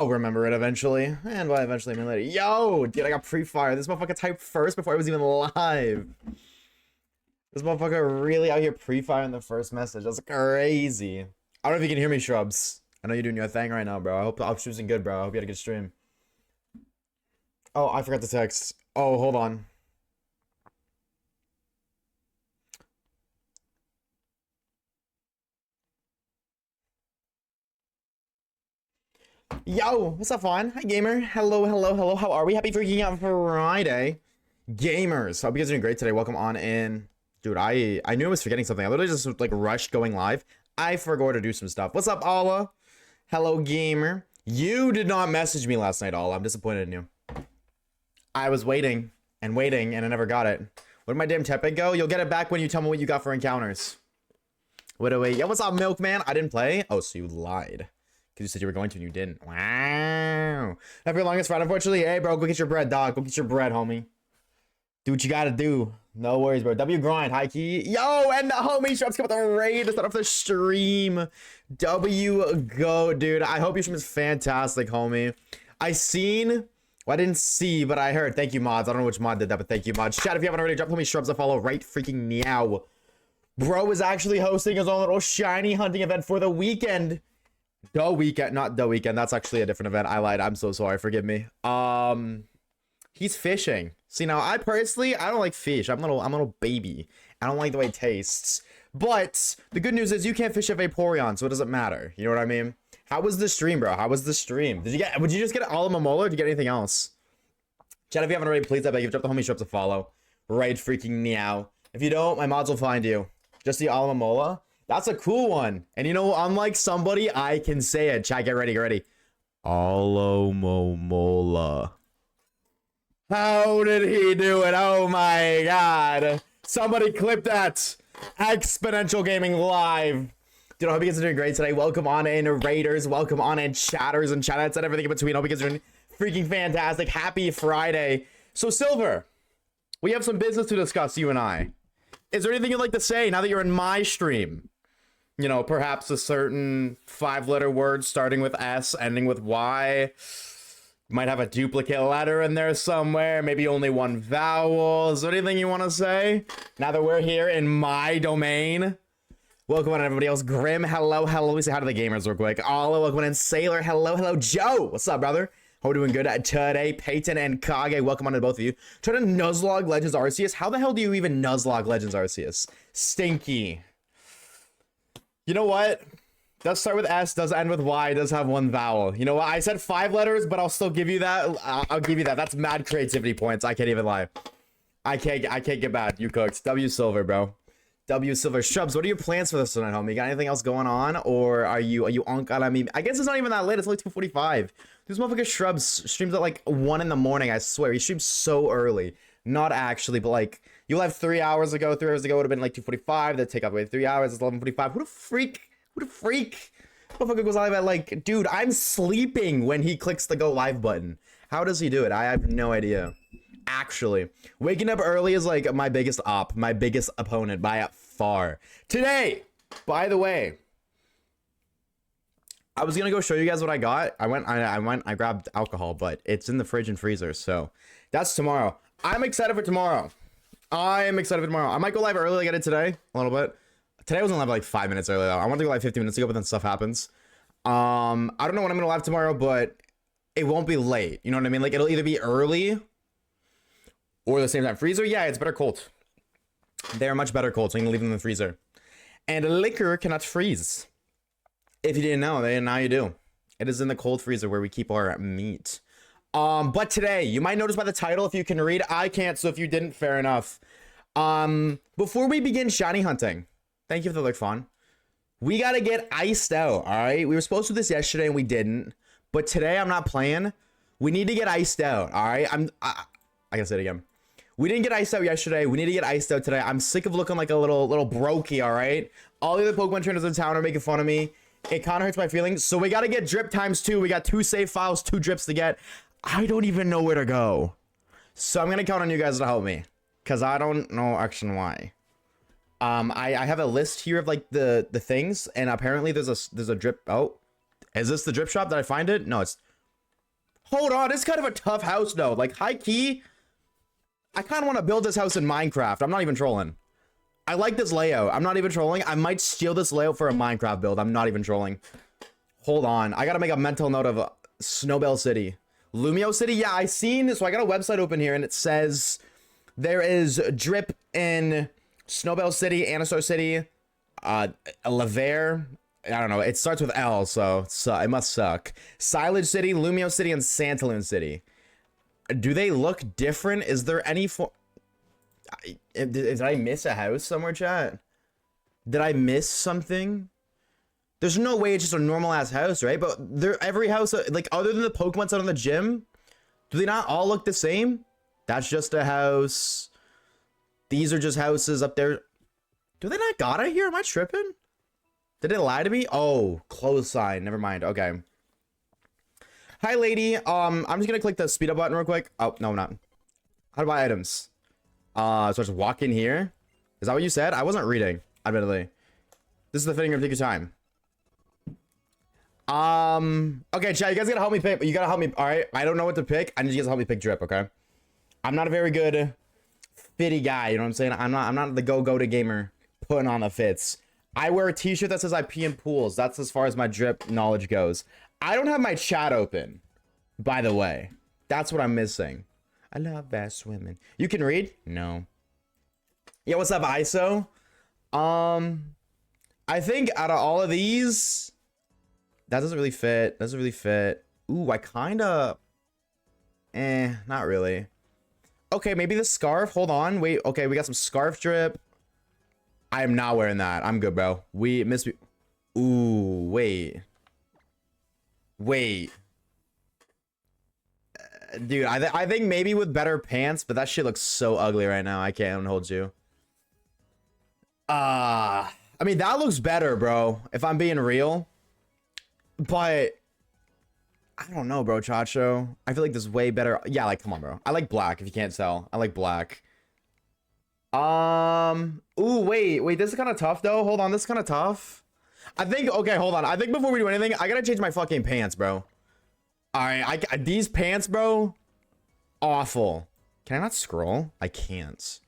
I'll remember it eventually. And by eventually, I mean later. Yo, dude, I got pre-fire. This motherfucker typed first before I was even live. This motherfucker really out here pre-firing the first message. That's crazy. I don't know if you can hear me, Shrubs. I know you're doing your thing right now, bro. I hope I'm choosing good, bro. I hope you had a good stream. Oh, I forgot to text. Oh, hold on. Yo, what's up, Fawn? Hi, gamer. Hello, hello, hello. How are we? Happy freaking out Friday. Gamers, hope you guys are doing great today. Welcome on in. Dude, I knew I was forgetting something. I literally just like rushed going live. I forgot to do some stuff. What's up, Allah? Hello, gamer. You did not message me last night, Allah. I'm disappointed in you. I was waiting and waiting and I never got it. Where'd my damn Tepe go? You'll get it back when you tell me what you got for encounters. Wait. Yo, what's up, Milkman? I didn't play. Oh, so you lied. Because you said you were going to and you didn't. Wow. Not for your longest ride, unfortunately. Hey, bro, go get your bread, dog. Go get your bread, homie. Do what you gotta do. No worries, bro. W grind, high key. Yo, and the homie Shrubs come with the raid to start off the stream. W go, dude. I hope your stream is fantastic, homie. I didn't see, but I heard. Thank you, mods. I don't know which mod did that, but thank you, mods. Chat, if you haven't already, drop homie Shrubs a follow right freaking meow. Bro is actually hosting his own little shiny hunting event for the weekend. The weekend, not the weekend. That's actually a different event. I lied. I'm so sorry. Forgive me. He's fishing. See, now I don't like fish. I'm a little baby. I don't like the way it tastes. But the good news is you can't fish at Vaporeon, so it doesn't matter. You know what I mean? How was the stream, bro? How was the stream? Would you just get all of Momola or did you get anything else? Chat, if you haven't already, please, I beg you, drop the homie Shrubs a follow. Right freaking meow. If you don't, my mods will find you. Just the Alamomola. That's a cool one. And you know, unlike somebody, I can say it. Chat, get ready, get ready. Alamomola. How did he do it? Oh my god. Somebody clip that. Exponential Gaming Live. Dude, I hope you guys are doing great today. Welcome on in, Raiders. Welcome on in, chatters and chatettes and everything in between. I hope you guys are doing freaking fantastic. Happy Friday. So, Silver, we have some business to discuss, you and I. Is there anything you'd like to say now that you're in my stream? You know, perhaps a certain 5-letter word starting with S, ending with Y. Might have a duplicate letter in there somewhere. Maybe only one vowel. Is there anything you want to say? Now that we're here in my domain. Welcome on everybody else. Grim, hello. Let me say hi to the gamers real quick. Alla, welcome in. Sailor, hello. Joe, what's up, brother? Hope we're doing good today. Peyton and Kage, welcome on to both of you. Try to Nuzlocke Legends Arceus. How the hell do you even Nuzlocke Legends Arceus? Stinky. You know what? Does start with S, does end with Y, does have one vowel. You know what? I said 5 letters, but I'll still give you that. I'll give you that. That's mad creativity points. I can't even lie. I can't get bad. You cooked. W Silver, bro. W Silver. Shrubs, what are your plans for this tonight, homie? You got anything else going on? Or are you on God? I mean, I guess it's not even that late. It's only 2:45. This motherfucker Shrubs streams at like 1 in the morning, I swear. He streams so early. Not actually, but like, you'll have 3 hours ago. 3 hours ago would have been like 2:45. That'd take up away 3 hours. It's 11:45. Who the freak? Motherfucker goes live at like, dude, I'm sleeping when he clicks the go live button. How does he do it? I have no idea. Actually, waking up early is like my biggest opponent by far. Today, by the way, I was gonna go show you guys what I got. I grabbed alcohol, but it's in the fridge and freezer, so that's tomorrow. I'm excited for tomorrow. I might go live early like I did today, a little bit. Today I was on live like 5 minutes early though. I wanted to go live 15 minutes ago, but then stuff happens. I don't know when I'm gonna live tomorrow, but it won't be late. You know what I mean? Like, it'll either be early or the same time. Freezer, yeah, it's better cold. They're much better cold, so you can leave them in the freezer. And liquor cannot freeze. If you didn't know, now you do. It is in the cold freezer where we keep our meat. But today, you might notice by the title, if you can read, I can't, so if you didn't, fair enough. Before we begin shiny hunting, thank you for the look, Fawn. We gotta get iced out, alright? We were supposed to do this yesterday and we didn't. But today, I'm not playing. We need to get iced out, alright? I gotta say it again. We didn't get iced out yesterday. We need to get iced out today. I'm sick of looking like a little brokey, alright? All the other Pokemon trainers in town are making fun of me. It kind of hurts my feelings. So we gotta get drip times 2. We got 2 save files, 2 drips to get. I don't even know where to go. So I'm gonna count on you guys to help me. Because I don't know X and Y. I have a list here of like the things, and apparently there's a drip. Oh, is this the drip shop? Did I find it? No, it's Hold on, it's kind of a tough house though. Like high key, I kind of want to build this house in Minecraft. I'm not even trolling. I like this layout. I'm not even trolling. I might steal this layout for a Minecraft build. I'm not even trolling. Hold on. I got to make a mental note of Snowbell City. Lumio City? Yeah, I seen. So I got a website open here and it says there is drip in Snowbell City, Anastar City, Lavere. I don't know. It starts with L, so it must suck. Silage City, Lumio City, and Santaloon City. Do they look different? Is there any did I miss a house somewhere, chat? Did I miss something? There's no way it's just a normal ass house, right? But every house, like other than the Pokemon set on the gym, do they not all look the same? That's just a house. These are just houses up there. Do they not got it here? Am I tripping? Did it lie to me? Oh, close sign. Never mind. Okay. Hi, lady. I'm just gonna click the speed up button real quick. Oh, no, I'm not. How to buy items? So I just walk in here. Is that what you said? I wasn't reading, admittedly. This is the fitting room. Take your time. Okay, chat, you guys gotta help me pick. You gotta help me. All right, I don't know what to pick. I need you guys to help me pick drip. Okay. I'm not a very good fitty guy. You know what I'm saying? I'm not the go-to gamer putting on the fits. I wear a t-shirt that says I pee in pools. That's as far as my drip knowledge goes. I don't have my chat open, by the way. That's what I'm missing. I love that swimming. You can read? No. Yeah, what's up, ISO? I think out of all of these, that doesn't really fit. Doesn't really fit. Ooh, I kinda... not really. Okay, maybe the scarf. Hold on. Wait, okay, we got some scarf drip. I am not wearing that. I'm good, bro. We miss me. Ooh, wait. Wait. Dude, I think maybe with better pants, but that shit looks so ugly right now. I can't hold you. I mean, that looks better, bro, if I'm being real. But I don't know, bro, Chacho. I feel like this is way better. Yeah, like, come on, bro. I like black, if you can't tell. I like black. Ooh, wait, this is kind of tough, though. Hold on, this is kind of tough. I think, okay, hold on. I think before we do anything, I gotta change my fucking pants, bro. All right, these pants, bro, awful. Can I not scroll? I can't.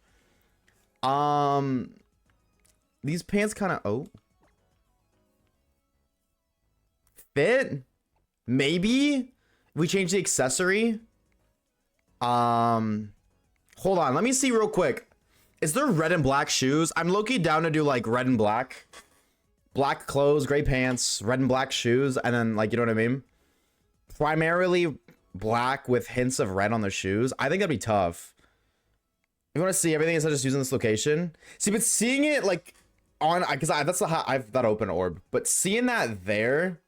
These pants kind of, oh. Fit? Maybe? We change the accessory? Hold on, let me see real quick. Is there red and black shoes? I'm low-key down to do, like, red and black. Black clothes, gray pants, red and black shoes, and then, like, you know what I mean? Primarily black with hints of red on the shoes. I think that'd be tough. You want to see everything instead of just using this location? See, but seeing it, like, on... Because that's the I've that open orb. But seeing that there...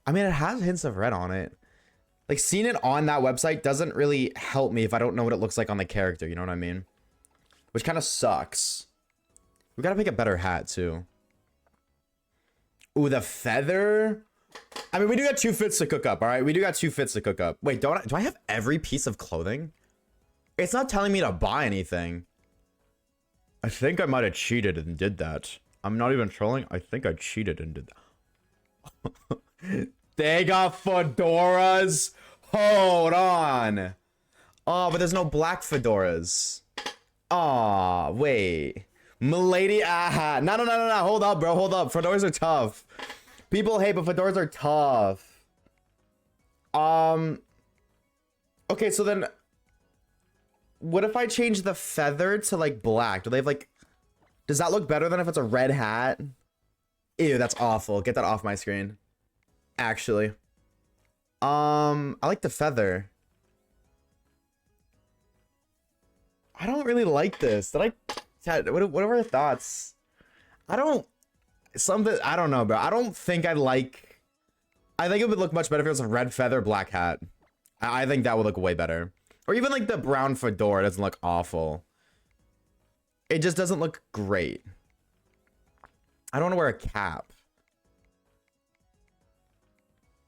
I mean, it has hints of red on it. Like, seeing it on that website doesn't really help me if I don't know what it looks like on the character. You know what I mean? Which kind of sucks. We gotta pick a better hat, too. Ooh, the feather. I mean, we do got 2 fits to cook up, all right? We do got 2 fits to cook up. Wait, do I have every piece of clothing? It's not telling me to buy anything. I think I might have cheated and did that. I'm not even trolling. I think I cheated and did that. They got fedoras. Hold on. Oh, but there's no black fedoras. Aw, wait. Milady, aha. No. Hold up, bro. Hold up. Fedoras are tough. People hate, but fedoras are tough. Okay, so then... What if I change the feather to, like, black? Do they have, like... Does that look better than if it's a red hat? Ew, that's awful. Get that off my screen. Actually. I like the feather. I don't really like this. What are our thoughts? I don't know, bro. I don't think I like... I think it would look much better if it was a red feather, black hat. I think that would look way better. Or even like the brown fedora doesn't look awful. It just doesn't look great. I don't want to wear a cap.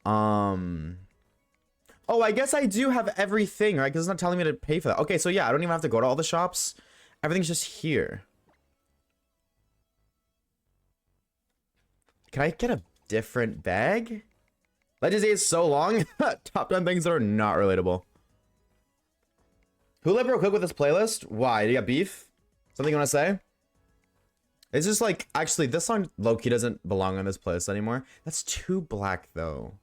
Oh, I guess I do have everything, right? Because it's not telling me to pay for that. Okay, so yeah, I don't even have to go to all the shops. Everything's just here. Can I get a different bag? Legends 8 is so long. Top 10 things that are not relatable. Who let bro cook with this playlist? Why? Do you got beef? Something you want to say? It's just like, actually, this song low-key doesn't belong on this playlist anymore. That's too black, though.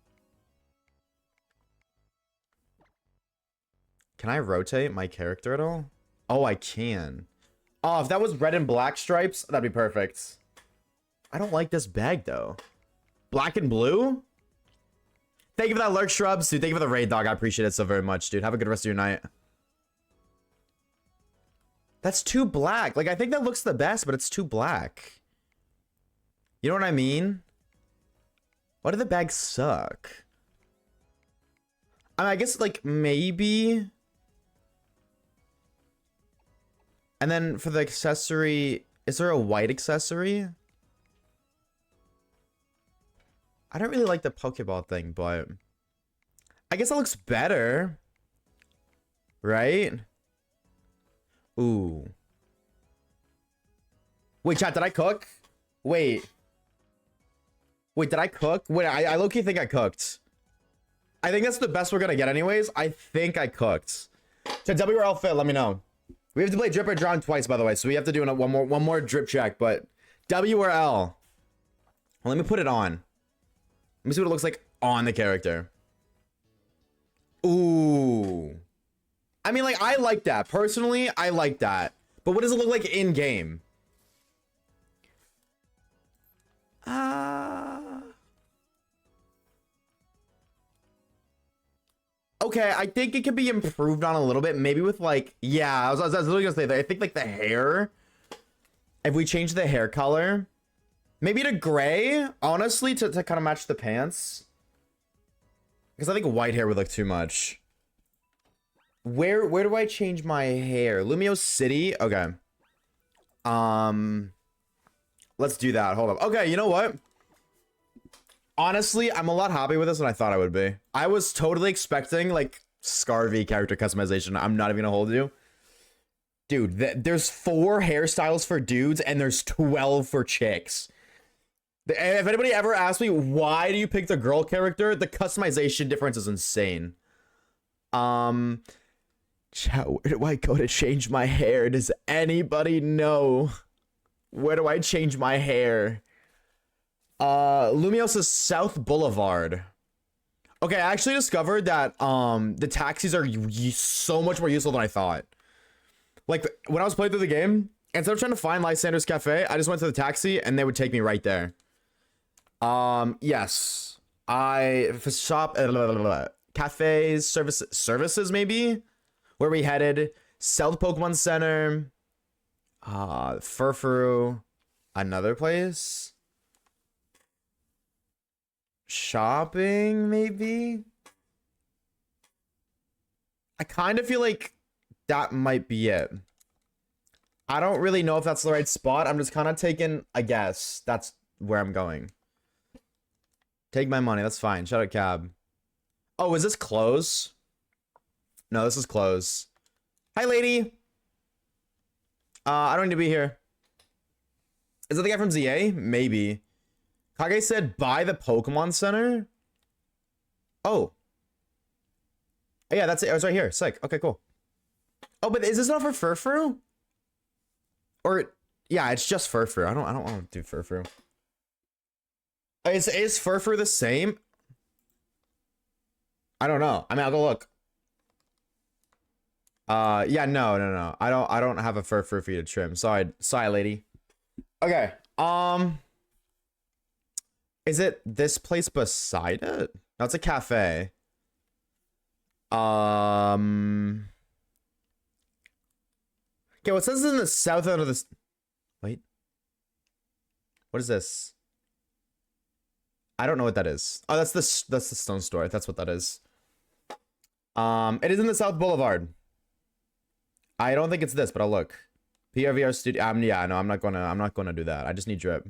Can I rotate my character at all? Oh, I can. Oh, if that was red and black stripes, that'd be perfect. I don't like this bag, though. Black and blue? Thank you for that lurk, Shrubs. Dude, thank you for the raid, dog. I appreciate it so very much, dude. Have a good rest of your night. That's too black. Like, I think that looks the best, but it's too black. You know what I mean? Why do the bags suck? I mean, I guess, like, maybe... And then for the accessory... Is there a white accessory? I don't really like the Pokeball thing, but... I guess it looks better. Right? Ooh. Wait, chat, did I cook? Wait. Wait, did I cook? Wait, I low-key think I cooked. I think that's the best we're gonna get anyways. I think I cooked. Chat, WRL fit, let me know. We have to play drip or drown twice, by the way, so we have to do one more drip check, but W or L. Well, let me put it on. Let me see what it looks like on the character. Ooh. I mean, like, I like that. Personally, I like that. But what does it look like in-game? Okay, I think it could be improved on a little bit. Maybe with, like... Yeah, I was literally gonna say that. I think, like, the hair... If we change the hair color... Maybe to gray, honestly, to kind of match the pants. Because I think white hair would look too much. Where do I change my hair? Lumio City? Okay. Let's do that. Hold up. Okay, you know what? Honestly, I'm a lot happier with this than I thought I would be. I was totally expecting, like, Scarvy character customization. I'm not even gonna hold you. Dude, there's 4 hairstyles for dudes, and there's 12 for chicks. And if anybody ever asks me, why do you pick the girl character? The customization difference is insane. Chat, where do I go to change my hair? Does anybody know? Where do I change my hair? Lumios is South Boulevard. Okay, I actually discovered that the taxis are so much more useful than I thought. Like, when I was playing through the game, instead of trying to find Lysander's Cafe, I just went to the taxi and they would take me right there. Yes. Shop... cafes, services maybe? Where we headed? South Pokemon Center. Furfuru. Another place? Shopping, maybe? I kind of feel like that might be it. I don't really know if that's the right spot. I'm just kind of taking a guess. That's where I'm going. Take my money. That's fine. Shout out cab. Oh, is this close? No, this is close. Hi, lady. I don't need to be here. Is that the guy from ZA? Maybe. Kage said, buy the Pokemon Center? Oh. Yeah, that's it. It was right here. Sick. Okay, cool. Oh, but is this not for Furfuru? Or, yeah, it's just Furfuru. I don't want to do Furfuru. Is Furfuru the same? I don't know. I mean, I'll go look. Yeah, no. I don't have a Furfuru for you to trim. Sorry, lady. Okay. Is it this place beside it? No, it's a cafe. Okay, what says in the south end of this? Wait. What is this? I don't know what that is. Oh, that's the stone store. That's what that is. It is in the South Boulevard. I don't think it's this, but I'll look. PRVR studio. Yeah, no, I'm not gonna do that. I just need drip.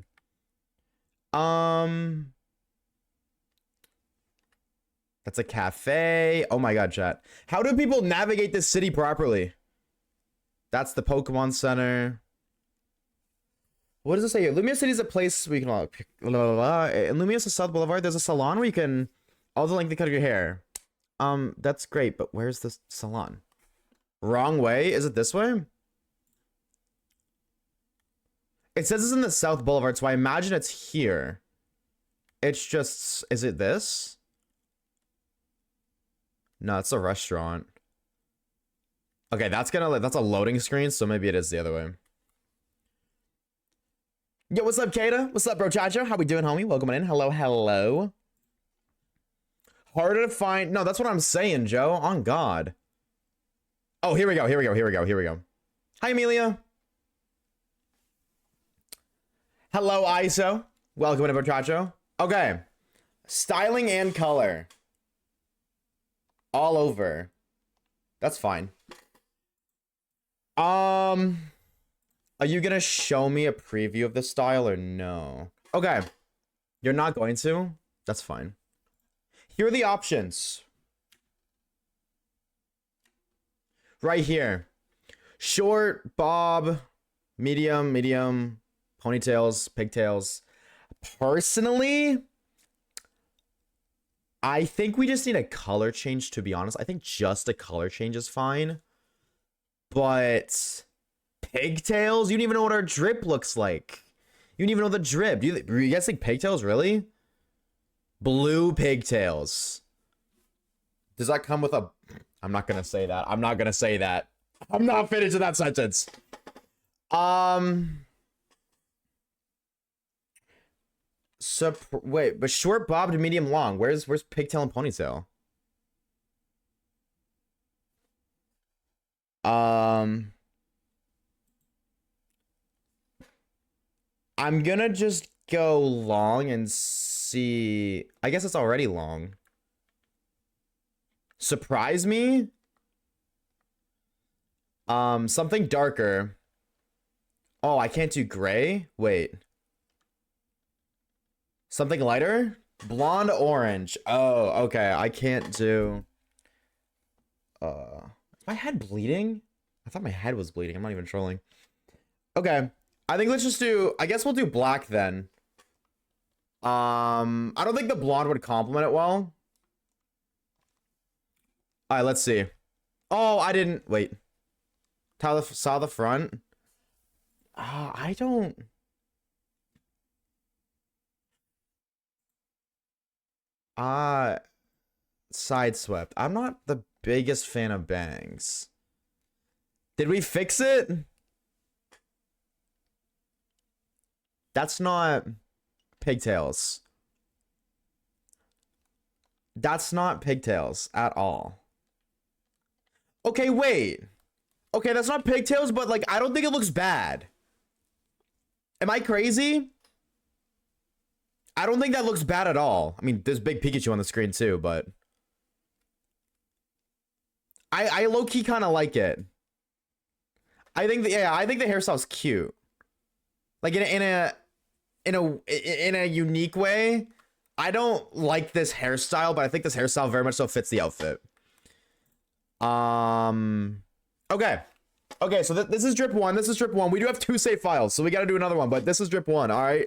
That's a cafe. Oh my god, chat. How do people navigate this city properly? That's the Pokemon Center. What does it say here? Lumia City is a place we can... In Lumia South Boulevard, there's a salon where you can All the lengthy cut of your hair. That's great, but where's the salon? Wrong way? Is it this way? It says it's in the South Boulevard, so I imagine it's here. It's just... Is it this? No, it's a restaurant. Okay, that's a loading screen, so maybe it is the other way. Yo, what's up, Kata? What's up, bro, Chacho? How we doing, homie? Welcome in. Hello, hello. Harder to find... No, that's what I'm saying, Joe. On God. Oh, here we go. Hi, Amelia. Hello, ISO. Welcome to Chacho. Okay. Styling and color. All over. That's fine. Are you gonna show me a preview of the style or no? Okay. You're not going to? That's fine. Here are the options. Right here. Short, bob, medium, ponytails, pigtails. Personally, I think we just need a color change, to be honest. I think just a color change is fine. But pigtails? You don't even know what our drip looks like. You don't even know the drip. Do you guys think pigtails, really? Blue pigtails. Does that come with a... I'm not gonna say that. I'm not finishing that sentence. Wait, but short bob to medium long. Where's pigtail and ponytail? I'm gonna just go long and see. I guess it's already long. Surprise me? Something darker. Oh, I can't do gray? Wait. Something lighter? Blonde orange. Oh, okay. I can't do... Is my head bleeding? I thought my head was bleeding. I'm not even trolling. Okay. I think let's just do... I guess we'll do black then. I don't think the blonde would complement it well. Alright, let's see. Oh, I didn't... Wait. Saw the front? I don't... Sideswept. I'm not the biggest fan of bangs. Did we fix it? That's not pigtails. That's not pigtails at all. Okay, wait. Okay, that's not pigtails, but like, I don't think it looks bad. Am I crazy? I don't think that looks bad at all. I mean, there's big Pikachu on the screen too, but I low-key kind of like it. I think the hairstyle's cute. Like in a unique way. I don't like this hairstyle, but I think this hairstyle very much so fits the outfit. Okay, so this is drip one. We do have 2 save files, so we got to do another one, but this is drip 1, all right?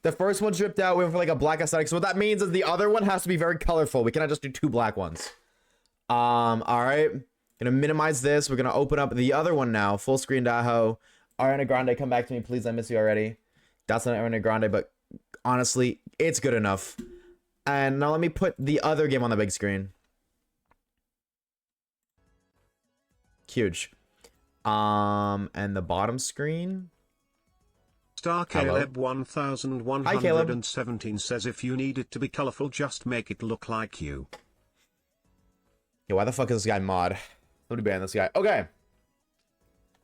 The first one dripped out. We went for like a black aesthetic. So what that means is the other one has to be very colorful. We cannot just do 2 black ones. All right. Gonna minimize this. We're gonna open up the other one now. Full screen Daho. Ariana Grande, come back to me, please. I miss you already. That's not Ariana Grande, but honestly, it's good enough. And now let me put the other game on the big screen. Huge. And the bottom screen. Star Caleb 1117 says if you need it to be colorful, just make it look like you. Yo, why the fuck is this guy mod? Let me ban this guy. Okay.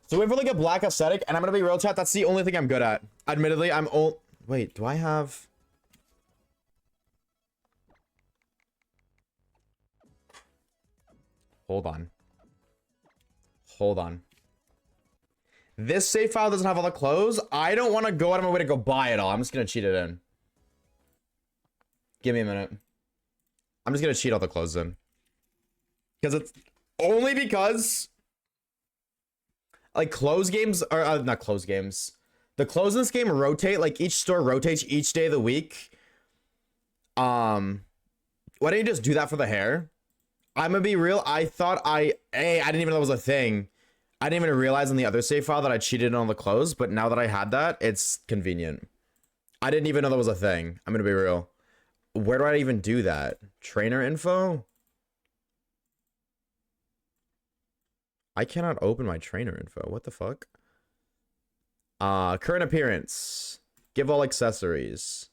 So wait for like a black aesthetic, and I'm gonna be real, chat. That's the only thing I'm good at. Admittedly, I'm old. Wait, do I have... Hold on. This save file doesn't have all the clothes. I don't want to go out of my way to go buy it all. I'm just going to cheat it in. Give me a minute. I'm just going to cheat all the clothes in. Because it's only because... Like, clothes games are... not clothes games. The clothes in this game rotate. Like, each store rotates each day of the week. Why didn't you just do that for the hair? I'm gonna be real. I thought I didn't even know it was a thing. I didn't even realize in the other save file that I cheated on the clothes, but now that I had that, it's convenient. I didn't even know that was a thing. I'm gonna be real. Where do I even do that? Trainer info? I cannot open my trainer info. What the fuck? Current appearance. Give all accessories.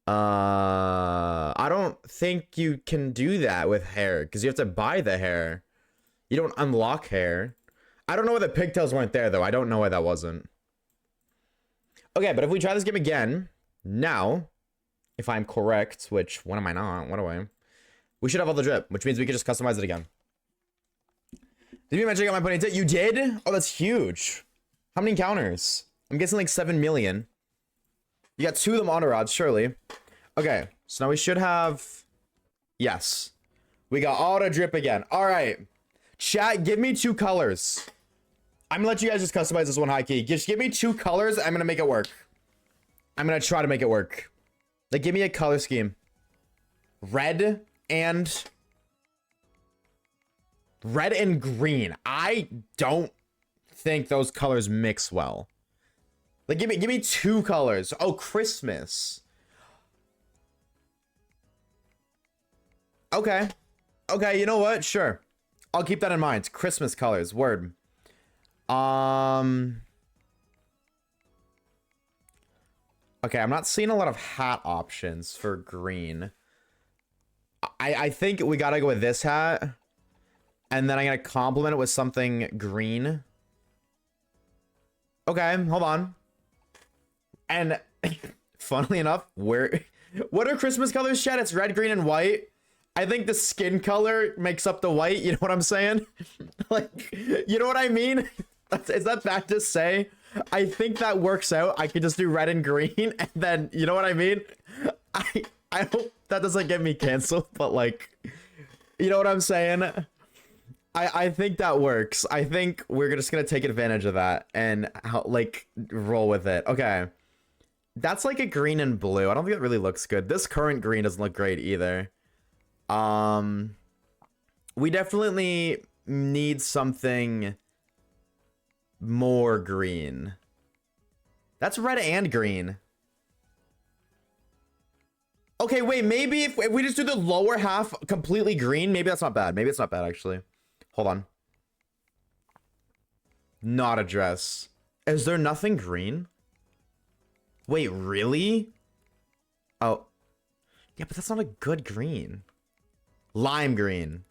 I don't think you can do that with hair because you have to buy the hair. You don't unlock hair. I don't know why the pigtails weren't there though. I don't know why that wasn't. Okay, but if we try this game again, now, if I'm correct, which when am I not? What do I? We should have all the drip, which means we could just customize it again. Did you mention I got my ponytail? You did? Oh, that's huge. How many encounters? I'm guessing like 7 million. You got 2 of them auto rods, surely. Okay, so now we should have... Yes. We got auto drip again. All right. Chat, give me 2 colors. I'm gonna let you guys just customize this one high key. Just give me 2 colors. I'm gonna make it work. I'm gonna try to make it work. Like, give me a color scheme. Red and green. I don't think those colors mix well. Like, give me 2 colors. Oh, Christmas. Okay. Okay, you know what? Sure. I'll keep that in mind. Christmas colors. Word. Okay, I'm not seeing a lot of hat options for green. I think we gotta go with this hat. And then I'm gonna complement it with something green. Okay, hold on. And funnily enough, what are Christmas colors, chat? It's red, green, and white. I think the skin color makes up the white. You know what I'm saying? Like, you know what I mean? Is that bad to say? I think that works out. I could just do red and green, and then, you know what I mean? I hope that doesn't get me canceled, but like, you know what I'm saying? I think that works. I think we're just gonna take advantage of that and like roll with it. Okay. That's like a green and blue. I don't think it really looks good. This current green doesn't look great either. We definitely need something more green. That's red and green. Okay, wait, maybe if we just do the lower half completely green, maybe that's not bad. Maybe it's not bad, actually. Hold on. Not a dress. Is there nothing green? Wait, really? Oh. Yeah, but that's not a good green. Lime green.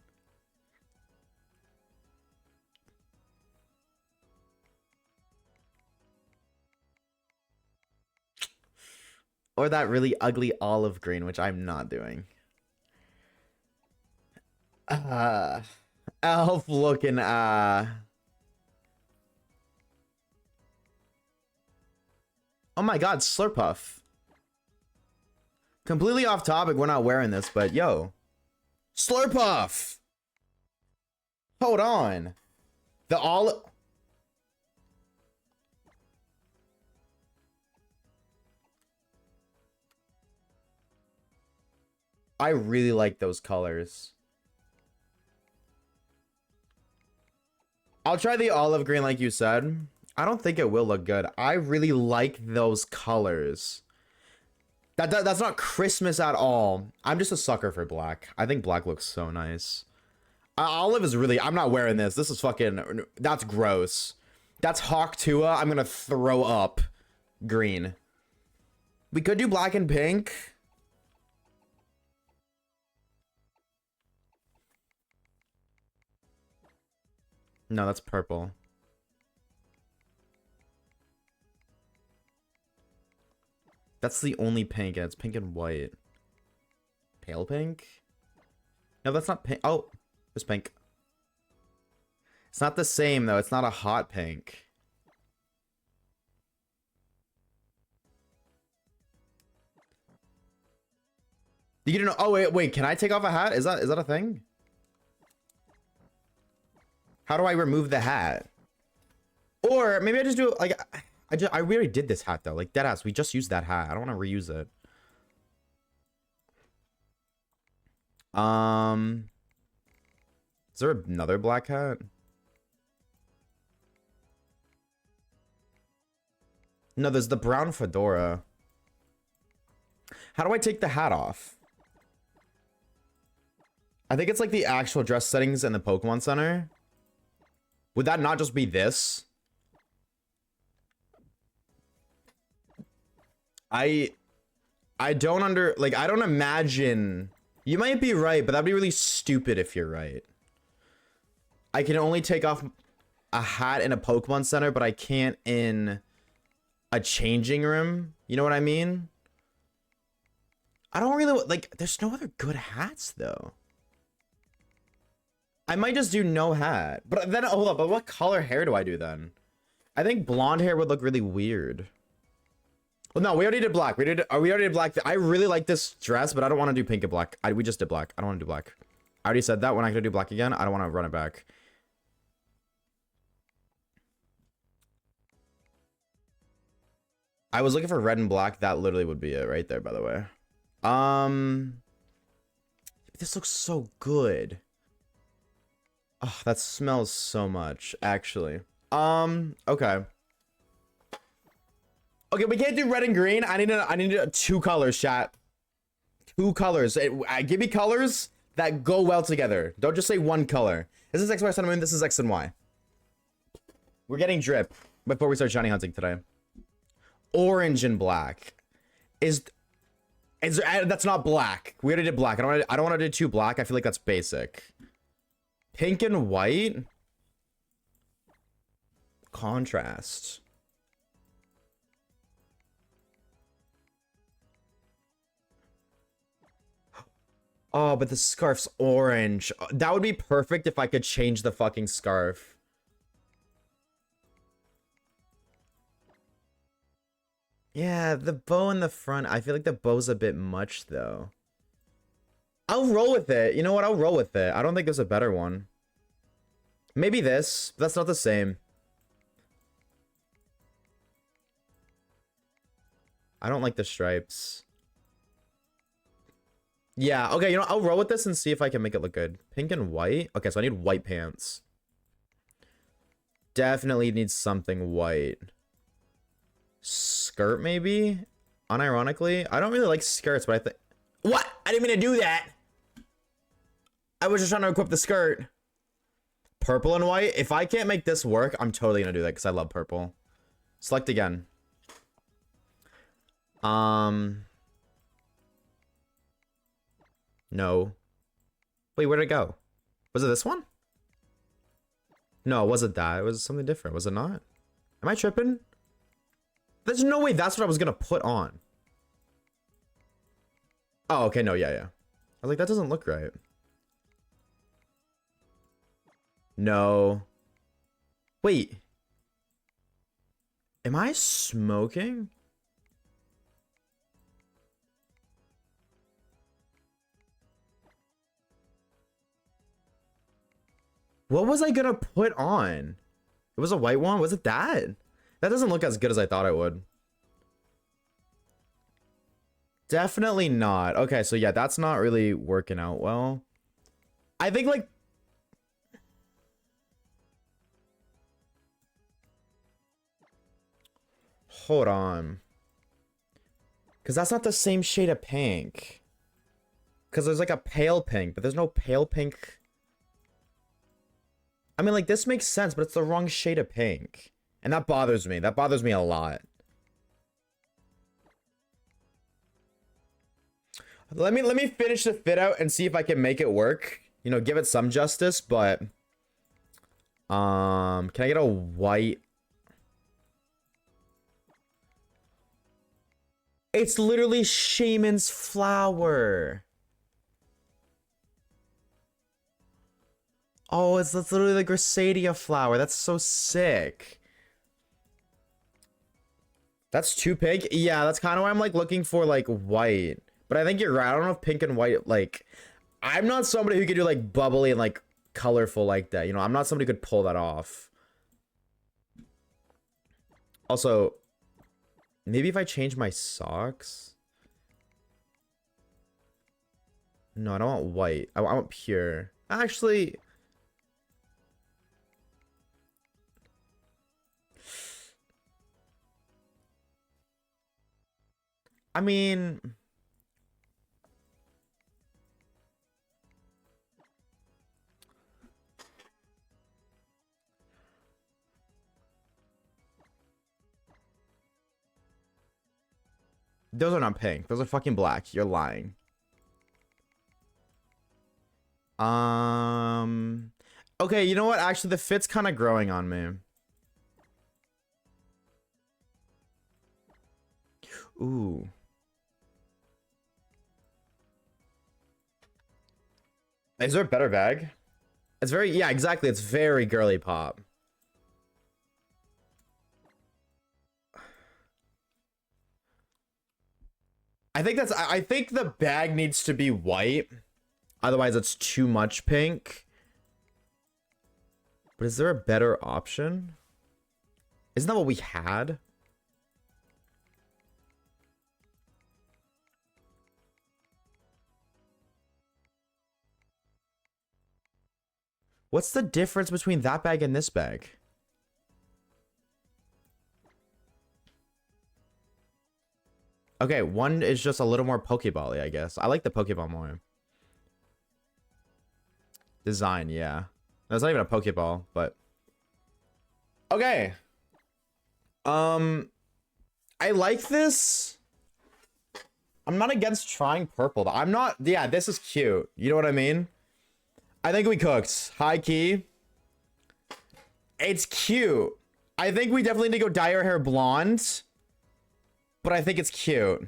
Or that really ugly olive green, which I'm not doing. Elf looking, Oh my god, Slurpuff. Completely off topic, we're not wearing this, but yo. Slurpuff! Hold on. The olive... I really like those colors. I'll try the olive green like you said. I don't think it will look good. I really like those colors. That's not Christmas at all. I'm just a sucker for black. I think black looks so nice. Olive is really... I'm not wearing this. This is fucking... That's gross. That's Hawk Tua. I'm gonna throw up green. We could do black and pink. No, that's purple. That's the only pink, and it's pink and white. Pale pink? No, that's not pink. Oh, it's pink. It's not the same, though. It's not a hot pink. You don't know. Oh, wait. Can I take off a hat? Is that a thing? How do I remove the hat? Or maybe I just do like I already did this hat though. Like deadass, we just used that hat. I don't want to reuse it. Is there another black hat? No, there's the brown fedora. How do I take the hat off? I think it's like the actual dress settings in the Pokemon Center. Would that not just be this? I don't I don't imagine. You might be right, but that'd be really stupid if you're right. I can only take off a hat in a Pokemon Center, but I can't in a changing room. You know what I mean? I don't really like, there's no other good hats though. I might just do no hat. But then hold up, but what color hair do I do then? I think blonde hair would look really weird. Well, no, we already did black. We already did black. I really like this dress, but I don't want to do pink and black. We just did black. I don't want to do black. I already said that. We're not gonna do black again. I don't want to run it back. I was looking for red and black. That literally would be it right there, by the way. This looks so good. Oh, that smells so much, actually. Okay. Okay, we can't do red and green. I need two colors, chat. Two colors. Give me colors that go well together. Don't just say one color. This is X, Y, Sun, Moon. This is X and Y. We're getting drip before we start shiny hunting today. Orange and black is that's not black. We already did black. I don't want to do two black. I feel like that's basic. Pink and white. Contrast. Oh, but the scarf's orange. That would be perfect if I could change the fucking scarf. Yeah, the bow in the front. I feel like the bow's a bit much, though. I'll roll with it. You know what? I'll roll with it. I don't think there's a better one. Maybe this. That's not the same. I don't like the stripes. Yeah, okay, you know, I'll roll with this and see if I can make it look good. Pink and white? Okay, so I need white pants. Definitely need something white. Skirt, maybe? Unironically? I don't really like skirts, but I think... What? I didn't mean to do that! I was just trying to equip the skirt. Purple and white? If I can't make this work, I'm totally gonna do that because I love purple. Select again. No. Wait, where'd it go? Was it this one? No, it wasn't that. It was something different. Was it not? Am I tripping? There's no way that's what I was gonna put on. Oh, okay, no, yeah. I was like, that doesn't look right. No. Wait. Am I smoking? What was I gonna put on? It was a white one? Was it that? That doesn't look as good as I thought it would. Definitely not. Okay, so yeah, that's not really working out well. I think like... Hold on. Because that's not the same shade of pink. Because there's like a pale pink, but there's no pale pink... I mean, like, this makes sense, but it's the wrong shade of pink. And that bothers me. That bothers me a lot. Let me finish the fit out and see if I can make it work. You know, give it some justice, but... can I get a white... It's literally Shaman's flower. Oh, that's literally the Grasadia flower. That's so sick. That's too pink? Yeah, that's kind of why I'm like looking for like white. But I think you're right. I don't know if pink and white, like... I'm not somebody who could do like bubbly and like colorful like that. You know, I'm not somebody who could pull that off. Also, maybe if I change my socks. No, I don't want white. I want pure. Actually, I mean, those are not pink. Those are fucking black. You're lying. Okay, you know what? Actually, the fit's kind of growing on me. Ooh. Is there a better bag? It's very, yeah, exactly. It's very girly pop. I think the bag needs to be white. Otherwise, it's too much pink. But is there a better option? Isn't that what we had? What's the difference between that bag and this bag? Okay, one is just a little more Pokeball-y, I guess. I like the Pokeball more. Design, yeah. That's not even a Pokeball, but... Okay. I like this. I'm not against trying purple, though. I'm not... Yeah, this is cute. You know what I mean? I think we cooked. High key. It's cute. I think we definitely need to go dye our hair blonde. But I think it's cute.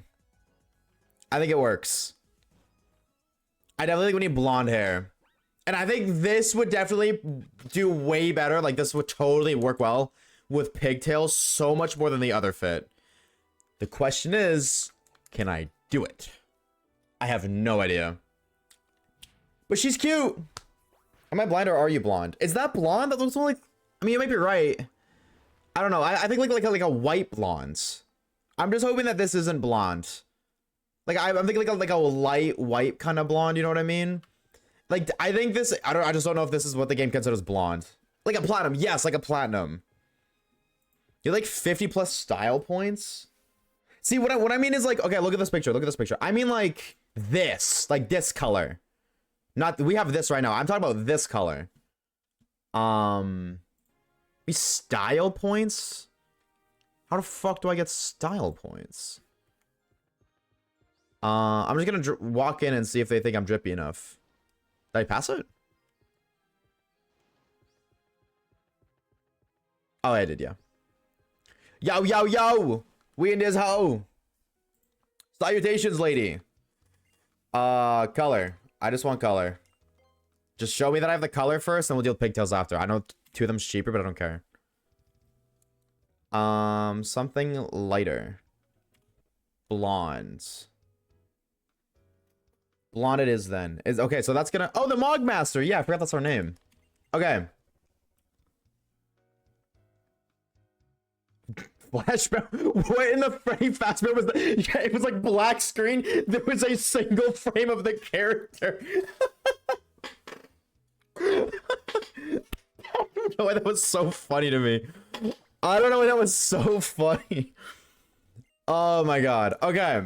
I think it works. I definitely think we need blonde hair. And I think this would definitely do way better. Like, this would totally work well with pigtails so much more than the other fit. The question is, can I do it? I have no idea. But she's cute. Am I blind or are you blonde? Is that blonde? That looks more like... I mean, you might be right. I don't know. I think like a white blonde. I'm just hoping that this isn't blonde. Like, I'm thinking like a light white kind of blonde. You know what I mean? Like, I think this... I just don't know if this is what the game considers blonde. Like a platinum. Yes, like a platinum. You're like 50 plus style points. See, what I mean is like... Okay, look at this picture. Look at this picture. I mean like this. Like this color. Not... We have this right now. I'm talking about this color. Style points? How the fuck do I get style points? I'm just gonna walk in and see if they think I'm drippy enough. Did I pass it? Oh, I did, yeah. Yo, yo, yo! We in this hoe! Salutations, lady! Color. I just want color. Just show me that I have the color first, and we'll deal with pigtails after. I know two of them's cheaper, but I don't care. Something lighter. Blonde. Blonde it is then. Okay, so that's gonna... Oh, the Mogmaster! Yeah, I forgot that's our name. Okay. Flashback. What in the frame fastback was that? Yeah, it was like black screen. There was a single frame of the character. I don't know why that was so funny to me. I don't know why that was so funny. Oh my god. Okay.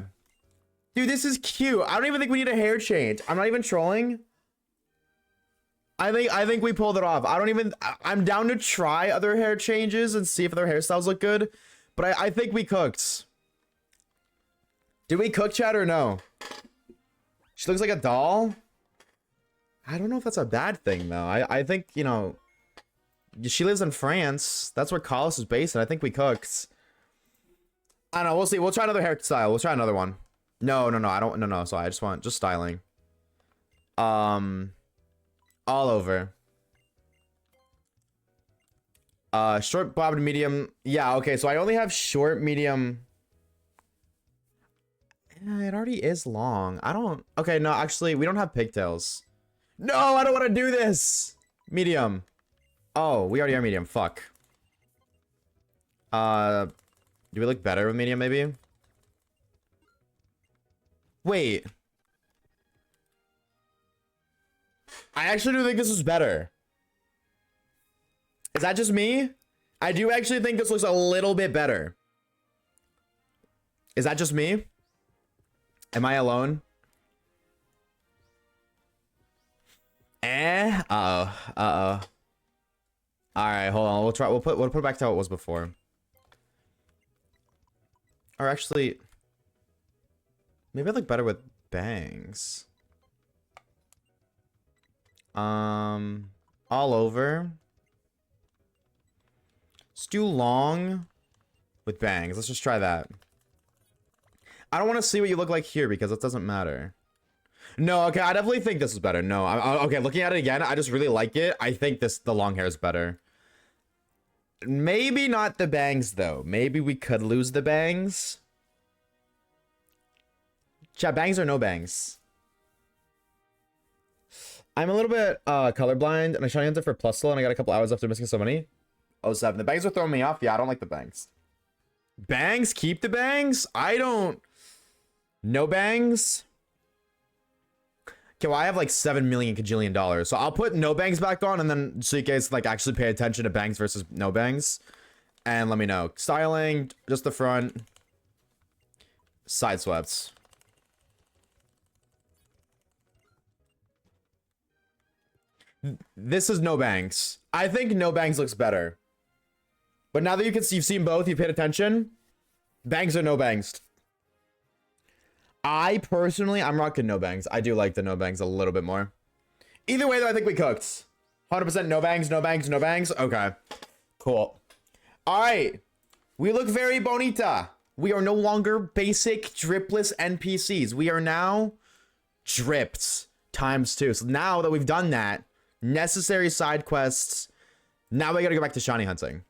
Dude, this is cute. I don't even think we need a hair change. I'm not even trolling. I think we pulled it off. I'm down to try other hair changes and see if their hairstyles look good. But I think we cooked. Did we cook, chat, or no? She looks like a doll. I don't know if that's a bad thing, though. I think, you know, she lives in France. That's where Collis is based, and I think we cooked. I don't know. We'll see. We'll try another hairstyle. We'll try another one. No. I don't. No. Sorry. I just want just styling. All over. Short, bob, and medium. Yeah. Okay. So I only have short, medium. It already is long. I don't. Okay. No. Actually, we don't have pigtails. No. I don't want to do this. Medium. Oh, we already are medium. Fuck. Do we look better with medium, maybe? Wait. I actually do think this is better. Is that just me? I do actually think this looks a little bit better. Is that just me? Am I alone? Uh-oh. Uh-oh. Alright, hold on. We'll put it back to how it was before. Or actually, maybe I look better with bangs. All over. Let's do long with bangs. Let's just try that. I don't want to see what you look like here because it doesn't matter. No, okay, I definitely think this is better. No, okay, looking at it again, I just really like it. I think the long hair is better. Maybe not the bangs, though. Maybe we could lose the bangs. Chat, bangs or no bangs? I'm a little bit colorblind, and I shiny hunted for plus and I got a couple hours after missing so many. 07. The bangs are throwing me off. Yeah, I don't like the bangs. Bangs? Keep the bangs? I don't... No bangs? Okay, well, I have like 7 million kajillion dollars. So I'll put no bangs back on, and then so you guys like actually pay attention to bangs versus no bangs. And let me know. Styling, just the front. Side swept. This is no bangs. I think no bangs looks better. But now that you can see, you've seen both, you've paid attention. Bangs or no bangs? I personally, I'm rocking no bangs. I do like the no bangs a little bit more. Either way, though, I think we cooked. 100% no bangs, no bangs, no bangs. Okay, cool. All right, we look very bonita. We are no longer basic dripless NPCs. We are now dripped ×2. So now that we've done that, necessary side quests. Now we gotta go back to shiny hunting.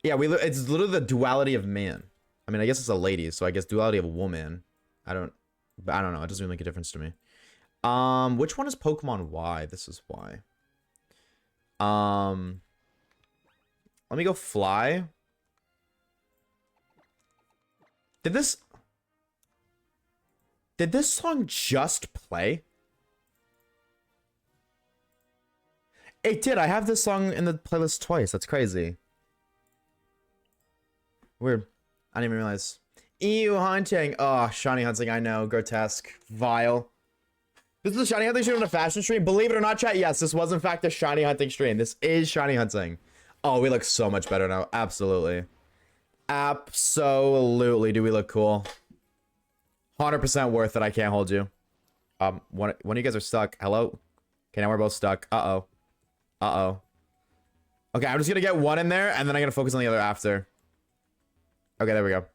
Yeah, it's literally the duality of man. I mean, I guess it's a lady, so I guess duality of a woman. I don't know. It doesn't really make a difference to me. Which one is Pokemon Y? This is Y. Let me go fly. Did this song just play? It did. I have this song in the playlist twice. That's crazy. Weird. I didn't even realize. EU hunting. Oh, shiny hunting. I know. Grotesque. Vile. This is a shiny hunting stream on a fashion stream. Believe it or not, chat. Yes, this was in fact a shiny hunting stream. This is shiny hunting. Oh, we look so much better now. Absolutely. Absolutely. Do we look cool? 100% worth it. I can't hold you. One of you guys are stuck. Hello? Okay, now we're both stuck. Uh-oh. Uh-oh. Okay, I'm just gonna get one in there, and then I'm gonna focus on the other after. Okay, there we go.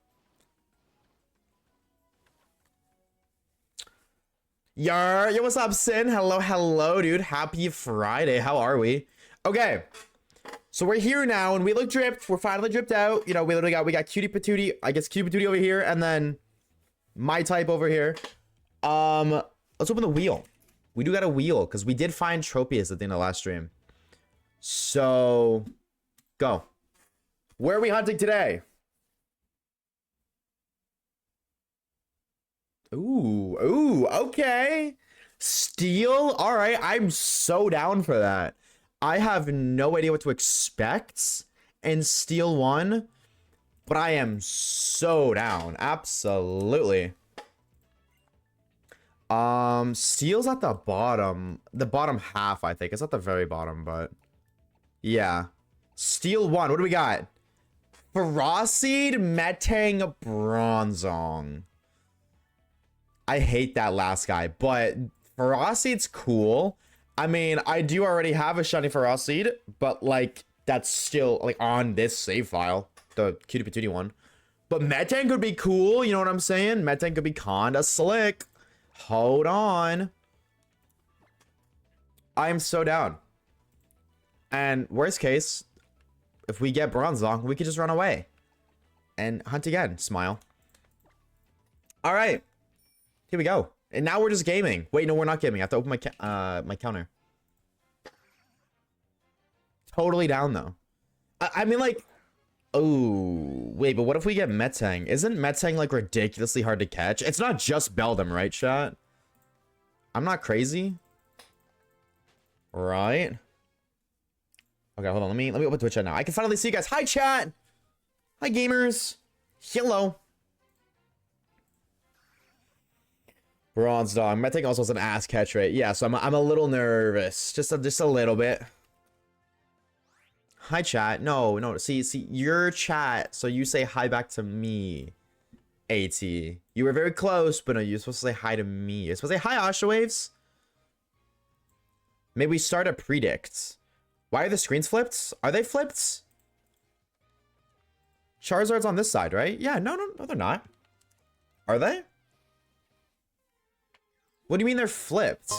Yo, what's up, Sin? Hello, dude. Happy Friday. How are we? Okay. So we're here now, and we look dripped. We're finally dripped out. You know, we got Cutie Patootie. I guess Cutie Patootie over here, and then my type over here. Let's open the wheel. We do got a wheel, because we did find Tropius at the end of last stream. So, go. Where are we hunting today? Ooh, okay. Steel? All right, I'm so down for that. I have no idea what to expect in Steel 1, but I am so down. Absolutely. Steel's at the bottom half, I think. It's at the very bottom, but yeah. Steel 1, what do we got? Ferocid, Metang, Bronzong. I hate that last guy, but Ferocid's cool. I mean, I do already have a shiny Ferocid, but like that's still like on this save file, the Cutie Patootie one. But Metang could be cool, you know what I'm saying? Metang could be kinda slick. Hold on. I am so down. And worst case, if we get Bronzong, we could just run away and hunt again. Smile. All right. Here we go. And now we're just gaming. Wait, no, we're not gaming. I have to open my counter. Totally down, though. I mean, like, Oh, wait, but what if we get Metang? Isn't Metang like ridiculously hard to catch? It's not just Beldum, right, chat? I'm not crazy. Right? Okay, hold on. Let me open Twitch chat now. I can finally see you guys. Hi, chat. Hi, gamers. Hello. Bronze dog. Metang also has an ass catch rate. Yeah, so I'm a little nervous. Just a little bit. Hi, chat. No. See, your chat. So you say hi back to me. AT. You were very close, but no, you're supposed to say hi to me. You're supposed to say hi, Oshawaves. Maybe we start a predict. Why are the screens flipped? Are they flipped? Charizard's on this side, right? Yeah, no, they're not. Are they? What do you mean they're flipped?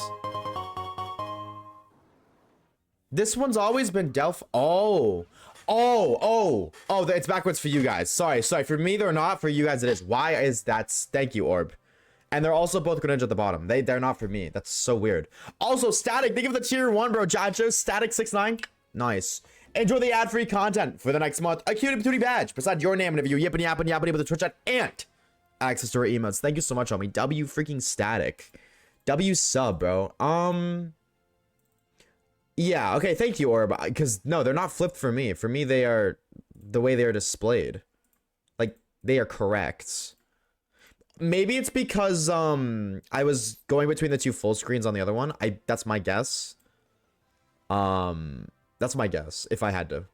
This one's always been Delph. Oh, it's backwards for you guys. Sorry. For me, they're not. For you guys, it is. Why is that? Thank you, Orb. And they're also both Greninja at the bottom. They're not for me. That's so weird. Also, Static, thank you for the tier 1, bro. Jajo, Static69. Nice. Enjoy the ad-free content for the next month. A cutie patootie badge beside your name and if you yipping yapping with the Twitch chat and access to our emotes. Thank you so much, homie. W freaking Static. W sub, bro. Yeah, okay, thank you, Orb. Because, no, they're not flipped for me. For me, they are the way they are displayed. Like, they are correct. Maybe it's because, I was going between the two full screens on the other one. That's my guess. That's my guess, if I had to.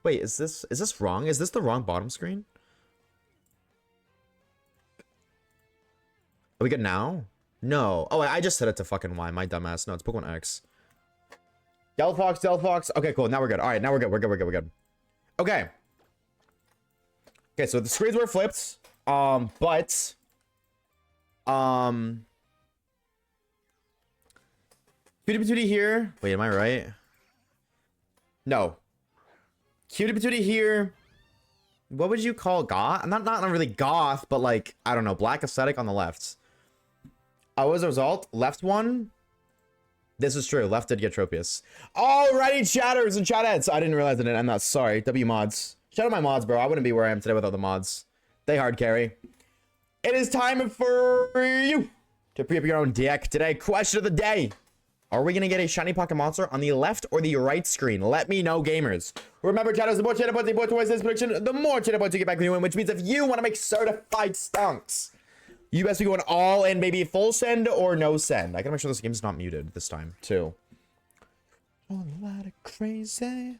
Wait, is this wrong? Is this the wrong bottom screen? Are we good now? No. Oh, I just set it to fucking Y, my dumbass. No, it's Pokemon X. Delphox. Okay, cool. Now we're good. All right, now we're good. We're good. Okay. Okay, so the screens were flipped. But Cutie Patootie here. Wait, am I right? No. Cutie Patootie here. What would you call goth? Not really goth, but like, I don't know, black aesthetic on the left. What was the result? Left one. This is true. Left did get Tropius. Alrighty, chatters and chatheads. I didn't realize it. I'm not sorry. W mods. Shout out my mods, bro. I wouldn't be where I am today without the mods. They hard carry. It is time for you to pre-up your own deck. Today, question of the day. Are we going to get a shiny Pocket Monster on the left or the right screen? Let me know, gamers. Remember, chatters, the more chatter points, the more towards this prediction, the more chatter points you get back when you win, which means if you want to make certified stunks, you best be going all in, maybe full send or no send. I gotta make sure this game's not muted this time, too. A lot of crazy.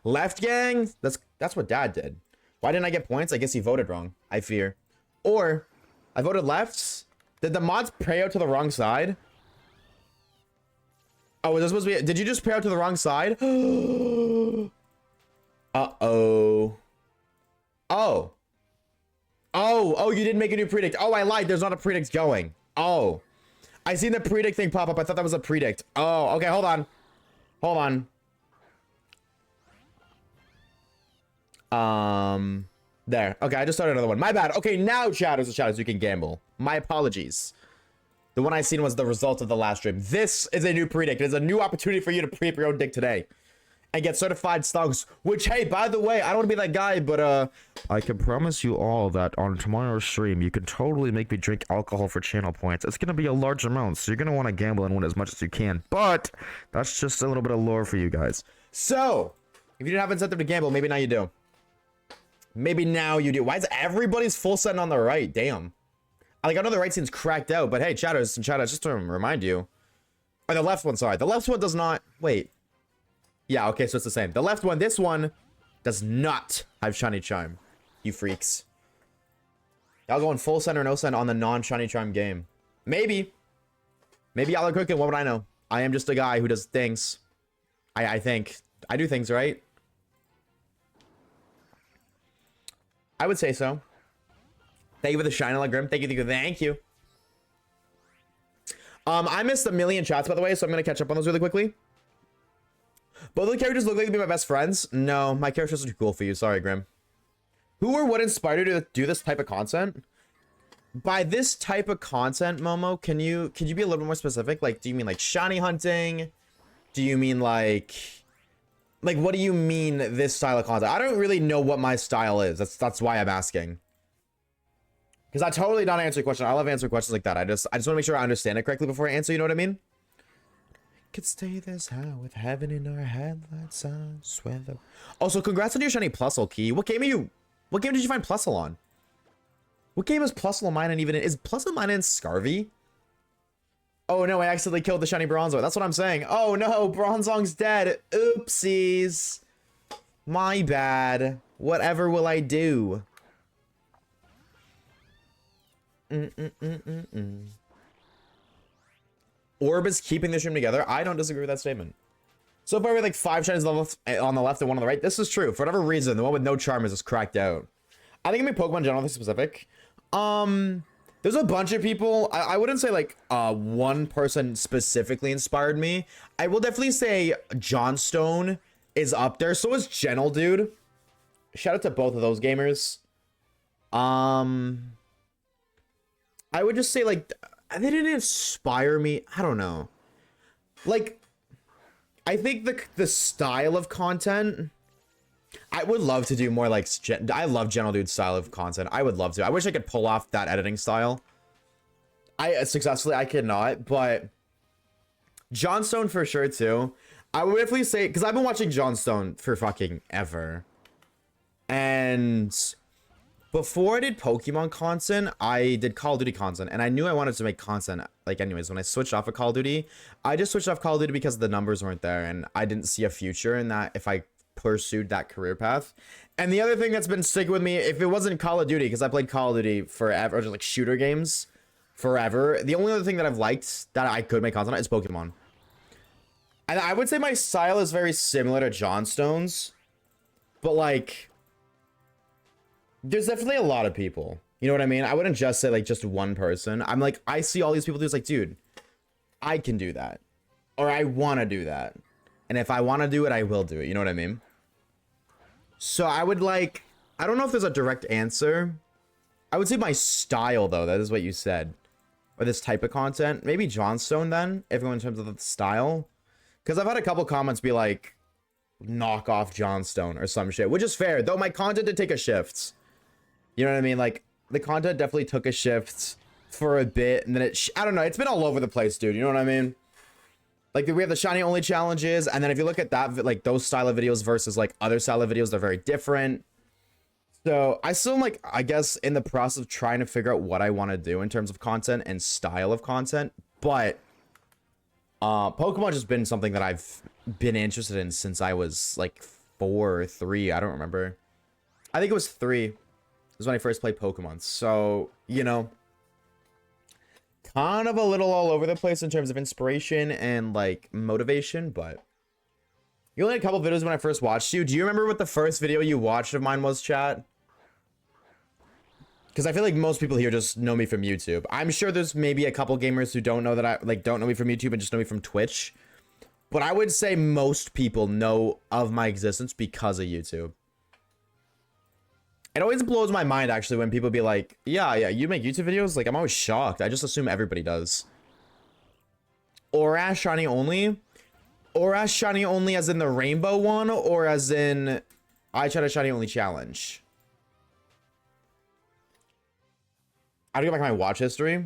Left gang? That's what Dad did. Why didn't I get points? I guess he voted wrong, I fear. Or, I voted left. Did the mods pray out to the wrong side? Oh, was this supposed to be... Did you just pray out to the wrong side? Uh-oh. Oh, you didn't make a new predict. Oh, I lied. There's not a predict going. Oh. I seen the predict thing pop up. I thought that was a predict. Oh, okay. Hold on. There. Okay, I just started another one. My bad. Okay, now chatters and chatters, you can gamble. My apologies. The one I seen was the result of the last stream. This is a new predict. It is a new opportunity for you to pre-up your own dick today. And get certified stunks. Which, hey, by the way, I don't want to be that guy, but, I can promise you all that on tomorrow's stream, you can totally make me drink alcohol for channel points. It's going to be a large amount, so you're going to want to gamble and win as much as you can. But, that's just a little bit of lore for you guys. So, if you didn't have incentive to gamble, maybe now you do. Maybe now you do. Why is everybody's full setting on the right? Damn. Like, I know the right scene's cracked out, but hey, chatters and chatters, just to remind you. Or the left one, sorry. The left one does not... Wait. Yeah, okay, so it's the same. The left one, this one, does not have Shiny Chime. You freaks. Y'all going full send or no send on the non-Shiny Chime game. Maybe. Maybe y'all are cooking, what would I know? I am just a guy who does things. I think. I do things, right? I would say so. Thank you for the Shiny Grim. Thank you. I missed a million chats, by the way, so I'm going to catch up on those really quickly. Both of the characters look like to be my best friends. No, my characters are too cool for you. Sorry, Grim. Who or what inspired you to do this type of content? By this type of content, Momo, can you be a little bit more specific? Like, do you mean like shiny hunting? Do you mean like Like, what do you mean this style of content? I don't really know what my style is. That's why I'm asking. Because I totally not answer a question. I love answering questions like that. I just want to make sure I understand it correctly before I answer. You know what I mean? Could stay this high with heaven in our headlights. I swear. Also, congrats on your shiny Plusle key. What game did you find Plusle on? What game is Plusle mine and even is Plusle mine in Scarvy? Oh no, I accidentally killed the shiny Bronzong. That's what I'm saying. Oh no, Bronzong's dead. Oopsies. My bad. Whatever will I do? Orb is keeping the stream together. I don't disagree with that statement. So far we have like 5 shinies on the left and 1 on the right. This is true. For whatever reason, the one with no charm is just cracked out. I think it may be Pokemon generally specific. There's a bunch of people. I wouldn't say like one person specifically inspired me. I will definitely say Johnstone is up there. So is Gentle Dude. Shout out to both of those gamers. I would just say like they didn't inspire me. I don't know. Like, I think the style of content. I would love to do more like I love Gentle Dude's style of content. I would love to. I wish I could pull off that editing style. I could not, but Johnstone for sure too. I would definitely say, because I've been watching Johnstone for fucking ever. And before I did Pokemon content, I did Call of Duty content, and I knew I wanted to make content. Like, anyways, when I switched off of Call of Duty, I just switched off Call of Duty because the numbers weren't there, and I didn't see a future in that if I pursued that career path. And the other thing that's been sticking with me, if it wasn't Call of Duty, because I played Call of Duty forever, or just like shooter games forever, the only other thing that I've liked that I could make content on is Pokemon. And I would say my style is very similar to Johnstone's, but like, there's definitely a lot of people. You know what I mean? I wouldn't just say like just one person. I'm like, I see all these people who's like, dude, I can do that. Or I want to do that. And if I want to do it, I will do it. You know what I mean? So I would like, I don't know if there's a direct answer. I would say my style though, that is what you said. Or this type of content. Maybe Johnstone then, if in terms of the style. Because I've had a couple comments be like, knock off Johnstone or some shit. Which is fair, though my content did take a shift. You know what I mean? Like, the content definitely took a shift for a bit, and then I don't know, it's been all over the place, dude. You know what I mean? Like, we have the shiny only challenges, and then if you look at that, like, those style of videos versus, like, other style of videos, they're very different. So, I still, like, I guess, in the process of trying to figure out what I want to do in terms of content and style of content, but Pokemon just been something that I've been interested in since I was, like, 4 or 3, I don't remember. I think it was 3. Was when I first played Pokemon. So, you know, kind of a little all over the place in terms of inspiration and like motivation, but you only had a couple videos when I first watched you. Do you remember what the first video you watched of mine was, chat? Because I feel like most people here just know me from YouTube. I'm sure there's maybe a couple gamers who don't know that don't know me from YouTube and just know me from Twitch. But I would say most people know of my existence because of YouTube. It always blows my mind, actually, when people be like, yeah, you make YouTube videos? Like, I'm always shocked. I just assume everybody does. Orash shiny only? Orash shiny only as in the rainbow one, or as in I tried a shiny only challenge? I have to go back to my watch history.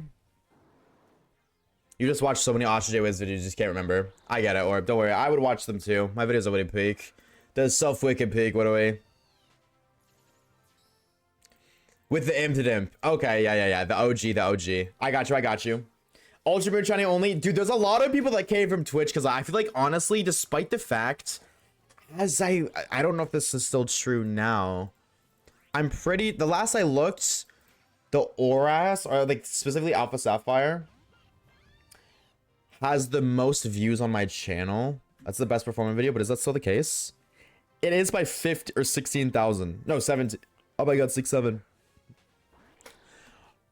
You just watched so many Oshawaves videos, you just can't remember. I get it, Orb. Don't worry. I would watch them too. My videos are witty peak. The self-wicked peak, what do we? With the imp to dimp. Okay, yeah. The OG. I got you. Ultra Moon shiny only. Dude, there's a lot of people that came from Twitch because I feel like, honestly, despite the fact, as I don't know if this is still true now. The last I looked, the Oras, or like specifically Alpha Sapphire, has the most views on my channel. That's the best performing video, but is that still the case? It is by 50 or 16,000. No, 17. Oh my god, 6-7.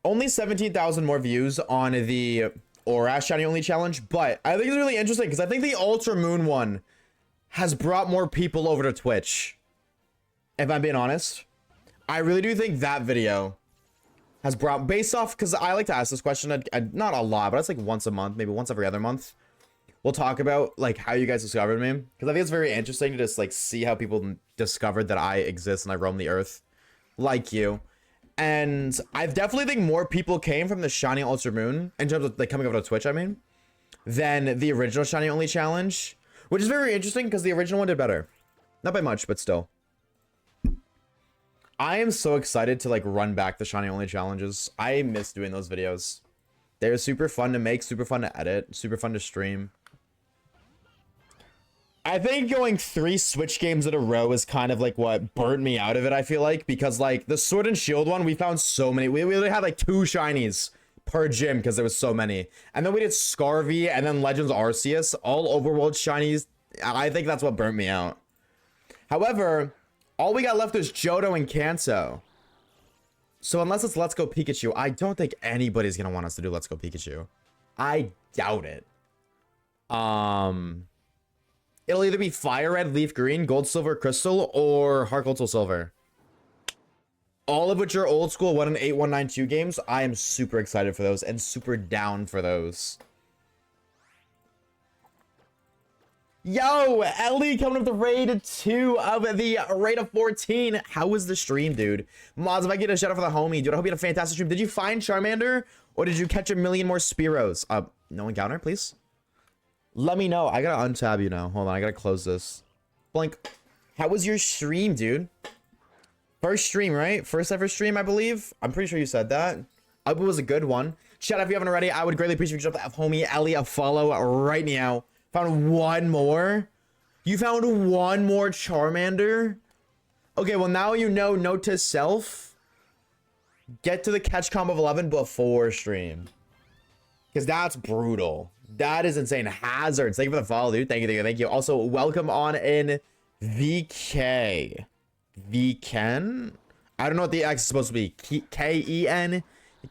Only 17,000 more views on the Orash shiny only challenge, but I think it's really interesting because I think the Ultra Moon one has brought more people over to Twitch. If I'm being honest, I really do think that video has brought, based off, because I like to ask this question, not a lot, but it's like once a month, maybe once every other month. we'll talk about like how you guys discovered me, because I think it's very interesting to just like see how people discovered that I exist and I roam the earth like you. And I definitely think more people came from the Shiny Ultra Moon in terms of like coming over to Twitch, I mean, than the original Shiny Only challenge, which is very interesting because the original one did better. Not by much, but still. I am so excited to like run back the Shiny Only challenges. I miss doing those videos. They're super fun to make, super fun to edit, super fun to stream. I think going 3 Switch games in a row is kind of like what burnt me out of it, I feel like, because like the Sword and Shield one, we found so many. We literally had like 2 shinies per gym because there was so many. And then we did Scarvy and then Legends Arceus, all overworld shinies. I think that's what burnt me out. However, all we got left is Johto and Kanto. So unless it's Let's Go Pikachu, I don't think anybody's going to want us to do Let's Go Pikachu. I doubt it. It'll either be Fire Red, Leaf Green, Gold, Silver, Crystal, or Heart Gold, Soul Silver. All of which are old school 1 and 8, 1, 9, 2 games. I am super excited for those and super down for those. Yo, Ellie coming up to raid 2 of the raid of 14. How was the stream, dude? Mods, if I get a shout out for the homie, dude, I hope you had a fantastic stream. Did you find Charmander or did you catch a million more Spearows? No encounter, please. Let me know. I gotta untab you now. Hold on, I gotta close this. Blink. How was your stream, dude? First stream, right? First ever stream, I believe. I'm pretty sure you said that. I hope it was a good one. Chat, if you haven't already, I would greatly appreciate if you drop that homie Ellie a follow right now. Found one more. You found one more Charmander? Okay, well now you know, note to self. Get to the catch combo of 11 before stream. Because that's brutal. That is insane. Hazards. Thank you for the follow, dude. Thank you, thank you, thank you. Also, welcome on in VK. VKen? I don't know what the X is supposed to be. K-E-N?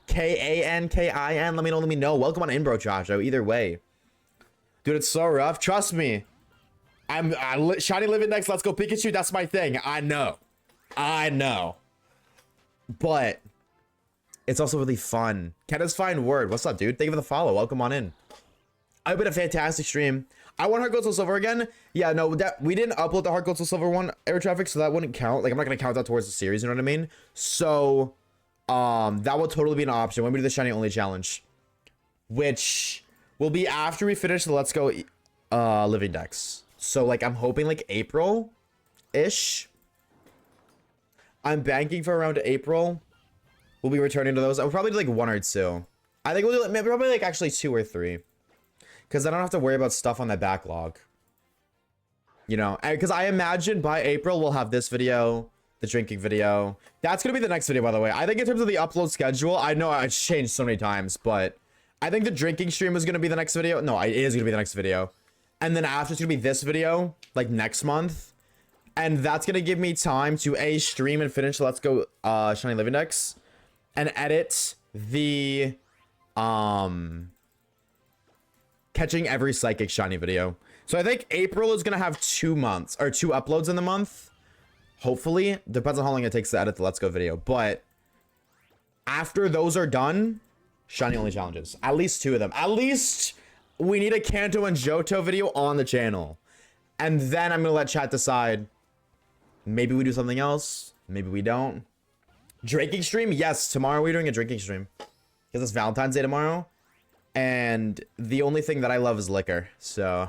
K-A-N-K-I-N? Let me know. Welcome on in, bro, Joshua. Either way. Dude, it's so rough. Trust me. Shiny living next. Let's Go Pikachu. That's my thing. I know. But it's also really fun. Kenna's fine word. What's up, dude? Thank you for the follow. Welcome on in. I've been a fantastic stream. I want Heart Gold Soul Silver again. Yeah, no, we didn't upload the Heart Gold Soul Silver one air traffic, so that wouldn't count. Like, I'm not gonna count that towards the series, you know what I mean? So, that will totally be an option when we do the Shiny Only challenge, which will be after we finish the Let's Go Living Dex. So, like, I'm hoping like April-ish. I'm banking for around April. We'll be returning to those. I'll probably do like 1 or 2. I think we'll do like, probably like actually 2 or 3. Because I don't have to worry about stuff on that backlog. You know, because I imagine by April we'll have this video, the drinking video. That's going to be the next video, by the way. I think in terms of the upload schedule, I know it's changed so many times, but I think the drinking stream is going to be the next video. No, it is going to be the next video. And then after, it's going to be this video, like next month. And that's going to give me time to A, stream and finish Let's Go Shiny Living Dex. And edit the catching every psychic shiny video. So I think April is gonna have 2 months or 2 uploads in the month. Hopefully, depends on how long it takes to edit the Let's Go video. But after those are done, Shiny Only challenges. At least 2 of them. At least we need a Kanto and Johto video on the channel. And then I'm gonna let chat decide. Maybe we do something else. Maybe we don't. Drinking stream? Yes, tomorrow we're doing a drinking stream. Because it's Valentine's Day tomorrow. And the only thing that I love is liquor. So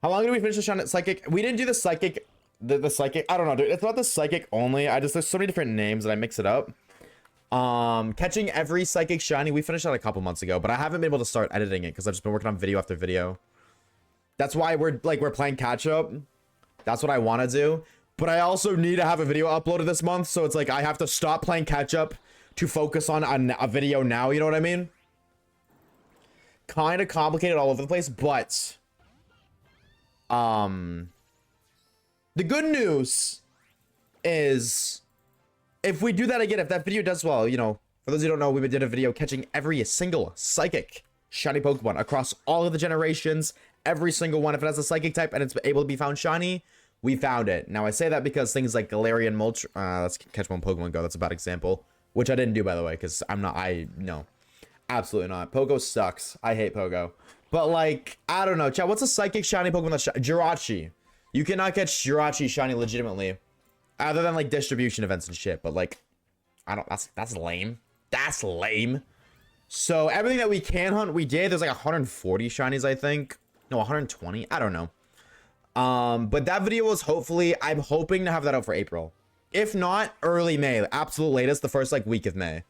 how long did we finish the Shiny Psychic? We didn't do the Psychic. The Psychic. I don't know, dude. It's not the Psychic only. There's so many different names that I mix it up. Catching every Psychic Shiny. We finished that a couple months ago. But I haven't been able to start editing it. Because I've just been working on video after video. That's why we're playing catch up. That's what I want to do. But I also need to have a video uploaded this month. So it's like I have to stop playing catch up to focus on a video now. You know what I mean? Kind of complicated all over the place, but the good news is if we do that again, if that video does well, you know, for those who don't know, we did a video catching every single psychic shiny Pokemon across all of the generations, every single one. If it has a psychic type and it's able to be found shiny, we found it. Now I say that because things like Galarian let's catch one Pokemon Go. That's a bad example, which I didn't do, by the way, because I know. Absolutely not. Pogo sucks. I hate Pogo. But like, I don't know. Chat, what's a psychic shiny Pokemon that's Jirachi? You cannot get Jirachi shiny legitimately. Other than like distribution events and shit. But like, I don't, that's lame. That's lame. So everything that we can hunt, we did. There's like 140 shinies, I think. No, 120. I don't know. But that video was hopefully, I'm hoping to have that out for April. If not, early May. Absolute latest, the first like week of May.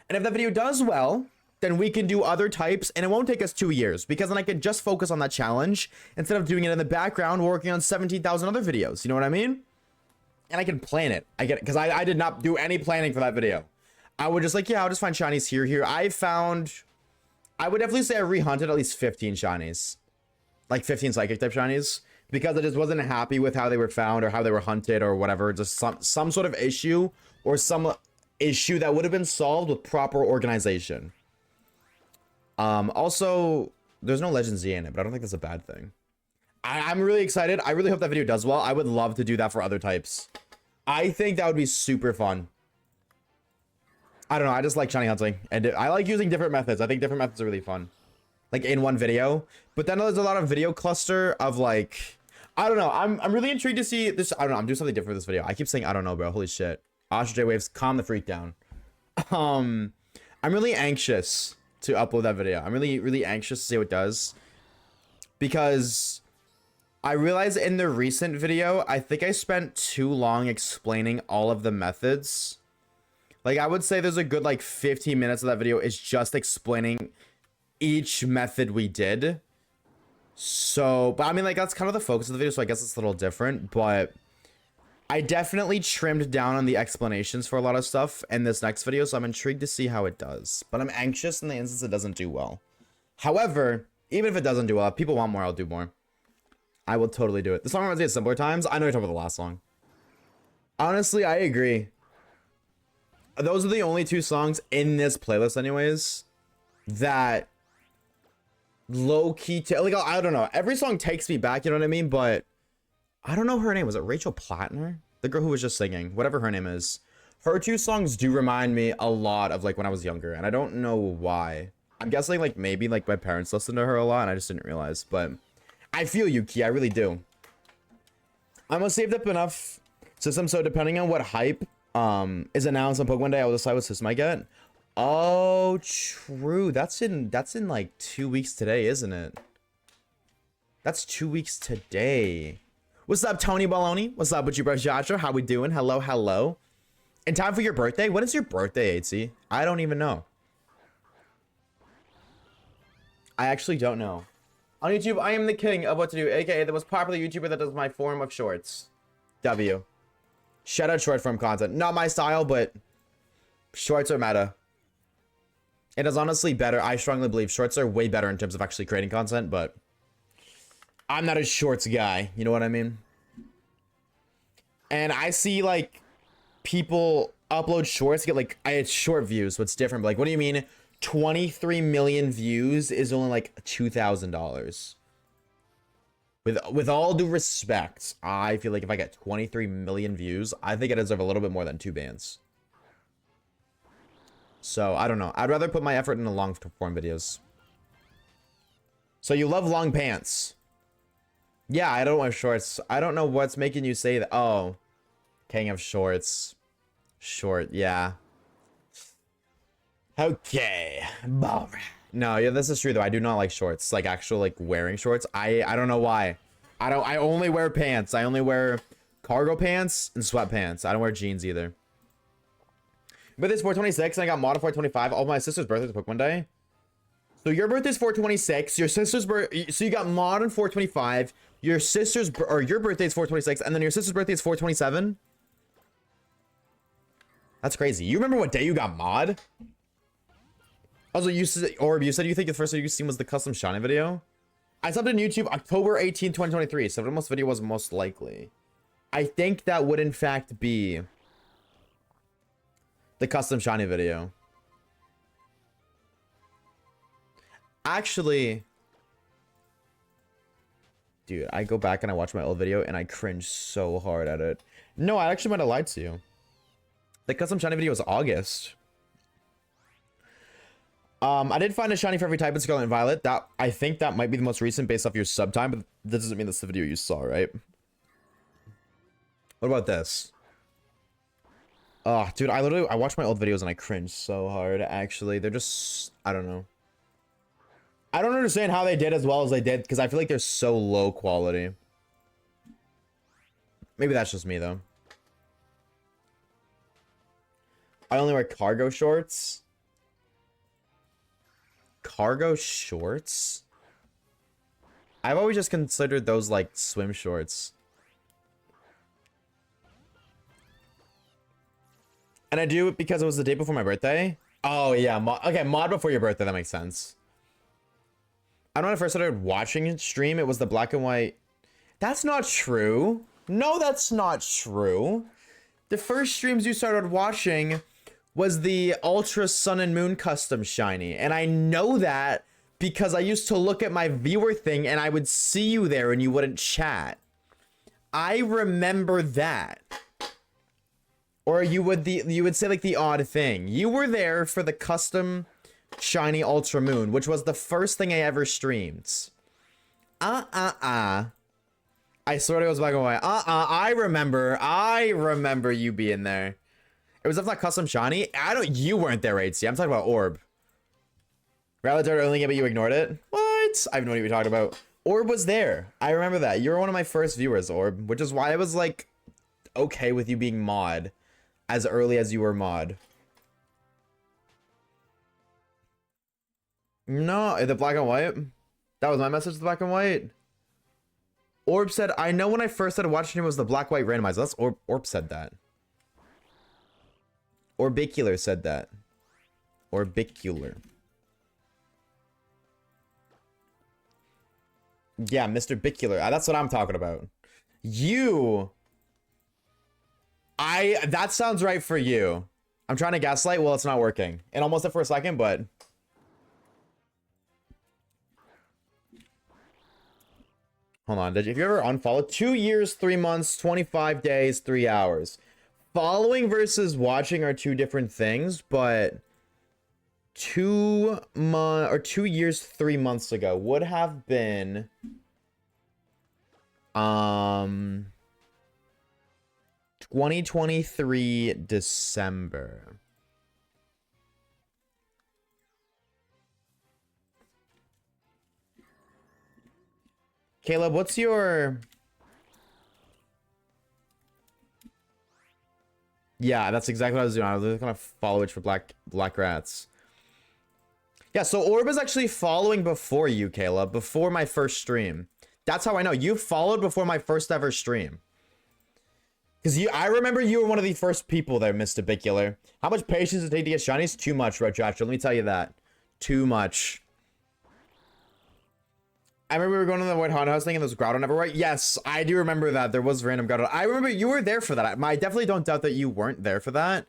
And if that video does well, then we can do other types and it won't take us 2 years because then I can just focus on that challenge instead of doing it in the background working on 17,000 other videos. You know what I mean? And I can plan it. I get it because I did not do any planning for that video. I would just like, yeah, I'll just find shinies here. I would definitely say I rehunted at least 15 shinies. Like 15 psychic type shinies. Because I just wasn't happy with how they were found or how they were hunted or whatever. Just some sort of issue or some issue that would have been solved with proper organization. Also, there's no Legend Z in it, but I don't think that's a bad thing. I'm really excited. I really hope that video does well. I would love to do that for other types. I think that would be super fun. I don't know. I just like shiny hunting. And I like using different methods. I think different methods are really fun. Like in one video. But then there's a lot of video cluster of like... I don't know. I'm really intrigued to see this. I don't know. I'm doing something different for this video. I keep saying I don't know, bro. Holy shit. Oshawaves, calm the freak down. I'm really anxious to upload that video. I'm really anxious to see what it does. Because... I realized in the recent video, I think I spent too long explaining all of the methods. Like, I would say there's a good, like, 15 minutes of that video is just explaining each method we did. So, but I mean, like, that's kind of the focus of the video, so I guess it's a little different. But I definitely trimmed down on the explanations for a lot of stuff in this next video, so I'm intrigued to see how it does. But I'm anxious in the instance it doesn't do well. However, even if it doesn't do well, if people want more, I'll do more. I will totally do it. The song reminds me of Simpler Times. I know you're talking about the last song. Honestly, I agree. Those are the only two songs in this playlist anyways that low-key... like, I don't know. Every song takes me back, you know what I mean? But I don't know her name. Was it Rachel Plattner? The girl who was just singing. Whatever her name is. Her two songs do remind me a lot of, like, when I was younger. And I don't know why. I'm guessing, like, maybe, like, my parents listened to her a lot and I just didn't realize. But... I feel you, Key. I really do. I'm gonna save up enough system, so depending on what hype is announced on Pokemon Day, I will decide what system I get. Oh, true. That's in like 2 weeks today, isn't it? That's 2 weeks today. What's up, Tony Baloney? What's up with you, bro, Joshua? How we doing? Hello, hello. In time for your birthday? When is your birthday, 8C? I don't even know. I actually don't know. On YouTube, I am the king of what to do, aka the most popular YouTuber that does my form of shorts. W. Shout out short form content. Not my style, but shorts are meta. It is honestly better. I strongly believe shorts are way better in terms of actually creating content, but I'm not a shorts guy. You know what I mean? And I see like people upload shorts, get like, I had short views, so it's different. But like, what do you mean? 23 million views is only like $2,000. With all due respect, I feel like if I get 23 million views, I think I deserve a little bit more than 2 bands. So I don't know. I'd rather put my effort into long form videos. So you love long pants? Yeah, I don't wear shorts. I don't know what's making you say that. Oh, king of shorts. Short, yeah. Okay. No, yeah, this is true though. I do not like shorts. Like actual like wearing shorts. I don't know why. I only wear pants. I only wear cargo pants and sweatpants. I don't wear jeans either. But this 426 and I got mod 425. Oh, my sister's birthday is Pokemon Day. So your birthday's 426. Your sister's birthday. So you got mod on 425. Your sister's or your birthday's 426, and then your sister's birthday is 427. That's crazy. You remember what day you got mod? Also, you said you think the first video you seen was the custom shiny video? I subbed on YouTube October 18, 2023. So most video was most likely. I think that would in fact be the custom shiny video. Actually, dude, I go back and I watch my old video and I cringe so hard at it. No, I actually might have lied to you. The custom shiny video was August. I did find a shiny for every type in Scarlet and Violet. That I think that might be the most recent based off your sub time, but that doesn't mean that's the video you saw, right? What about this? Oh, dude, I watch my old videos and I cringe so hard, actually. They're just, I don't know. I don't understand how they did as well as they did, because I feel like they're so low quality. Maybe that's just me, though. I only wear cargo shorts. Cargo shorts? I've always just considered those like swim shorts. And I do it because it was the day before my birthday. Oh yeah, okay, mod before your birthday, that makes sense. I know when I first started watching stream, it was the black and white. That's not true. No, that's not true. The first streams you started watching was the Ultra Sun and Moon custom shiny. And I know that because I used to look at my viewer thing and I would see you there and you wouldn't chat. I remember that. Or you would say like the odd thing. You were there for the custom shiny Ultra Moon, which was the first thing I ever streamed. I swear to God, it was black and white. I remember you being there. It was definitely custom shiny. You weren't there, 8C. I'm talking about Orb. Rally only game, but you ignored it? What? I have no idea what you're talking about. Orb was there. I remember that. You were one of my first viewers, Orb, which is why I was like okay with you being mod as early as you were mod. No, the black and white. That was my message to the black and white. Orb said, I know when I first started watching it was the black white randomizer. That's Orb said that. Orbicular said that. Orbicular. Yeah, Mr. Bicular. That's what I'm talking about. That sounds right for you. I'm trying to gaslight. Well, it's not working. And almost did for a second, but... Hold on. If you ever unfollowed? 2 years, 3 months, 25 days, 3 hours. Following versus watching are two different things, but 2 years, 3 months ago would have been 2023 December. Caleb, what's your... Yeah, that's exactly what I was doing. I was gonna follow it for black rats. Yeah, so Orb is actually following before you, Caleb, before my first stream. That's how I know. You followed before my first ever stream. Because I remember you were one of the first people there, Mr. Bicular. How much patience does it take to get shinies? Too much, Retraction. Let me tell you that. Too much. I remember we were going to the White Haunted House thing and there was Grotto never right. Yes, I do remember that. There was random Grotto. I remember you were there for that. I definitely don't doubt that you weren't there for that.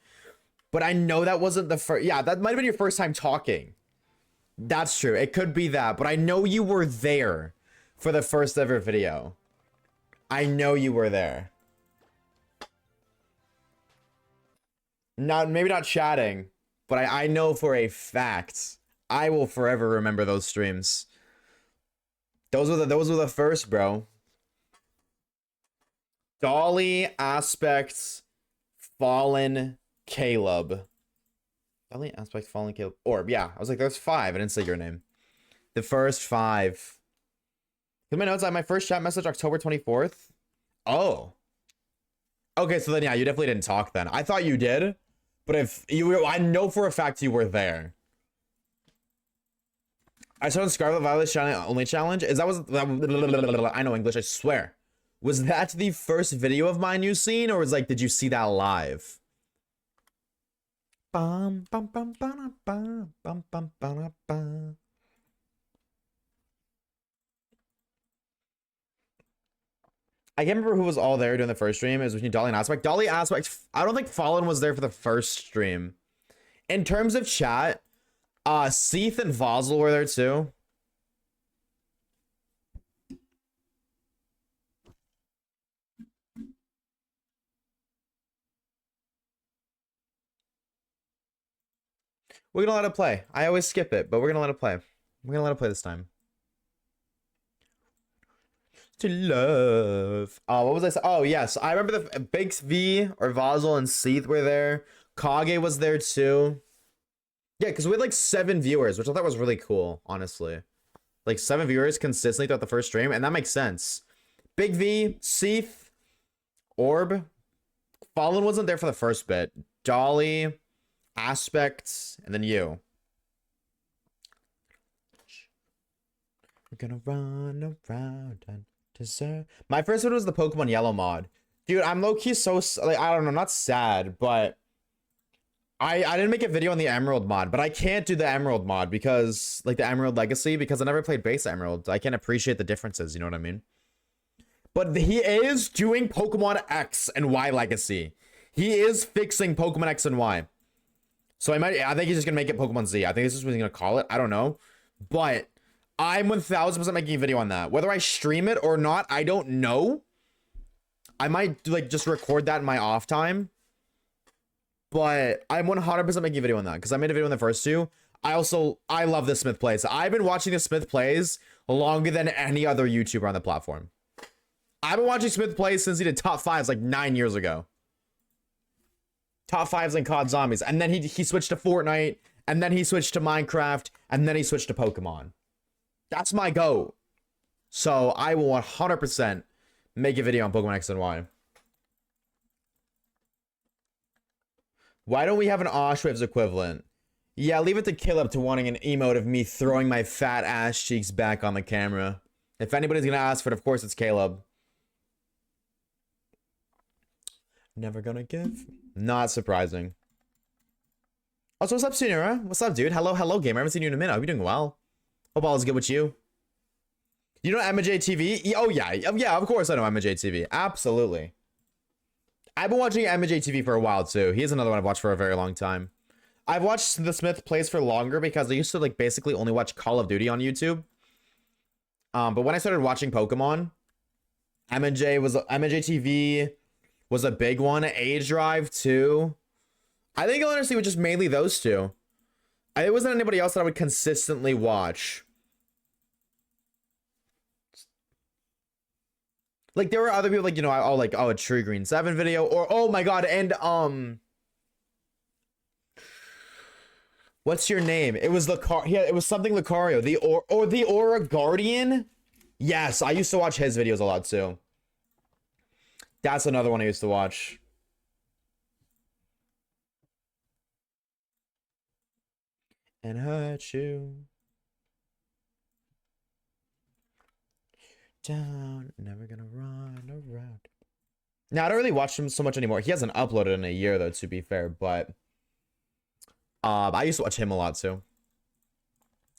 But I know that wasn't the first... Yeah, that might have been your first time talking. That's true. It could be that. But I know you were there for the first ever video. I know you were there. Maybe not chatting, but I know for a fact. I will forever remember those streams. Those were the first, bro. Dolly, Aspects, Fallen, Caleb. Dolly, Aspect, Fallen, Caleb. Orb, yeah. I was like, there's 5. I didn't say your name. The first 5. Look at my notes. I had my first chat message October 24th. Oh. Okay, so then yeah, you definitely didn't talk then. I thought you did, but if you were, I know for a fact you were there. I started Scarlet Violet Shiny Only Challenge. I know English, I swear. Was that the first video of mine you seen, or was like, did you see that live? Bum, bum, bum, bum, bum, bum, bum, bum, bum. I can't remember who was all there during the first stream. It was between Dolly and Aspect. Dolly, Aspect, I don't think Fallen was there for the first stream. In terms of chat, Seath and Vozel were there too. We're gonna let it play. I always skip it, but we're gonna let it play. We're gonna let it play this time. To love. Oh, what was I saying? Oh, yes. I remember the Big V or Vozel and Seath were there. Kage was there too. Yeah, because we had like 7 viewers, which I thought was really cool, honestly. Like 7 viewers consistently throughout the first stream, and that makes sense. Big V, Seath, Orb. Fallen wasn't there for the first bit. Dolly, Aspect, and then you. We're gonna run around and deserve. My first one was the Pokemon Yellow mod. Dude, I'm low-key so, like, I don't know, not sad, but I didn't make a video on the Emerald mod, but I can't do the Emerald mod because, like, the Emerald Legacy, because I never played base Emerald. I can't appreciate the differences, you know what I mean? But he is doing Pokemon X and Y Legacy. He is fixing Pokemon X and Y. So I think he's just gonna make it Pokemon Z. I think this is what he's gonna call it. I don't know. But I'm 1000% making a video on that. Whether I stream it or not, I don't know. I might like just record that in my off time. But I'm 100% making a video on that because I made a video on the first 2. I love the Smith plays. I've been watching the Smith plays longer than any other YouTuber on the platform. I've been watching Smith plays since he did top 5s like 9 years ago. Top 5s in COD Zombies. And then he switched to Fortnite. And then he switched to Minecraft. And then he switched to Pokemon. That's my go. So I will 100% make a video on Pokemon X and Y. Why don't we have an Oshawaves equivalent? Yeah, leave it to Caleb to wanting an emote of me throwing my fat ass cheeks back on the camera. If anybody's gonna ask for it, of course it's Caleb. Never gonna give. Not surprising. Also, what's up, Sunira? What's up, dude? Hello, gamer. I haven't seen you in a minute. I hope you're doing well. Hope all is good with you. You know MJ TV? Oh, yeah, of course I know MJ TV. Absolutely. I've been watching MJ TV for a while, too. He is another one I've watched for a very long time. I've watched the Smith plays for longer because I used to, like, basically only watch Call of Duty on YouTube. But when I started watching Pokemon, MJ TV was a big one. Age Drive, too. I think honestly it was just mainly those 2. It wasn't anybody else that I would consistently watch. Like, there were other people, like, you know, a True Green 7 video, or, oh my god, and, what's your name? It was it was something Lucario, the Aura Guardian? Yes, I used to watch his videos a lot, too. That's another one I used to watch. And hurt you. Down, never gonna run around. Now, I don't really watch him so much anymore. He hasn't uploaded in a year, though, to be fair, but I used to watch him a lot, too.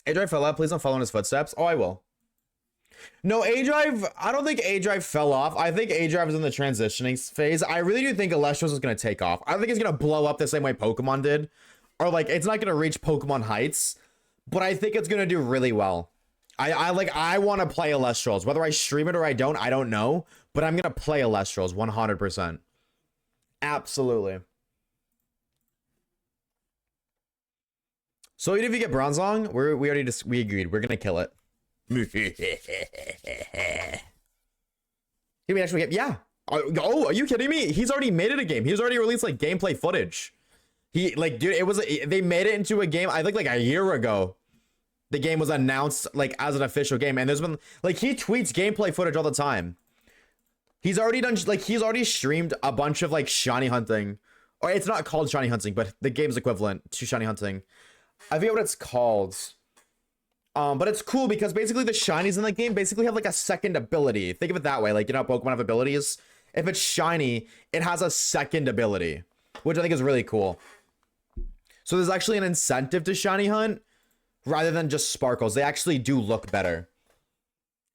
A-Drive fell out. Please don't follow in his footsteps. Oh, I will. No, A-Drive, I don't think A-Drive fell off. I think A-Drive is in the transitioning phase. I really do think Electros is going to take off. I don't think it's going to blow up the same way Pokemon did. Or, like, it's not going to reach Pokemon heights. But I think it's going to do really well. I want to play Electros. Whether I stream it or I don't know. But I'm going to play Electros 100%. Absolutely. So even if you get Bronzong, we agreed. We're going to kill it. Can we actually get... Yeah. Oh, are you kidding me? He's already made it a game. He's already released, like, gameplay footage. He, like, dude, they made it into a game, I think, like, a year ago. The game was announced, like, as an official game. And there's been, like, he tweets gameplay footage all the time. He's already done, like, he's already streamed a bunch of, like, shiny hunting. Or it's not called shiny hunting, but the game's equivalent to shiny hunting. I forget what it's called. But it's cool because basically the shinies in the game basically have, like, a second ability. Think of it that way. Like, you know how Pokemon have abilities? If it's shiny, it has a second ability. Which I think is really cool. So there's actually an incentive to shiny hunt. Rather than just sparkles. They actually do look better.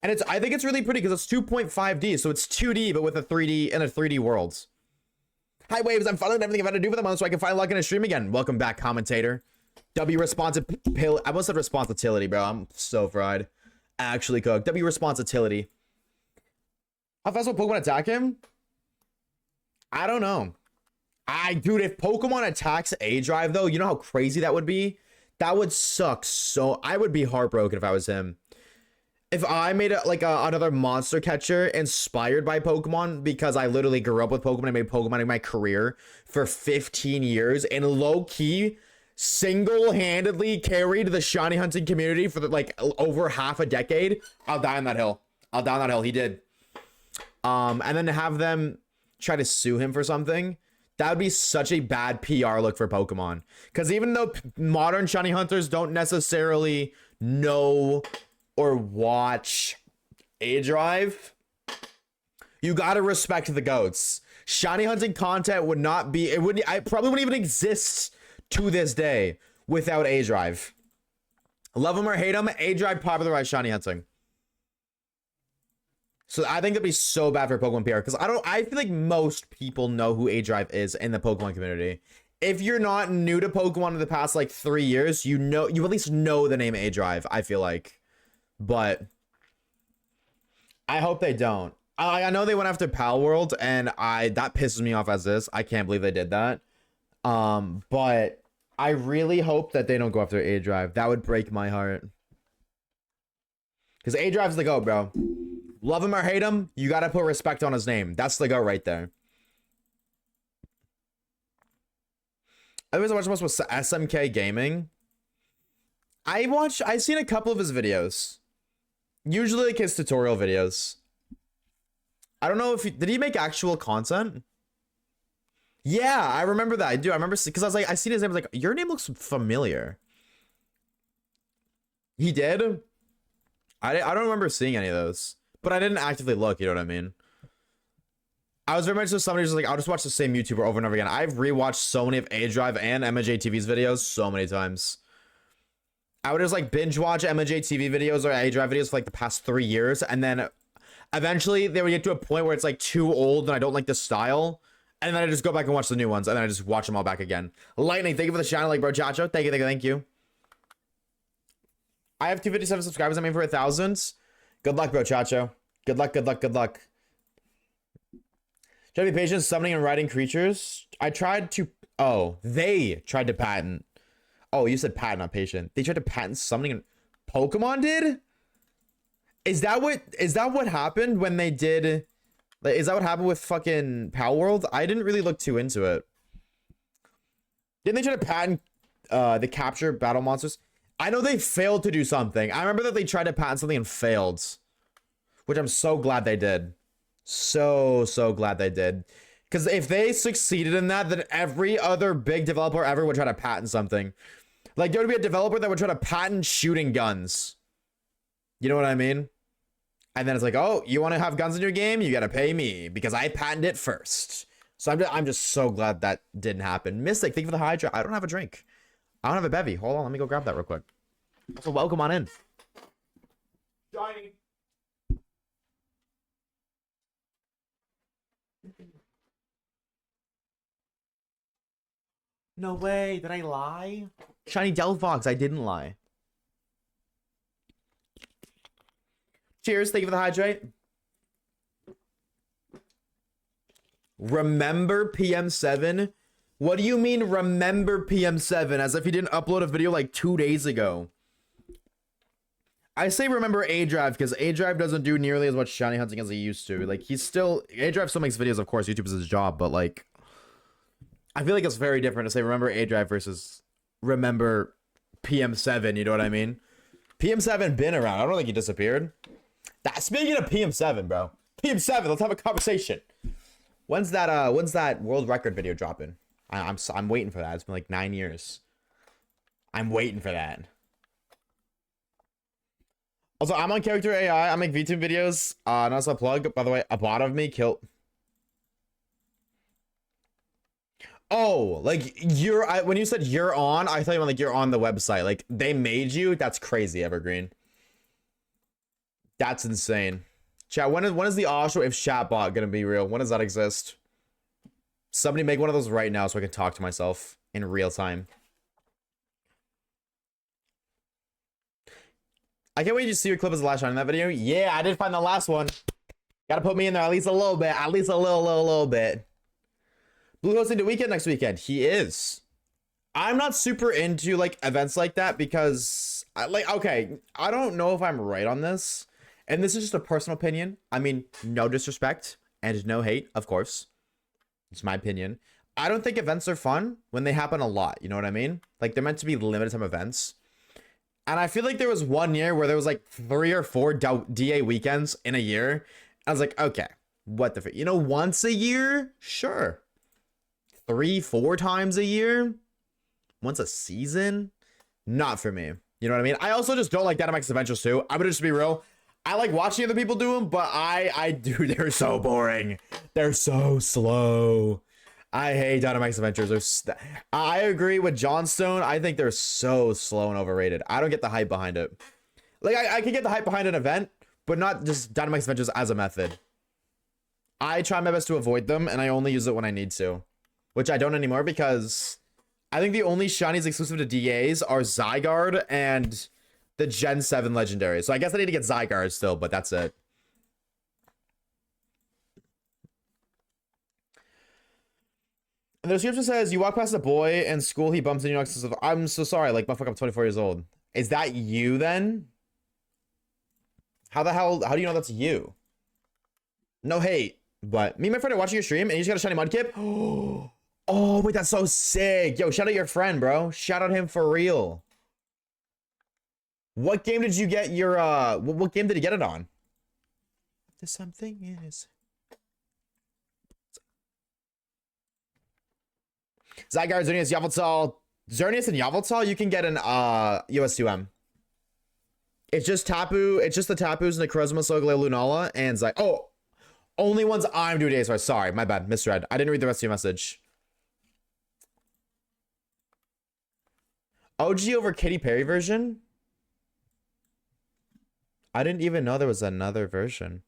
And I think it's really pretty because it's 2.5D. So it's 2D, but with a 3D in a 3D world. Hi, Waves. I'm following everything I've had to do for the month so I can finally log in and stream again. Welcome back, commentator. W responsibility. I almost said responsibility, bro. I'm so fried. Actually cooked. W responsibility. How fast will Pokemon attack him? I don't know. Dude, if Pokemon attacks A-Drive, though, you know how crazy that would be? That would suck. So I would be heartbroken if I was him. If I made another monster catcher inspired by Pokemon, because I literally grew up with Pokemon and made Pokemon my career for 15 years and low-key single-handedly carried the shiny hunting community for like over half a decade, I'll die on that hill. I'll die on that hill. He did. And then to have them try to sue him for something, that would be such a bad PR look for Pokemon. Because even though modern shiny hunters don't necessarily know or watch A Drive, you gotta respect the goats. Shiny hunting content would not be, I probably wouldn't even exist to this day without A Drive. Love him or hate him, A Drive popularized shiny hunting. So I think that'd be so bad for Pokemon PR, because I feel like most people know who A Drive is in the Pokemon community. If you're not new to Pokemon in the past like 3 years, you at least know the name A Drive, I feel like. But I hope they don't. I know they went after Pal World, and that pisses me off as is. I can't believe they did that. But I really hope that they don't go after A Drive. That would break my heart. Because A Drive's the GOAT, bro. Love him or hate him, you gotta put respect on his name. That's the GOAT right there. I was watching with SMK Gaming. I've seen a couple of his videos. Usually like his tutorial videos. I don't know if did he make actual content? Yeah, I remember that. I do. I remember because I was like, I seen his name. I was like, your name looks familiar. He did. I don't remember seeing any of those, but I didn't actively look. You know what I mean? I was very much so somebody who's like, I'll just watch the same YouTuber over and over again. I've rewatched so many of A Drive and MJTV's videos so many times. I would just like binge watch MJTV videos or A Drive videos for like the past 3 years, and then eventually they would get to a point where it's like too old and I don't like the style, and then I just go back and watch the new ones, and then I just watch them all back again. Lightning, thank you for the channel, like bro, Chacho. Thank you. I have 257 subscribers. I'm aiming for 1,000. Good luck, bro, Chacho. Good luck. Try to be patient, summoning and riding creatures. They tried to patent. Oh, you said patent, not patient. They tried to patent summoning and Pokemon did? Is that what happened when they did? Like, is that what happened with fucking Power World? I didn't really look too into it. Didn't they try to patent the capture battle monsters? I know they failed to do something. I remember that they tried to patent something and failed, which I'm so glad they did. So glad they did. Because if they succeeded in that, then every other big developer ever would try to patent something. Like, there would be a developer that would try to patent shooting guns. You know what I mean? And then it's like, oh, you want to have guns in your game? You got to pay me because I patented it first. So I'm just so glad that didn't happen. Mystic, thank you for the Hydra. I don't have a drink. I don't have a bevy. Hold on, let me go grab that real quick. Also, welcome on in. Joining. No way, did I lie? Shiny Delphox, I didn't lie. Cheers, thank you for the hydrate. Remember PM7? What do you mean remember PM7? As if he didn't upload a video like 2 days ago. I say remember A Drive because A Drive doesn't do nearly as much shiny hunting as he used to. Like, A Drive still makes videos, of course, YouTube is his job, but like, I feel like it's very different to say remember A Drive versus remember PM7, you know what I mean? PM7 been around. I don't think he disappeared. Speaking of PM7, bro. PM7, let's have a conversation. When's that world record video dropping? I'm waiting for that. It's been like 9 years. I'm waiting for that. Also, I'm on Character AI. I make VTube videos. And also a plug, by the way, a bot of me killed. Oh, like when you said you're on, I thought you meant like you're on the website. Like they made you. That's crazy, Evergreen. That's insane. Chat, when is the Oshawaves chatbot gonna be real? When does that exist? Somebody make one of those right now so I can talk to myself in real time. I can't wait to see your clip as the last shot in that video. Yeah, I did find the last one. Gotta put me in there at least a little bit. At least a little bit. Blue hosting the weekend next weekend. He is. I'm not super into like events like that because okay, I don't know if I'm right on this. And this is just a personal opinion. I mean, no disrespect and no hate, of course. It's my opinion. I don't think events are fun when they happen a lot. You know what I mean? Like they're meant to be limited time events. And I feel like there was one year where there was like 3 or 4 DA weekends in a year. I was like, okay, what the you know, once a year, sure. 3, 4 times a year, once a season, not for me. You know what I mean? I also just don't like Dynamax Adventures too. I'm gonna just be real. I like watching other people do them, but I do. They're so boring. They're so slow. I hate Dynamax Adventures. I agree with Johnstone. I think they're so slow and overrated. I don't get the hype behind it. Like I can get the hype behind an event, but not just Dynamax Adventures as a method. I try my best to avoid them, and I only use it when I need to, which I don't anymore because I think the only shinies exclusive to DAs are Zygarde and the Gen 7 Legendary. So I guess I need to get Zygarde still, but that's it. And the description says, you walk past a boy in school, he bumps into you next to... I'm so sorry, like, motherfucker, I'm 24 years old. Is that you, then? How the hell... How do you know that's you? No hate, but me and my friend are watching your stream, and you just got a shiny Mudkip? Oh, wait, that's so sick. Yo, shout out your friend, bro. Shout out him for real. What game did you get your, what game did you get it on? There's something is... Zygarde, Xerneas, Yveltal. Xerneas and Yveltal, you can get an, US2M. It's just Tapu, it's just the Tapus, Necrozma, Solgaleo, Lunala, and Zy... Oh! Only ones I'm doing days for. Sorry, my bad, misread. I didn't read the rest of your message. OG over Katy Perry version? I didn't even know there was another version.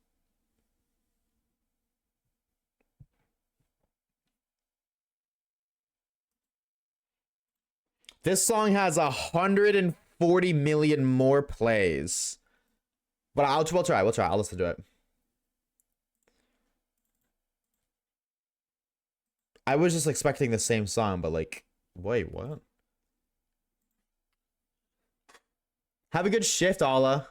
This song has 140 million more plays. But we'll try. I'll listen to it. I was just expecting the same song, but like, wait, what? Have a good shift, Allah.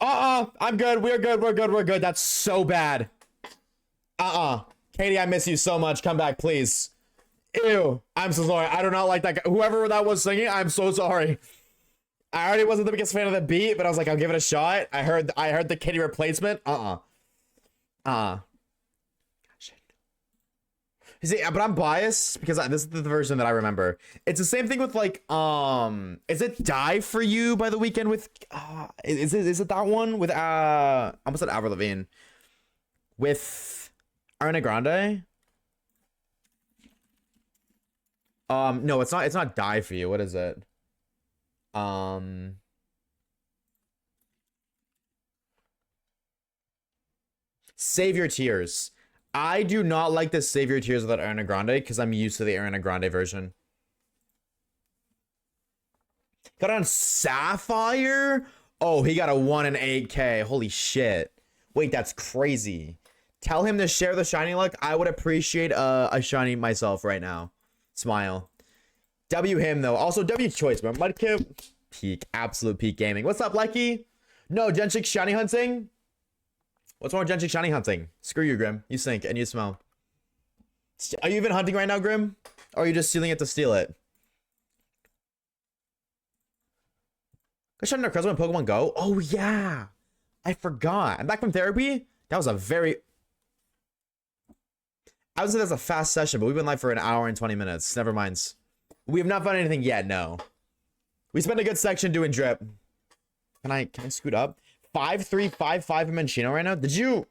I'm good. We're good. That's so bad. Katie, I miss you so much. Come back, please. Ew. I'm so sorry. I do not like that guy. Whoever that was singing, I'm so sorry. I already wasn't the biggest fan of the beat, but I was like, I'll give it a shot. I heard the Katie replacement. See, but I'm biased because this is the version that I remember. It's the same thing with like, is it Die For You by The Weeknd with, is it that one with, I almost said Avril Lavigne. With Ariana Grande? No, it's not Die For You. What is it? Save Your Tears. I do not like the Save Your Tears without Ariana Grande because I'm used to the Ariana Grande version. Got on Sapphire? Oh, he got a 1 in 8K. Holy shit. Wait, that's crazy. Tell him to share the shiny luck. I would appreciate a shiny myself right now. Smile. W him, though. Also, W choice, man. Mudkip. Peak. Absolute peak gaming. What's up, Lecky? No, Genchic shiny hunting? What's wrong with Genchic shiny hunting? Screw you, Grim. You stink and you smell. Are you even hunting right now, Grim? Or are you just stealing it to steal it? Go shot Necrozma in Pokemon Go? Oh, yeah. I forgot. I'm back from therapy? That was a very... I would say that's a fast session, but we've been live for an hour and 20 minutes. Never mind. We have not found anything yet, no. We spent a good section doing drip. Can I scoot up? 5-3-5-5 in Minccino right now? Did you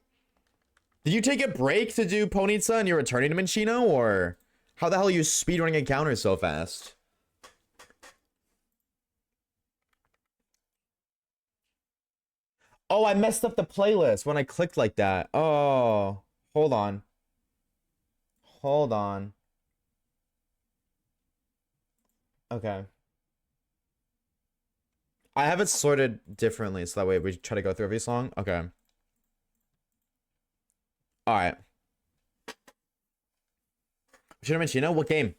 take a break to do Ponyta and you're returning to Minccino? Or how the hell are you speedrunning encounters so fast? Oh, I messed up the playlist when I clicked like that. Oh, hold on. Hold on. Okay. I have it sorted differently, so that way we try to go through every song. Okay. All right. Should have mentioned, what game?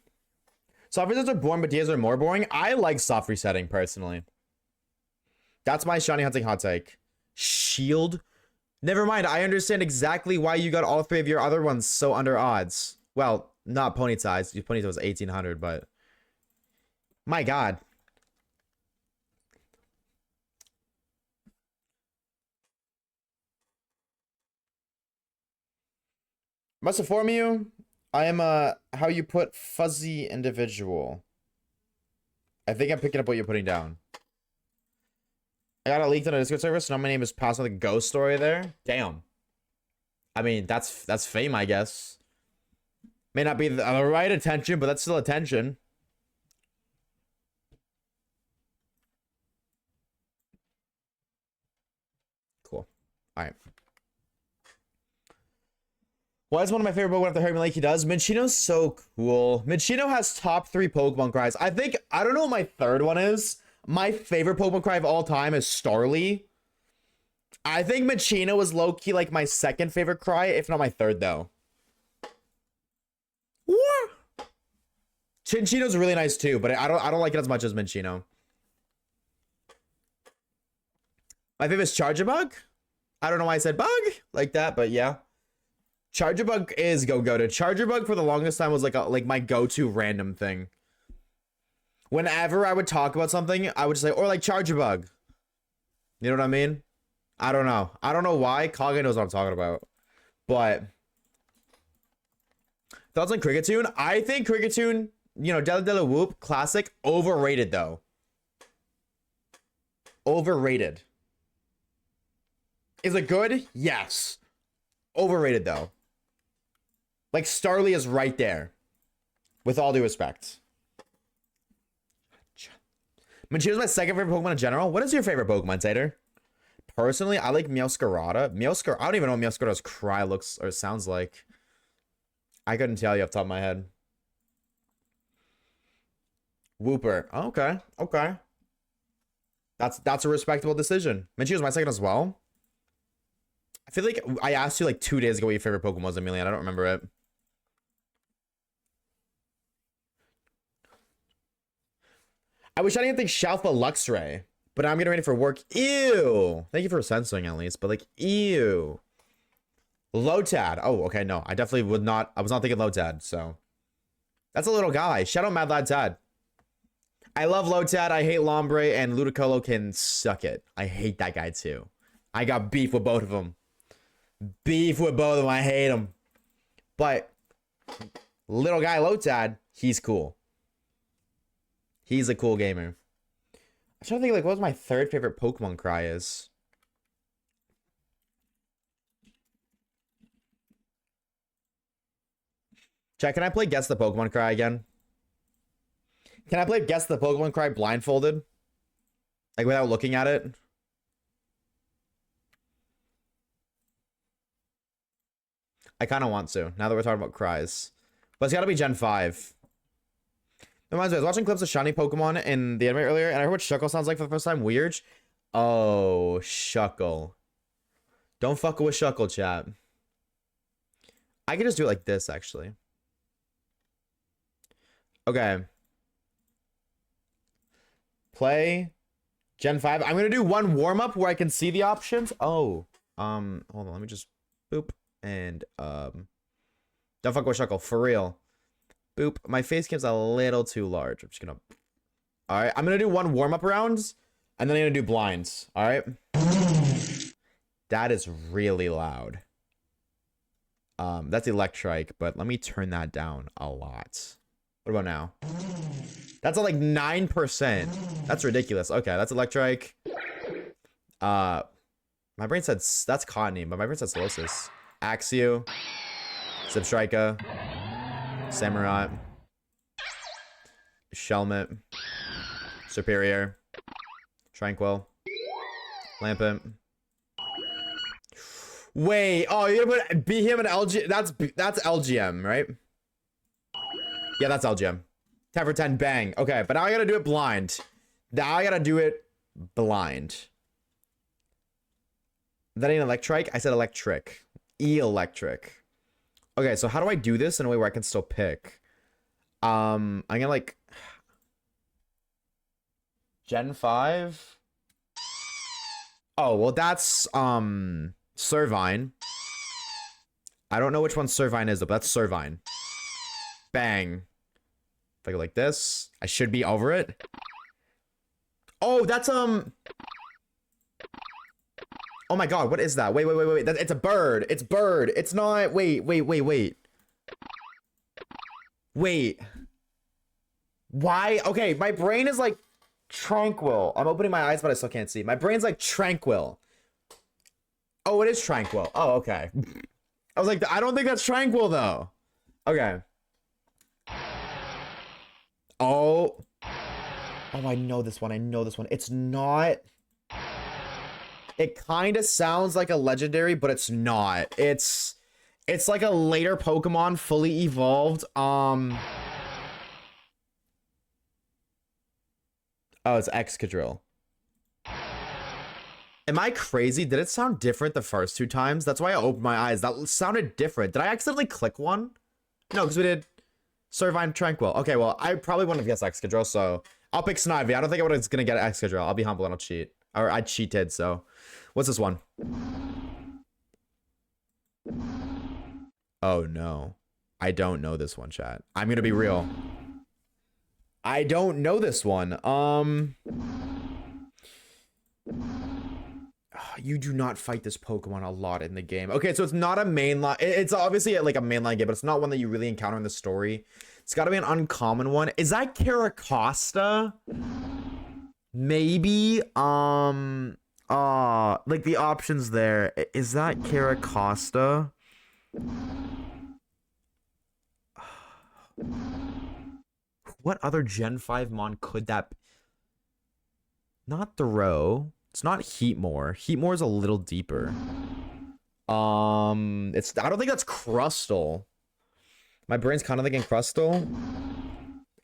Soft resets are boring, but DAs are more boring. I like soft resetting personally. That's my shiny hunting hot take. Shield. Never mind. I understand exactly why you got all three of your other ones so under odds. Well, not Ponyta's. Ponyta was 1800, but my God. Must inform you, I am how you put fuzzy individual. I think I'm picking up what you're putting down. I got it leaked on a Discord server, so now my name is passed on the ghost story there. Damn. I mean, that's fame, I guess. May not be the right attention, but that's still attention. Cool. All right. Why is one of my favorite Pokemon after Harry like he does? Minchino's so cool. Minchino has top 3 Pokemon cries. I don't know what my third one is. My favorite Pokemon cry of all time is Starly. I think Minchino was low-key like my second favorite cry, if not my third though. What? Chinchino's really nice too, but I don't like it as much as Minchino. My favorite is Charjabug. I don't know why I said bug like that, but yeah. Charjabug is go-go-to. Charjabug for the longest time was like my go-to random thing. Whenever I would talk about something, I would just say, or like Charjabug. You know what I mean? I don't know. I don't know why. Kage knows what I'm talking about. But thoughts on Kricketune? I think Kricketune, Della Della Whoop, classic, overrated though. Overrated. Is it good? Yes. Overrated though. Like Starly is right there. With all due respect. Minchino's my second favorite Pokemon in general. What is your favorite Pokemon, Tater? Personally, I like Meowscarada. I don't even know what Meowscarada's cry looks or sounds like. I couldn't tell you off the top of my head. Wooper. Oh, okay. Okay. That's a respectable decision. Minchino's my second as well. I feel like I asked you like 2 days ago what your favorite Pokemon was, Emilian. I don't remember it. I wish I didn't think Shalfa Luxray, but I'm getting ready for work. Ew. Thank you for censoring at least, but like, ew. Lotad. Oh, okay, no. I definitely would not. I was not thinking Lotad, so. That's a little guy. Shout out Mad Lad Tad. I love Lotad. I hate Lombre, and Ludicolo can suck it. I hate that guy too. I got beef with both of them. Beef with both of them. I hate them. But little guy Lotad, he's cool. He's a cool gamer. I'm trying to think like what my third favorite Pokemon cry is. Chat, can I play Guess the Pokemon Cry again? Can I play Guess the Pokemon Cry blindfolded? Like without looking at it? I kind of want to, now that we're talking about cries. But it's got to be Gen 5. Reminds me, I was watching clips of shiny Pokemon in the anime earlier, and I heard what Shuckle sounds like for the first time. Weird. Oh, Shuckle. Don't fuck with Shuckle, chat. I could just do it like this, actually. Okay. Play Gen 5. I'm going to do one warm-up where I can see the options. Oh. Hold on. Let me just boop. And, don't fuck with Shuckle. For real. Boop. My face cam's a little too large. I'm just gonna... Alright, I'm gonna do one warm-up round, and then I'm gonna do blinds. Alright? That is really loud. That's Electrike, but let me turn that down a lot. What about now? That's at like 9%. That's ridiculous. Okay, that's Electrike. My brain said... That's Cottony, but my brain said Solosis. Axew. Substrika. Samurai, Shelmet, Superior, Tranquil, Lampent. Wait, oh, you're gonna put him and LG? That's LGM, right? Yeah, that's LGM. 10 for 10, bang. Okay, but now I gotta do it blind. Now I gotta do it blind. That ain't electric. I said electric. Electric. Okay, so how do I do this in a way where I can still pick? I'm gonna like Gen 5. Oh, well that's Servine. I don't know which one Servine is, but that's Servine. Bang. If I go like this, I should be over it. Oh, that's oh my god, what is that? Wait. It's a bird. It's bird. It's not. Wait. Wait. Why? Okay, my brain is like tranquil. I'm opening my eyes, but I still can't see. My brain's like tranquil. Oh, it is tranquil. Oh, okay. I was like, I don't think that's tranquil though. Okay. Oh, I know this one. It's not. It kind of sounds like a legendary, but it's not. It's like a later Pokemon, fully evolved. Oh, it's Excadrill. Am I crazy? Did it sound different the first 2 times? That's why I opened my eyes. That sounded different. Did I accidentally click one? No, because we did Servine Tranquil. Okay, well, I probably wouldn't have guessed Excadrill, so I'll pick Snivy. I don't think I was going to get Excadrill. I'll be humble and I'll cheat. Or I cheated, so. What's this one? Oh, no. I don't know this one, chat. I'm going to be real. I don't know this one. You do not fight this Pokemon a lot in the game. Okay, so it's not a mainline. It's obviously like a mainline game, but it's not one that you really encounter in the story. It's got to be an uncommon one. Is that Caracosta? Maybe. Like the options there. Is that Caracosta? What other Gen 5 mon could that be? Not Throw. It's not Heatmore. Heatmore is a little deeper. I don't think that's Crustle. My brain's kind of thinking Crustle.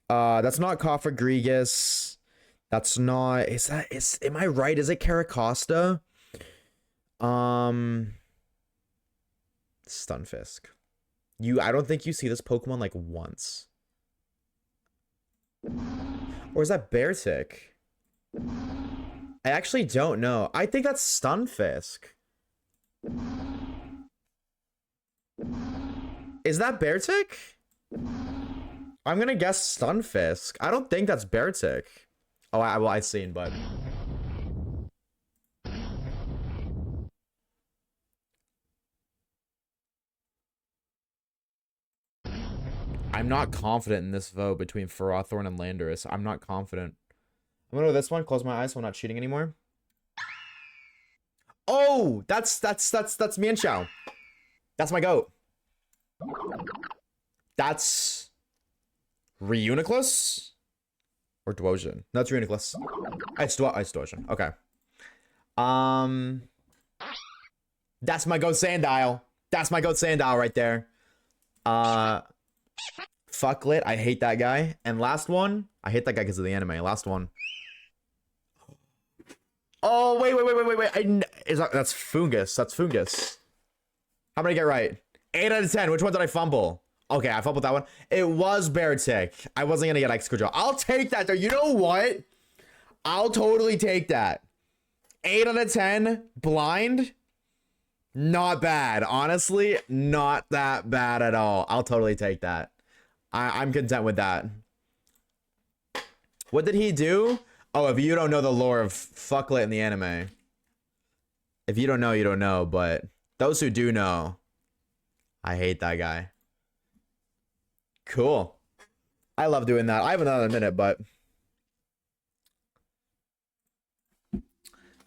That's not Cofagrigus. That's not. Am I right? Is it Caracosta? Stunfisk. I don't think you see this Pokemon like once. Or is that Beartic? I actually don't know. I think that's Stunfisk. Is that Beartic? I'm gonna guess Stunfisk. I don't think that's Beartic. Oh, I've seen, but I'm not confident in this vote between Ferrothorn and Landorus. I'm not confident. I'm gonna go with this one. Close my eyes so I'm not cheating anymore. Oh, that's Mienshao. That's my goat. That's Reuniclus or Dwosian. No, it's Reuniclus. It's Dwosian. Okay. That's my goat Sandile. That's my goat Sandile right there. Fucklit. I hate that guy. And last one. I hate that guy because of the anime. Last one. Oh, wait. That's Fungus. That's Fungus. How many get right? 8 out of 10. Which one did I fumble? Okay, I fumbled that one. It was Beartic. I wasn't going to get Excadrill. I'll take that, though. You know what? I'll totally take that. 8 out of 10. Blind. Not bad. Honestly, not that bad at all. I'll totally take that. I'm content with that. What did he do? Oh, if you don't know the lore of Fucklet in the anime. If you don't know, you don't know. But those who do know, I hate that guy. Cool. I love doing that. I haven't done it in a minute, but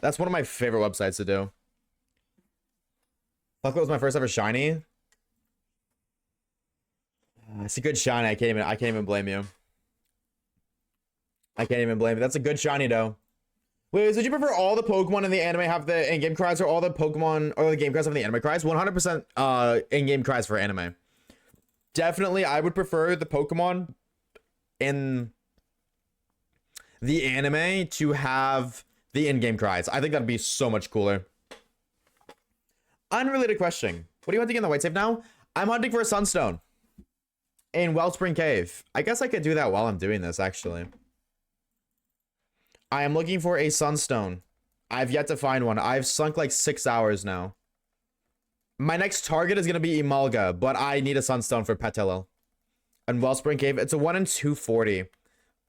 that's one of my favorite websites to do. Fucklet was my first ever shiny. It's a good shiny. I can't even blame you. I can't even blame you. That's a good shiny, though. Wait, so would you prefer all the Pokemon in the anime have the in-game cries, or all the Pokemon or the game cries have the anime cries? 100% in-game cries for anime. Definitely, I would prefer the Pokemon in the anime to have the in-game cries. I think that'd be so much cooler. Unrelated question. What are you hunting in the white save now? I'm hunting for a sunstone in Wellspring Cave. I guess I could do that while I'm doing this, actually. I am looking for a sunstone. I've yet to find one. I've sunk like 6 hours now. My next target is going to be Imalga, but I need a sunstone for Petilil. And Wellspring Cave, it's a 1 in 240.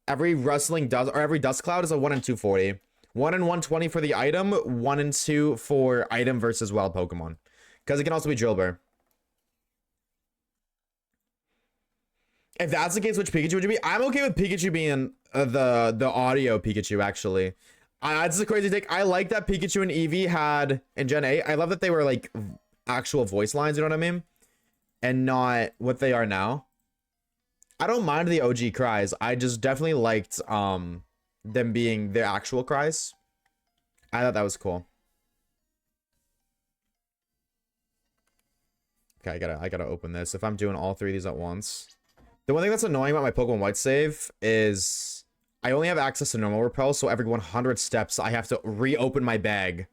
Every rustling dust, or every dust cloud is a 1 in 240. 1 in 120 for the item, 1 in 2 for item versus wild Pokemon. Because it can also be Drillbur. If that's the case, which Pikachu would you be? I'm okay with Pikachu being the audio Pikachu, actually. This is a crazy take. I like that Pikachu and Eevee had in Gen 8. I love that they were like actual voice lines, you know what I mean? And not what they are now. I don't mind the OG cries. I just definitely liked them being their actual cries. I thought that was cool. Okay, I gotta open this. If I'm doing all three of these at once. The one thing that's annoying about my Pokemon White save is I only have access to normal repel, so every 100 steps I have to reopen my bag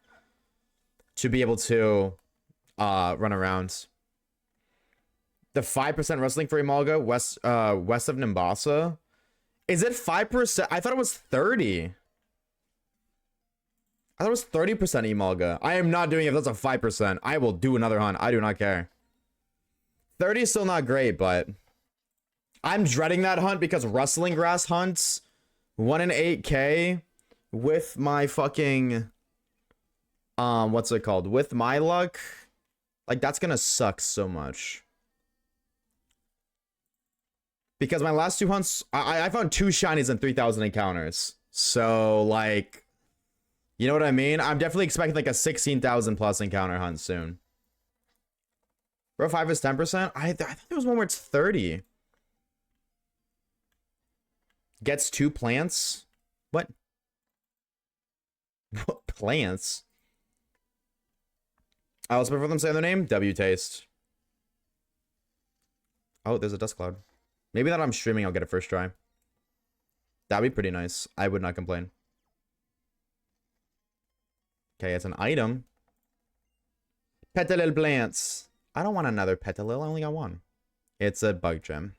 to be able to run around. The 5% wrestling for Imalga west of Nimbasa. Is it 5%? I thought it was 30. I thought it was 30% Imalga. I am not doing it if that's a 5%. I will do another hunt. I do not care. 30 is still not great, but I'm dreading that hunt because rustling grass hunts 1 in 8k with my fucking what's it called? With my luck, like that's gonna suck so much. Because my last 2 hunts, I found 2 shinies and 3,000 encounters. So like, you know what I mean? I'm definitely expecting like a 16,000 plus encounter hunt soon. Row 5 is 10%. I think there was one where it's 30. Gets 2 plants. What? What plants? I also prefer them saying their name. W taste. Oh, there's a dust cloud. Maybe that I'm streaming, I'll get it first try. That'd be pretty nice. I would not complain. Okay, it's an item. Petilil plants. I don't want another Petilil. I only got one. It's a bug gem.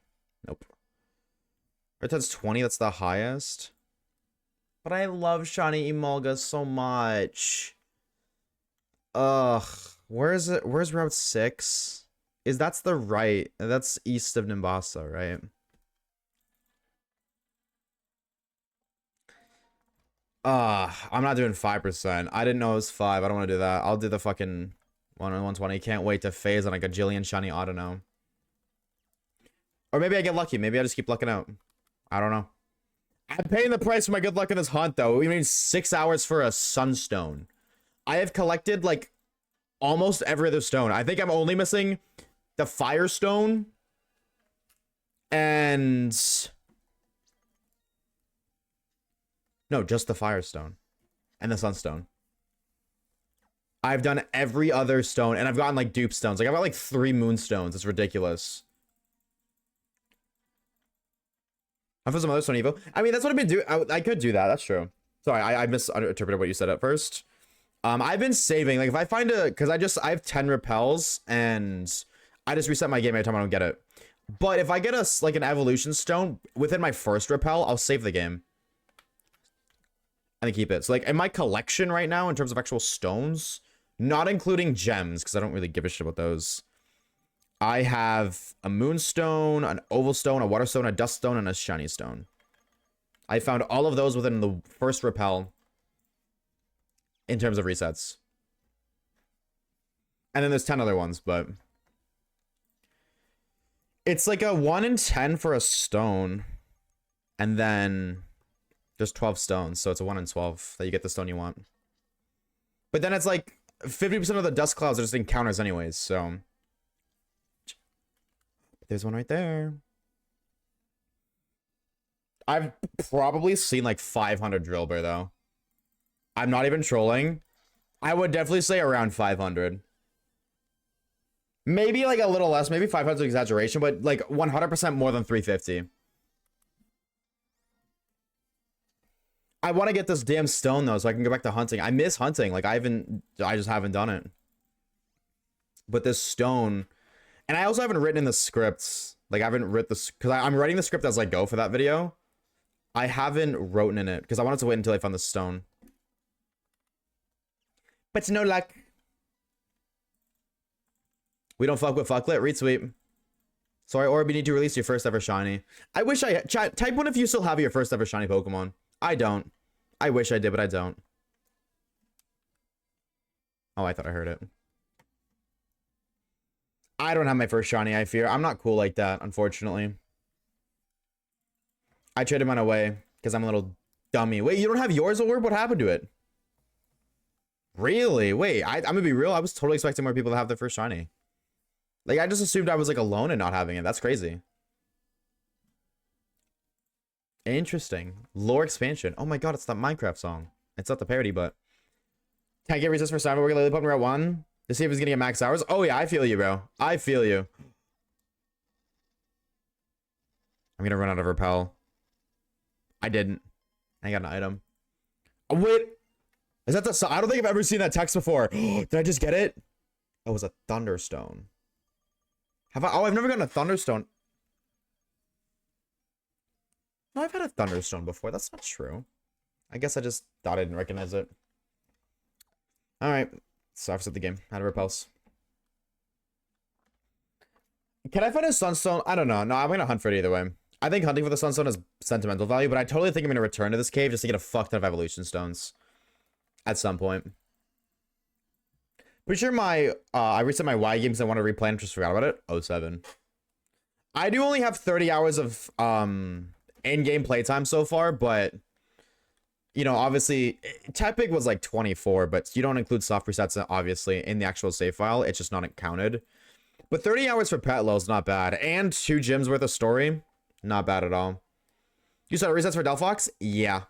Nope. That's 20. That's the highest. But I love shiny Imalga so much. Ugh. Where is it? Where's Route 6? That's the right. That's east of Nimbasa, right? I'm not doing 5%. I didn't know it was 5. I don't want to do that. I'll do the fucking 1 on 120. Can't wait to phase on like a gajillion shiny Autono. Or maybe I get lucky. Maybe I just keep lucking out. I don't know. I'm paying the price for my good luck in this hunt, though. We need 6 hours for a sunstone. I have collected like almost every other stone. I think I'm only missing the Firestone and no, just the Firestone and the Sunstone. I've done every other stone and I've gotten like dupe stones. Like I've got like 3 moonstones. It's ridiculous. I'm for some other stone evo. I mean, that's what I've been doing. I could do that. That's true. Sorry, I misinterpreted what you said at first. I've been saving. Like if I find because I have 10 repels and I just reset my game every time I don't get it. But if I get like an evolution stone within my first repel, I'll save the game and keep it. So like in my collection right now, in terms of actual stones, not including gems, because I don't really give a shit about those. I have a moonstone, an oval stone, a water stone, a dust stone, and a shiny stone. I found all of those within the first repel in terms of resets. And then there's 10 other ones, but it's like a 1 in 10 for a stone. And then there's 12 stones, so it's a 1 in 12 that you get the stone you want. But then it's like 50% of the dust clouds are just encounters anyways, so there's one right there. I've probably seen like 500 Drillbur though. I'm not even trolling. I would definitely say around 500. Maybe like a little less, maybe 500 is an exaggeration, but like 100% more than 350. I want to get this damn stone though, so I can go back to hunting. I miss hunting. Like I just haven't done it. But this stone, and I also haven't written in the scripts. Like I haven't written this because I'm writing the script as I go for that video. I haven't written in it because I wanted to wait until I found the stone. But no luck. We don't fuck with fucklet. Retweet. Sorry, Orb, you need to release your first ever shiny. I wish I chat. Type one if you still have your first ever shiny Pokemon. I don't. I wish I did, but I don't. Oh, I thought I heard it. I don't have my first shiny, I fear. I'm not cool like that, unfortunately. I traded mine away because I'm a little dummy. Wait, you don't have yours, Orb? What happened to it? Really? Wait, I'm gonna be real. I was totally expecting more people to have their first shiny. Like, I just assumed I was, like, alone and not having it. That's crazy. Interesting. Lore expansion. Oh my god, it's that Minecraft song. It's not the parody, but... Can't get resist for Cyber. We're gonna put him at 1 to see if he's gonna get max hours. Oh yeah, I feel you, bro. I feel you. I'm gonna run out of repel. I didn't. I got an item. Oh, wait. Is that the... I don't think I've ever seen that text before. Did I just get it? Oh, it was a Thunderstone. Have I? Oh, I've never gotten a Thunderstone. No, I've had a Thunderstone before. That's not true. I guess I just thought I didn't recognize it. Alright. So I've set the game. How to repulse. Can I find a Sunstone? I don't know. No, I'm going to hunt for it either way. I think hunting for the Sunstone has sentimental value, but I totally think I'm going to return to this cave just to get a fuck ton of evolution stones. At some point. Pretty sure I reset my Y games I want to replay and just forgot about it. 07. I do only have 30 hours of in-game playtime so far, but you know, obviously Tepic was like 24, but you don't include soft resets obviously in the actual save file. It's just not counted. But 30 hours for Petlo is not bad, and 2 gyms worth of story, not bad at all. You saw resets for Delphox? Yeah.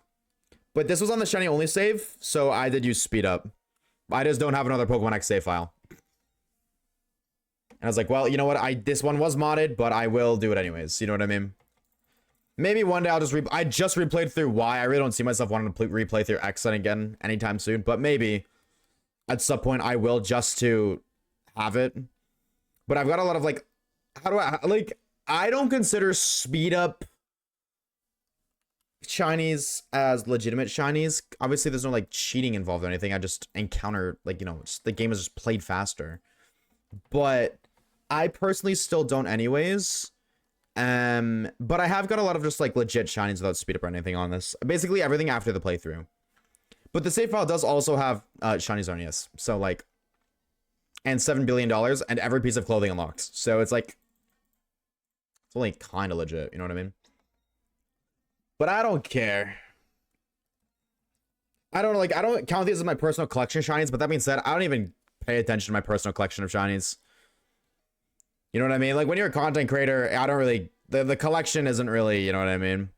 But this was on the shiny only save, so I did use speed up. I just don't have another Pokemon X save file. And I was like, well, you know what? This one was modded, but I will do it anyways. You know what I mean? Maybe one day I'll just I just replayed through Y. I really don't see myself wanting to replay through X again anytime soon. But maybe at some point I will just to have it. But I've got a lot of like, how do I, like, I don't consider speed up shinies as legitimate shinies. Obviously there's no like cheating involved or anything. I just encounter like, you know, just, the game is just played faster. But I personally still don't anyways. But I have got a lot of just like legit shinies without speed up or anything on this. Basically everything after the playthrough. But the save file does also have shinies on, yes. So like, and $7 billion and every piece of clothing unlocks. So it's like, it's only kind of legit, you know what I mean? But I don't care. I don't count these as my personal collection of shinies, but that being said, I don't even pay attention to my personal collection of shinies. You know what I mean? Like when you're a content creator, I don't really, the collection isn't really, you know what I mean?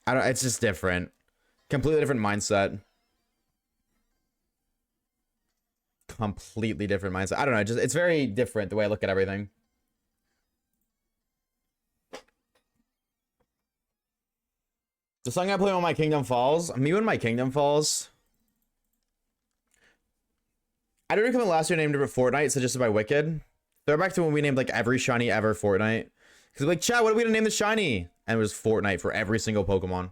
It's just different. Completely different mindset. Completely different mindset. I don't know, it's very different the way I look at everything. The song I play on my Kingdom Falls. Me when my Kingdom Falls. I didn't recommend last year named it Fortnite, suggested by Wicked. They're back to when we named like every shiny ever Fortnite. Because like, chat, what are we gonna name the shiny? And it was Fortnite for every single Pokemon.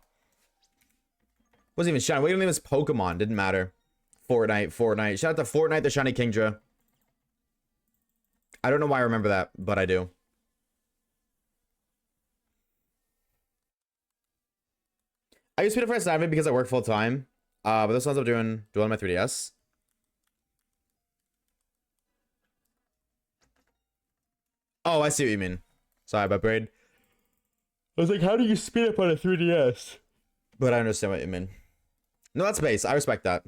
Wasn't even shiny. What are we gonna name this Pokemon? Didn't matter. Fortnite. Shout out to Fortnite, the shiny Kingdra. I don't know why I remember that, but I do. I use speed up for Snapchat because I work full time. But this one's I'm doing on my 3DS. Oh, I see what you mean. Sorry about braid. I was like, how do you speed up on a 3DS? But I understand what you mean. No, that's base. I respect that.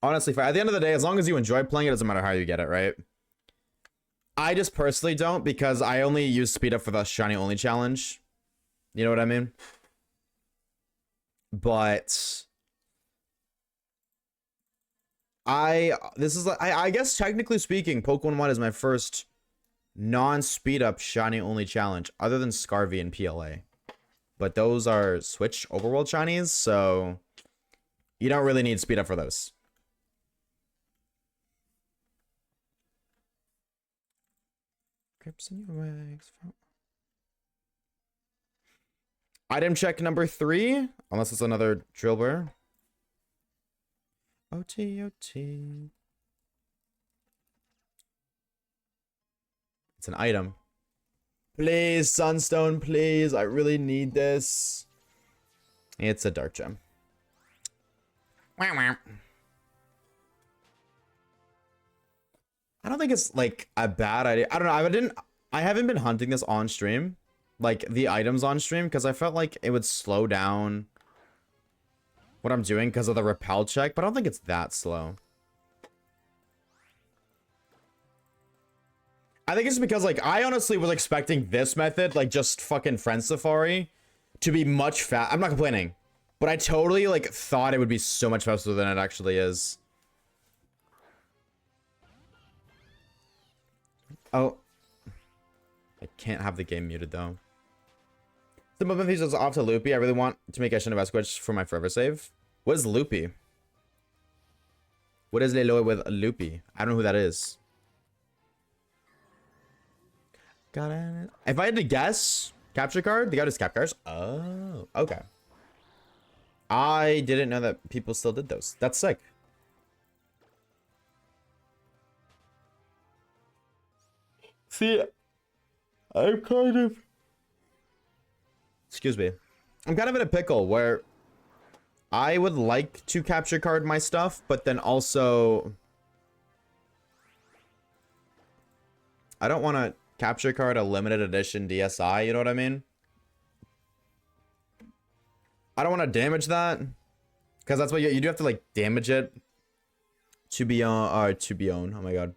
Honestly, at the end of the day, as long as you enjoy playing it, doesn't matter how you get it, right? I just personally don't because I only use speed up for the shiny only challenge. You know what I mean? But I guess technically speaking, Pokemon 1 is my first non-speed up shiny only challenge other than Scarvy and PLA. but those are Switch overworld shinies, so you don't really need speed up for those. Grips in your legs. Item check number 3, unless it's another drill bear. OT. It's an item. Please, Sunstone, please. I really need this. It's a dark gem. I don't think it's like a bad idea. I don't know. I haven't been hunting this on stream, like the items on stream, because I felt like it would slow down what I'm doing because of the repel check, but I don't think it's that slow. I think it's because, like, I honestly was expecting this method, like, just fucking Friend Safari, to be much fast. I'm not complaining, but I totally, like, thought it would be so much faster than it actually is. Oh. I can't have the game muted, though. The movement feature is off to Loopy. I really want to make a Shinobas Switch for my forever save. What is Loopy? What is Leloy with Loopy? I don't know who that is. Got it. If I had to guess, capture card, the guy does cap cards. Oh, okay. I didn't know that people still did those. That's sick. See, I'm kind of... Excuse me. I'm kind of in a pickle where I would like to capture card my stuff, but then also I don't want to capture card a limited edition DSI, you know what I mean? I don't want to damage that, because that's what you do have to, like, damage it to be on, oh my god,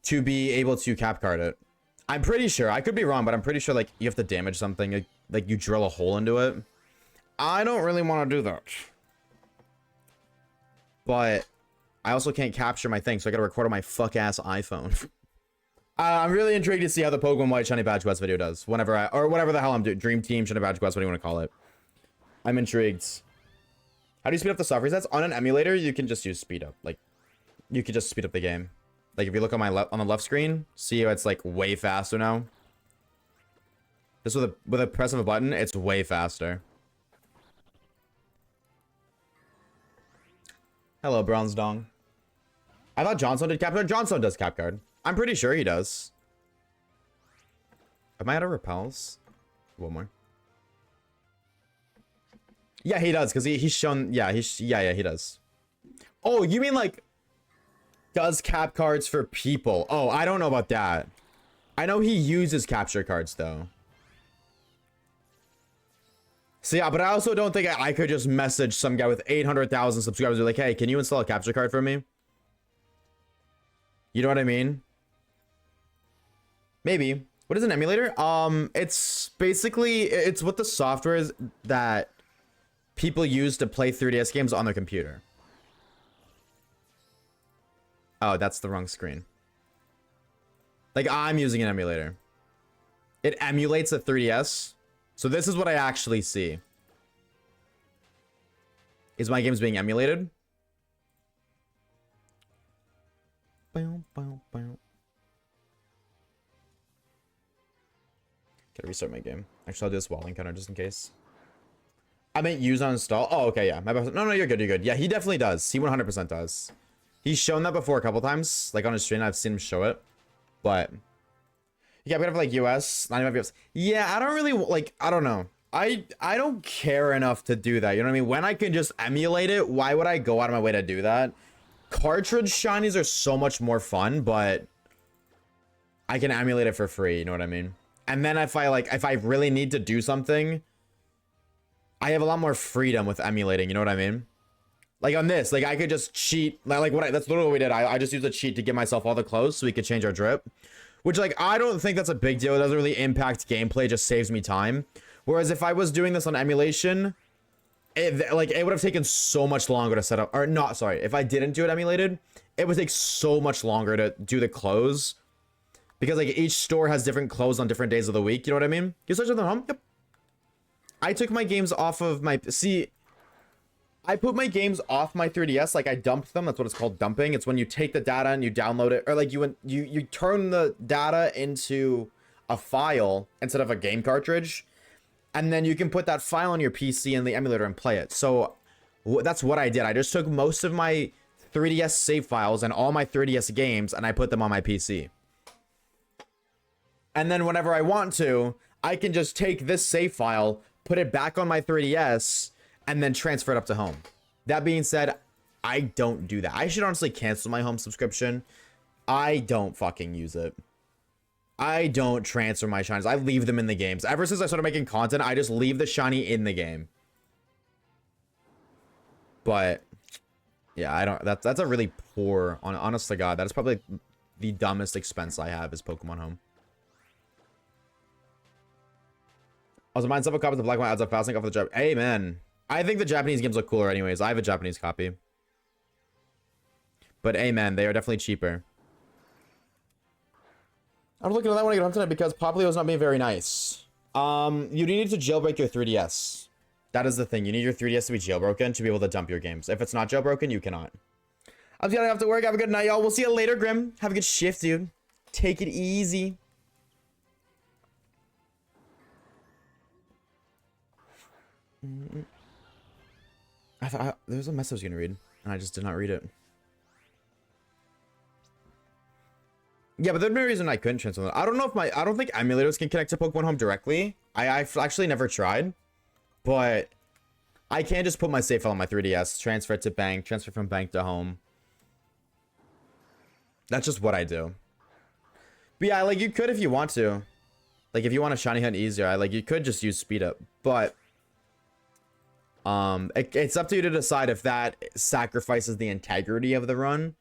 to be able to cap card it. I'm pretty sure, I could be wrong, but I'm pretty sure, like, you have to damage something, like you drill a hole into it. I don't really want to do that, but I also can't capture my thing, so I gotta record on my fuck ass iPhone. I'm really intrigued to see how the Pokemon White Shiny Badge Quest video does. Or whatever the hell I'm doing. Dream Team, Shiny Badge Quest, what do you want to call it? I'm intrigued. How do you speed up the soft resets? On an emulator, you can just use speed up. Like, you could just speed up the game. Like, if you look on on the left screen, see how it's, like, way faster now? Just with a press of a button, it's way faster. Hello, Bronze Dong. I thought Johnstone did cap card. Johnstone does cap card. I'm pretty sure he does. Am I out of repels? One more. Yeah, he does, because he's shown... Yeah, he does. Oh, you mean, like, does cap cards for people? Oh, I don't know about that. I know he uses capture cards, though. So, yeah, but I also don't think I could just message some guy with 800,000 subscribers and be like, hey, can you install a capture card for me? You know what I mean? Maybe. What is an emulator? It's basically, it's what the software is that people use to play 3DS games on their computer. Oh, that's the wrong screen. Like, I'm using an emulator. It emulates a 3DS. So this is what I actually see. Is my games being emulated? Bow, bow, bow. Gotta restart my game. Actually, I'll do this wall encounter just in case. I meant use on install. Oh, okay, yeah. No, you're good, you're good. Yeah, he definitely does. He 100% does. He's shown that before a couple times. Like, on his stream, I've seen him show it. But... yeah, we have, like, US, 95 US. Yeah, I don't really, like, I don't know. I don't care enough to do that, you know what I mean? When I can just emulate it, why would I go out of my way to do that? Cartridge shinies are so much more fun, but I can emulate it for free, you know what I mean? And then if I really need to do something, I have a lot more freedom with emulating, you know what I mean? Like on this, like I could just cheat, like that's literally what we did. I just used a cheat to give myself all the clothes so we could change our drip. Which, like, I don't think that's a big deal. It doesn't really impact gameplay, it just saves me time. Whereas if I was doing this on emulation, it would have taken so much longer to set up, or not, sorry, if I didn't do it emulated, it would take so much longer to do the clothes. Because, like, each store has different clothes on different days of the week, you know what I mean? You search on the home? Yep. I took my games off of my... See, I put my games off my 3DS, like I dumped them. That's what it's called, dumping. It's when you take the data and you download it, or like you turn the data into a file instead of a game cartridge, and then you can put that file on your PC and the emulator and play it. So that's what I did. I just took most of my 3DS save files and all my 3DS games, and I put them on my PC. And then whenever I want to, I can just take this save file, put it back on my 3DS, and then transfer it up to home. That being said, I don't do that. I should honestly cancel my home subscription. I don't fucking use it. I don't transfer my shinies. I leave them in the games. Ever since I started making content, I just leave the shiny in the game. But yeah, I don't. That's a really poor. Honest to God, that is probably the dumbest expense I have is Pokemon Home. Also, mine several copies of Black White adds up fasting off of the Jap. Hey man, I think the Japanese games look cooler anyways. I have a Japanese copy. But amen, they are definitely cheaper. I'm looking at that when I get home tonight because Poplio's not being very nice. You need to jailbreak your 3DS. That is the thing. You need your 3DS to be jailbroken to be able to dump your games. If it's not jailbroken, you cannot. I'm just gonna have to work. Have a good night, y'all. We'll see you later, Grim. Have a good shift, dude. Take it easy. I thought there was a message I was gonna read, and I just did not read it. Yeah, but there's no reason I couldn't transfer them. I don't know if I don't think emulators can connect to Pokemon Home directly. I've actually never tried, but I can just put my save file on my 3DS, transfer it to bank, transfer from bank to home. That's just what I do. But yeah, like you could if you want to. Like if you want a shiny hunt easier, you could just use speed up, but it's up to you to decide if that sacrifices the integrity of the run.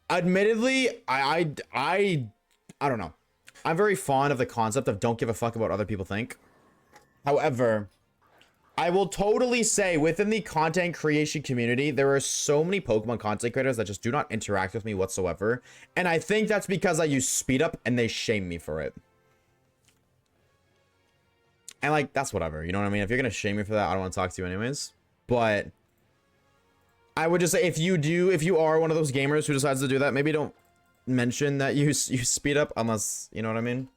Admittedly, I don't know. I'm very fond of the concept of don't give a fuck about what other people think. However, I will totally say within the content creation community, there are so many Pokemon content creators that just do not interact with me whatsoever. And I think that's because I use speed up and they shame me for it. And like, that's whatever. You know what I mean? If you're going to shame me for that, I don't want to talk to you anyways. But I would just say if you are one of those gamers who decides to do that, maybe don't mention that you speed up unless, you know what I mean?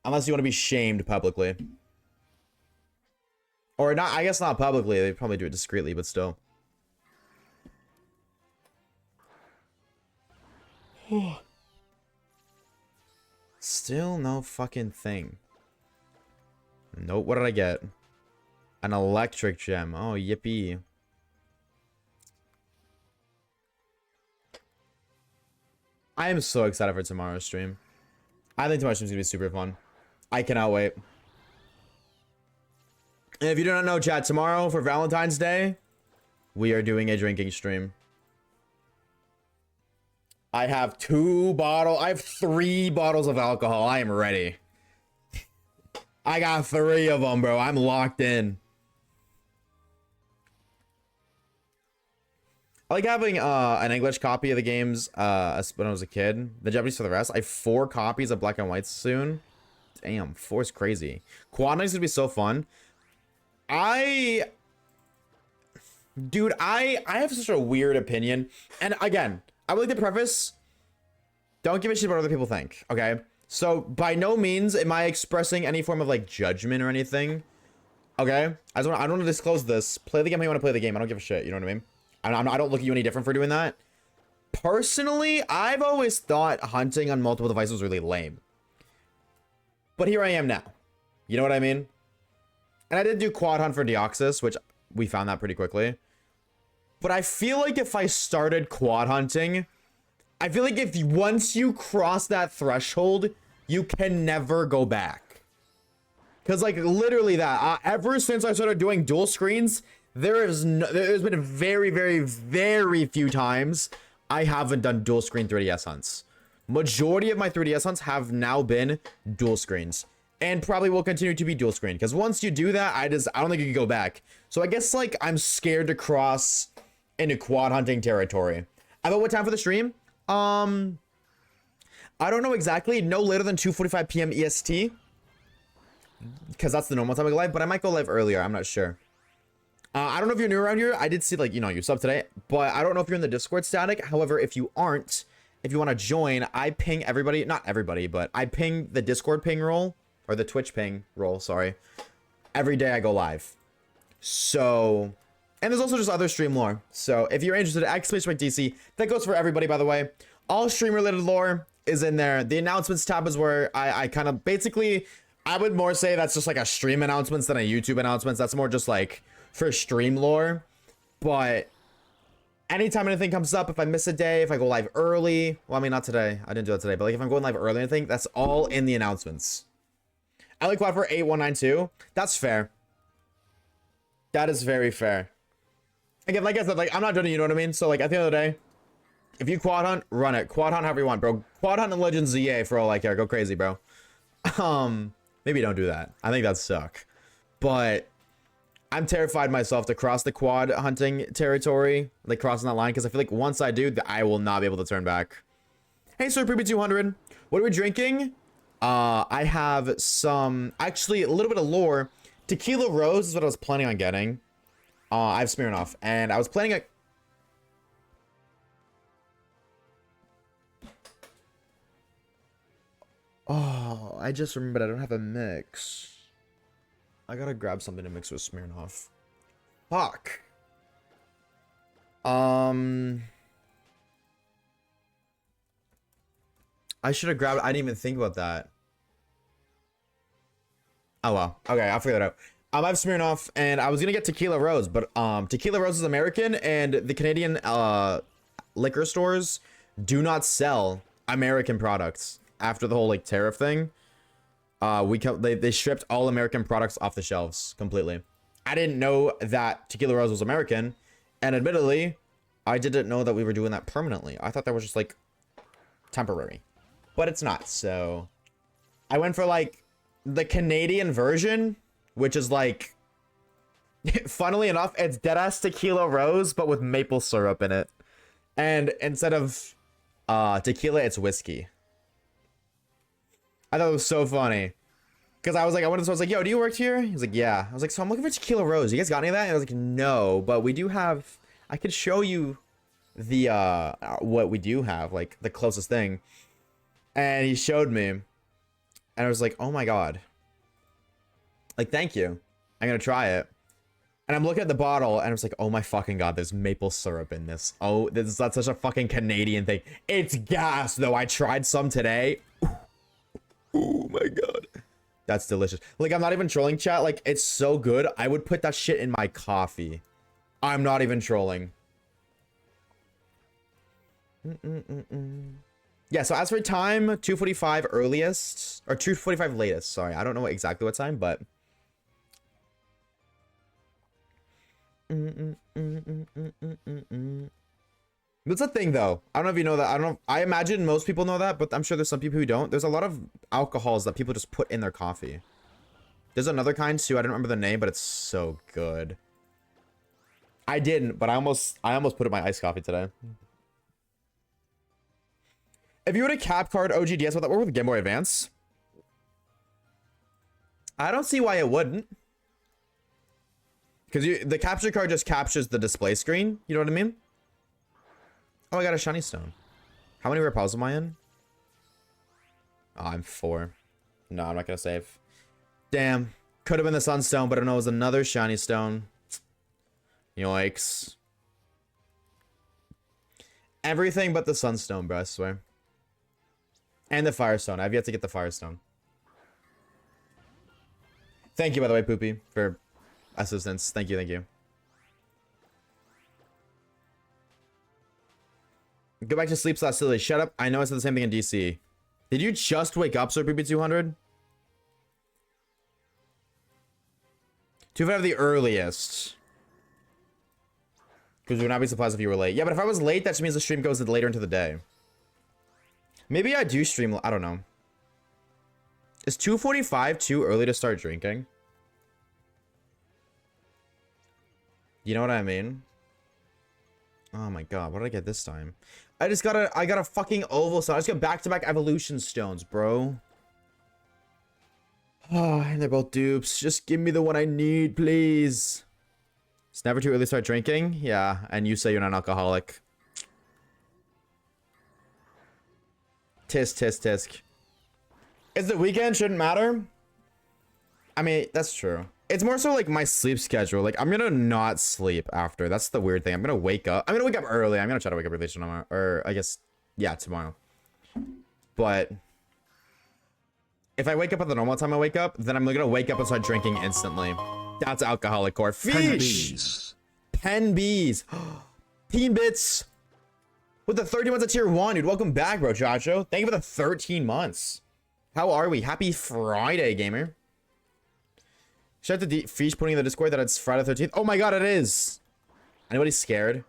Unless you want to be shamed publicly. Or not, I guess not publicly. They probably do it discreetly, but still. Still no fucking thing. Nope, what did I get? An electric gem. Oh, yippee. I am so excited for tomorrow's stream. I think tomorrow's stream is going to be super fun. I cannot wait. And if you do not know, chat, tomorrow for Valentine's Day, we are doing a drinking stream. I have 3 bottles of alcohol. I am ready. I got 3 of them, bro. I'm locked in. I like having an English copy of the games when I was a kid. The Japanese for the rest. I have 4 copies of Black and White soon. Damn, 4 is crazy. Quad Night's gonna be so fun. Dude, I have such a weird opinion. And again, I would like to preface, don't give a shit what other people think, okay? So, by no means am I expressing any form of, like, judgment or anything, okay? I don't want to disclose this. Play the game how you want to play the game. I don't give a shit, you know what I mean? I don't look at you any different for doing that. Personally, I've always thought hunting on multiple devices was really lame. But here I am now. You know what I mean? And I did do quad hunt for Deoxys, which we found that pretty quickly. But I feel like if I started quad hunting, I feel like if once you cross that threshold, you can never go back. Because like literally that, ever since I started doing dual screens, there's been very, very, very few times I haven't done dual screen 3DS hunts. Majority of my 3DS hunts have now been dual screens. And probably will continue to be dual screen. Because once you do that, I don't think you can go back. So I guess like I'm scared to cross into quad hunting territory. About what time for the stream? I don't know exactly. No later than 2:45 PM EST. because that's the normal time I go live, but I might go live earlier. I'm not sure. I don't know if you're new around here. I did see, like, you know, you sub today, but I don't know if you're in the Discord static. However, if you aren't, if you want to join, I ping everybody, not everybody, but I ping the Discord ping role, or the Twitch ping role, sorry, every day I go live. So, and there's also just other stream lore. So if you're interested, !DC, that goes for everybody, by the way. All stream related lore is in there. The announcements tab is where I kind of basically, I would more say that's just like a stream announcements than a YouTube announcements. That's more just like for stream lore. But anytime anything comes up, if I miss a day, if I go live early, well, I mean, not today, I didn't do it today, but like if I'm going live early or anything, that's all in the announcements. I like quad for 8192. That's fair. That is very fair. Again, like I said, like I'm not doing it, you know what I mean? So like at the end of the day, if you quad hunt, run it. Quad hunt however you want, bro. Quad hunt and Legends ZA for all I care. Go crazy, bro. Maybe don't do that. I think that'd suck. But I'm terrified myself to cross the quad hunting territory, like crossing that line, because I feel like once I do, I will not be able to turn back. Hey, Sir PB200. What are we drinking? I have some, actually, a little bit of lore. Tequila Rose is what I was planning on getting. I have Smirnoff, and I was planning on... Oh, I just remembered I don't have a mix. I gotta grab something to mix with Smirnoff. Fuck. I should have grabbed... I didn't even think about that. Oh, well. Okay, I'll figure that out. I have Smirnoff, and I was gonna get Tequila Rose, but Tequila Rose is American, and the Canadian liquor stores do not sell American products after the whole like tariff thing. They stripped all American products off the shelves completely. I didn't know that Tequila Rose was American, and admittedly, I didn't know that we were doing that permanently. I thought that was just like temporary, but it's not. So I went for like the Canadian version, which is like, funnily enough, it's deadass Tequila Rose, but with maple syrup in it. And instead of tequila, it's whiskey. I thought it was so funny. Because I was like, I was like, yo, do you work here? He's like, yeah. I was like, so I'm looking for Tequila Rose. You guys got any of that? And I was like, no, but we do have, I could show you the, what we do have, like the closest thing. And he showed me. And I was like, oh my God. Like, thank you. I'm gonna try it. And I'm looking at the bottle, and I was like, oh my fucking God, there's maple syrup in this. Oh, that's such a fucking Canadian thing. It's gas, though. I tried some today. Oh my God. That's delicious. Like, I'm not even trolling, chat. Like, it's so good. I would put that shit in my coffee. I'm not even trolling. Yeah, so as for time, 2:45 earliest, or 2:45 latest. Sorry, I don't know exactly what time, but... That's a thing, though. I don't know if you know that. I don't know. I imagine most people know that, but I'm sure there's some people who don't. There's a lot of alcohols that people just put in their coffee. There's another kind, too. I don't remember the name, but it's so good. I didn't, but I almost put it in my iced coffee today. If you were to cap card OGDS, would that work with Game Boy Advance? I don't see why it wouldn't. Because the capture card just captures the display screen. You know what I mean? Oh, I got a shiny stone. How many repels am I in? Oh, I'm 4. No, I'm not going to save. Damn. Could have been the sunstone, but I know it was another shiny stone. Yikes. Everything but the sunstone, bro, I swear. And the firestone. I've yet to get the firestone. Thank you, by the way, Poopy, for assistance. Thank you, thank you. Go back to sleep, silly. Shut up. I know I said the same thing in DC. Did you just wake up, Sir PB200? 2:05 the earliest. Because we would not be surprised if you were late. Yeah, but if I was late, that just means the stream goes later into the day. Maybe I do stream. I don't know. Is 2:45 too early to start drinking? You know what I mean? Oh my God, what did I get this time? I got a fucking oval stone. I just got back-to-back evolution stones, bro. Oh, and they're both dupes. Just give me the one I need, please. It's never too early to start drinking. Yeah, and you say you're not an alcoholic. Tisk, tisk, tisk. Is the weekend shouldn't matter? I mean, that's true. It's more so like my sleep schedule. Like, I'm gonna not sleep after. That's the weird thing. I'm gonna wake up. I'm gonna wake up early. I'm gonna try to wake up early tomorrow. Or, I guess, yeah, tomorrow. But if I wake up at the normal time I wake up, then I'm gonna wake up and start drinking instantly. That's alcoholic core. Fish! Pen bees. Teen bits. With the 30 months of tier 1, dude. Welcome back, bro, Chacho. Thank you for the 13 months. How are we? Happy Friday, gamer. Shout out to Fish putting in the Discord that it's Friday 13th. Oh my god, it is. Anybody scared?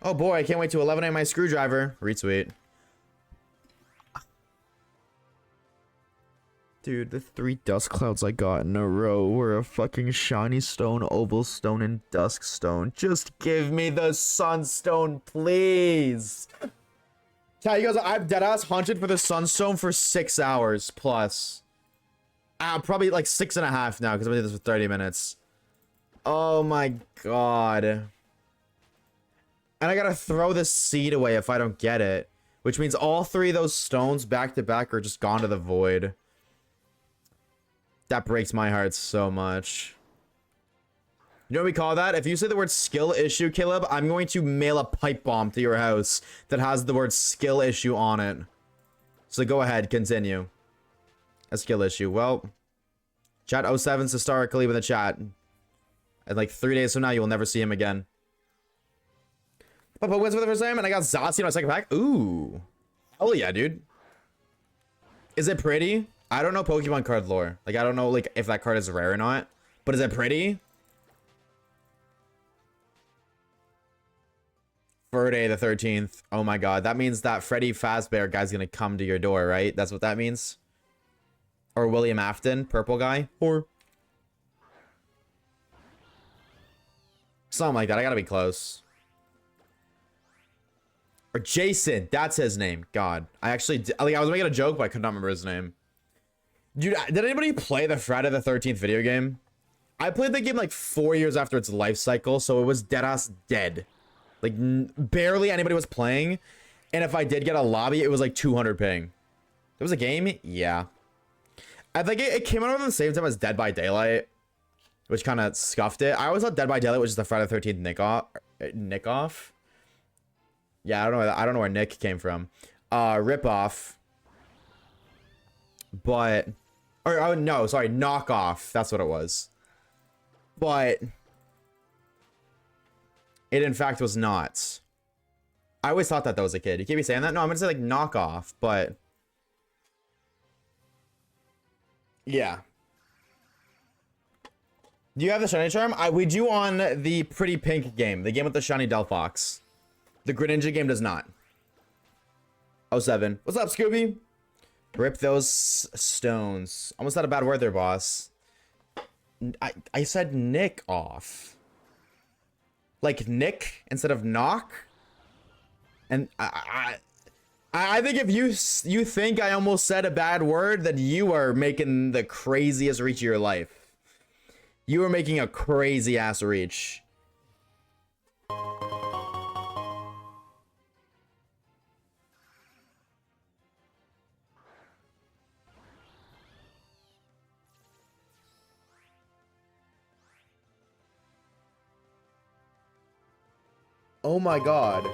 Oh boy, I can't wait to 11 a.m. my screwdriver. Retweet. Dude, the 3 dust clouds I got in a row were a fucking shiny stone, oval stone, and dusk stone. Just give me the sunstone, please. Chat, you guys, I've deadass hunted for the sunstone for 6 hours plus. Probably like 6.5 now because I've been doing this for 30 minutes. Oh my god. And I gotta throw this seed away if I don't get it. Which means all 3 of those stones back to back are just gone to the void. That breaks my heart so much. You know what we call that? If you say the word skill issue, Caleb, I'm going to mail a pipe bomb to your house that has the word skill issue on it. So go ahead, continue. A skill issue. Well, chat 07's historically with the chat. And like 3 days from now, you will never see him again. But wins for the first time, and I got Zacian in my second pack. Ooh. Hell yeah, dude. Is it pretty? I don't know Pokemon card lore. Like, I don't know like if that card is rare or not. But is it pretty? Friday the 13th. Oh my god. That means that Freddy Fazbear guy's gonna come to your door, right? That's what that means? Or William Afton, purple guy? Or something like that. I gotta be close. Or Jason. That's his name. God. I actually... Like, I was making a joke, but I could not remember his name. Dude, did anybody play the Friday the 13th video game? I played the game like 4 years after its life cycle, so it was deadass dead. Like, barely anybody was playing. And if I did get a lobby, it was like 200 ping. There was a game? Yeah. I think it came out around the same time as Dead by Daylight, which kind of scuffed it. I always thought Dead by Daylight was just the Friday the 13th nick off. Yeah, I don't know where Nick came from. Rip off. But... Or, oh, no, sorry, knockoff. That's what it was. But... It, in fact, was not. I always thought that was a kid. You can't be saying that? No, I'm gonna say, like, knockoff, but... Yeah. Do you have the shiny charm? We do on the Pretty Pink game. The game with the shiny Delphox. The Greninja game does not. 07. What's up, Scooby? Rip those stones. Almost had a bad word there, boss. I said nick off. Like Nick instead of knock. And I think if you think I almost said a bad word, then you are making the craziest reach of your life. You are making a crazy ass reach. Oh my god.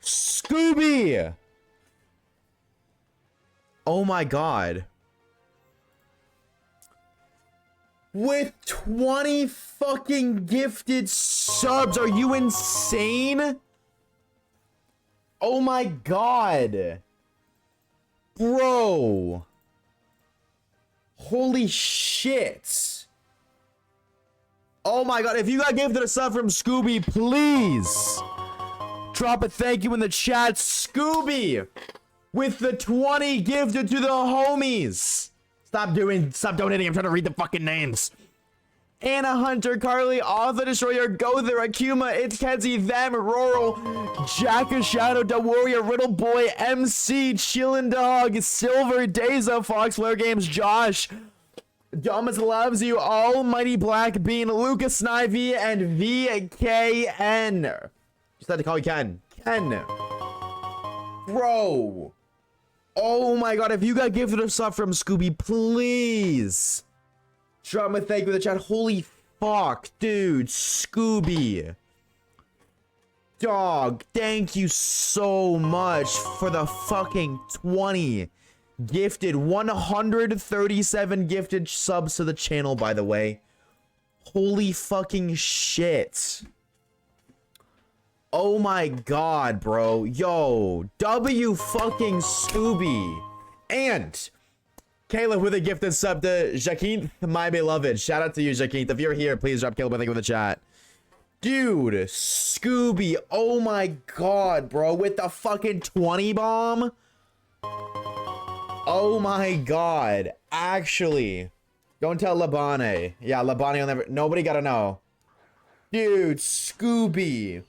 Scooby! Oh my god. With 20 fucking gifted subs, are you insane? Oh my god. Bro. Holy shit. Oh my god, if you got gifted a sub from Scooby, please drop a thank you in the chat. Scooby with the 20 gifted to the homies. Stop donating. I'm trying to read the fucking names. Anna, Hunter, Carly, Arthur, Destroyer, Go There, Akuma, It's Kenzie, Them, Rural, Jack of Shadow, The Warrior, Riddle Boy, MC, Chillin' Dog, Silver, Daza, Fox, Flare Games, Josh, Thomas Loves You, Almighty Black Bean, Lucas Snivy, and VKN. Just had to call you Ken. Ken. Bro. Oh my god, if you got gifted a sub from Scooby, please drop me a thank you in the chat. Holy fuck, dude. Scooby. Dog, thank you so much for the fucking 20 gifted, 137 gifted subs to the channel, by the way. Holy fucking shit. Oh my god, bro. Yo, W fucking Scooby. And Caleb with a gifted sub to Jaquint, my beloved. Shout out to you, Jaquint. If you're here, please drop Caleb a thank you in the chat. Dude, Scooby. Oh my god, bro. With the fucking 20 bomb. Oh my god. Actually, don't tell Labane. Yeah, Labane will never. Nobody gotta know. Dude, Scooby.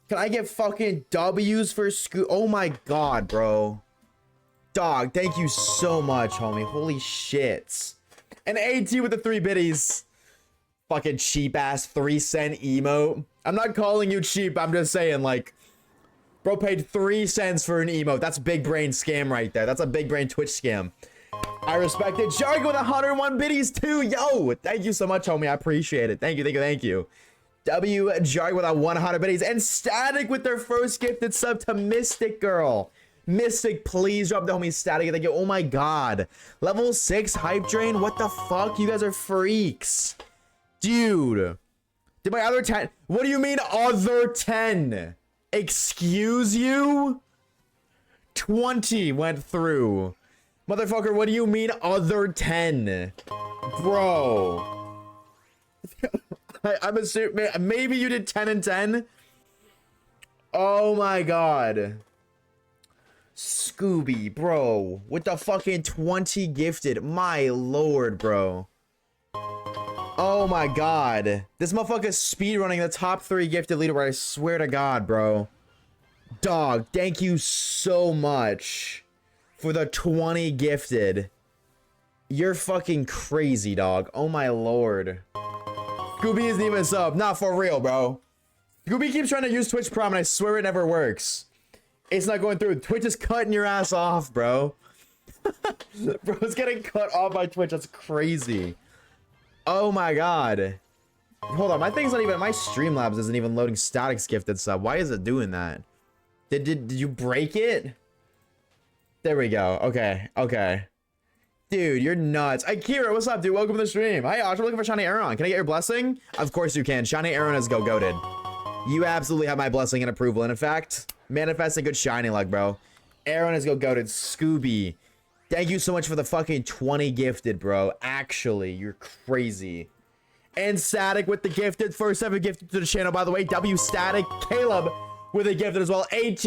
Can I get fucking W's for Scooby? Oh my god, bro. Dog, thank you so much, homie. Holy shit. An AT with the 3 biddies. Fucking cheap ass 3-cent emote. I'm not calling you cheap. I'm just saying, like, bro paid 3 cents for an emote. That's big brain scam right there. That's a big brain Twitch scam. I respect it. Jargo with 101 biddies too. Yo, thank you so much, homie. I appreciate it. Thank you, thank you, thank you. W Jargo with 100 biddies. And Static with their first gifted sub to Mystic Girl. Mystic, please drop the homie Static. Thank you. Oh my god. Level 6 hype drain. What the fuck? You guys are freaks. Dude. Did my other 10? What do you mean other 10? Excuse you? 20 went through. Motherfucker, what do you mean other 10? Bro. I'm assuming maybe you did 10 and 10. Oh my god. Scooby, bro. With the fucking 20 gifted. My lord, bro. Oh my god. This motherfucker's speedrunning the top 3 gifted leaderboard. I swear to god, bro. Dog, thank you so much for the 20 gifted. You're fucking crazy, dog. Oh my lord. Scooby isn't even a sub. Not for real, bro. Scooby keeps trying to use Twitch Prime and I swear it never works. It's not going through. Twitch is cutting your ass off, bro. Bro, it's getting cut off by Twitch. That's crazy. Oh my god. Hold on, my thing's not even, my Streamlabs isn't even loading Static's gifted sub. Why is it doing that? Did you break it? There we go. Okay, okay. Dude, you're nuts. Akira, what's up, dude? Welcome to the stream. Hi, Josh. I'm looking for Shiny Aaron. Can I get your blessing? Of course you can. Shiny Aaron is go-goated. You absolutely have my blessing and approval. And in fact, manifest a good shiny luck, bro. Aaron is go-goated. Scooby. Thank you so much for the fucking 20 gifted, bro. Actually, you're crazy. And Static with the gifted. First ever gifted to the channel, by the way. W Static. Caleb with a gifted as well. AT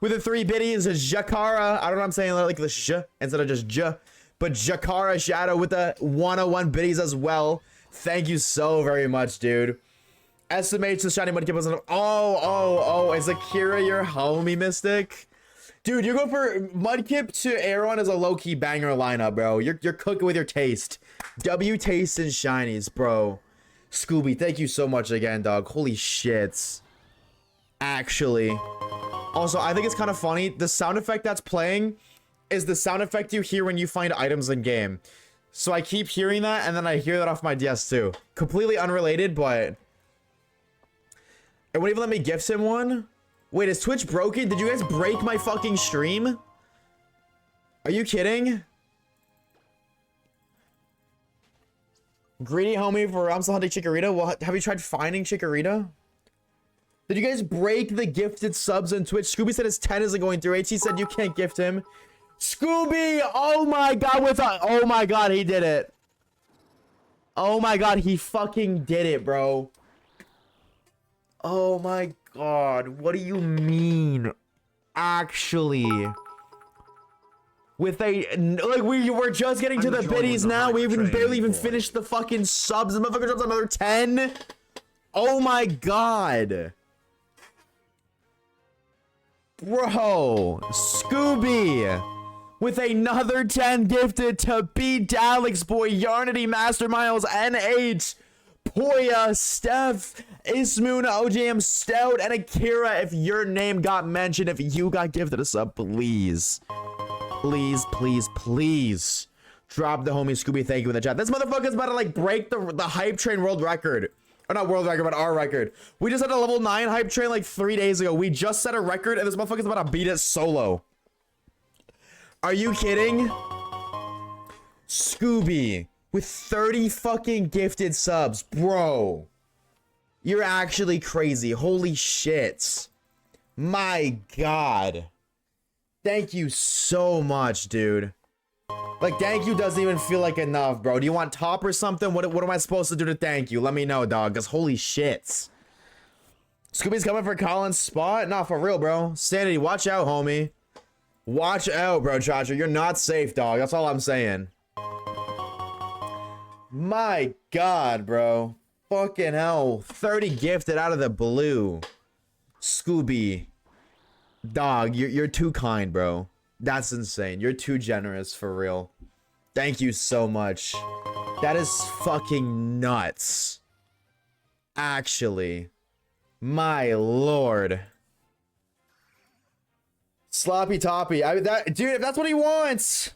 with the 3 biddies. Jakara. I don't know what I'm saying, like the sh instead of just j. But Jakara Shadow with the 101 biddies as well. Thank you so very much, dude. Estimates the shiny mudkip was oh, is Akira your homie, Mystic? Dude, you go for Mudkip to Aaron as a low-key banger lineup, bro. You're cooking with your taste. W taste and shinies, bro. Scooby, thank you so much again, dog. Holy shit. Actually. Also, I think it's kind of funny. The sound effect that's playing is the sound effect you hear when you find items in game. So I keep hearing that, and then I hear that off my DS too. Completely unrelated, but it wouldn't even let me gift him one. Wait, is Twitch broken? Did you guys break my fucking stream? Are you kidding? Greedy homie for I'm still hunting Chikorita. Well, have you tried finding Chikorita? Did you guys break the gifted subs on Twitch? Scooby said his 10 isn't going through. HT said you can't gift him. Scooby! Oh my god, oh my god, he did it. Oh my god, he fucking did it, bro. Oh my god, what do you mean? Actually. with a like we're just getting to the biddies now. We even barely even finished the fucking subs. The motherfucker drops another 10. Oh my god. Bro, Scooby with another 10 gifted to beat Alex Boy, Yarnity, Master Miles, N8, Poya, Steph, Ismoon, OJM, Stout, and Akira. If your name got mentioned, if you got gifted a sub, please, please drop the homie Scooby thank you in the chat. This motherfucker's about to like break the hype train world record. Or not world record, but our record. We just had a level 9 hype train like 3 days ago. We just set a record and this motherfucker's about to beat it solo. Are you kidding? Scooby with 30 fucking gifted subs. Bro. You're actually crazy. Holy shit. My god. Thank you so much, dude. Like, thank you doesn't even feel like enough, bro. Do you want top or something? What am I supposed to do to thank you? Let me know, dog. Because holy shit. Scooby's coming for Colin's spot? Nah, for real, bro. Sanity, watch out, homie. Watch out, bro, Chacha. You're not safe, dog. That's all I'm saying. My god, bro. Fucking hell. 30 gifted out of the blue. Scooby. Dog, you're too kind, bro. That's insane. You're too generous, for real. Thank you so much. That is fucking nuts. Actually. My lord. Sloppy Toppy. Dude, if that's what he wants.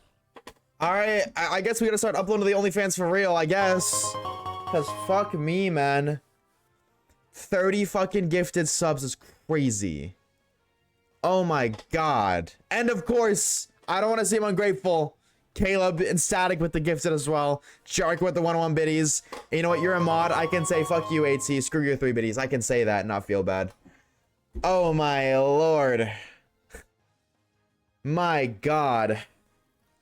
Alright, I guess we gotta start uploading to the OnlyFans for real, I guess. Because fuck me, man. 30 fucking gifted subs is crazy. Oh my god. And of course, I don't want to seem ungrateful. Caleb and Static with the gifted as well. Shark with the 101 biddies. And you know what? You're a mod. I can say fuck you, 8C. Screw your 3 biddies. I can say that and not feel bad. Oh my lord. My god.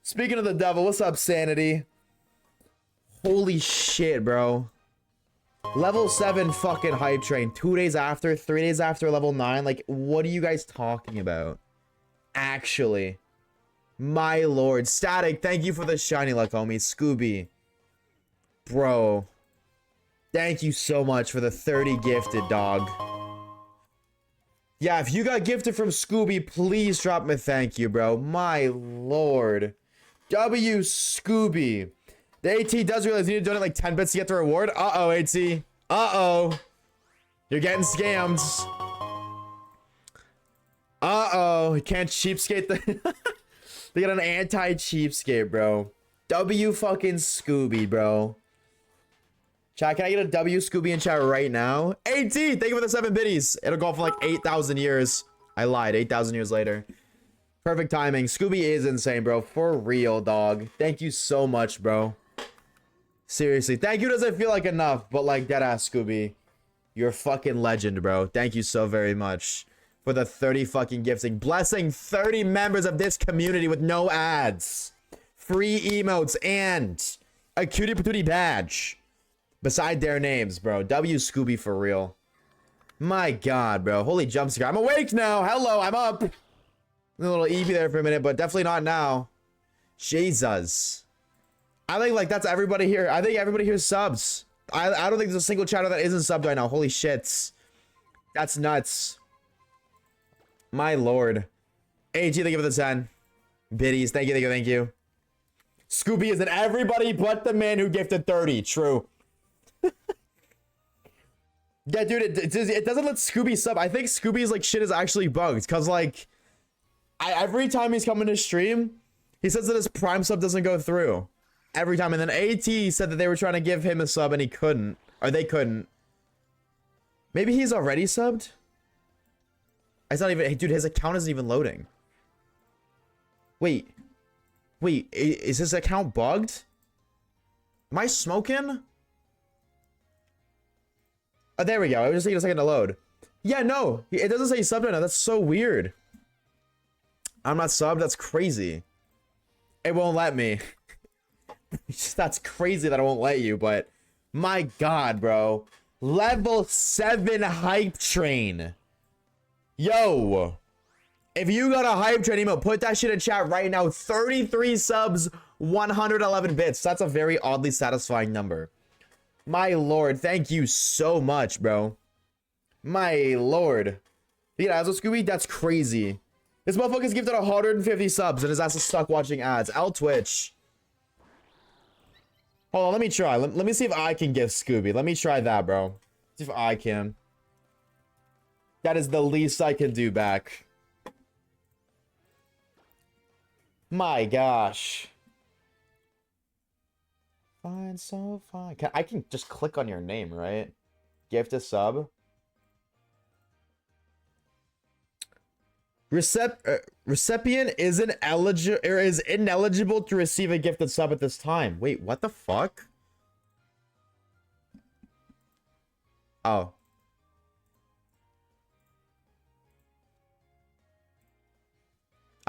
Speaking of the devil, what's up, Sanity? Holy shit, bro. Level 7 fucking hype train. 2 days after, 3 days after level 9. Like, what are you guys talking about? Actually. My lord. Static, thank you for the shiny luck, homie. Scooby. Bro. Thank you so much for the 30 gifted, dog. Yeah, if you got gifted from Scooby, please drop me a thank you, bro. My lord. W Scooby. The AT does realize you need to donate like 10 bits to get the reward. Uh-oh, AT. Uh-oh. You're getting scammed. Uh-oh. You can't cheapskate the... They got an anti-cheapskate, bro. W fucking Scooby, bro. Chat, can I get a W Scooby in chat right now? AT, thank you for the 7 biddies. It'll go for like 8,000 years. I lied, 8,000 years later. Perfect timing. Scooby is insane, bro. For real, dog. Thank you so much, bro. Seriously, thank you doesn't feel like enough, but like deadass Scooby. You're a fucking legend, bro. Thank you so very much for the 30 fucking gifting. Blessing 30 members of this community with no ads. Free emotes and a cutie patootie badge. Beside their names, bro. W Scooby for real. My god, bro. Holy jump scare. I'm awake now. Hello, I'm up. A little Eevee there for a minute, but definitely not now. Jesus. I think like that's everybody here. I think everybody here subs. I don't think there's a single chatter that isn't subbed right now. Holy shit. That's nuts. My lord. AG, thank you for the 10. Biddies, thank you, thank you, thank you. Scooby is in everybody but the man who gifted 30. True. Yeah, dude, it doesn't let Scooby sub. I think Scooby's like shit is actually bugged. Cause like every time he's coming to stream, he says that his prime sub doesn't go through. Every time. And then AT said that they were trying to give him a sub and he couldn't. Or they couldn't. Maybe he's already subbed? It's not even... Dude, his account isn't even loading. Wait. Wait, is his account bugged? Am I smoking? Oh, there we go. It was just taking a second to load. Yeah, no. It doesn't say subbed right now. That's so weird. I'm not subbed? That's crazy. It won't let me. That's crazy that I won't let you, but my god, bro. Level 7 hype train. Yo. If you got a hype train emote, put that shit in chat right now. 33 subs, 111 bits. That's a very oddly satisfying number. My lord, thank you so much, bro. My lord. You know, as a Scooby, that's crazy. This motherfucker's gifted 150 subs and his ass is stuck watching ads. L Twitch. Hold on, let me try. Let me see if I can gift Scooby. Let me try that, bro. See if I can. That is the least I can do back. My gosh. Fine, so fine. I can just click on your name, right? Gift a sub. Recipient is ineligible to receive a gifted sub at this time. Wait, what the fuck? Oh.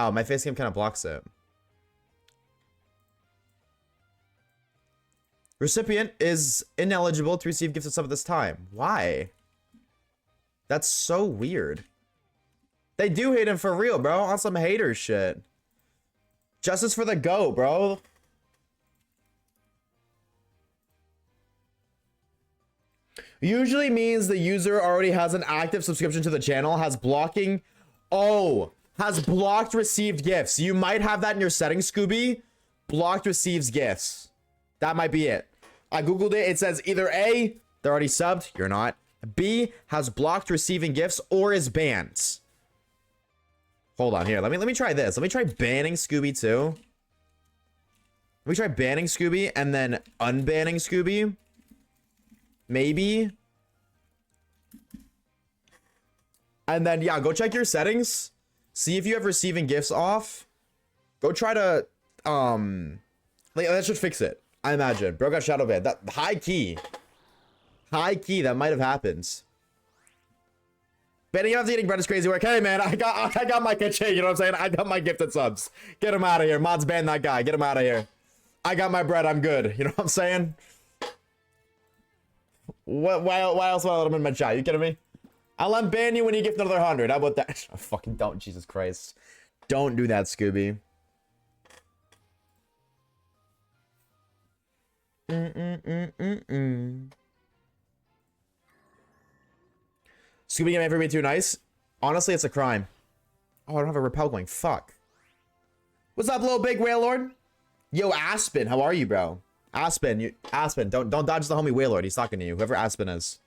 Oh, my face cam kind of blocks it. Recipient is ineligible to receive gifted sub at this time. Why? That's so weird. They do hate him for real, bro. On some hater shit. Justice for the GOAT, bro. Usually means the user already has an active subscription to the channel, has blocking. Oh, has blocked received gifts. You might have that in your settings, Scooby. Blocked receives gifts. That might be it. I googled it. It says either A, they're already subbed. You're not. B, has blocked receiving gifts or is banned. Hold on here. Let me try this. Let me try banning Scooby too. Let me try banning Scooby and then unbanning Scooby. Maybe. And then yeah, go check your settings. See if you have receiving gifts off. Go try to like that should fix it. I imagine. Bro got shadow banned. That high key that might have happened. Banning after eating bread is crazy work. Hey man, I got my kitchen, you know what I'm saying? I got my gifted subs. Get him out of here. Mods ban that guy. Get him out of here. I got my bread, I'm good. You know what I'm saying? Why else would I let him in my chat? You kidding me? I'll unban you when you gift another 100. How about that? Oh, fucking don't, Jesus Christ. Don't do that, Scooby. Scooby game every too nice. Honestly, it's a crime. Oh, I don't have a repel going. Fuck. What's up, little big whale lord? Yo, Aspen, how are you, bro? Aspen, Aspen, don't dodge the homie whale lord. He's talking to you. Whoever Aspen is.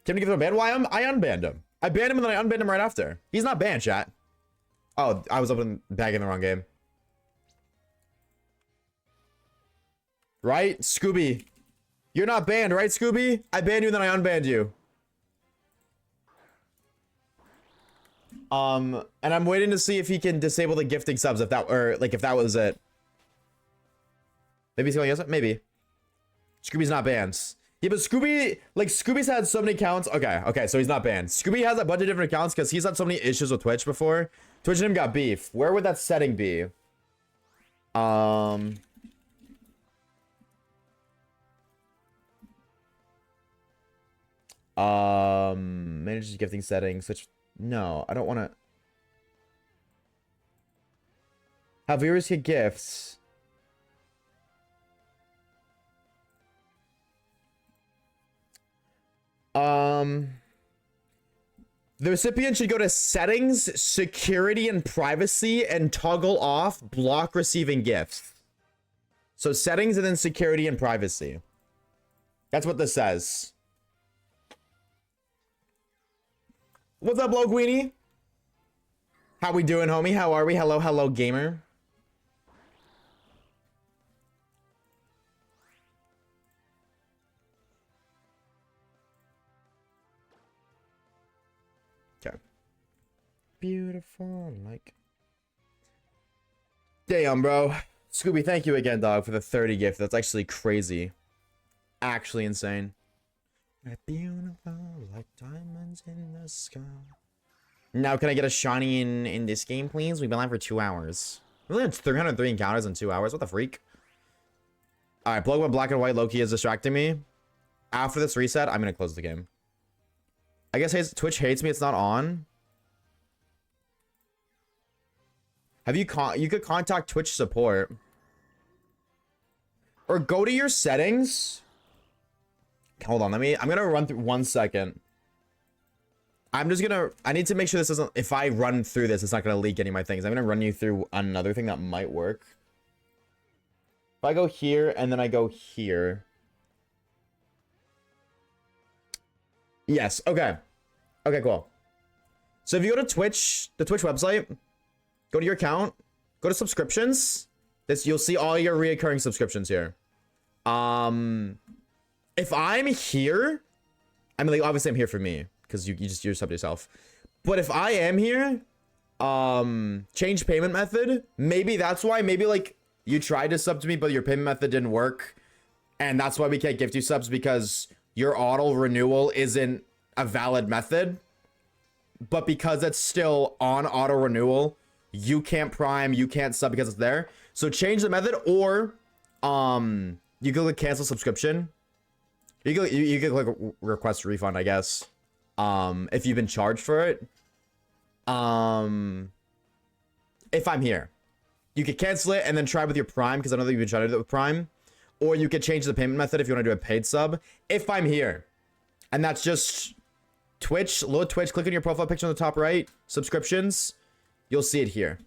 Can we give him a ban? Why I unbanned him? I banned him and then I unbanned him right after. He's not banned, chat. Oh, I was opening bag in the wrong game. Right, Scooby? You're not banned, right, Scooby? I banned you and then I unbanned you. And I'm waiting to see if he can disable the gifting subs if that was it. Maybe he's going yes, maybe. Scooby's not banned. Yeah, but Scooby's had so many accounts. Okay, so he's not banned. Scooby has a bunch of different accounts because he's had so many issues with Twitch before. Twitch and him got beef. Where would that setting be? Manages gifting settings, which no, I don't want to have viewers get gifts. The recipient should go to settings, security, and privacy and toggle off block receiving gifts. So settings and then security and privacy. That's what this says. What's up, Low Queenie? How we doing, homie? How are we? Hello, gamer. Okay. Beautiful, like. Damn, bro. Scooby, thank you again, dog, for the 30 gift. That's actually crazy. Actually insane. Beautiful like diamonds in the sky. Now, can I get a shiny in this game, please? We've been live for 2 hours. We only had 303 encounters in 2 hours. What the freak? All right, Pokemon Black and White Loki is distracting me. After this reset, I'm gonna close the game. I guess Twitch hates me. It's not on. Have you you could contact Twitch support. Or go to your settings. Hold on, I'm gonna run through 1 second. I need to make sure this doesn't, if I run through this, it's not gonna leak any of my things. I'm gonna run you through another thing that might work. If I go here and then I go here. Yes, okay. Okay, cool. So if you go to Twitch, the Twitch website, go to your account, go to subscriptions. You'll see all your reoccurring subscriptions here. If I'm here, I mean, like, obviously I'm here for me, because you're sub to yourself. But if I am here, change payment method. Maybe that's why. Maybe like you tried to sub to me, but your payment method didn't work, and that's why we can't gift you subs, because your auto renewal isn't a valid method. But because it's still on auto renewal, you can't prime, you can't sub because it's there. So change the method, or you can click cancel subscription. You can click request refund, I guess. If you've been charged for it. If I'm here, you could cancel it and then try with your Prime, because I know that you've been trying to do it with Prime. Or you could change the payment method if you want to do a paid sub. If I'm here, and that's just Twitch, load Twitch, click on your profile picture on the top right, subscriptions, you'll see it here.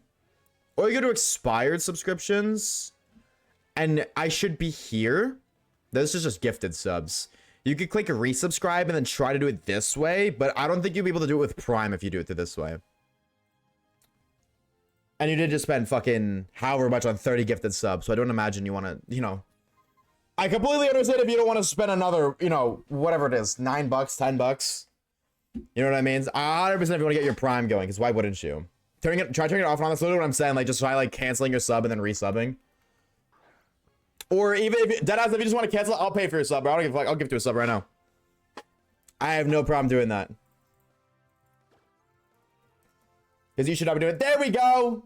Or you go to expired subscriptions, and I should be here. This is just gifted subs. You could click resubscribe and then try to do it this way, but I don't think you'll be able to do it with Prime if you do it through this way. And you did just spend fucking however much on 30 gifted subs, so I don't imagine you want to, you know. I completely understand if you don't want to spend another, you know, whatever it is, $9, $10. You know what I mean? 100% if you want to get your Prime going, because why wouldn't you? Try turning it off and on. That's literally what I'm saying. Like, just try like canceling your sub and then resubbing. Or even if deadass, if you just want to cancel it, I'll pay for your sub, bro. I don't give a fuck. I'll give you a sub right now. I have no problem doing that. Because you should not be doing it. There we go.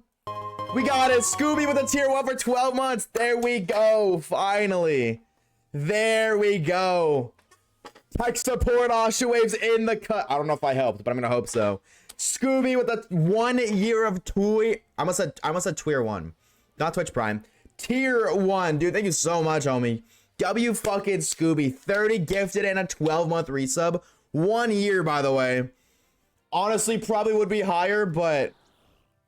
We got it. Scooby with a tier 1 for 12 months. There we go. Finally. There we go. Tech support Oshawaves in the cut. I don't know if I helped, but I'm going to hope so. Scooby with a 1 year of Twitch. I almost said Tier 1. Not Twitch Prime. Tier 1. Dude, thank you so much, homie. W fucking Scooby. 30 gifted and a 12-month resub. 1 year, by the way. Honestly, probably would be higher, but...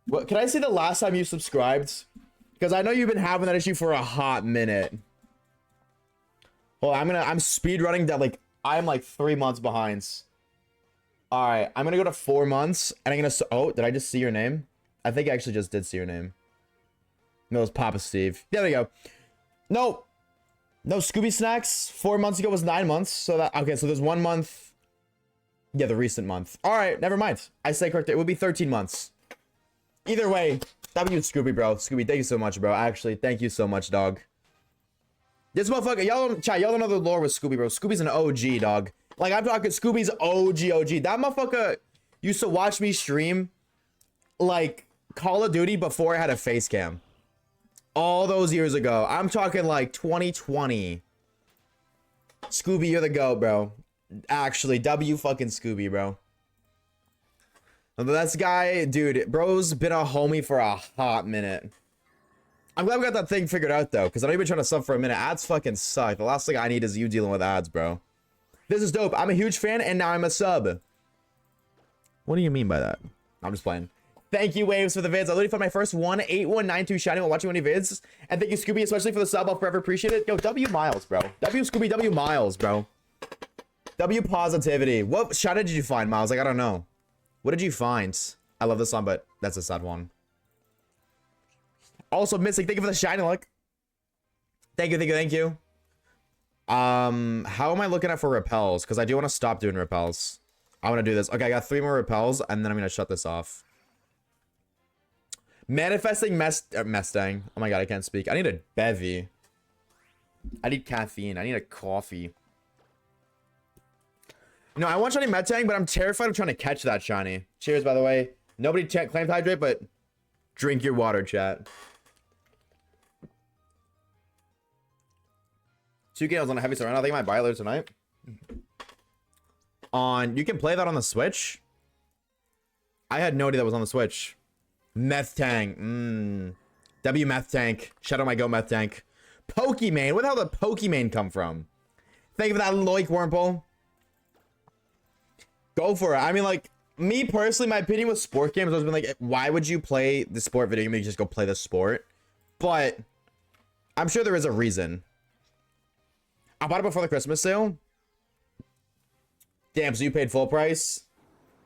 What, can I say the last time you subscribed? Because I know you've been having that issue for a hot minute. Well, I'm speed running that, like, I'm like 3 months behind. Alright, I'm gonna go to 4 months, and I'm gonna... Oh, did I just see your name? I think I actually just did see your name. No, it was Papa Steve. There we go. No. No, Scooby Snacks 4 months ago was 9 months. So that... Okay, so there's 1 month. Yeah, the recent month. Alright, never mind. I say correct. It would be 13 months. Either way, W Scooby, bro. Scooby, thank you so much, bro. Actually, thank you so much, dog. This motherfucker, y'all don't know the lore with Scooby, bro. Scooby's an OG, dog. Like, I'm talking Scooby's OG. That motherfucker used to watch me stream, like, Call of Duty before I had a face cam. All those years ago. I'm talking, like, 2020. Scooby, you're the GOAT, bro. Actually, W fucking Scooby, bro. This guy, dude, bro's been a homie for a hot minute. I'm glad we got that thing figured out, though, because I know you've been trying to sub for a minute. Ads fucking suck. The last thing I need is you dealing with ads, bro. This is dope. I'm a huge fan, and now I'm a sub. What do you mean by that? I'm just playing. Thank you, Waves, for the vids. I literally found my first 18192 shiny while watching one of your vids. And thank you, Scooby, especially for the sub. I'll forever appreciate it. Yo, W Miles, bro. W Scooby, W Miles, bro. W Positivity. What shiny did you find, Miles? Like, I don't know. What did you find? I love this song, but that's a sad one. Also, Mystic, thank you for the shiny look. Thank you. How am I looking at for repels? Because I do want to stop doing repels. I want to do this. Okay, I got 3 more repels, and then I'm going to shut this off. Manifesting Mustang. Oh my god, I can't speak. I need a bevy. I need caffeine. I need a coffee. No, I want shiny Metang, but I'm terrified of trying to catch that shiny. Cheers, by the way. Nobody claimed to hydrate, but drink your water, chat. 2K, I was on a heavy surround. I think I might buy it later tonight. You can play that on the Switch. I had no idea that was on the Switch. Meth Tank. W Meth Tank. Shout out my Go Meth Tank. Pokimane. Where the hell did Pokimane come from? Thank you for that, Loic Wormple. Go for it. I mean, like, me personally, my opinion with sport games has been like, why would you play the sport video game? You just go play the sport. But I'm sure there is a reason. I bought it before the Christmas sale. Damn, so you paid full price?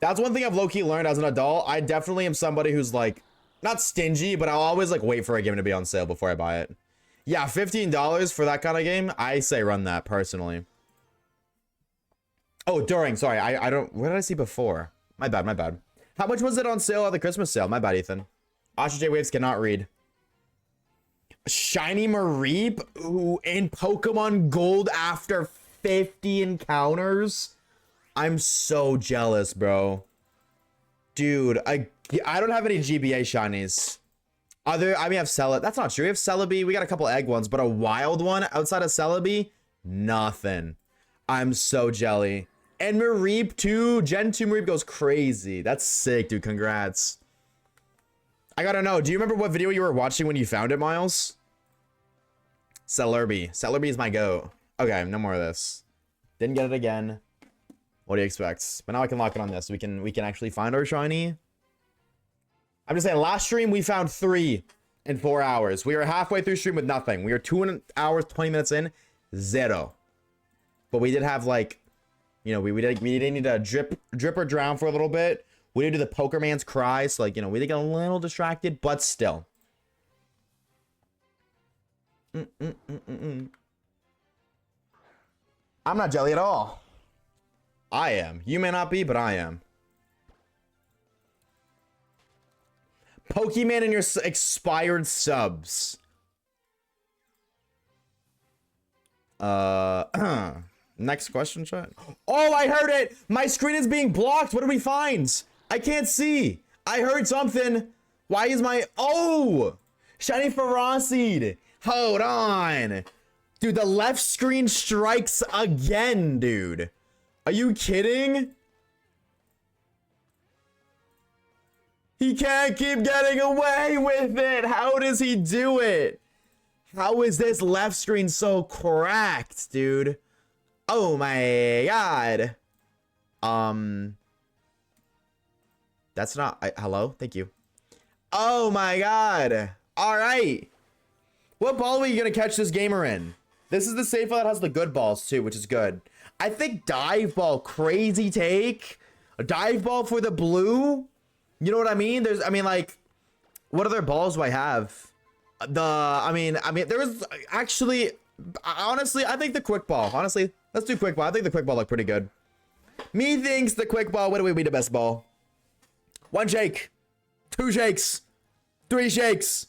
That's one thing I've low-key learned as an adult. I definitely am somebody who's like, not stingy, but I'll always like wait for a game to be on sale before I buy it. Yeah, $15 for that kind of game. I say run that personally. Oh, during. Sorry, I don't. What did I see before? My bad, my bad. How much was it on sale at the Christmas sale? My bad, Ethan. Oshawaves cannot read. Shiny Mareep? Ooh, in Pokemon Gold after 50 encounters? I'm so jealous, bro. Dude, I don't have any GBA shinies. I mean, I have Celebi. That's not true. We have Celebi. We got a couple egg ones, but a wild one outside of Celebi? Nothing. I'm so jelly. And Mareep too. Gen 2 Mareep goes crazy. That's sick, dude. Congrats. I gotta know. Do you remember what video you were watching when you found it, Miles? Celebi. Celebi is my go. Okay, no more of this. Didn't get it again. What do you expect? But now I can lock it on this. We can actually find our shiny. I'm just saying, last stream we found 3 in 4 hours. We were halfway through stream with nothing. We were 2 hours, 20 minutes in, 0. But we did have like, you know, we didn't need to drip or drown for a little bit. We did do the Pokerman's cry, so like, you know, we did get a little distracted, but still. I'm not jelly at all. I am. You may not be, but I am. Pokemon and your expired subs. Next question, chat. Oh, I heard it. My screen is being blocked. What do we find? I can't see. I heard something. Why is my... Oh! Shiny Ferocity. Hold on. Dude, the left screen strikes again, dude. Are you kidding? He can't keep getting away with it. How does he do it? How is this left screen so cracked, dude? Oh my god. That's not... hello? Thank you. Oh my god. All right. What ball are you going to catch this gamer in? This is the safe ball that has the good balls too, which is good. I think dive ball, crazy take. A dive ball for the blue. You know what I mean? I mean, like, what other balls do I have? I mean, there was actually, honestly, I think the quick ball. Honestly, let's do quick ball. I think the quick ball looked pretty good. Me thinks the quick ball would be the best ball. 1 shake, 2 shakes, 3 shakes,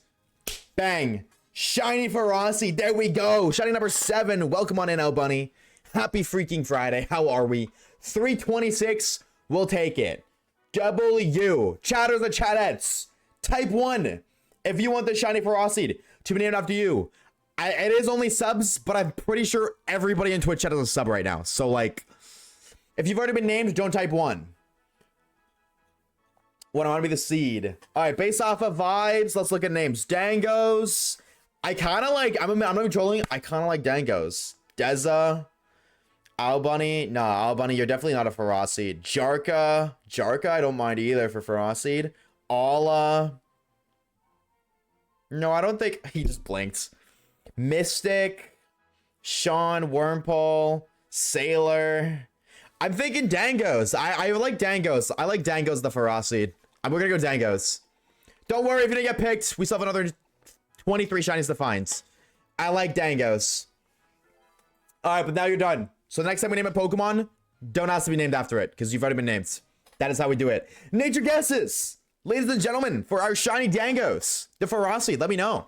bang. Shiny Ferocity, there we go. Shiny number 7. Welcome on in, El Bunny. Happy freaking Friday. How are we? 326. We'll take it. W. Chatters and chatettes. Type 1. If you want the Shiny Ferocity to be named after you. It is only subs, but I'm pretty sure everybody in Twitch chat is a sub right now. So, like, if you've already been named, don't type 1. What, I want to be the seed. All right, based off of vibes, let's look at names. Dangos. I kind of like, I'm not even trolling. I kind of like Dangos. Deza. Albunny. Nah, Albunny, you're definitely not a Ferocity. Jarka. Jarka, I don't mind either for Ferocity. Ala. No, I don't think. He just blinked. Mystic. Sean. Wormpole. Sailor. I'm thinking Dangos. I like Dangos. I like Dangos the Ferocity. We're gonna go Dangos. Don't worry if you didn't get picked. We still have another 23 shinies to find. I like Dangos. Alright, but now you're done. So the next time we name a Pokemon, don't ask to be named after it, because you've already been named. That is how we do it. Nature guesses! Ladies and gentlemen, for our shiny Dangos, the Ferocity, let me know.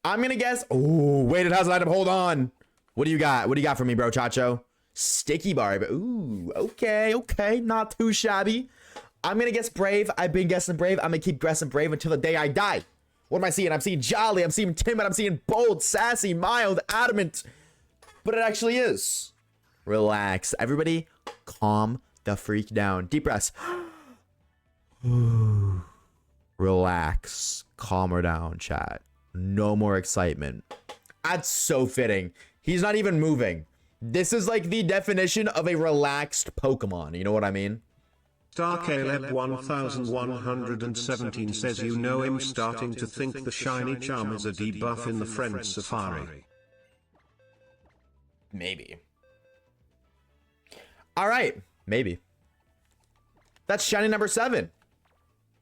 I'm gonna guess... Oh, wait, it has an item. Hold on. What do you got? What do you got for me, bro, Chacho? Sticky Barb. Ooh, okay, okay. Not too shabby. I'm gonna guess Brave. I've been guessing Brave. I'm gonna keep guessing Brave until the day I die. What am I seeing? I'm seeing Jolly. I'm seeing Timid. I'm seeing Bold, Sassy, Mild, Adamant. But it actually is. Relax. Everybody, calm the freak down. Deep breaths. Relax. Calm her down, chat. No more excitement. That's so fitting. He's not even moving. This is like the definition of a relaxed Pokemon. You know what I mean? Darkaleb 1117 says you know him starting to think the shiny charm is a debuff in the Friend Safari. Maybe. All right. Maybe. That's shiny number 7.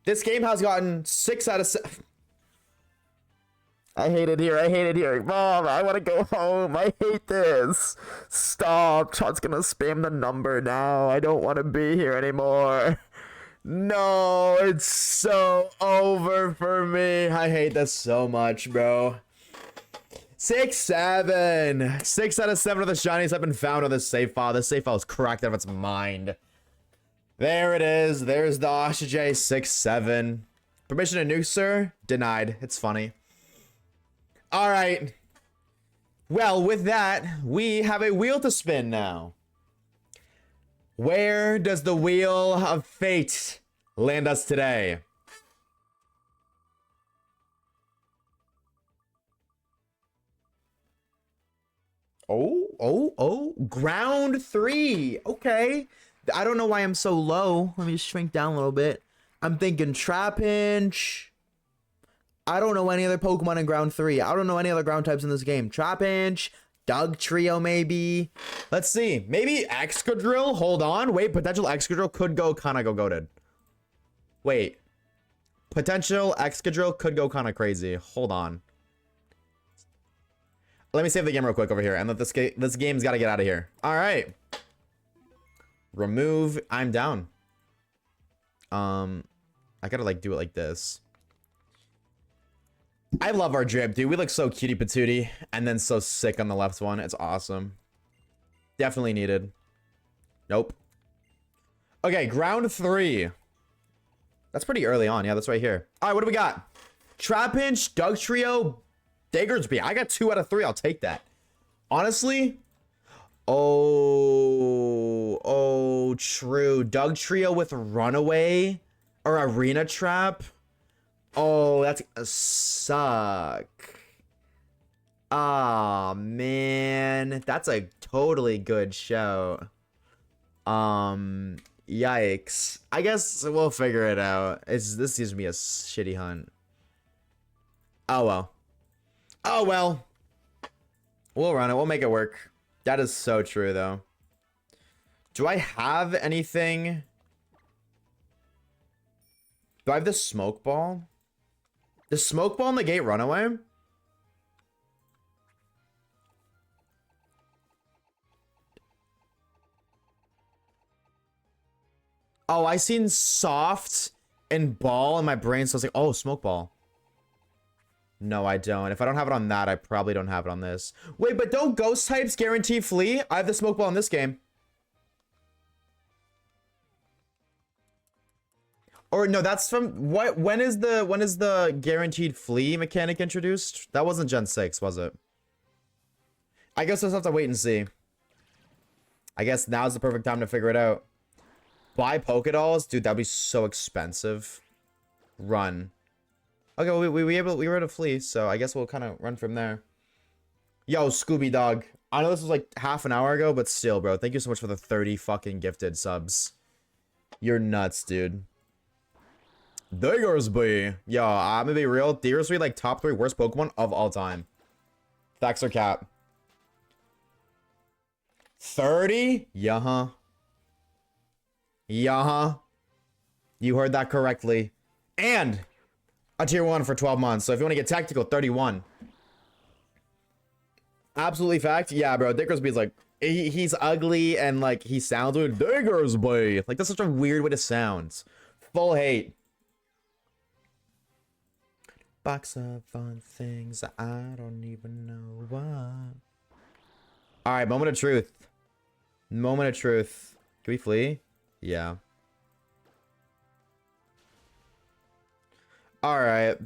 This game has gotten 6 out of 7. I hate it here. I hate it here. Mom, I want to go home. I hate this. Stop. Chat's going to spam the number now. I don't want to be here anymore. No, it's so over for me. I hate this so much, bro. 6, 7. 6 out of 7 of the shinies have been found on this save file. This save file is cracked out of its mind. There it is. There's the Oshawaves 6, 7. Permission to nuke, sir? Denied. It's funny. All right. Well, with that, we have a wheel to spin now. Where does the wheel of fate land us today? Oh, ground 3. Okay. I don't know why I'm so low. Let me just shrink down a little bit. I'm thinking Trapinch. I don't know any other Pokemon in ground 3. I don't know any other ground types in this game. Trapinch, Dugtrio maybe. Let's see. Maybe Excadrill. Hold on. Wait, potential Excadrill could go kind of go goated. Wait. Potential Excadrill could go kind of crazy. Hold on. Let me save the game real quick over here and let this game's got to get out of here. All right. Remove. I'm down. I gotta like do it like this. I love our drip, dude. We look so cutie patootie and then so sick on the left one. It's awesome. Definitely needed. Nope. Okay, ground 3. That's pretty early on. Yeah, that's right here. All right, what do we got? Trapinch, Dugtrio, Diggersby. I got 2 out of 3. I'll take that. Honestly. Oh, true. Dugtrio with Runaway or Arena Trap. Oh, that's gonna suck. Ah, man. That's a totally good show. Yikes. I guess we'll figure it out. This gives me a shitty hunt. Oh, well. Oh, well. We'll run it. We'll make it work. That is so true, though. Do I have anything? Do I have the smoke ball? The smoke ball negate Runaway? Oh, I seen soft and ball in my brain, so I was like, oh, smoke ball. No, I don't. If I don't have it on that, I probably don't have it on this. Wait, but don't ghost types guarantee flee? I have the smoke ball in this game. Or no, that's from what? When is the guaranteed flee mechanic introduced? That wasn't Gen 6, was it? I guess we'll have to wait and see. I guess now's the perfect time to figure it out. Buy Pokédolls? Dude, that'd be so expensive. Run. Okay, well, we were able to flee, so I guess we'll kind of run from there. Yo, Scooby Dog. I know this was like half an hour ago, but still, bro. Thank you so much for the 30 fucking gifted subs. You're nuts, dude. Diggersby. Yo, I'm gonna be real. Diggersby, like top 3 worst Pokemon of all time. Facts or cap? 30? Yeah-huh. Yeah-huh. You heard that correctly. And a tier 1 for 12 months. So if you want to get tactical, 31. Absolutely fact. Yeah, bro. Diggersby's like, he's ugly and like he sounds weird. Diggersby. Like that's such a weird way to sound. Full hate. Box of fun things I don't even know what. All right, moment of truth. Moment of truth. Can we flee? Yeah. All right.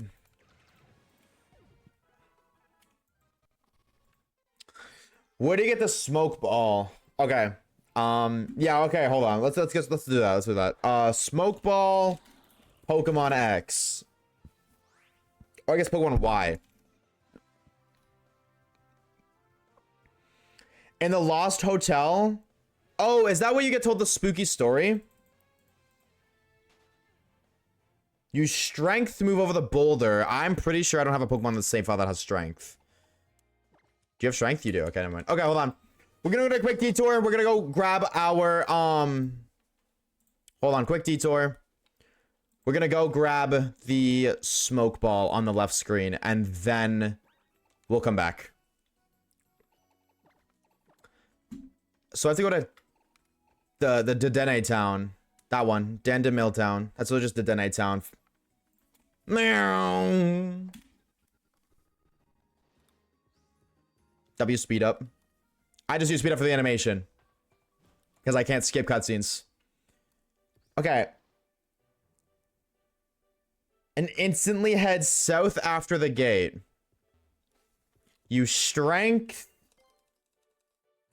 Where do you get the smoke ball? Okay. Yeah, okay, hold on. Let's do that. Let's do that. Smoke ball, Pokemon X. Or I guess Pokemon Y. In the Lost Hotel. Oh, is that where you get told the spooky story? Use strength to move over the boulder. I'm pretty sure I don't have a Pokemon in the save file that has strength. Do you have strength? You do. Okay, never mind. Okay, hold on. We're gonna go to a quick detour. We're gonna go grab our, hold on, quick detour. We're gonna go grab the smoke ball on the left screen, and then we'll come back. So I have to go to the Dedenne town. That one. Dandemill town. That's really just Dedenne town. Meow. W speed up. I just use speed up for the animation. Because I can't skip cutscenes. Okay. And instantly head south after the gate. Use strength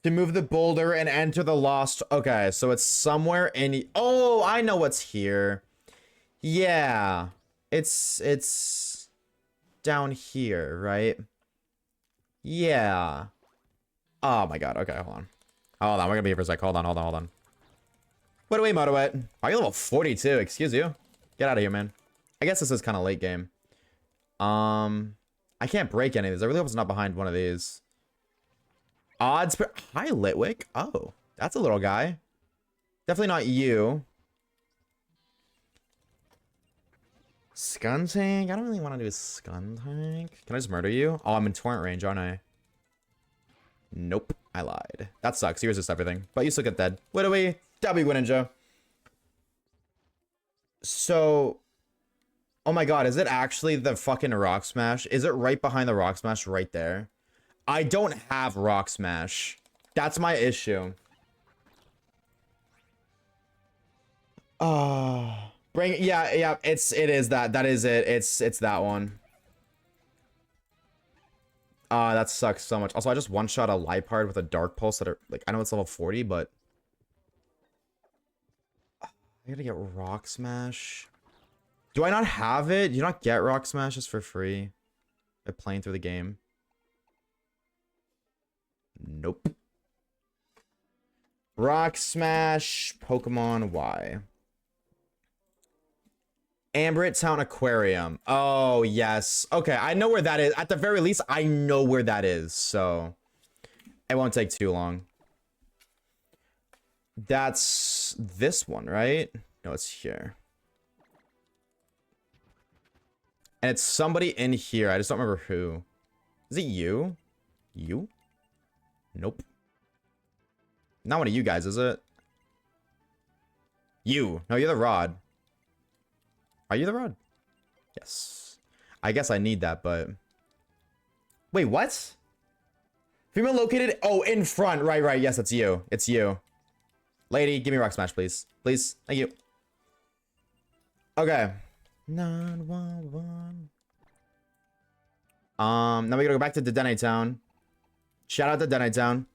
to move the boulder and enter the lost. Okay, so it's somewhere in. Oh, I know what's here. Yeah, it's down here, right? Yeah. Oh my god. Okay, hold on. Hold on. We're gonna be here for a sec. Hold on. Hold on. Hold on. What away, Motorwet? Are you level 42? Excuse you. Get out of here, man. I guess this is kind of late game. I can't break any of these. I really hope it's not behind one of these. Odds per. Hi, Litwick. Oh, that's a little guy. Definitely not you. Skuntank. I don't really want to do a Skuntank. Can I just murder you? Oh, I'm in torrent range, aren't I? Nope. I lied. That sucks. You resist everything. But you still get dead. What do we? W Ninja. So. Oh my god, is it actually the fucking Rock Smash? Is it right behind the Rock Smash right there? I don't have Rock Smash. That's my issue. Yeah, it is that. That is it. It's that one. That sucks so much. Also, I just one-shot a Liepard with a Dark Pulse that are, like, I know it's level 40, but I gotta get Rock Smash. Do I not have it? Do you not get Rock Smashes for free by playing through the game? Nope. Rock Smash, Pokemon Y. Ambrit Town Aquarium. Oh, yes. Okay, I know where that is. At the very least, I know where that is, so it won't take too long. That's this one, right? No, it's here. And it's somebody in here. I just don't remember who. Is it you? You? Nope. Not one of you guys, is it? You. No, you're the Rod. Are you the Rod? Yes. I guess I need that, but... Wait, what? Female located... Oh, in front. Right. Yes, it's you. It's you. Lady, give me Rock Smash, please. Please. Thank you. Okay. 911. Now we gotta go back to Dedenne Town. Shout out to Dedenne Town.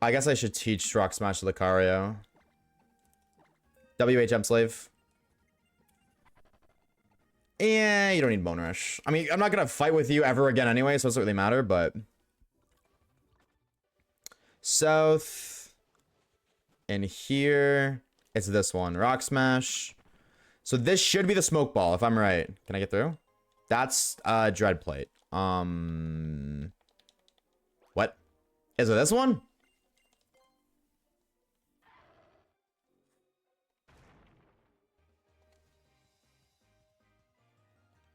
I guess I should teach Rock Smash to Lucario. WHM Slave. Yeah, you don't need Bone Rush. I mean, I'm not gonna fight with you ever again anyway, so it doesn't really matter, but... South. In here. It's this one. Rock Smash. So this should be the Smoke Ball, if I'm right. Can I get through? That's Dread Plate. What? Is it this one?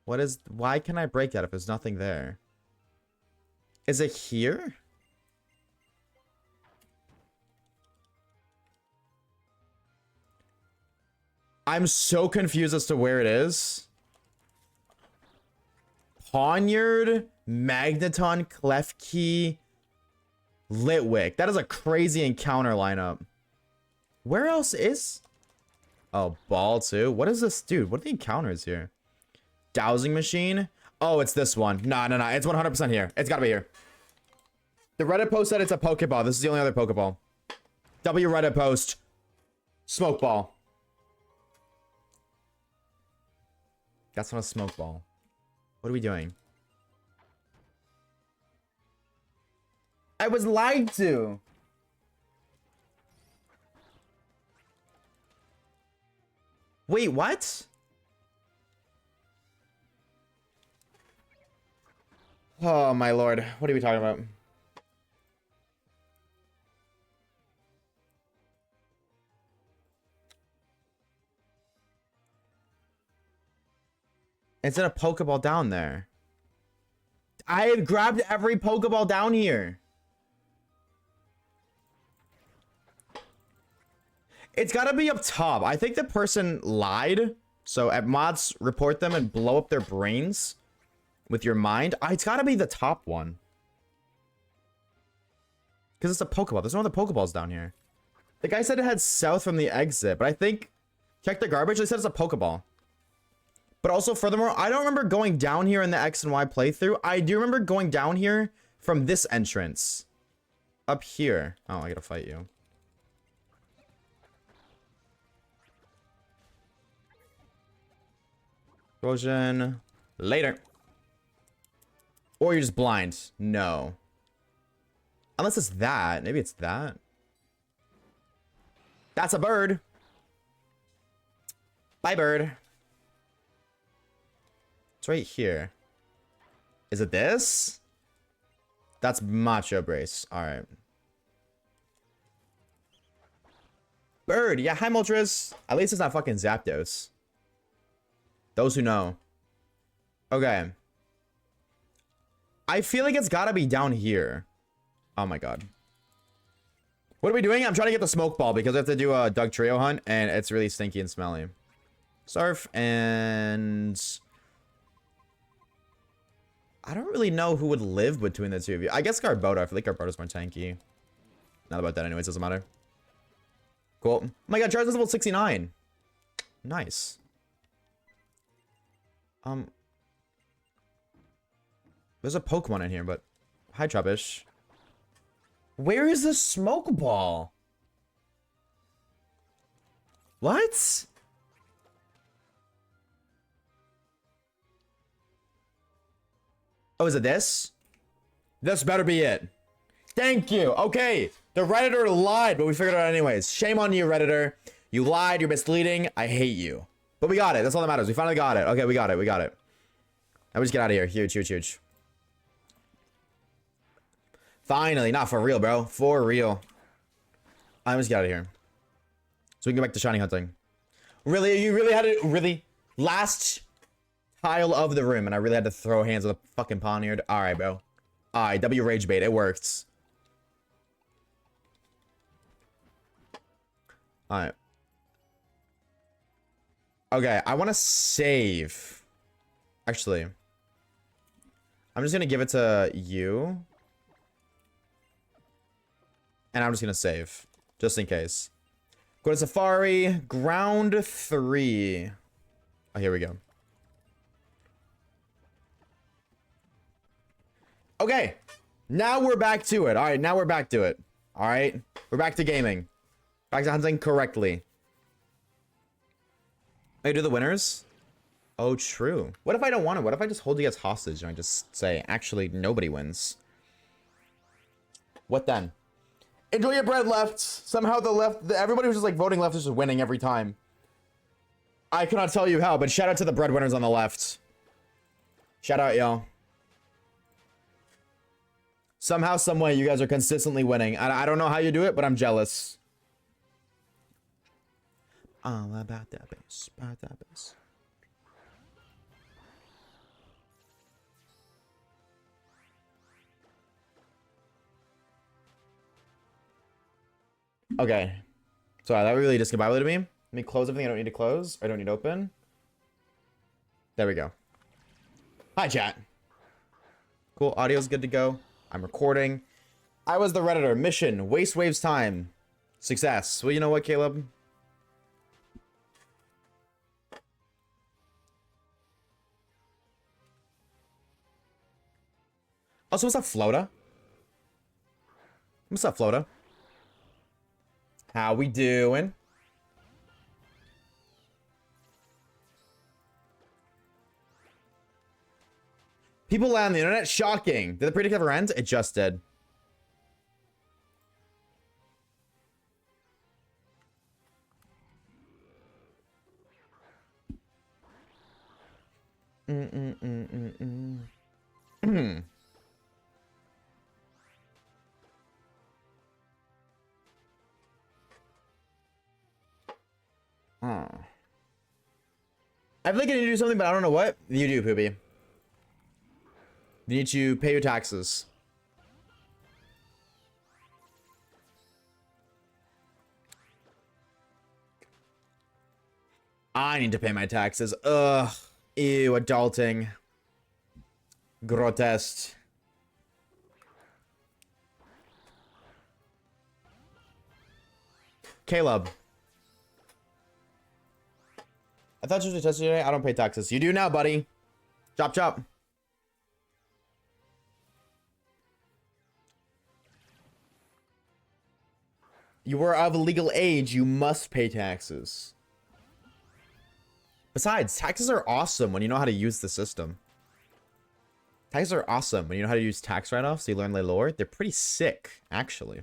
What is... Why can I break that if there's nothing there? Is it here? I'm so confused as to where it is. Poniard, Magneton, Klefki, Litwick. That is a crazy encounter lineup. Where else is... Oh, Ball too? What is this? Dude, what are the encounters here? Dowsing Machine? Oh, it's this one. No. It's 100% here. It's gotta be here. The Reddit post said it's a Pokeball. This is the only other Pokeball. W Reddit post. Smoke Ball. That's not a smoke ball. What are we doing? I was lied to. Wait, what? Oh my lord. What are we talking about? It's in a Pokeball down there. I have grabbed every Pokeball down here. It's gotta be up top. I think the person lied. So at mods, report them and blow up their brains with your mind. It's gotta be the top one. Because it's a Pokeball. There's no other Pokeballs down here. The guy said it had south from the exit, but I think... Check the garbage. They said it's a Pokeball. But also, furthermore, I don't remember going down here in the X and Y playthrough. I do remember going down here from this entrance. Up here. Oh, I gotta fight you. Explosion. Later. Or you're just blind. No. Unless it's that. Maybe it's that. That's a bird. Bye, bird. It's right here. Is it this? That's Macho Brace. Alright. Bird. Yeah, hi, Moltres. At least it's not fucking Zapdos. Those who know. Okay. I feel like it's gotta be down here. Oh my god. What are we doing? I'm trying to get the smoke ball because we have to do a Doug Trio hunt and it's really stinky and smelly. Surf and... I don't really know who would live between the two of you. I guess Garbodor. I feel like Garbodar's more tanky. Not about that anyways. Doesn't matter. Cool. Oh my god, Charizard's level 69. Nice. There's a Pokemon in here, but... Hi, Trubbish. Where is the smoke ball? What? Oh, is it this? This better be it. Thank you. Okay. The Redditor lied, but we figured it out anyways. Shame on you, Redditor. You lied. You're misleading. I hate you. But we got it. That's all that matters. We finally got it. Okay, we got it. We got it. Now we just get out of here. Huge, huge, huge. Finally. Not for real, bro. For real. I just get out of here. So we can go back to shiny hunting. Really? You really had to... Really? Last tile of the room, and I really had to throw hands with a fucking Poniard. Alright, bro. Alright, W Rage Bait. It works. Alright. Okay, I want to save. Actually. I'm just going to give it to you. And I'm just going to save. Just in case. Go to Safari. Ground 3. Oh, here we go. Okay. Now we're back to it. Alright, now we're back to it. Alright. We're back to gaming. Back to hunting correctly. Oh, you do the winners? Oh, true. What if I don't want it? What if I just hold you guys hostage and I just say, actually, nobody wins? What then? Enjoy your bread, left. Somehow the left, everybody who's just like voting left is just winning every time. I cannot tell you how, but shout out to the breadwinners on the left. Shout out, y'all. Somehow, some way, you guys are consistently winning. I don't know how you do it, but I'm jealous. All about that bass. About that bass. Okay. So that really discombobulated me. Let me close everything I don't need to close. I don't need to open. There we go. Hi, chat. Cool. Audio's good to go. I'm recording. I was the Redditor. Mission. Waste Waves time. Success. Well, you know what, Caleb? Also, what's up, Flota? What's up, Flota? How we doing? People lie on the internet. Shocking. Did the predict ever end? It just did. I feel like I need to do something, but I don't know what. You do, Poopy. You need to pay your taxes. I need to pay my taxes. Ugh. Ew, adulting. Grotesque. Caleb. I thought you were testing today. I don't pay taxes. You do now, buddy. Chop, chop. You were of legal age. You must pay taxes. Besides, taxes are awesome when you know how to use the system. Taxes are awesome when you know how to use tax write-offs. So you learn the lore. They're pretty sick, actually.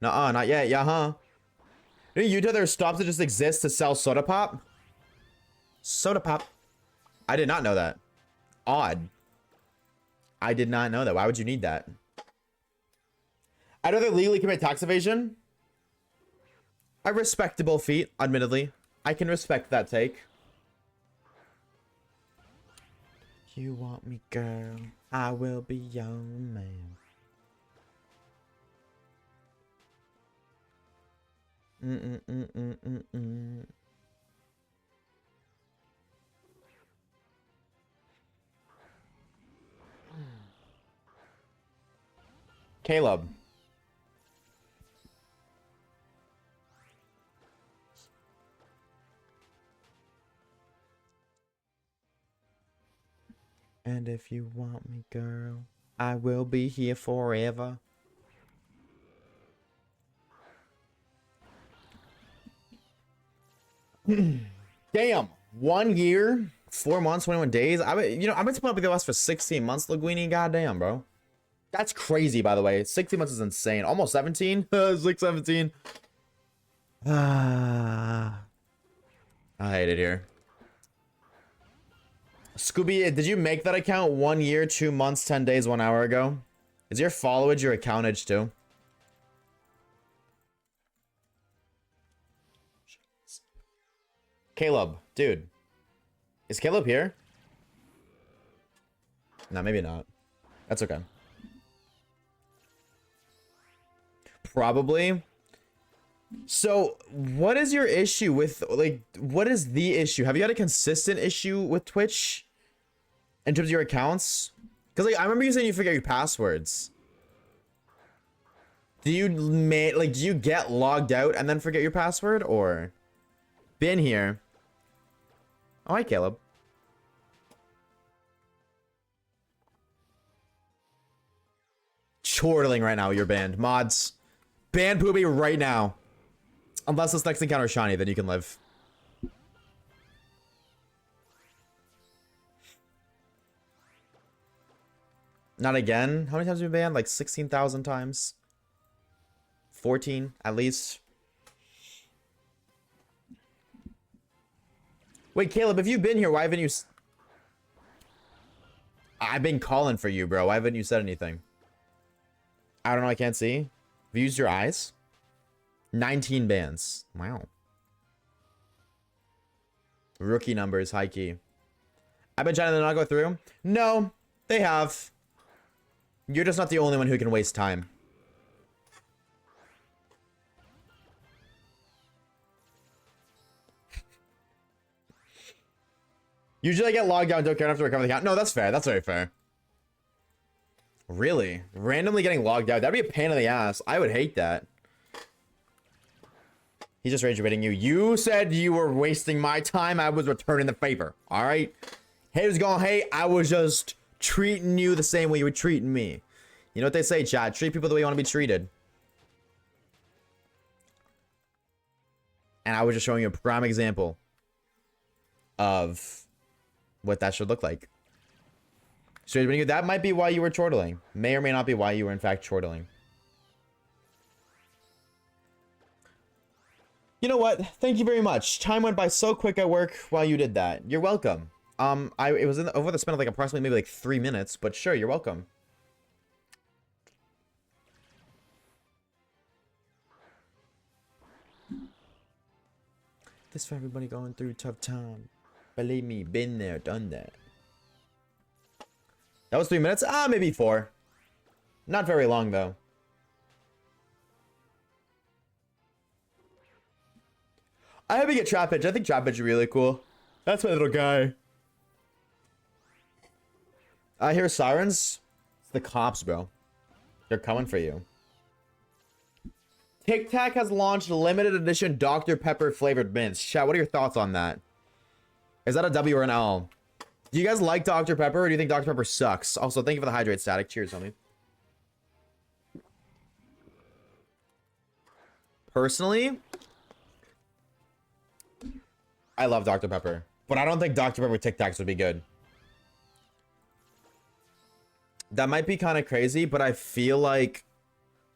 Nuh-uh, not yet. Yeah, huh? In Utah, there are stops that just exist to sell soda pop. Soda pop. I did not know that. Odd. I did not know that. Why would you need that? I'd rather legally commit tax evasion. A respectable feat, admittedly. I can respect that take. You want me, girl? I will be your man. Caleb. And if you want me, girl, I will be here forever. Damn. 1 year, 4 months, 21 days. I've been split up with the West for 16 months, Linguini. Goddamn, bro. That's crazy, by the way. 16 months is insane. Almost 17. 17. I hate it here. Scooby, did you make that account 1 year, 2 months, 10 days, 1 hour ago? Is your followage your accountage too? Caleb, dude. Is Caleb here? No, maybe not. That's okay. Probably. So, what is your issue with, like, what is the issue? Have you had a consistent issue with Twitch in terms of your accounts? Because, like, I remember you saying you forget your passwords. Do you get logged out and then forget your password, or been here? Oh, hi, Caleb. Chortling right now. You're banned. Mods, ban Poopy right now. Unless this next encounter is shiny, then you can live. Not again. How many times have you been banned? Like 16,000 times. 14 at least. Wait, Caleb, if you've been here, why haven't you... I've been calling for you, bro. Why haven't you said anything? I don't know. I can't see. Have you used your eyes? 19 bans. Wow. Rookie numbers, high key. I've been trying to not go through. No, they have. You're just not the only one who can waste time. Usually I get logged out and don't care enough to recover the account. No, that's fair. That's very fair. Really? Randomly getting logged out. That'd be a pain in the ass. I would hate that. He's just rage baiting you. You said you were wasting my time. I was returning the favor. All right? Haters going, hey, I was just treating you the same way you were treating me. You know what they say, chat? Treat people the way you want to be treated. And I was just showing you a prime example. of what that should look like. So that might be why you were chortling. May or may not be why you were in fact chortling. You know what? Thank you very much. Time went by so quick at work while you did that. You're welcome. It was over the span of like approximately maybe like 3 minutes, but sure, you're welcome. This for everybody going through a tough time. Believe me, been there, done that. That was 3 minutes? Maybe 4. Not very long though. I hope you get Trap Pitch. I think Trap Pitch is really cool. That's my little guy. I hear sirens. It's the cops, bro. They're coming for you. Tic Tac has launched limited edition Dr. Pepper flavored mints. Chat, what are your thoughts on that? Is that a W or an L? Do you guys like Dr. Pepper, or do you think Dr. Pepper sucks? Also, thank you for the hydrate static. Cheers, homie. Personally, I love Dr. Pepper, but I don't think Dr. Pepper Tic Tacs would be good. That might be kind of crazy, but I feel like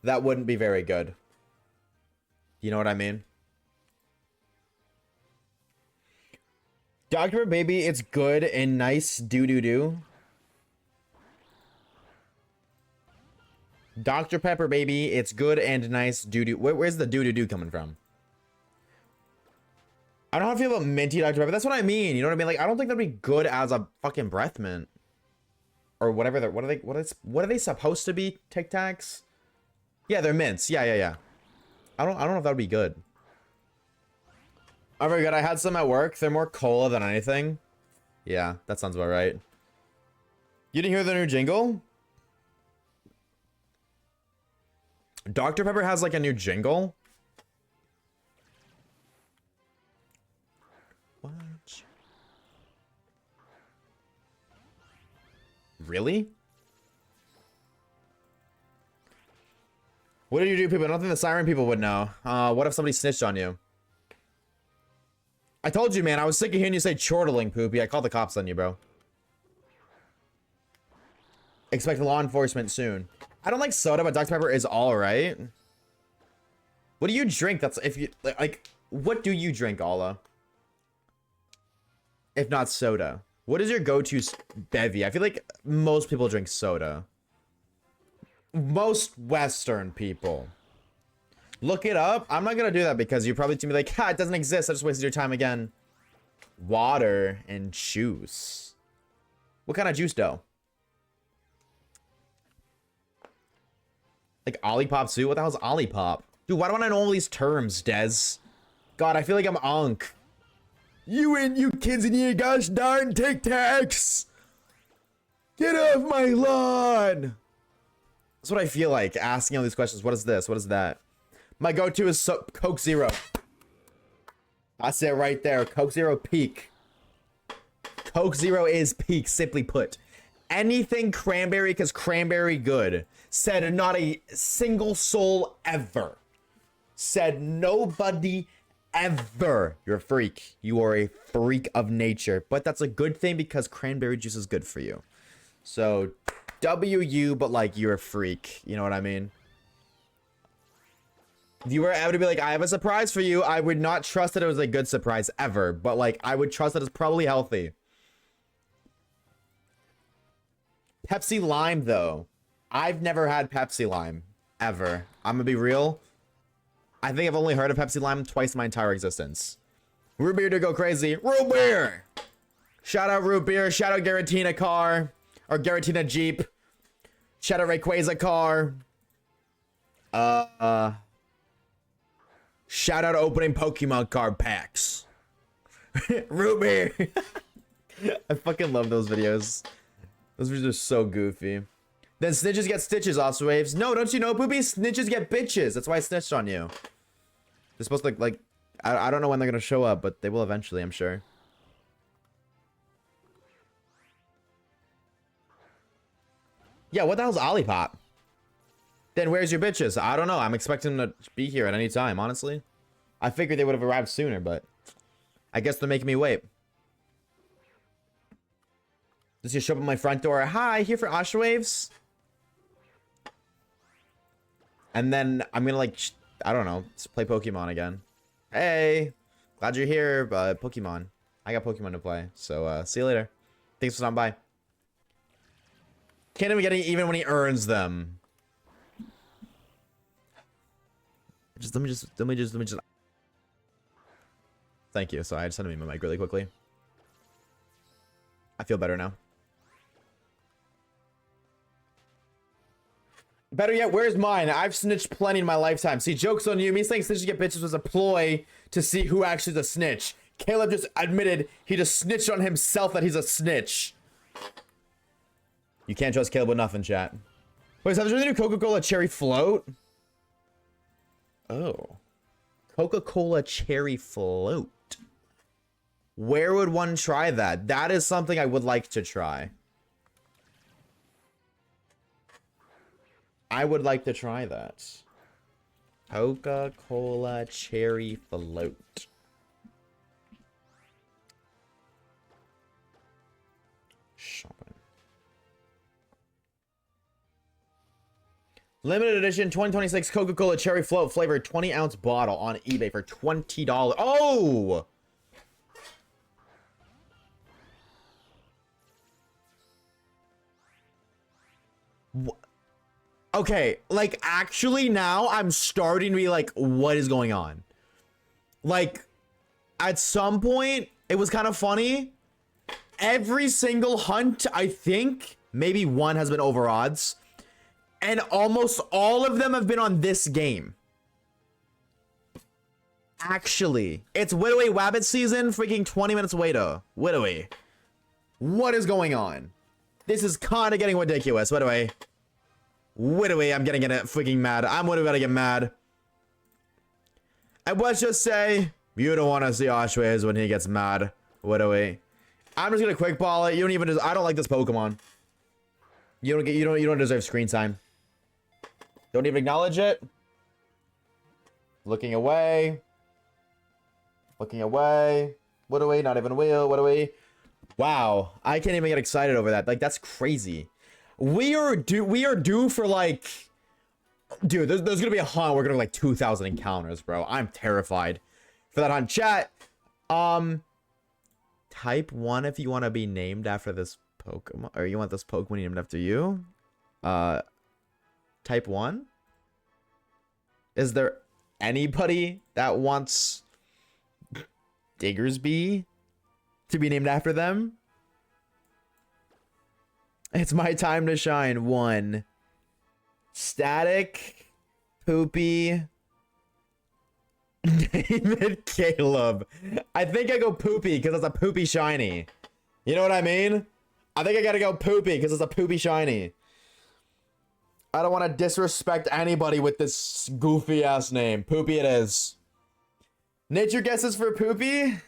that wouldn't be very good. You know what I mean? Dr. Pepper, baby, it's good and nice. Do. Dr. Pepper, baby, it's good and nice. Do. Where's the do coming from? I don't know how I feel about minty Dr. Pepper. That's what I mean. You know what I mean? Like, I don't think that'd be good as a fucking breath mint. Or whatever. What are they supposed to be? Tic Tacs? Yeah, they're mints. Yeah. I don't know if that would be good. Oh, very good. I had some at work. They're more cola than anything. Yeah, that sounds about right. You didn't hear the new jingle? Dr. Pepper has like a new jingle. Watch. Really? What did you do, people? I don't think the siren people would know. What if somebody snitched on you? I told you, man. I was sick of hearing you say chortling, Poopy. I called the cops on you, bro. Expect law enforcement soon. I don't like soda, but Dr. Pepper is all right. What do you drink? That's if you like. What do you drink, Allah? If not soda, what is your go-to bevy? I feel like most people drink soda. Most Western people. Look it up. I'm not gonna do that because you're probably to be like, ha, it doesn't exist. I just wasted your time again. Water and juice. What kind of juice though? Like Olipop soup? What the hell's Olipop? Dude, why don't I know all these terms, Dez? God, I feel like I'm Unk. You and you kids in your gosh darn Tic Tacs! Get off my lawn! That's what I feel like, asking all these questions. What is this? What is that? My go-to is Coke Zero. That's it right there. Coke Zero peak. Coke Zero is peak, simply put. Anything cranberry, because cranberry good. Said not a single soul ever. Said nobody ever. You're a freak. You are a freak of nature. But that's a good thing because cranberry juice is good for you. So, W, but like, you're a freak. You know what I mean? If you were ever to be like, I have a surprise for you, I would not trust that it was a good surprise ever. But like, I would trust that it's probably healthy. Pepsi Lime, though. I've never had Pepsi Lime. Ever. I'm gonna be real. I think I've only heard of Pepsi Lime twice in my entire existence. Root beer to go crazy. Root beer! Shout out Root beer. Shout out Garatina car. Or Garatina Jeep. Shout out Rayquaza car. Shout out opening Pokemon card packs. Root beer. I fucking love those videos. Those videos are so goofy. Then snitches get stitches, Oshawaves. No, don't you know, Poopy? Snitches get bitches. That's why I snitched on you. They're supposed to, like I don't know when they're gonna show up, but they will eventually, I'm sure. Yeah, what the hell's Olipop? Then where's your bitches? I don't know. I'm expecting them to be here at any time, honestly. I figured they would have arrived sooner, but I guess they're making me wait. Does he show up at my front door? Hi, here for Oshawaves. And then I'm gonna like, I don't know, just play Pokemon again. Hey, glad you're here, but Pokemon. I got Pokemon to play, so see you later. Thanks for stopping by. Can't even get it even when he earns them. Let me just. Thank you. So I just had to mute my mic really quickly. I feel better now. Better yet, where's mine? I've snitched plenty in my lifetime. See, joke's on you. Me saying snitches get bitches was a ploy to see who actually is a snitch. Caleb just admitted he just snitched on himself that he's a snitch. You can't trust Caleb with nothing, chat. Wait, so there's a new Coca-Cola cherry float? Oh. Coca-Cola cherry float. Where would one try that? That is something I would like to try. I would like to try that. Coca-Cola cherry float. Shopping. Limited edition 2026 Coca-Cola cherry float flavored 20-ounce bottle on eBay for $20. Oh! Okay, like, actually now I'm starting to be like, what is going on? Like, at some point, it was kind of funny. Every single hunt, I think, maybe one has been over odds. And almost all of them have been on this game. Actually, it's Widoway Wabbit season, freaking 20 minutes later. Widoway. What is going on? This is kind of getting ridiculous. Widoway. Widoway, I'm getting freaking mad. I'm literally about to get mad. And let's just say, you don't want to see Oshawaves when he gets mad. Widoway. I'm just gonna quick ball it. You don't even. I don't like this Pokemon. You don't deserve screen time. Don't even acknowledge it. Looking away. Looking away. What away? Not even wheel. What away? Wow, I can't even get excited over that. Like, that's crazy. We are due for like, dude. There's gonna be a hunt. We're gonna like 2,000 encounters, bro. I'm terrified for that hunt. Chat. Type 1 if you want to be named after this Pokemon, or you want this Pokemon named after you. Type 1. Is there anybody that wants Diggersby to be named after them? It's my time to shine. 1. Static. Poopy. David Caleb. I think I go Poopy because it's a poopy shiny. You know what I mean? I think I gotta go Poopy because it's a poopy shiny. I don't want to disrespect anybody with this goofy ass name. Poopy it is. Nature guesses for Poopy?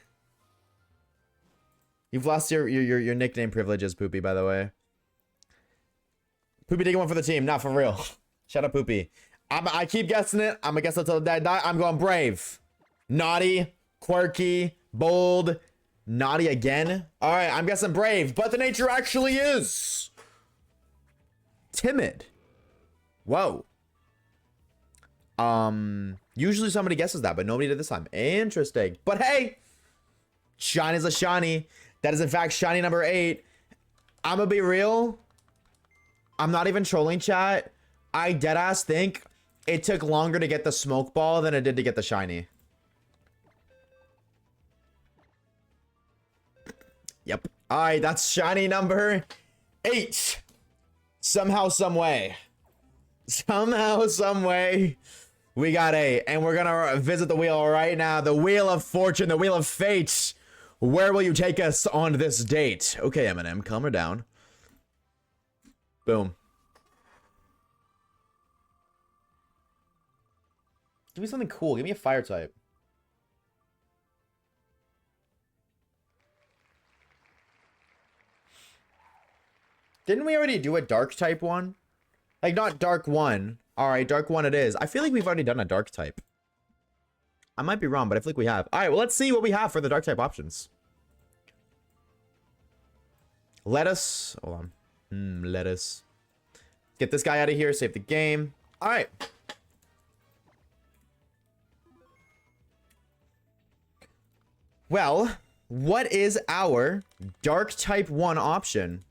You've lost your nickname privileges, Poopy, by the way. Poopy taking one for the team. Not for real. Shut up, Poopy. I keep guessing it. I'm gonna guess until the day I die. I'm going brave. Naughty. Quirky. Bold. Naughty again. Alright, I'm guessing brave. But the nature actually is timid. Whoa. Usually somebody guesses that, but nobody did this time. Interesting. But hey, shiny is a shiny. That is in fact shiny number 8. I'm gonna be real. I'm not even trolling, chat. I deadass think it took longer to get the smoke ball than it did to get the shiny. Yep. Alright, that's shiny number 8. Somehow, some way. Somehow, some way. We got 8. And we're gonna visit the wheel right now. The wheel of fortune, the wheel of fate. Where will you take us on this date? Okay, Eminem, calm her down. Boom. Give me something cool. Give me a fire type. Didn't we already do a dark type one? Like, not dark 1. Alright, dark 1 it is. I feel like we've already done a dark type. I might be wrong, but I feel like we have. Alright, well, let's see what we have for the dark type options. Lettuce. Hold on. Lettuce. Get this guy out of here. Save the game. All right. Well, what is our dark type 1 option?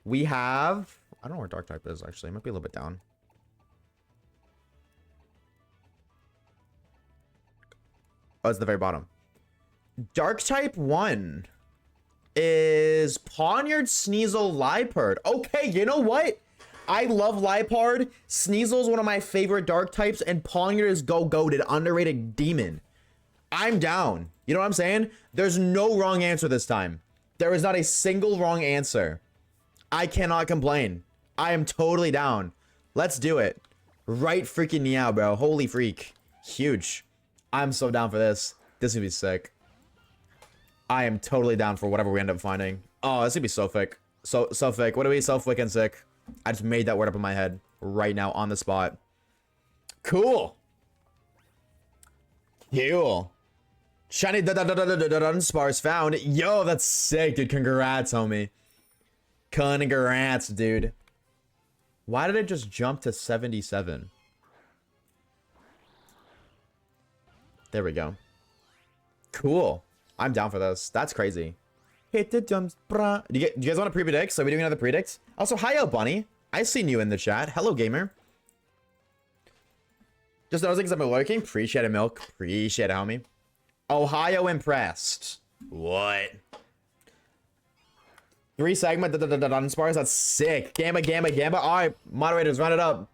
We have... I don't know where dark type is, actually. It might be a little bit down. Oh, it's the very bottom. Dark type 1 is Poniard, Sneasel, Liepard. Okay, you know what? I love Liepard. Sneasel is one of my favorite dark types, and Poniard is goated, underrated demon. I'm down. You know what I'm saying? There's no wrong answer this time. There is not a single wrong answer. I cannot complain. I am totally down. Let's do it. Right freaking meow, bro. Holy freak. Huge. I'm so down for this. This is gonna be sick. I am totally down for whatever we end up finding. Oh, this is gonna be so thick. So thick. What do we so thick and sick? I just made that word up in my head right now on the spot. Cool. Cool. Shiny Dunsparce found. Yo, that's sick, dude. Congrats, homie. Congrats, dude. Why did it just jump to 77? There we go. Cool. I'm down for this. That's crazy. Hit the jumps, bruh. Do you guys want to pre-predict? So we doing another predict? Also, hi, Bunny. I seen you in the chat. Hello, gamer. Just noticing because I've been lurking. Appreciate it, Milk. Appreciate it, homie. Ohio impressed. What? 3 segment Dunsparce. That's sick. Gamma. All right, moderators, run it up.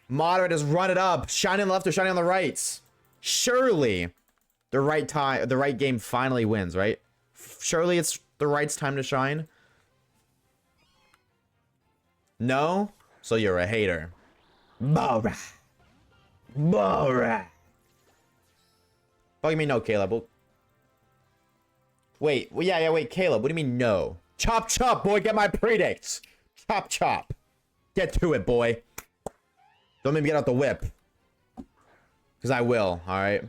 Moderators, run it up. Shine on the left or shine on the right. Surely, the right game finally wins, right? Surely it's the right's time to shine. No? So you're a hater. Bora. What do you mean no, Caleb? Wait. Well, yeah, wait, Caleb. What do you mean no? Chop, boy. Get my predicts. Chop. Get to it, boy. Don't make me get out the whip. Because I will, alright?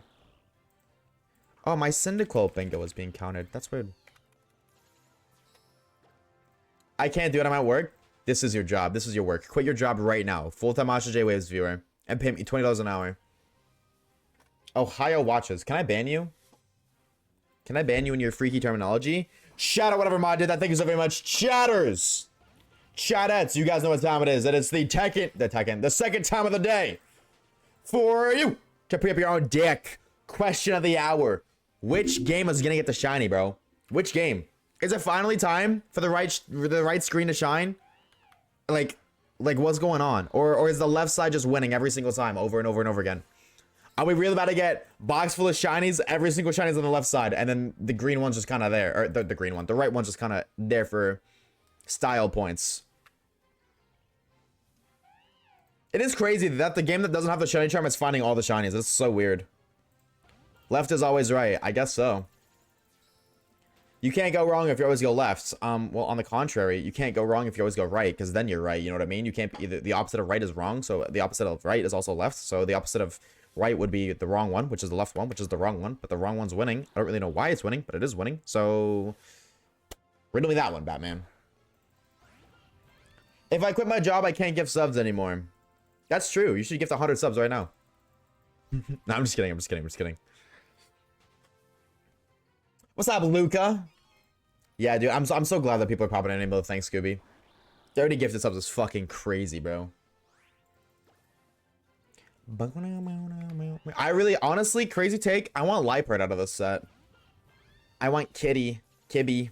Oh, my Cyndaquil bingo is being counted. That's weird. I can't do it. I'm at work. This is your job. This is your work. Quit your job right now. Full-time Oshawaves viewer. And pay me $20 an hour. Ohio watches. Can I ban you? Can I ban you in your freaky terminology? Shout out whatever mod did that. Thank you so very much. Chatters. Chatettes. You guys know what time it is. And it's the second time of the day. For you to pre up your own deck. Question of the hour. Which game is gonna get the shiny, bro? Which game? Is it finally time for the right screen to shine? Like what's going on? Or is the left side just winning every single time over and over and over again? Are we really about to get box full of shinies? Every single shinies on the left side, and then the green one's just kind of there, or the green one, the right one's just kind of there for style points. It is crazy that the game that doesn't have the shiny charm is finding all the shinies. It's so weird. Left is always right. I guess so. You can't go wrong if you always go left. Well, on the contrary, you can't go wrong if you always go right, because then you're right. You know what I mean? You can't either. The opposite of right is wrong, so the opposite of right is also left. So the opposite of right would be the wrong one, which is the left one, which is the wrong one, but the wrong one's winning. I don't really know why it's winning, but it is winning. So riddle me that one, Batman. If I quit my job, I can't give subs anymore. That's true. You should gift 100 subs right now. No, I'm just kidding. What's up, Luca? Yeah, dude, I'm so glad that people are popping in Rainbow. Thanks, Scooby. 30 gifted subs is fucking crazy, bro. I really, honestly, crazy take. I want Liepard out of this set. I want Kibby.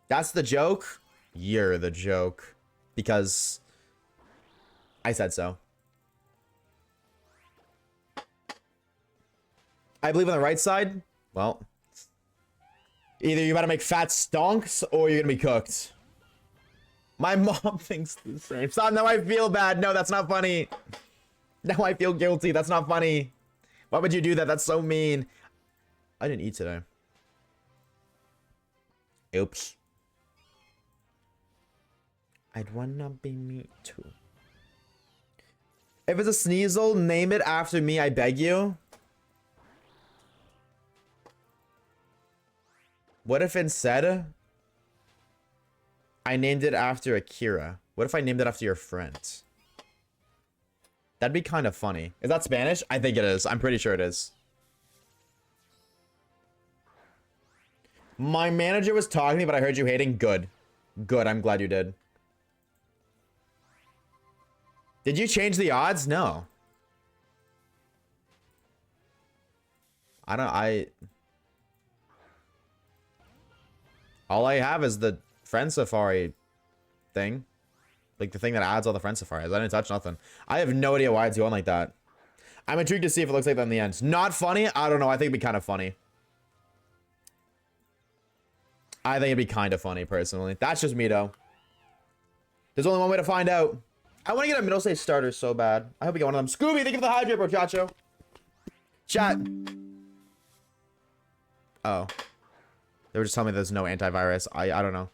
That's the joke. You're the joke. Because I said so. I believe on the right side. Well, either you're about to make fat stonks or you're gonna be cooked. My mom thinks the same. Stop, now I feel bad. No, that's not funny. Now I feel guilty. That's not funny. Why would you do that? That's so mean. I didn't eat today. Oops. I'd wanna be me too. If it's a Sneasel, name it after me, I beg you. What if instead I named it after Akira. What if I named it after your friend? That'd be kind of funny. Is that Spanish? I think it is. I'm pretty sure it is. My manager was talking to me, but I heard you hating. Good. Good. I'm glad you did. Did you change the odds? No. All I have is the friend safari thing. Like the thing that adds all the friend safaris. I didn't touch nothing. I have no idea why it's going like that. I'm intrigued to see if it looks like that in the end. Not funny? I don't know. I think it'd be kind of funny. I think it'd be kind of funny, personally. That's just me, though. There's only one way to find out. I want to get a middle stage starter so bad. I hope we get one of them. Scooby, thank you for the hydrate, bro, Chacho. Chat. Oh. They were just telling me there's no antivirus. I don't know.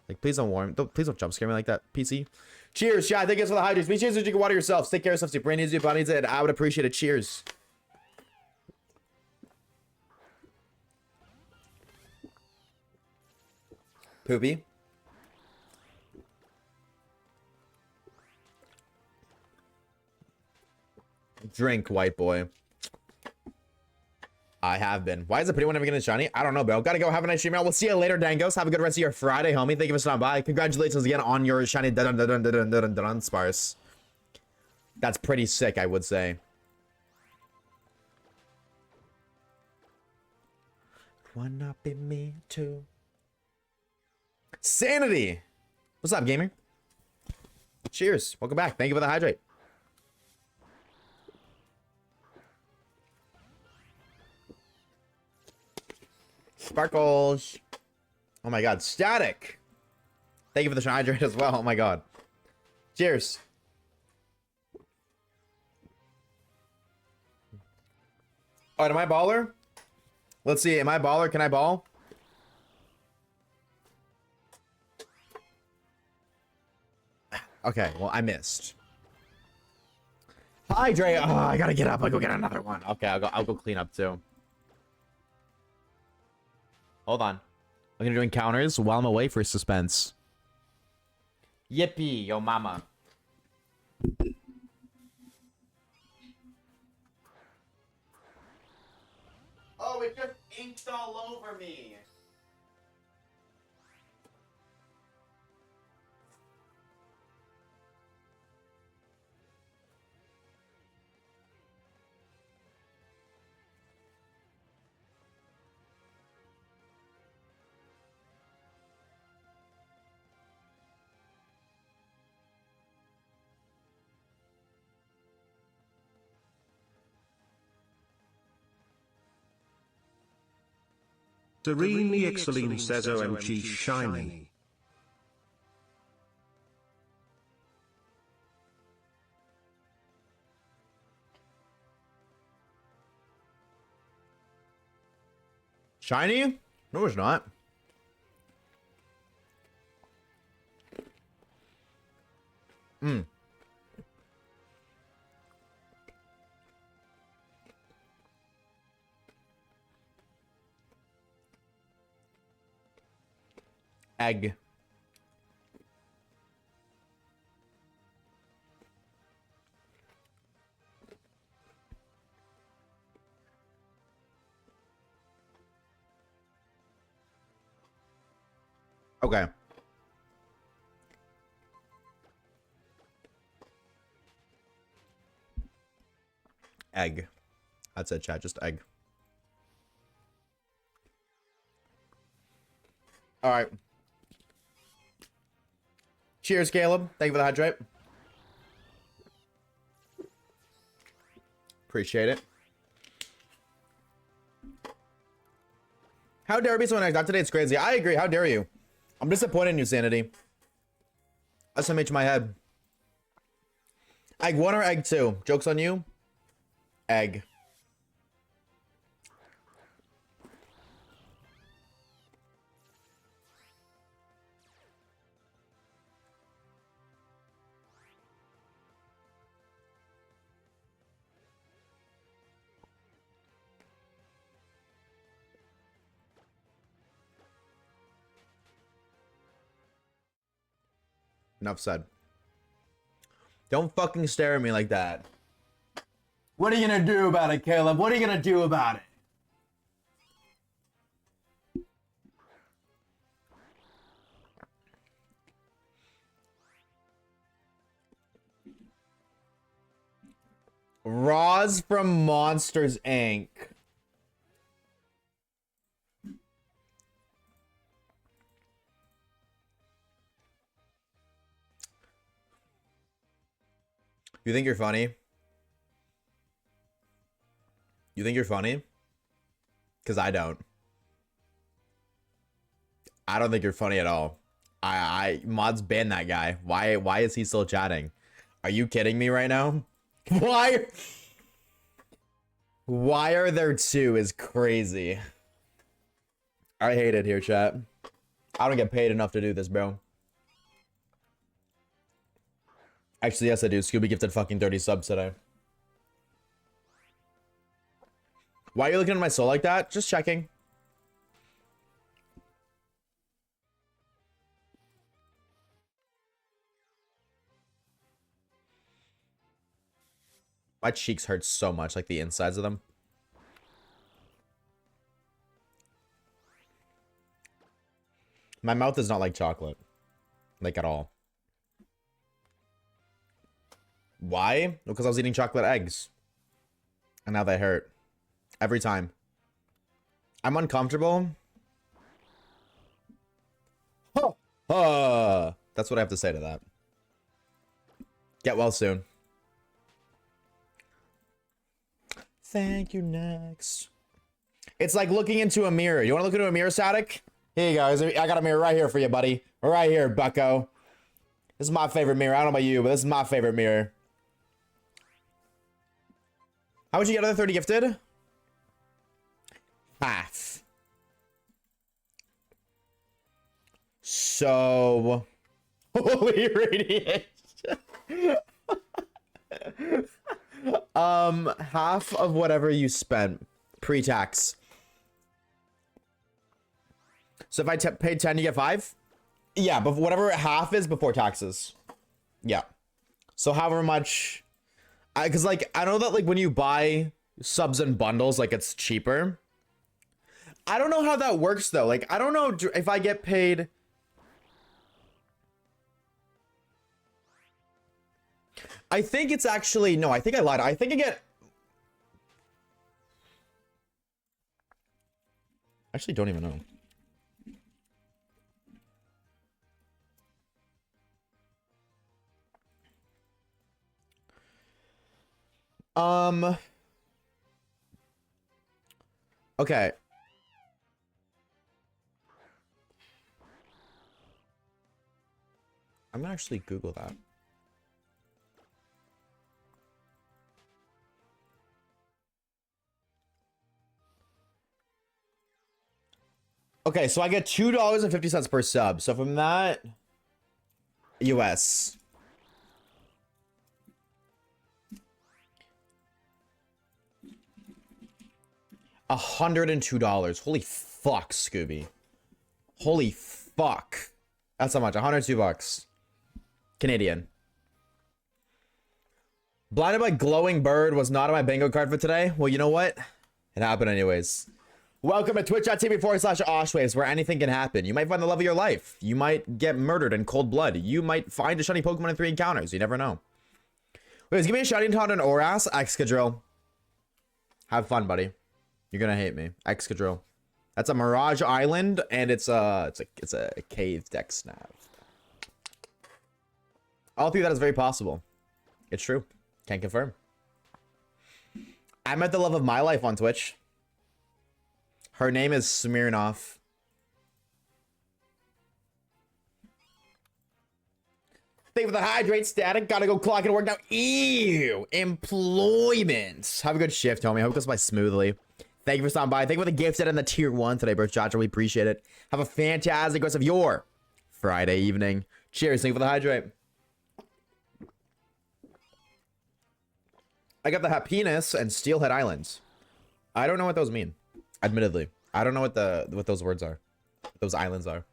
Like, please don't warn me. Please don't jump scare me like that, PC. Cheers, chat. Thank you for the hydrates. Be cheers so you can water yourself. Take care of yourself. Your brain needs you, body needs it. I would appreciate it. Cheers. Poopy. Drink, white boy. I have been. Why is the pretty one never getting shiny? I don't know, bro. Gotta go. Have a nice stream out. We'll see you later, Dangos. Have a good rest of your Friday, homie. Thank you for stopping by. Congratulations again on your shiny sparse. That's pretty sick, I would say. Wanna be me too? Sanity. What's up, gamer? Cheers. Welcome back. Thank you for the hydrate. Sparkles. Oh my god. Static. Thank you for the hydrate as well. Oh my god. Cheers. Oh, am I baller? Let's see. Am I baller? Can I ball? Okay. Well, I missed. Hydrate. Oh, I gotta get up. I'll go get another one. Okay. I'll go clean up too. Hold on. I'm gonna do encounters while I'm away for suspense. Yippee, yo mama. Oh, it just inked all over me. Serenely Exceline says OMG shiny. Shiny? No, it's not. Egg. Okay. Egg. That's it, chat. Just egg. All right. Cheers, Caleb. Thank you for the hydrate. Appreciate it. How dare be so next? Not today. It's crazy. I agree. How dare you? I'm disappointed in you, Sanity. SMH my head. Egg 1 or egg 2? Joke's on you. Egg. Enough said. Don't fucking stare at me like that. What are you gonna do about it, Caleb? What are you gonna do about it? Roz from Monsters, Inc. You think you're funny? You think you're funny? Because I don't. I don't think you're funny at all. Mods banned that guy. Why is he still chatting? Are you kidding me right now? Why are there two is crazy. I hate it here, chat. I don't get paid enough to do this, bro. Actually, yes, I do. Scooby gifted fucking 30 subs today. Why are you looking at my soul like that? Just checking. My cheeks hurt so much, like the insides of them. My mouth is not like chocolate. Like at all. Why? Because I was eating chocolate eggs. And now they hurt. Every time. I'm uncomfortable. That's what I have to say to that. Get well soon. Thank you, next. It's like looking into a mirror. You want to look into a mirror, Static? Here you go. I got a mirror right here for you, buddy. Right here, bucko. This is my favorite mirror. I don't know about you, but this is my favorite mirror. How much you get other 30 gifted? Half. So... Holy radiation. Half of whatever you spent pre-tax. So if I paid 10, you get 5? Yeah, but whatever half is before taxes. Yeah. So however much... Because, like, I know that, like, when you buy subs and bundles, like, it's cheaper. I don't know how that works, though. Like, I don't know if I get paid... I think it's actually... No, I think I lied. I think I get... Actually, don't even know. Okay. I'm gonna actually Google that. Okay, so I get $2.50 per sub. So from that, US. $102. Holy fuck, Scooby. Holy fuck. That's how much. 102 bucks. Canadian. Blinded by Glowing Bird was not on my bingo card for today. Well, you know what? It happened anyways. Welcome to twitch.tv/Oshawaves, where anything can happen. You might find the love of your life. You might get murdered in cold blood. You might find a shiny Pokemon in 3 encounters. You never know. Wait, give me a shiny taunt and Oras. Excadrill. Have fun, buddy. You're gonna hate me. Excadrill. That's a Mirage Island, and it's a cave deck snap. I'll think that is very possible. It's true. Can't confirm. I met the love of my life on Twitch. Her name is Smirnoff. Thank you for the hydrate, Static. Gotta go clock and work now. Ew. Employment. Have a good shift, homie. I hope it goes by smoothly. Thank you for stopping by. Thank you for the gift set in the tier 1 today, bro. Chacha, we appreciate it. Have a fantastic rest of your Friday evening. Cheers. Thank you for the hydrate. I got the Happiness and Steelhead Islands. I don't know what those mean. Admittedly. I don't know what those words are. What those islands are.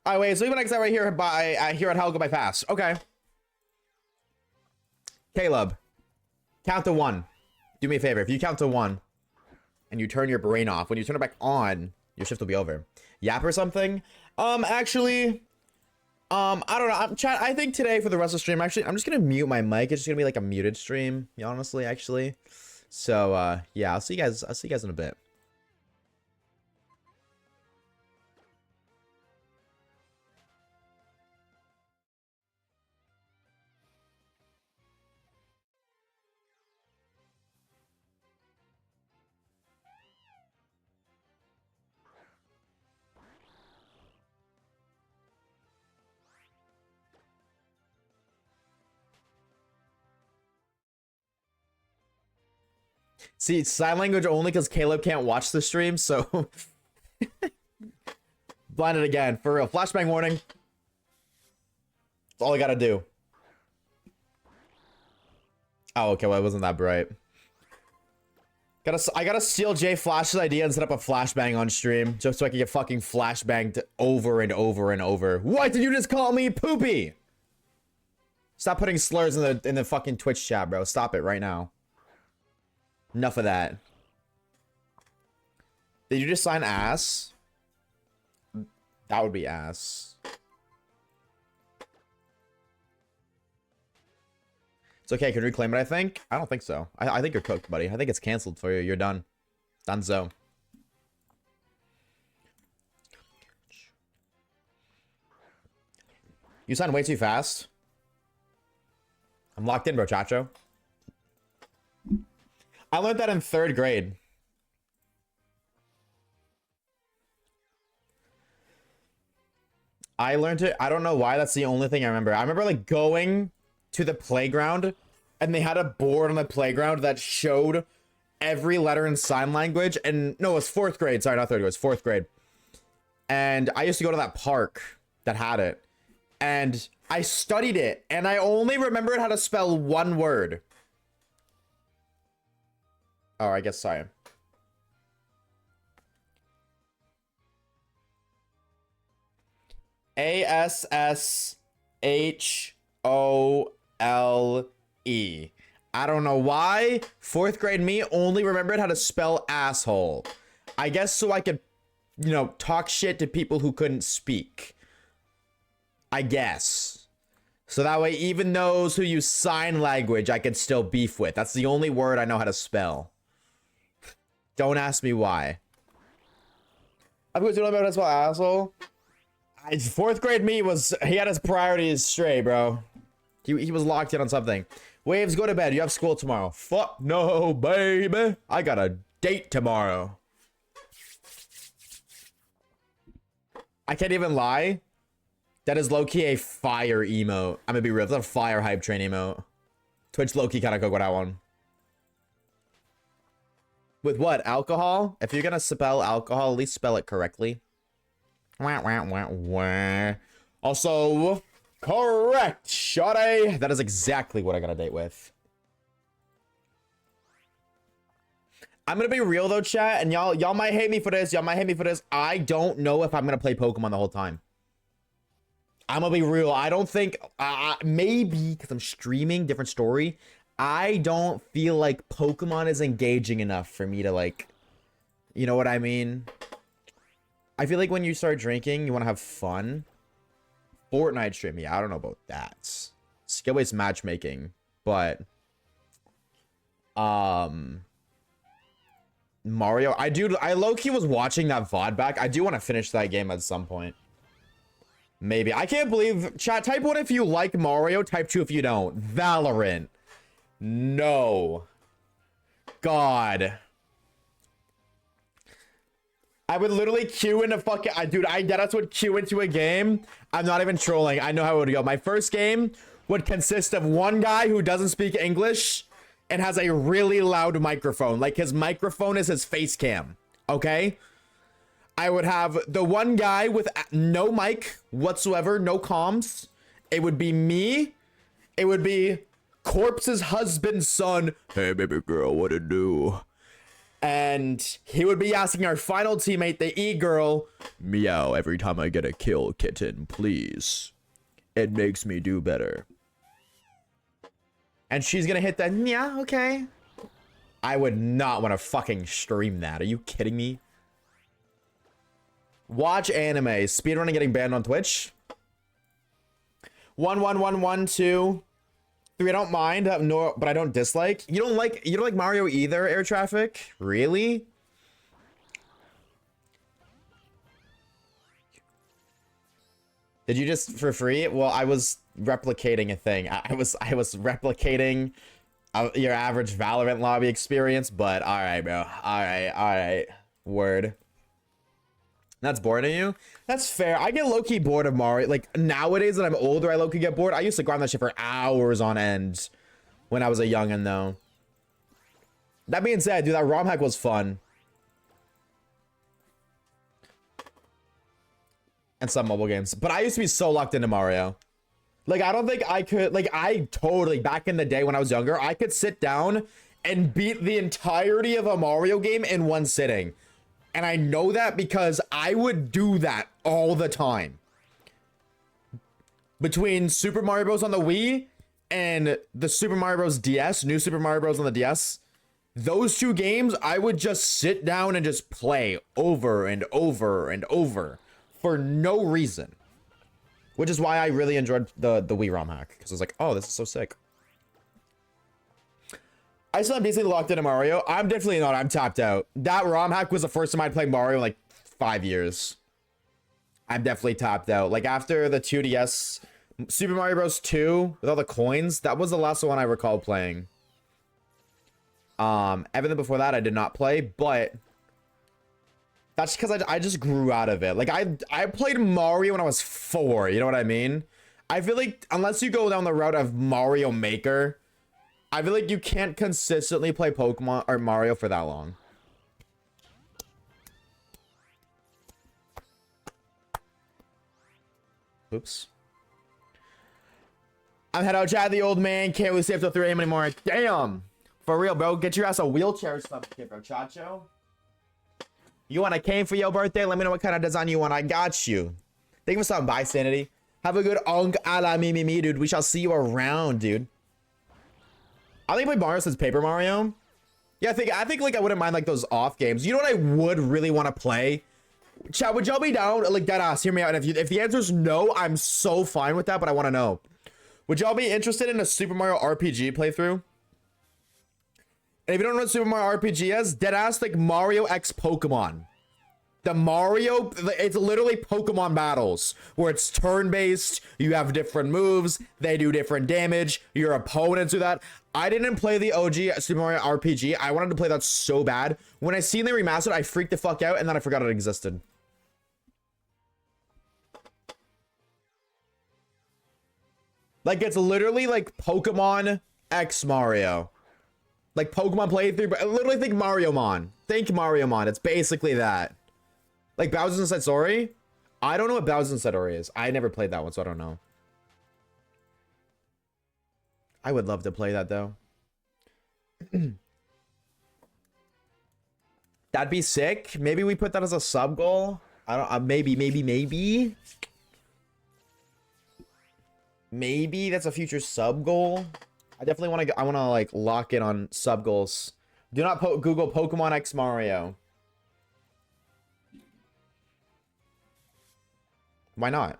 Oh wait, so even next right here by here at Helga by Pass. Okay. Caleb, count to 1. Do me a favor. If you count to 1 and you turn your brain off, when you turn it back on, your shift will be over. Yap or something? Actually, I don't know. Chat, I think today for the rest of the stream, actually, I'm just gonna mute my mic. It's just gonna be like a muted stream, honestly, actually. So, yeah, I'll see you guys in a bit. See, sign language only because Caleb can't watch the stream, so... Blinded again. For real. Flashbang warning. That's all I gotta do. Oh, okay, well, it wasn't that bright. I gotta steal Jay Flash's idea and set up a flashbang on stream, just so I can get fucking flashbanged over and over and over. What did you just call me, poopy? Stop putting slurs in the fucking Twitch chat, bro. Stop it right now. Enough of that. Did you just sign ass? That would be ass. It's okay. Can we reclaim it, I think? I don't think so. I think you're cooked, buddy. I think it's canceled for you. You're done. Donezo. You signed way too fast. I'm locked in, bro, Chacho. I learned that in 3rd grade. I learned it. I don't know why. That's the only thing I remember. I remember like going to the playground and they had a board on the playground that showed every letter in sign language. And no, it was 4th grade. Sorry, not 3rd grade. It was 4th grade. And I used to go to that park that had it. And I studied it. And I only remembered how to spell one word. Oh, I guess sorry. ASSHOLE. I don't know why 4th grade me only remembered how to spell asshole. I guess so I could, you know, talk shit to people who couldn't speak. I guess. So that way even those who use sign language I could still beef with. That's the only word I know how to spell. Don't ask me why. I'm going to know how to spell asshole. 4th grade me he had his priorities straight, bro. He was locked in on something. Waves, go to bed. You have school tomorrow. Fuck no, baby. I got a date tomorrow. I can't even lie. That is low-key a fire emote. I'm gonna be real. That's a fire hype train emote. Twitch low-key kind of cook with that one. With what? Alcohol? If you're gonna spell alcohol, at least spell it correctly. Wah, wah, wah, wah. Also, correct, shawty. That is exactly what I got a date with. I'm gonna be real though, chat, and y'all might hate me for this. Y'all might hate me for this. I don't know if I'm gonna play Pokemon the whole time. I'm gonna be real. I don't think, maybe because I'm streaming, different story. I don't feel like Pokemon is engaging enough for me to like, you know what I mean? I feel like when you start drinking, you want to have fun. Fortnite stream, yeah, I don't know about that. Skill-based matchmaking, but Mario, I low-key was watching that VOD back. I do want to finish that game at some point. Maybe. I can't believe, chat, type 1 if you like Mario, type 2 if you don't. Valorant. No. God. I would literally queue into fucking, dude, I deadass would queue into a game. I'm not even trolling. I know how it would go. My first game would consist of one guy who doesn't speak English and has a really loud microphone. Like his microphone is his face cam. Okay? I would have the one guy with no mic whatsoever, no comms. It would be me. It would be Corpse's husband's son. Hey, baby girl, what it do? And he would be asking our final teammate, the E-girl, meow every time I get a kill, kitten, please. It makes me do better. And she's gonna hit that, yeah, okay. I would not want to fucking stream that. Are you kidding me? Watch anime. Speedrunning getting banned on Twitch. 1, 1, 1, 1, 2, 3. I don't mind, no, but I don't dislike. You don't like Mario either, Air Traffic? Really? Did you just for free? Well, I was replicating a thing. I was replicating your average Valorant lobby experience, but all right, bro. All right. Word. That's boring to you? That's fair. I get low-key bored of Mario. Like, nowadays that I'm older, I low-key get bored. I used to grind that shit for hours on end when I was a youngin', though. That being said, dude, that ROM hack was fun. And some mobile games. But I used to be so locked into Mario. Like, I don't think I could... Like, I totally, back in the day when I was younger, I could sit down and beat the entirety of a Mario game in one sitting. And I know that because I would do that all the time. Between Super Mario Bros. On the Wii and the Super Mario Bros. DS, New Super Mario Bros. On the DS, those two games, I would just sit down and just play over and over and over for no reason. Which is why I really enjoyed the Wii ROM hack. Because I was like, oh, this is so sick. I still am basically locked into Mario. I'm definitely not. I'm tapped out. That ROM hack was the first time I'd played Mario in like 5 years. I'm definitely tapped out. Like after the 2DS, Super Mario Bros. 2 with all the coins, that was the last one I recall playing. Everything before that I did not play, but that's because I just grew out of it. Like I played Mario when I was 4. You know what I mean? I feel like unless you go down the route of Mario Maker, I feel like you can't consistently play Pokemon or Mario for that long. Oops. I'm head out, Chad, the old man. Can't really stay up till 3 a.m. anymore. Damn. For real, bro. Get your ass a wheelchair or something, bro. Chacho. You want a cane for your birthday? Let me know what kind of design you want. I got you. Thank you for stopping by, Sanity. Have a good onk a la me, dude. We shall see you around, dude. I think I played Mario since Paper Mario. Yeah, I think like I wouldn't mind like those off games. You know what I would really want to play? Chat, would y'all be down? Like dead ass, hear me out. And if the answer is no, I'm so fine with that, but I want to know. Would y'all be interested in a Super Mario RPG playthrough? And if you don't know what Super Mario RPG is, dead ass like Mario X Pokemon. The Mario, it's literally Pokemon battles where it's turn-based, you have different moves, they do different damage, your opponents do that. I didn't play the OG Super Mario RPG. I wanted to play that so bad. When I seen they remastered, I freaked the fuck out and then I forgot it existed. Like, it's literally like Pokemon X Mario. Like Pokemon playthrough, but I literally think Mario-mon. Think Mario-mon. It's basically that. Like Bowser's Inside Story? I don't know what Bowser's Inside Story is. I never played that one, so I don't know. I would love to play that, though. That'd be sick. Maybe we put that as a sub goal. I don't. Maybe. Maybe that's a future sub goal. I definitely want to. I want to like lock in on sub goals. Do not Google Pokemon X Mario. Why not?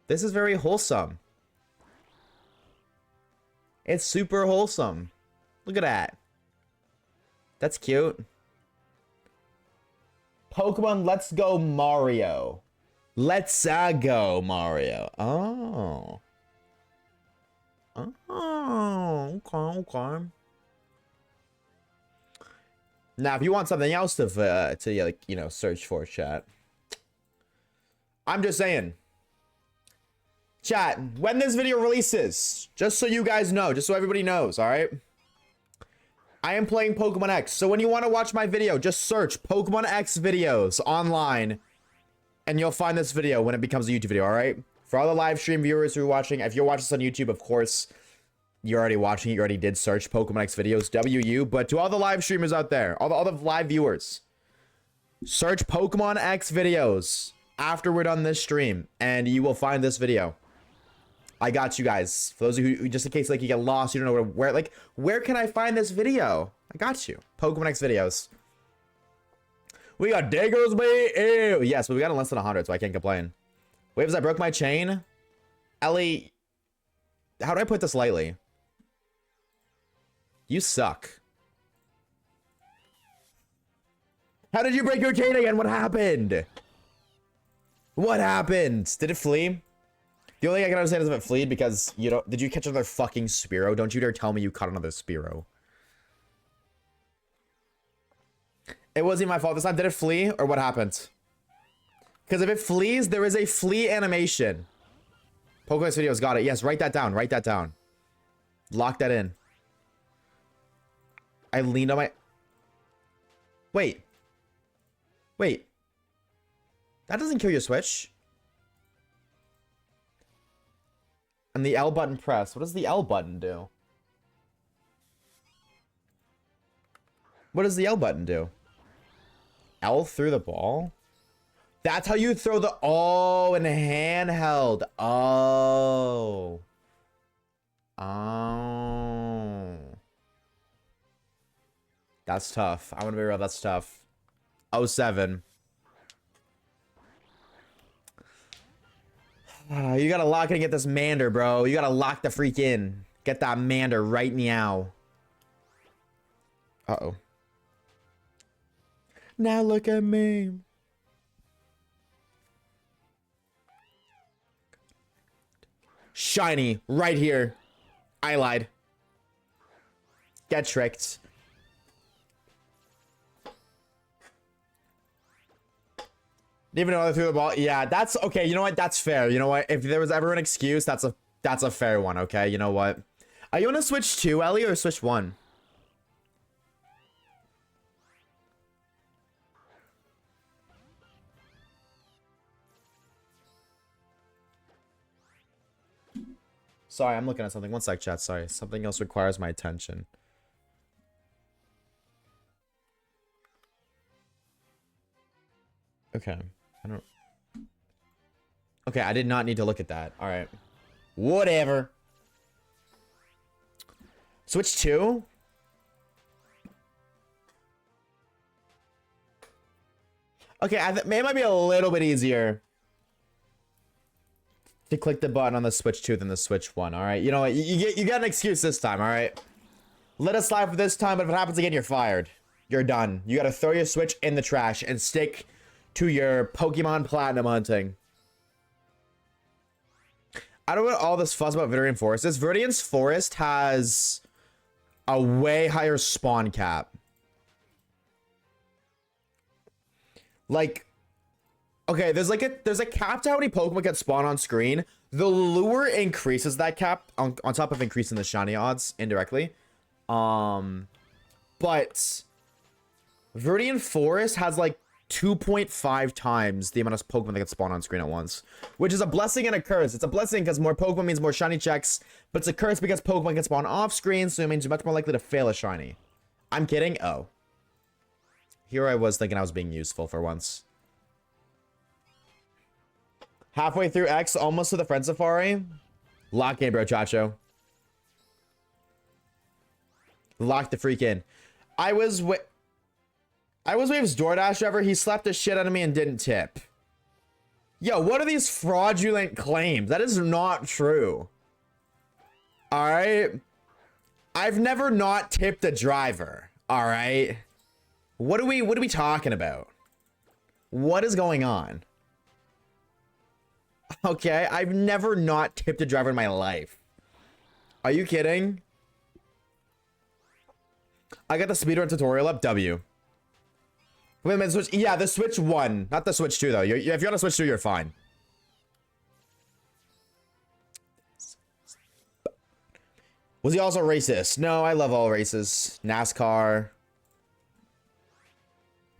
This is very wholesome. It's super wholesome. Look at that. That's cute. Pokemon Let's Go Mario. Let's go Mario. Oh. Oh, okay. Now, if you want something else to like, you know, search for, chat. I'm just saying. Chat, when this video releases, just so you guys know, just so everybody knows, all right? I am playing Pokemon X. So when you want to watch my video, just search Pokemon X videos online, and you'll find this video when it becomes a YouTube video, all right? For all the live stream viewers who are watching, if you're watching this on YouTube, of course, you're already watching it. You already did search Pokemon X videos, WU. But to all the live streamers out there, all the live viewers, search Pokemon X videos after we're done this stream, and you will find this video. I got you guys. For those of you who, just in case like you get lost, you don't know where can I find this video? I got you. Pokemon X videos. We got Digglesby. Ew. Yes, but we got in less than 100, so I can't complain. Waves, I broke my chain. Ellie, how do I put this lightly? You suck. How did you break your chain again? What happened? What happened? Did it flee? The only thing I can understand is if it fleed because you don't. Did you catch another fucking Spearow? Don't you dare tell me you caught another Spearow. It wasn't my fault this time. Did it flee or what happened? Because if it flees, there is a flee animation. Pokemon's videos got it. Yes, write that down. Write that down. Lock that in. I leaned on my... Wait. Wait. That doesn't kill your Switch. And the L button press. What does the L button do? What does the L button do? L through the ball? That's how you throw the... Oh, in handheld. Oh. Oh. That's tough. I want to be real. That's tough. 07. You gotta lock in and get this Mander, bro. You gotta lock the freak in. Get that Mander right now. Uh-oh. Now look at me. Shiny, right here. I lied. Get tricked. Didn't even know I threw the ball. Yeah, that's okay. You know what? That's fair. You know what? If there was ever an excuse, that's a fair one. Okay. You know what? Are you on a Switch 2, Ellie, or Switch 1? Sorry, I'm looking at something. One sec, chat. Sorry. Something else requires my attention. Okay. I don't... Okay, I did not need to look at that. All right. Whatever. Switch 2? Okay, it might be a little bit easier to click the button on the Switch 2 than the Switch 1, all right? You know what? You get an excuse this time, all right? Let us slide for this time, but if it happens again, you're fired. You're done. You gotta throw your Switch in the trash and stick to your Pokemon Platinum hunting. I don't know what all this fuss about Viridian Forest is. Viridian's Forest has a way higher spawn cap. Like... Okay, there's a cap to how many Pokemon can spawn on screen. The lure increases that cap on top of increasing the shiny odds indirectly. But Viridian Forest has like 2.5 times the amount of Pokemon that can spawn on screen at once, which is a blessing and a curse. It's a blessing because more Pokemon means more shiny checks, but it's a curse because Pokemon can spawn off screen, so it means you're much more likely to fail a shiny. I'm kidding. Oh, here I was thinking I was being useful for once. Halfway through X, almost to the Friend Safari. Lock in, bro, Chacho. Lock the freak in. I was Wave's DoorDash driver. He slapped the shit out of me and didn't tip. Yo, what are these fraudulent claims? That is not true. All right. I've never not tipped a driver. All right. What are we talking about? What is going on? Okay, I've never not tipped a driver in my life. Are you kidding? I got the speedrun tutorial up. W. Wait a minute, Switch. Yeah, the Switch 1. Not the Switch 2, though. If you're on a Switch 2, you're fine. Was he also racist? No, I love all races. NASCAR.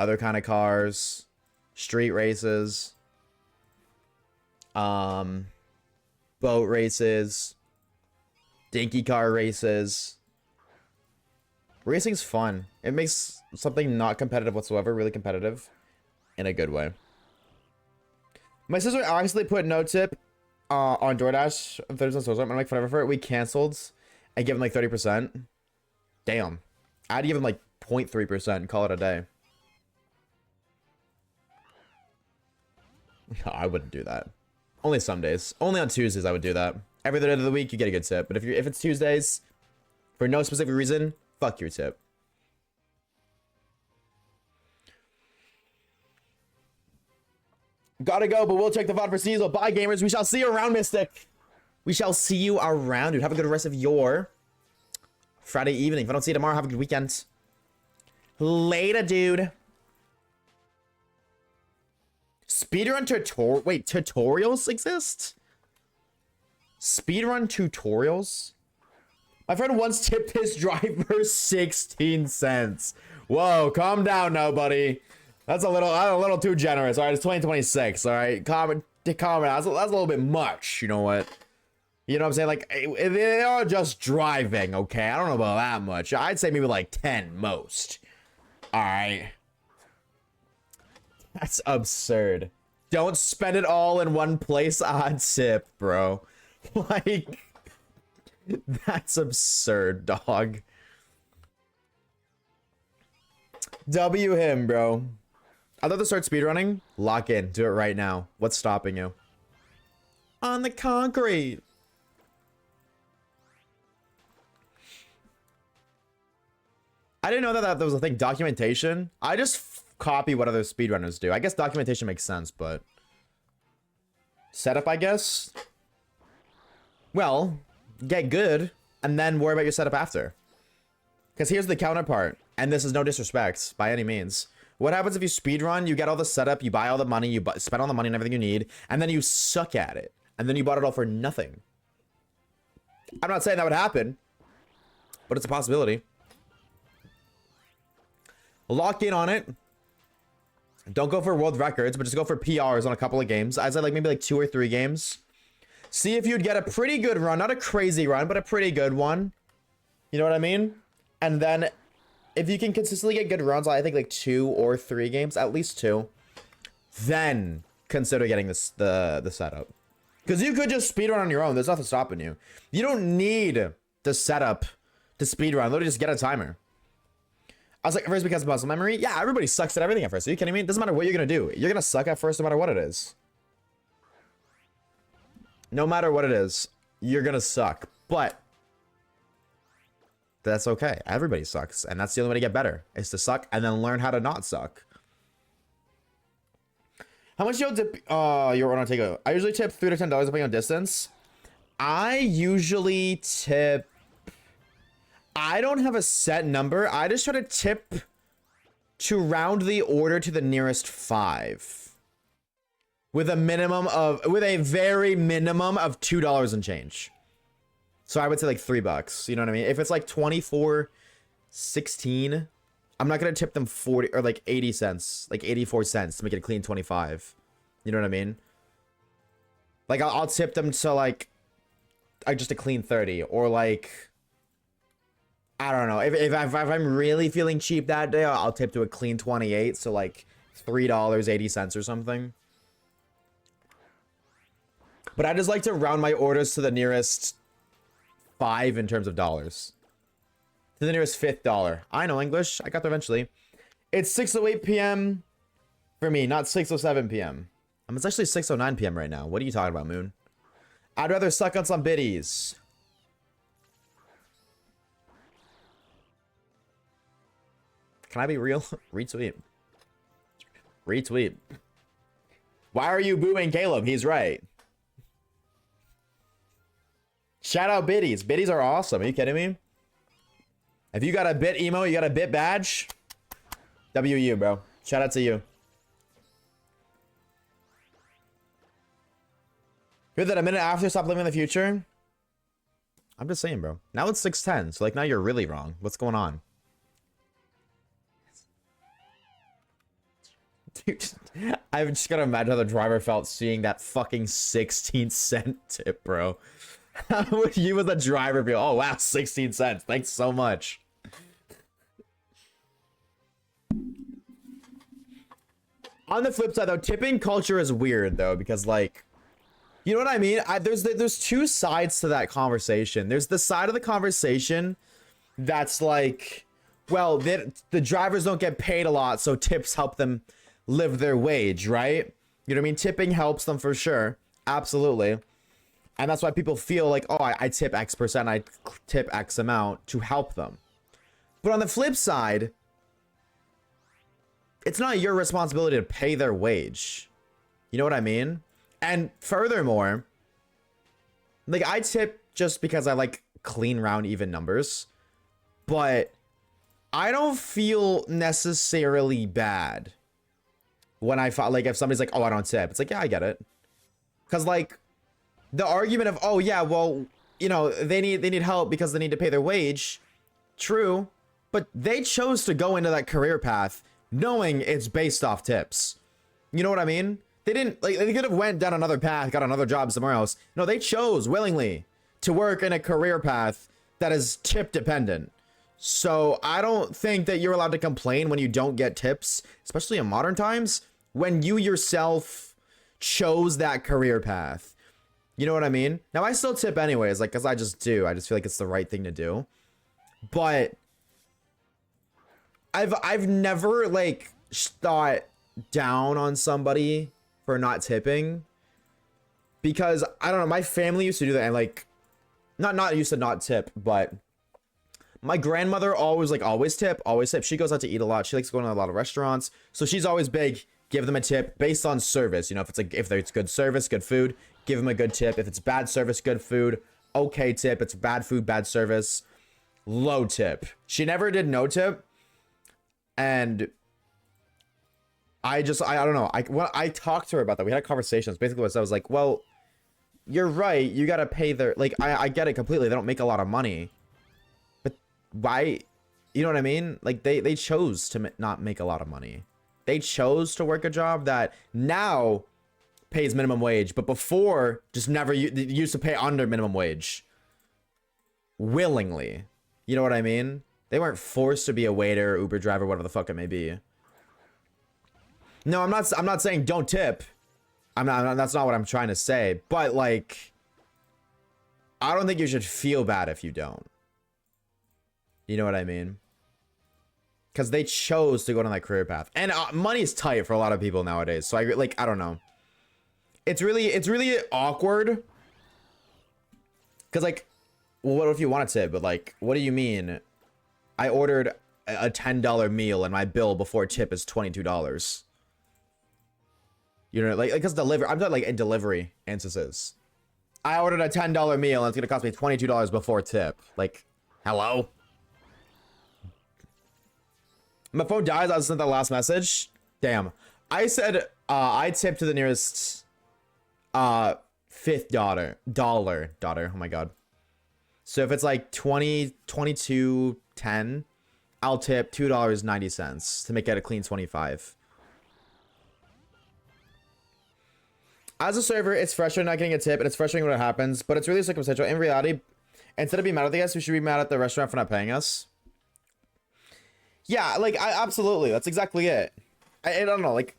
Other kind of cars. Street races. Boat races. dinky car races. Racing's fun. It makes something not competitive whatsoever really competitive in a good way. My sister actually put no tip on DoorDash on Thursday and Thursday. I'm like forever for it. We canceled and give him like 30%. Damn. I'd give him like 0.3% and call it a day. No, I wouldn't do that. Only some days. Only on Tuesdays I would do that. Every other day of the week you get a good tip. But if it's Tuesdays, for no specific reason, fuck your tip. Gotta go, but we'll check the VOD for Cecil. Bye, gamers. We shall see you around, Mystic. We shall see you around, dude. Have a good rest of your Friday evening. If I don't see you tomorrow, have a good weekend. Later, dude. Speedrun tutorial. Wait, tutorials exist? Speedrun tutorials? My friend once tipped his driver 16 cents. Whoa, calm down now, buddy. That's a little too generous. All right, it's 2026. All right, calm down. That's a little bit much. You know what? You know what I'm saying? Like, they are just driving, okay? I don't know about that much. I'd say maybe like 10 most. All right. That's absurd. Don't spend it all in one place on tip, bro. Like, that's absurd, dog. W him, bro. I'd love to start speedrunning. Lock in. Do it right now. What's stopping you? On the concrete. I didn't know that was a thing. Documentation. I just copy what other speedrunners do. I guess documentation makes sense, but setup, I guess. Well, get good and then worry about your setup after. Because here's the counterpart, and this is no disrespect by any means. What happens if you speedrun, you get all the setup, you buy all the money, you spend all the money and everything you need, and then you suck at it, and then you bought it all for nothing? I'm not saying that would happen, but it's a possibility. Lock in on it. Don't go for world records, but just go for PRs on a couple of games. I'd say like maybe like 2 or 3 games. See if you'd get a pretty good run, not a crazy run, but a pretty good one. You know what I mean? And then if you can consistently get good runs, I think like 2 or 3 games, at least 2, then consider getting this the setup. Because you could just speedrun on your own. There's nothing stopping you. You don't need the setup to speedrun. Literally just get a timer. I was like, first because of muscle memory. Yeah, everybody sucks at everything at first. Are you kidding me? It doesn't matter what you're gonna do. You're gonna suck at first no matter what it is. No matter what it is, you're gonna suck. But that's okay. Everybody sucks. And that's the only way to get better, is to suck and then learn how to not suck. How much do you tip your order on takeout? I usually tip $3 to $10 depending on distance. I usually tip... I don't have a set number. I just try to tip to round the order to the nearest 5. With a very minimum of $2 and change. So I would say like $3. You know what I mean? If it's like 24.16, I'm not gonna tip them 40 or like 80 cents, like 84 cents to make it a clean 25. You know what I mean? Like I'll tip them to like just a clean 30, or like, I don't know. If I'm really feeling cheap that day, I'll tip to a clean 28, so like $3.80 or something. But I just like to round my orders to the nearest 5 in terms of dollars. To the nearest $5. I know English. I got there eventually. It's 6:08 p.m. for me, not 6:07 p.m. It's actually 6:09 p.m. right now. What are you talking about, Moon? I'd rather suck on some biddies. Can I be real? Retweet. Retweet. Why are you booing Caleb? He's right. Shout out biddies. Biddies are awesome. Are you kidding me? If you got a bit emo, you got a bit badge. WU, bro. Shout out to you. Hear that a minute after, stop living in the future? I'm just saying, bro. Now it's 6:10, so like now you're really wrong. What's going on? Dude, I've just gotta imagine how the driver felt seeing that fucking 16-cent tip, bro. How would you as a driver feel? Oh wow, 16 cents. Thanks so much. On the flip side though, tipping culture is weird though, because like, you know what I mean? There's two sides to that conversation. There's the side of the conversation that's like, well, the drivers don't get paid a lot, so tips help them live their wage, right? You know what I mean? Tipping helps them for sure. Absolutely. And that's why people feel like, oh, I tip X percent, I tip X amount to help them. But on the flip side, it's not your responsibility to pay their wage. You know what I mean? And furthermore, like I tip just because I like clean, round, even numbers. But I don't feel necessarily bad when I like if somebody's like, oh, I don't tip. It's like, yeah, I get it. Because like the argument of, oh yeah, well, you know, they need help because they need to pay their wage. True. But they chose to go into that career path knowing it's based off tips. You know what I mean? They didn't, like, they could have went down another path, got another job somewhere else. No, they chose willingly to work in a career path that is tip dependent. So I don't think that you're allowed to complain when you don't get tips, especially in modern times, when you yourself chose that career path. You know what I mean? Now I still tip anyways, like, cause I just do. I just feel like it's the right thing to do. But I've never like thought down on somebody for not tipping, because I don't know, my family used to do that, and like not used to not tip, but my grandmother always tip. She goes out to eat a lot. She likes going to a lot of restaurants, so she's always big, give them a tip based on service. You know, if it's good service, good food, give them a good tip. If it's bad service, good food, okay tip. It's bad food, bad service, low tip. She never did no tip. And I don't know. I talked to her about that. We had conversations. Basically, I was like, well, you're right. You got to pay their, like, I get it completely. They don't make a lot of money. But why? You know what I mean? Like, they chose to not make a lot of money. They chose to work a job that now pays minimum wage, but before just never used to pay under minimum wage. Willingly. You know what I mean? They weren't forced to be a waiter, Uber driver, whatever the fuck it may be. No, I'm not saying don't tip. That's not what I'm trying to say. But like, I don't think you should feel bad if you don't. You know what I mean? Because they chose to go down that career path, and money's tight for a lot of people nowadays. So I don't know. It's really awkward. Because like, well, what if you want to tip? But like, what do you mean? I ordered a $10 meal and my bill before tip is $22. You know, like, because delivery, I'm talking like in delivery instances. I ordered a $10 meal and it's going to cost me $22 before tip. Like, hello? My phone dies. I sent that last message. Damn. I said, I tipped to the nearest, fifth dollar. Oh my God. So if it's like 22.10, I'll tip $2.90 to make it a clean 25. As a server, it's frustrating not getting a tip, and it's frustrating when it happens, but it's really circumstantial. In reality, instead of being mad at the guests, we should be mad at the restaurant for not paying us. Yeah, like, absolutely. That's exactly it. I don't know, like,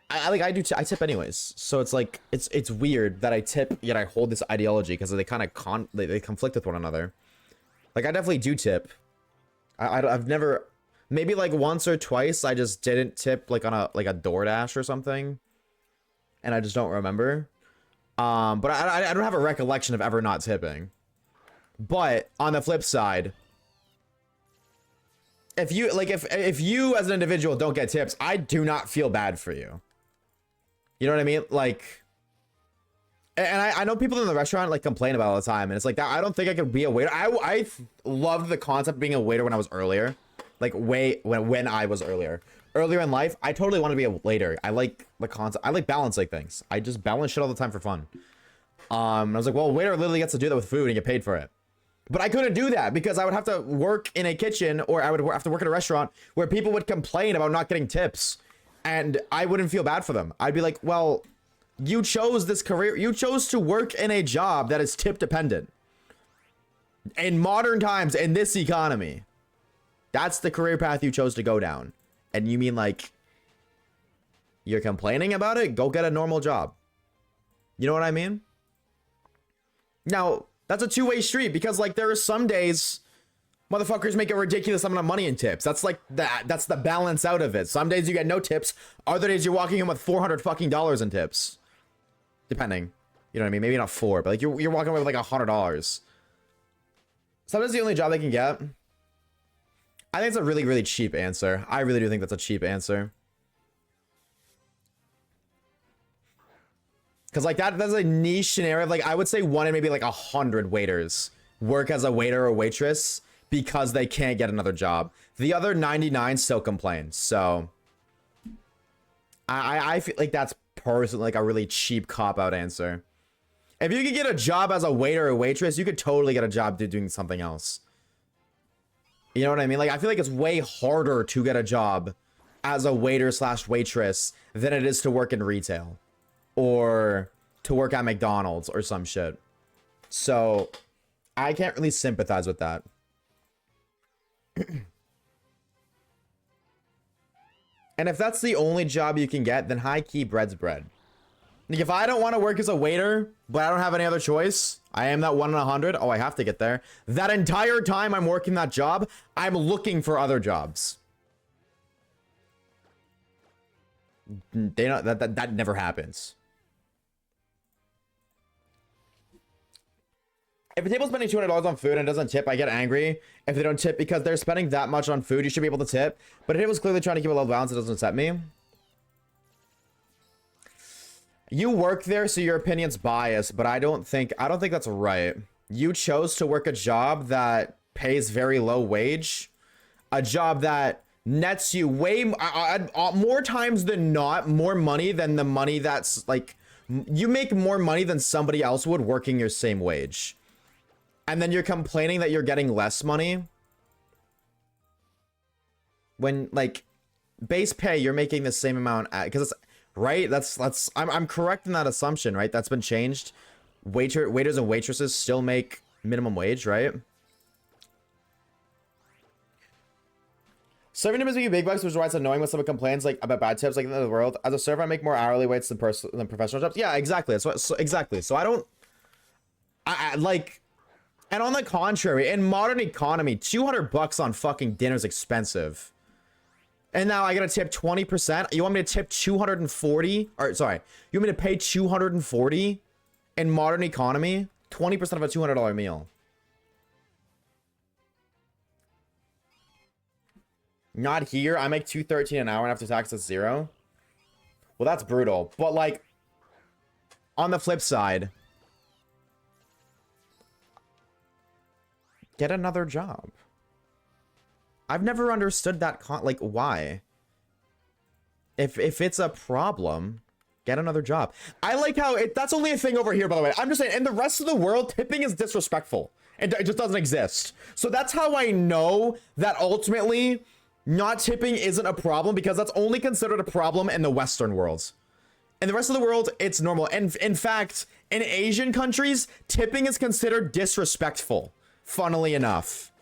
I tip anyways. So it's like, it's weird that I tip, yet I hold this ideology, because they kind of they conflict with one another. Like, I definitely do tip. I've never, maybe like once or twice, I just didn't tip like on a DoorDash or something, and I just don't remember. But I don't have a recollection of ever not tipping. But on the flip side, if you like, if you as an individual don't get tips, I do not feel bad for you. You know what I mean? Like, and I know people in the restaurant like complain about it all the time, and it's like that. I don't think I could be a waiter. I loved the concept of being a waiter when I was earlier, like when I was earlier in life. I totally want to be a waiter. I like the concept. I like balancing things. I just balance shit all the time for fun. I was like, well, a waiter literally gets to do that with food and get paid for it. But I couldn't do that because I would have to work in a kitchen, or I would have to work in a restaurant where people would complain about not getting tips, and I wouldn't feel bad for them. I'd be like, well, You chose this career. You chose to work in a job that is tip dependent. In modern times, in this economy, that's the career path you chose to go down. And you mean like you're complaining about it? Go get a normal job. You know what I mean? Now, that's a two-way street because like there are some days motherfuckers make a ridiculous amount of money in tips. That's like that's the balance out of it. Some days you get no tips. Other days you're walking in with $400 fucking in tips. Depending. You know what I mean? Maybe not 4, but like you're walking away with like $100. Sometimes the only job they can get. I think it's a really, really cheap answer. I really do think that's a cheap answer. Because like that's a niche scenario. Like I would say 1 in maybe like 100 waiters work as a waiter or waitress because they can't get another job. The other 99 still complain. So I feel like that's personally like a really cheap cop-out answer. If you could get a job as a waiter or waitress, you could totally get a job doing something else. You know what I mean? Like I feel like it's way harder to get a job as a waiter slash waitress than it is to work in retail or to work at McDonald's or some shit. So I can't really sympathize with that. And if that's the only job you can get, then high key bread's bread. Like if I don't want to work as a waiter, but I don't have any other choice, I am that 1 in 100. Oh, I have to get there. That entire time I'm working that job, I'm looking for other jobs. They don't, that never happens. If a table's spending $200 on food and doesn't tip, I get angry if they don't tip because they're spending that much on food. You should be able to tip. But if it was clearly trying to keep a low balance, it doesn't upset me. You work there, so your opinion's biased, but I don't think that's right. You chose to work a job that pays very low wage, a job that nets you way more times than not more money than the money that's like you make more money than somebody else would working your same wage. And then you're complaining that you're getting less money when like base pay you're making the same amount at, because it's right. I'm correct in that assumption, right? That's been changed. Waiters and waitresses still make minimum wage, right? Serving tips making big bucks, which is why it's annoying when someone complains like about bad tips like in the world. As a server, I make more hourly rates than professional jobs. Yeah, exactly. That's what. Exactly. So I like. And on the contrary, in modern economy, $200 on fucking dinner is expensive. And now I gotta tip 20%. You want me to tip 240? Or sorry, you want me to pay 240 in modern economy? 20% of a $200 meal. Not here. I make $213 an hour and after tax it's 0. Well, that's brutal. But like, on the flip side, get another job. I've never understood that like why. If it's a problem, get another job. I like how that's only a thing over here, by the way. I'm just saying, in the rest of the world, tipping is disrespectful. It just doesn't exist. So that's how I know that ultimately not tipping isn't a problem, because that's only considered a problem in the Western world. In the rest of the world, it's normal. And in fact, in Asian countries, tipping is considered disrespectful. Funnily enough,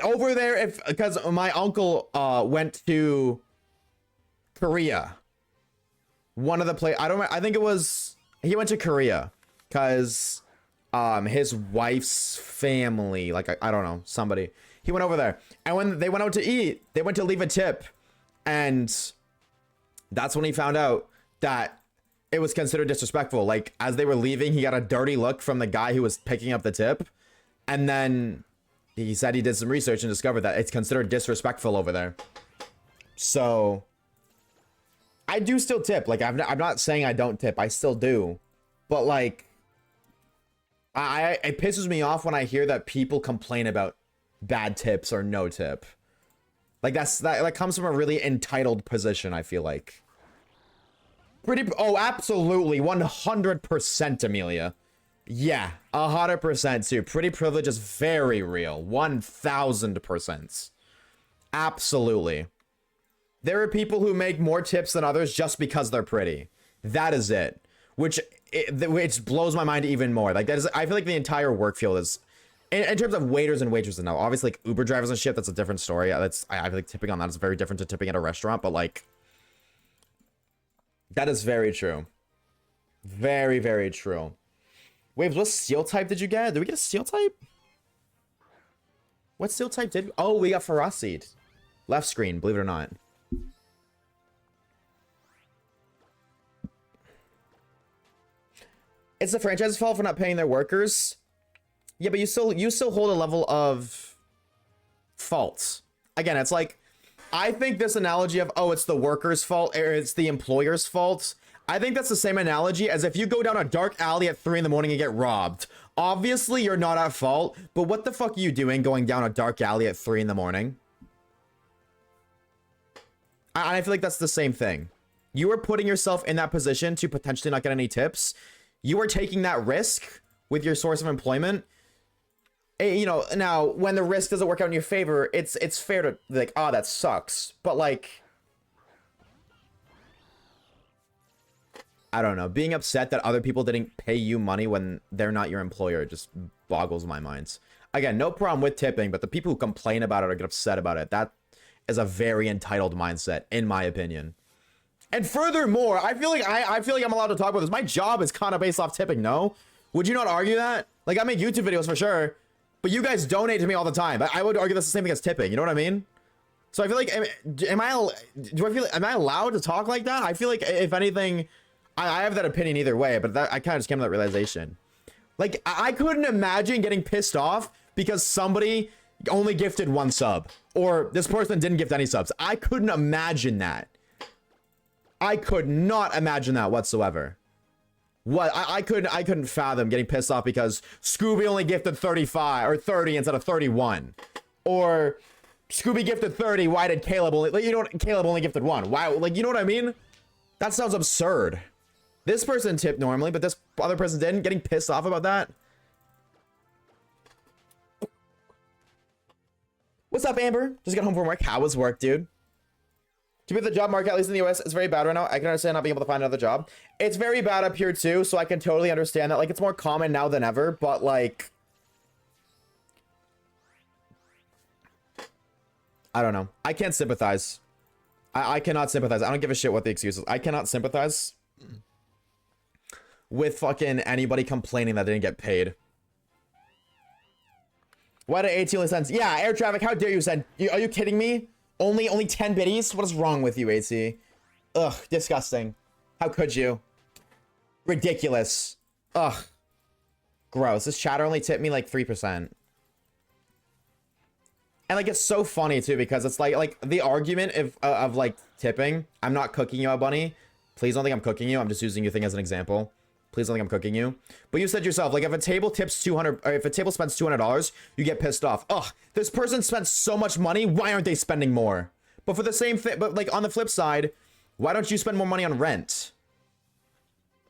over there, because my uncle went to Korea, one of the I think it was he went to Korea because his wife's family, like I don't know, somebody, he went over there, and when they went out to eat, they went to leave a tip, and that's when he found out that it was considered disrespectful. Like, as they were leaving, he got a dirty look from the guy who was picking up the tip. And then he said he did some research and discovered that it's considered disrespectful over there. So I do still tip. Like, I'm not saying I don't tip. I still do. But like, it pisses me off when I hear that people complain about bad tips or no tip. Like, that comes from a really entitled position, I feel like. Oh, absolutely. 100%, Amelia. Yeah, 100% too. Pretty privilege is very real. 1000%. Absolutely. There are people who make more tips than others just because they're pretty. That is it. Which blows my mind even more. Like that is, I feel like the entire work field is, in terms of waiters and waitresses now, obviously like Uber drivers and shit, that's a different story. I feel like tipping on that is very different to tipping at a restaurant, but like, that is very true. Very, very true. Waves, what steel type did you get? Did we get a steel type? What steel type did we? Oh, we got Ferocid. Left screen, believe it or not. It's the franchise's fault for not paying their workers. Yeah, but you still hold a level of fault. Again, it's like, I think this analogy of, oh, it's the worker's fault or it's the employer's fault. I think that's the same analogy as if you go down a dark alley at 3 in the morning and get robbed. Obviously, you're not at fault, but what the fuck are you doing going down a dark alley at 3 in the morning? I feel like that's the same thing. You are putting yourself in that position to potentially not get any tips. You are taking that risk with your source of employment. You know, now when the risk doesn't work out in your favor, it's fair to be like, oh, that sucks. But like, I don't know, being upset that other people didn't pay you money when they're not your employer just boggles my mind. Again, no problem with tipping, but the people who complain about it or get upset about it, that is a very entitled mindset, in my opinion. And furthermore, I feel like I'm allowed to talk about this. My job is kind of based off tipping, no? Would you not argue that? Like, I make YouTube videos for sure, but you guys donate to me all the time. I would argue that's the same thing as tipping, you know what I mean? So I feel like, am I allowed to talk like that? I feel like, if anything, I have that opinion either way, but I kind of just came to that realization. Like, I couldn't imagine getting pissed off because somebody only gifted 1 sub, or this person didn't gift any subs. I couldn't imagine that. I could not imagine that whatsoever. What I couldn't fathom getting pissed off because Scooby only gifted 35 or 30 instead of 31, or Scooby gifted 30. Why did Caleb only? Like, you know what? Caleb only gifted 1. Why? Like, you know what I mean? That sounds absurd. This person tipped normally, but this other person didn't. Getting pissed off about that. What's up, Amber? Just got home from work. How was work, dude? To be the job market, at least in the US, it's very bad right now. I can understand not being able to find another job. It's very bad up here too, so I can totally understand that. Like, it's more common now than ever, but like, I don't know. I can't sympathize. I cannot sympathize. I don't give a shit what the excuse is. I cannot sympathize with fucking anybody complaining that they didn't get paid. Why did AT only send? Yeah, air traffic, how dare you send? Are you kidding me? Only 10 biddies? What is wrong with you, AT? Ugh, disgusting. How could you? Ridiculous. Ugh. Gross. This chatter only tipped me like 3%. And like, it's so funny too, because it's like the argument of like tipping. I'm not cooking you, a bunny. Please don't think I'm cooking you. I'm just using your thing as an example. Please don't think I'm cooking you. But you said yourself, like, if a table tips 200, or if a table spends $200, you get pissed off. Ugh, this person spent so much money. Why aren't they spending more? But for the same thing, but like on the flip side, why don't you spend more money on rent?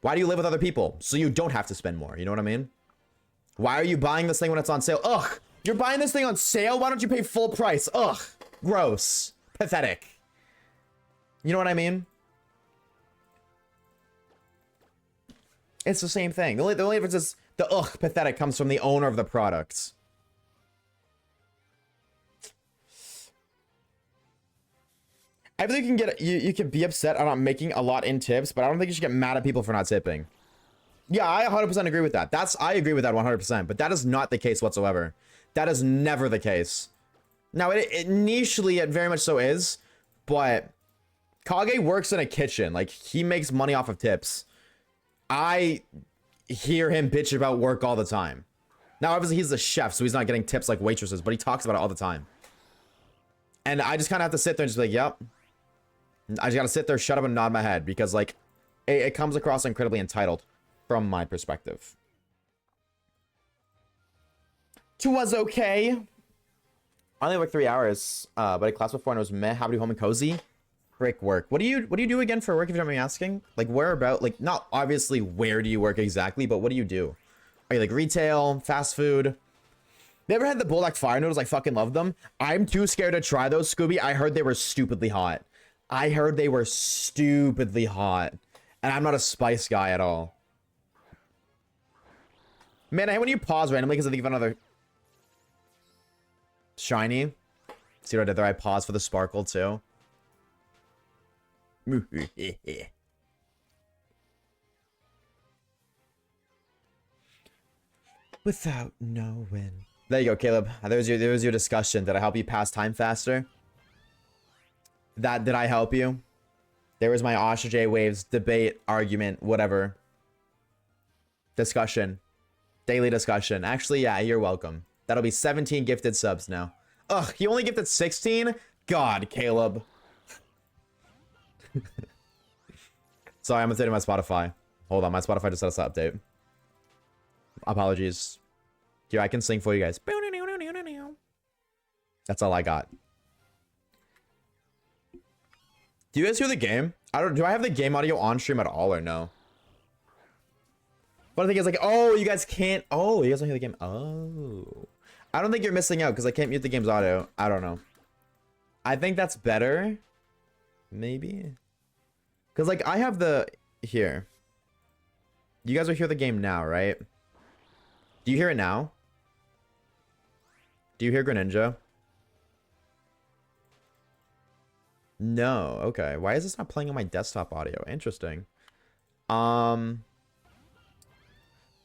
Why do you live with other people? So you don't have to spend more. You know what I mean? Why are you buying this thing when it's on sale? Ugh, you're buying this thing on sale? Why don't you pay full price? Ugh, gross, pathetic. You know what I mean? It's the same thing. The only difference is the ugh, pathetic comes from the owner of the product. I think you can get you can be upset on not making a lot in tips, but I don't think you should get mad at people for not tipping. Yeah, I 100% agree with that. I agree with that 100%, but that is not the case whatsoever. That is never the case. Now, it nichely, it very much so is, but Kage works in a kitchen. Like, he makes money off of tips. I hear him bitch about work all the time. Now, obviously, he's the chef, so he's not getting tips like waitresses, but he talks about it all the time. And I just kind of have to sit there and just be like, yep. I just got to sit there, shut up, and nod my head, because, like, it comes across incredibly entitled from my perspective. Was okay. I only worked 3 hours, but I class before and it was meh. Happy home and cozy. Frick work. What do you do again for work, if you don't mind me asking? Like, where about? Like, not obviously where do you work exactly, but what do you do? Are you like retail, fast food? You ever had the Bulldog fire noodles? I fucking love them. I'm too scared to try those, Scooby. I heard they were stupidly hot. And I'm not a spice guy at all. Man, I hate when you pause randomly because I think of another shiny. See what I did there? I paused for the sparkle too. Without knowing. There you go, Caleb. There was your discussion. Did I help you pass time faster? Did I help you? There was my Oshawaves debate, argument, whatever. Discussion. Daily discussion. Actually, yeah, you're welcome. That'll be 17 gifted subs now. Ugh, he only gifted 16? God, Caleb. Sorry, I'm updating my Spotify. Hold on, my Spotify just set us an update. Apologies. Here, I can sing for you guys. That's all I got. Do you guys hear the game? Do I have the game audio on stream at all or no? But I think it's like, oh, you guys can't. Oh, you guys don't hear the game. Oh. I don't think you're missing out because I can't mute the game's audio. I don't know. I think that's better. Maybe. Because, like, I have the... Here. You guys will hear the game now, right? Do you hear it now? Do you hear Greninja? No. Okay. Why is this not playing on my desktop audio? Interesting.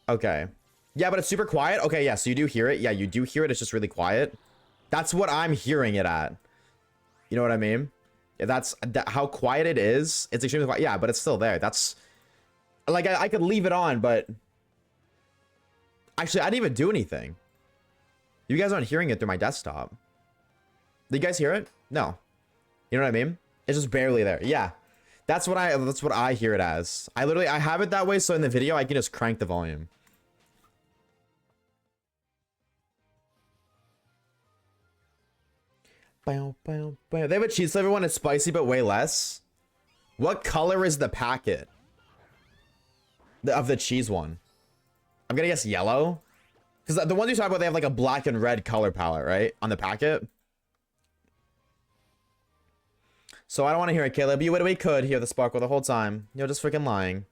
Okay. Yeah, but it's super quiet. Okay, yeah, so you do hear it. Yeah, you do hear it. It's just really quiet. That's what I'm hearing it at. You know what I mean? Yeah, that's how quiet it is. It's extremely quiet. Yeah, but it's still there. That's... Like, I could leave it on, but... Actually, I didn't even do anything. You guys aren't hearing it through my desktop. Do you guys hear it? No. You know what I mean? It's just barely there. Yeah. That's what I hear it as. I have it that way, so in the video, I can just crank the volume. They have a cheese flavor one. It's spicy, but way less. What color is the packet? Of the cheese one? I'm gonna guess yellow. Because the ones you talk about, they have like a black and red color palette, right? On the packet. So I don't want to hear it, Caleb. We could hear the sparkle the whole time. You're just freaking lying.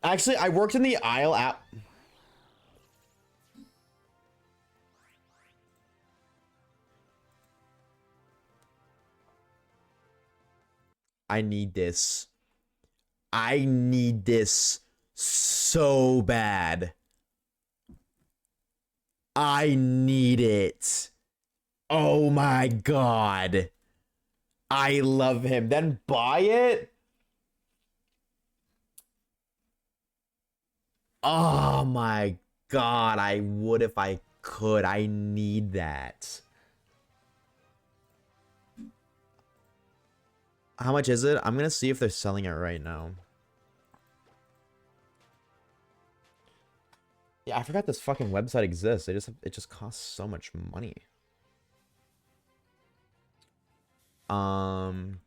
Actually, I worked in the aisle app. I need this. I need this so bad. I need it. Oh my god. I love him. Then buy it? Oh my god. I would if I could. I need that. How much is it? I'm gonna see if they're selling it right now. Yeah, I forgot this fucking website exists. It just costs so much money. I'm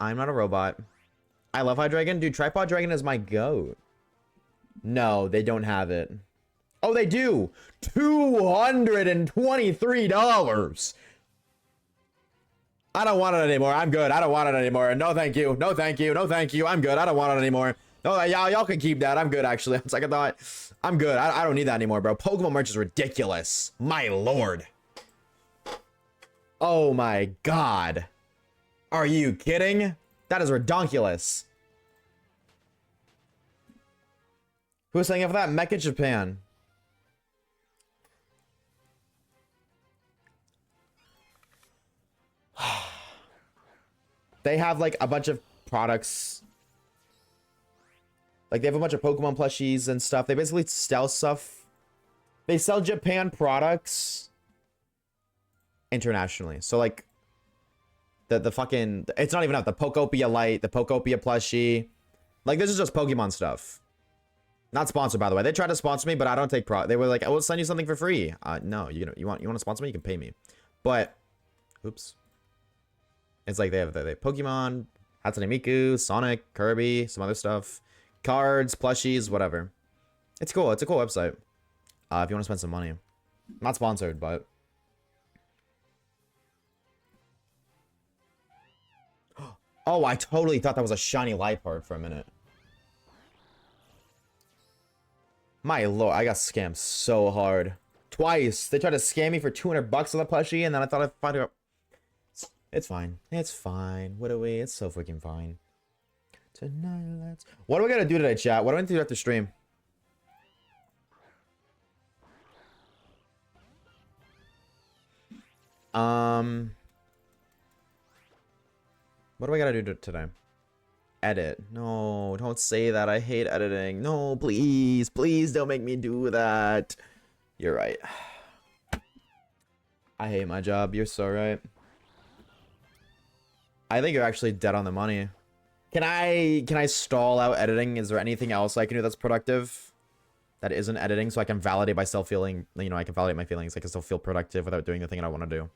not a robot. I love Hydreigon. Dude, Tripod Dragon is my goat. No, they don't have it. Oh, they do. $223. I don't want it anymore. I'm good. I don't want it anymore. No, thank you. No, thank you. No, thank you. I'm good. I don't want it anymore. No, y'all can keep that. I'm good, actually. On second thought, I'm good. I don't need that anymore, bro. Pokemon merch is ridiculous. My lord. Oh my god. Are you kidding? That is redonkulous. Who's saying for that? Mecha Japan. They have like a bunch of products. Like they have a bunch of Pokemon plushies and stuff. They basically sell stuff. They sell Japan products internationally. So like the fucking, it's not even out. The Pokopia Light, the Pokopia plushie. Like this is just Pokemon stuff. Not sponsored, by the way. They tried to sponsor me, but I don't take They were like, I will send you something for free. No, you want to sponsor me? You can pay me. But, oops. It's like they have Pokemon, Hatsune Miku, Sonic, Kirby, some other stuff. Cards, plushies, whatever. It's cool. It's a cool website. If you want to spend some money. Not sponsored, but. Oh, I totally thought that was a shiny light part for a minute. My lord, I got scammed so hard. Twice. They tried to scam me for 200 bucks on the plushie, and then I thought I'd find out. It's fine. It's fine. What are we? It's so freaking fine. Tonight, let's... What do we gotta do today, chat? What do I need to do after stream? What do I gotta do today? Edit. No, don't say that. I hate editing. No, please. Please don't make me do that. You're right. I hate my job. You're so right. I think you're actually dead on the money. Can I stall out editing? Is there anything else I can do that's productive? That isn't editing, so I can validate myself feeling, you know, I can validate my feelings. I can still feel productive without doing the thing I want to do.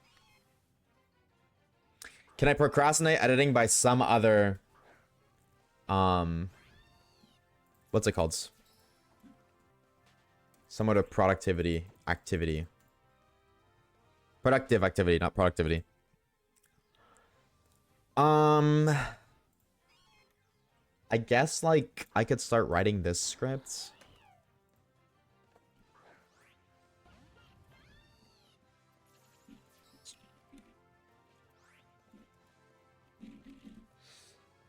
Can I procrastinate editing by some other... what's it called? Some other productivity activity. Productive activity, not productivity. I guess, like, I could start writing this script.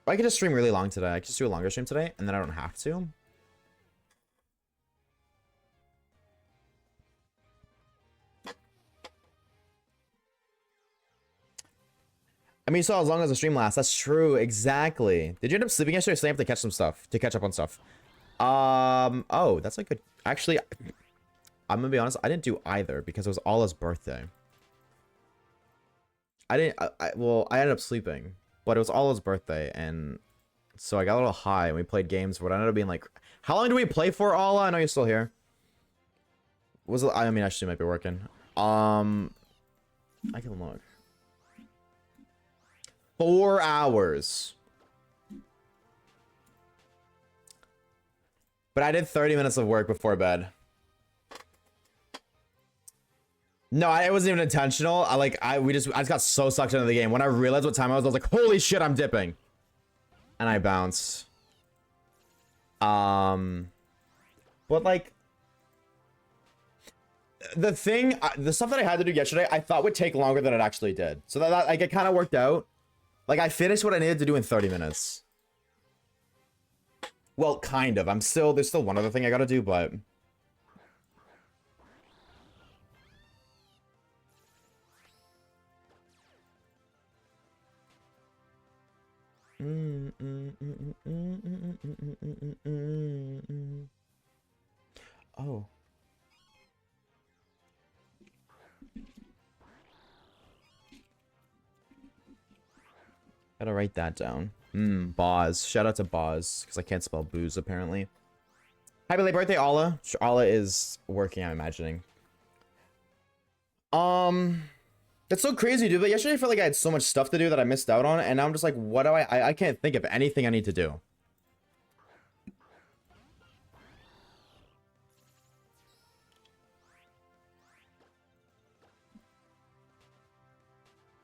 I could just stream really long today. I could just do a longer stream today, and then I don't have to. I mean, so as long as the stream lasts. That's true, exactly. Did you end up sleeping yesterday or staying up to catch some stuff? To catch up on stuff? Oh, that's like good. Actually, I'm gonna be honest, I didn't do either because it was Allah's birthday. Well, I ended up sleeping, but it was Allah's birthday, and so I got a little high and we played games, but I ended up being like, how long do we play for, Allah? I know you're still here. Was it, I mean, I actually might be working. I can look. 4 hours. But I did 30 minutes of work before bed. No, it wasn't even intentional. I just got so sucked into the game. When I realized what time I was like, holy shit, I'm dipping. And I bounced. But like, the stuff that I had to do yesterday, I thought would take longer than it actually did. So that like, it kind of worked out. Like, I finished what I needed to do in 30 minutes. Well, kind of. There's still one other thing I gotta do, but... Oh. Gotta write that down. Boz. Shout out to Boz, because I can't spell booze, apparently. Happy late birthday, Allah. Allah is working, I'm imagining. That's so crazy, dude. But yesterday I felt like I had so much stuff to do that I missed out on, and now I'm just like, what do I can't think of anything I need to do.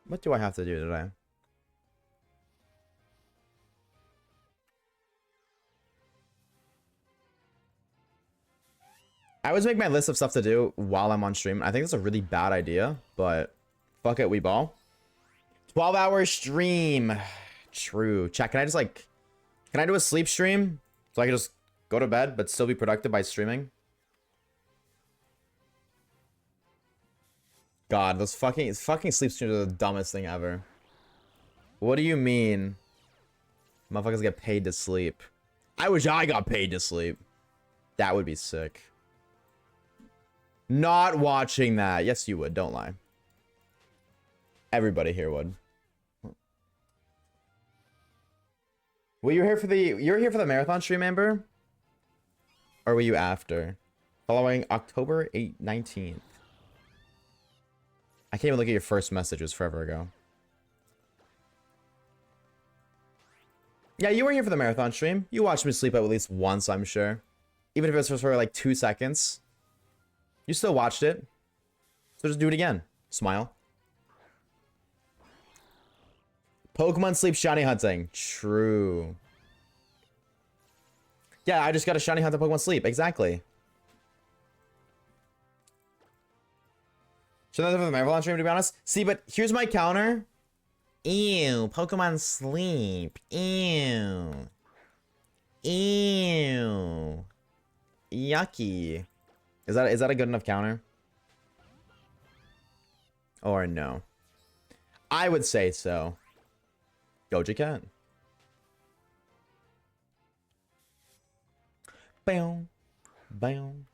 What do I have to do today? I always make my list of stuff to do while I'm on stream. I think that's a really bad idea, but fuck it, we ball. 12-hour stream. True. Chat, can I do a sleep stream? So I can just go to bed, but still be productive by streaming? God, those fucking sleep streams are the dumbest thing ever. What do you mean? Motherfuckers get paid to sleep. I wish I got paid to sleep. That would be sick. Not watching that. Yes, you would. Don't lie. Everybody here would. Were you here for the marathon stream, Amber? Or were you after? Following October 19th. I can't even look at your first message. It was forever ago. Yeah, you were here for the marathon stream. You watched me sleep at least once, I'm sure. Even if it was for like 2 seconds. You still watched it. So just do it again. Smile. Pokemon sleep shiny hunting. True. Yeah, I just got a shiny hunt on Pokemon sleep. Exactly. Should I have a Marvel stream, to be honest? See, but here's my counter. Ew, Pokemon sleep. Ew. Ew. Yucky. Is that a good enough counter? Or no? I would say so. Doja Cat. Bam. Bam.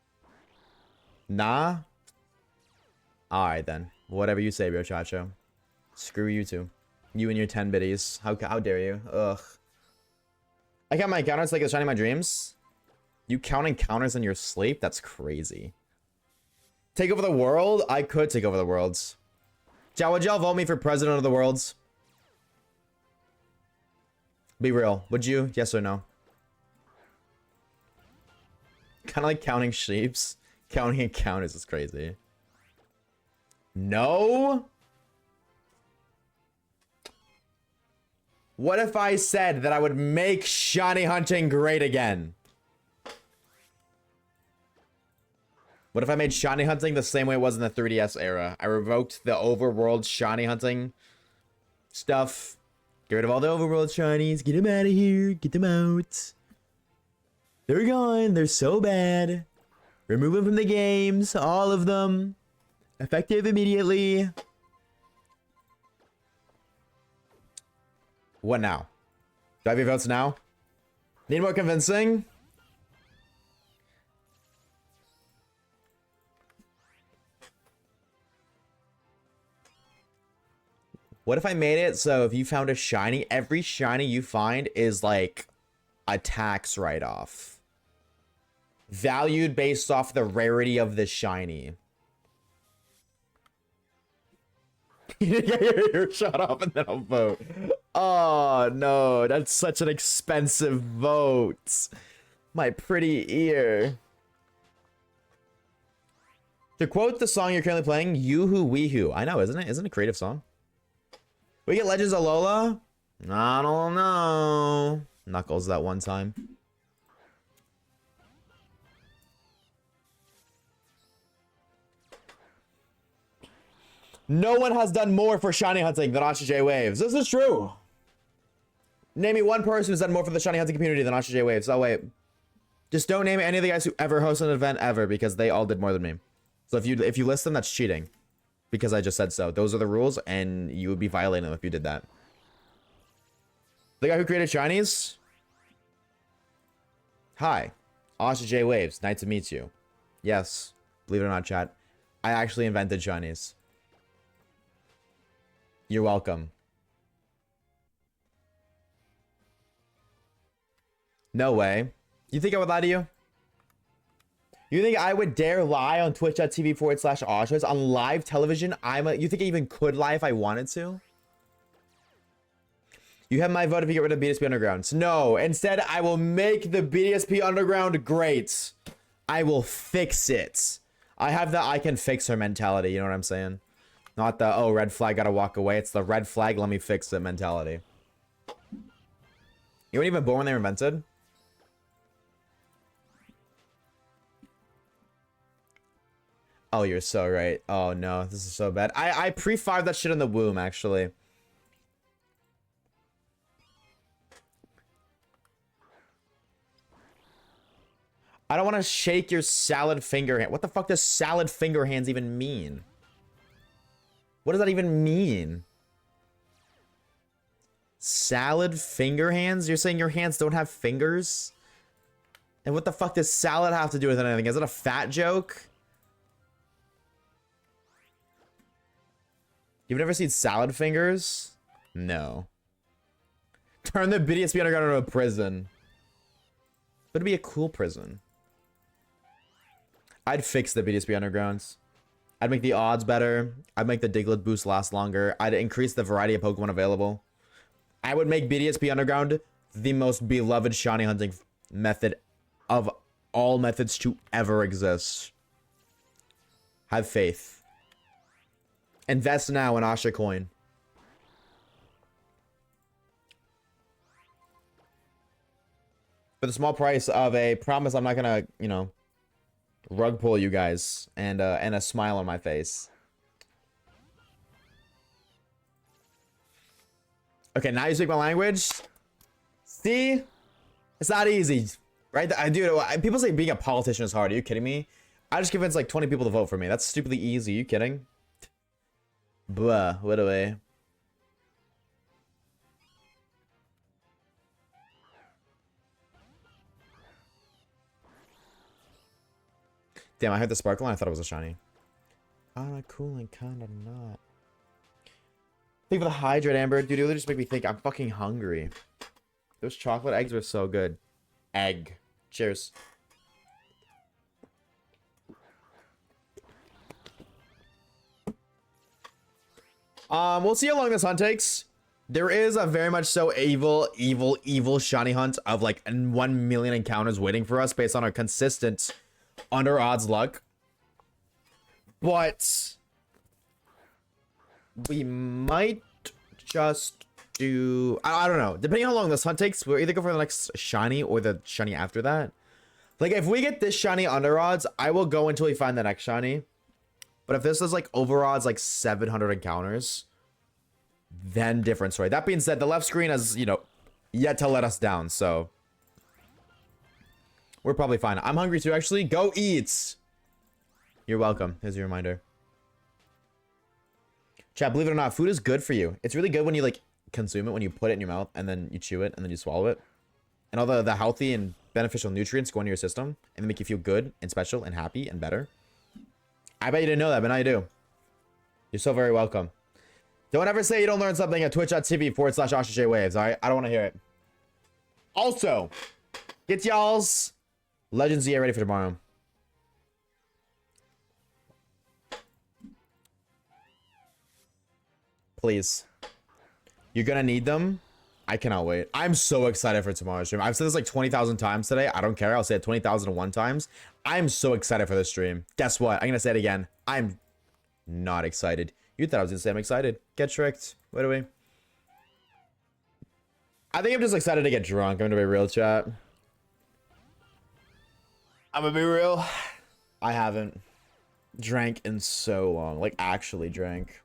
Nah? Alright then. Whatever you say, Chacho. Screw you two. You and your 10 biddies. How dare you? Ugh. I count my encounters like it's shining my dreams. You count encounters in your sleep? That's crazy. Take over the world? I could take over the worlds. Jow, would y'all vote me for president of the worlds? Be real. Would you? Yes or no? Kind of like counting sheeps. Counting encounters is crazy. No? What if I said that I would make shiny hunting great again? What if I made shiny hunting the same way it was in the 3DS era? I revoked the overworld shiny hunting stuff. Get rid of all the overworld shinies. Get them out of here. Get them out. They're gone. They're so bad. Remove them from the games. All of them. Effective immediately. What now? Do I have your votes now? Need more convincing? What if I made it so if you found a shiny, every shiny you find is like a tax write-off. Valued based off the rarity of the shiny. Shut up and then I'll vote. Oh no, that's such an expensive vote. My pretty ear. To quote the song you're currently playing, Yoo-hoo Wee-hoo. I know, isn't it? Isn't it a creative song? We get Legends of Lola? I don't know. Knuckles that one time. No one has done more for shiny hunting than Oshawaves. This is true. Name me one person who's done more for the shiny hunting community than Oshawaves. Oh, wait. Just don't name any of the guys who ever hosted an event ever because they all did more than me. So if you list them, that's cheating. Because I just said so. Those are the rules, and you would be violating them if you did that. The guy who created shinies? Hi. Oshawaves. Nice to meet you. Yes. Believe it or not, chat. I actually invented shinies. You're welcome. No way. You think I would lie to you? You think I would dare lie on twitch.tv/Oshawaves on live television? You think I even could lie if I wanted to? You have my vote if you get rid of BDSP Underground. No, instead I will make the BDSP Underground great. I will fix it. I have the I can fix her mentality, you know what I'm saying? Not the, oh, red flag, gotta walk away. It's the red flag, let me fix it mentality. You weren't even born when they were invented? Oh, you're so right. Oh, no. This is so bad. I pre-fired that shit in the womb, actually. I don't want to shake your salad finger hand. What the fuck does salad finger hands even mean? What does that even mean? Salad finger hands? You're saying your hands don't have fingers? And what the fuck does salad have to do with anything? Is it a fat joke? You've never seen salad fingers? No. Turn the BDSP Underground into a prison. But it'd be a cool prison. I'd fix the BDSP Undergrounds. I'd make the odds better. I'd make the Diglett boost last longer. I'd increase the variety of Pokemon available. I would make BDSP Underground the most beloved shiny hunting method of all methods to ever exist. Have faith. Invest now in Asha Coin. For the small price of a promise I'm not gonna, you know, rug pull you guys and a smile on my face. Okay, now you speak my language. See? It's not easy, right? Dude, people say being a politician is hard. Are you kidding me? I just convinced like 20 people to vote for me. That's stupidly easy. Are you kidding? Bruh, what away. Damn, I heard the sparkle and I thought it was a shiny. Kinda cool and kinda not. Think of the hydrate, Amber. Dude, it really just make me think I'm fucking hungry. Those chocolate eggs were so good. Egg. Cheers. We'll see how long this hunt takes. There is a very much so evil shiny hunt of like 1 million encounters waiting for us based on our consistent under odds luck. But we might just do, I don't know, depending on how long this hunt takes, we'll either go for the next shiny or the shiny after that. Like if we get this shiny under odds, I will go until we find the next shiny. But if this is like over odds like 700 encounters, then different story. That being said, the left screen has, you know, yet to let us down, so we're probably fine. I'm hungry too, actually. Go eat. You're welcome. Here's your reminder. Chat, believe it or not, food is good for you. It's really good when you like consume it, when you put it in your mouth and then you chew it and then you swallow it. And all the healthy and beneficial nutrients go into your system and they make you feel good and special and happy and better. I bet you didn't know that, but now you do. You're so very welcome. Don't ever say you don't learn something at twitch.tv/Oshawaves, alright? I don't want to hear it. Also, get y'all's Legends EA ready for tomorrow. Please. You're gonna need them. I cannot wait. I'm so excited for tomorrow's stream. I've said this like 20,000 times today. I don't care. I'll say it 20,001 times. I'm so excited for this stream. Guess what? I'm gonna say it again. I'm not excited. You thought I was gonna say I'm excited. Get tricked. Wait a minute. I think I'm just excited to get drunk. I'm gonna be real, chat. I'm gonna be real. I haven't drank in so long. Like, actually drank.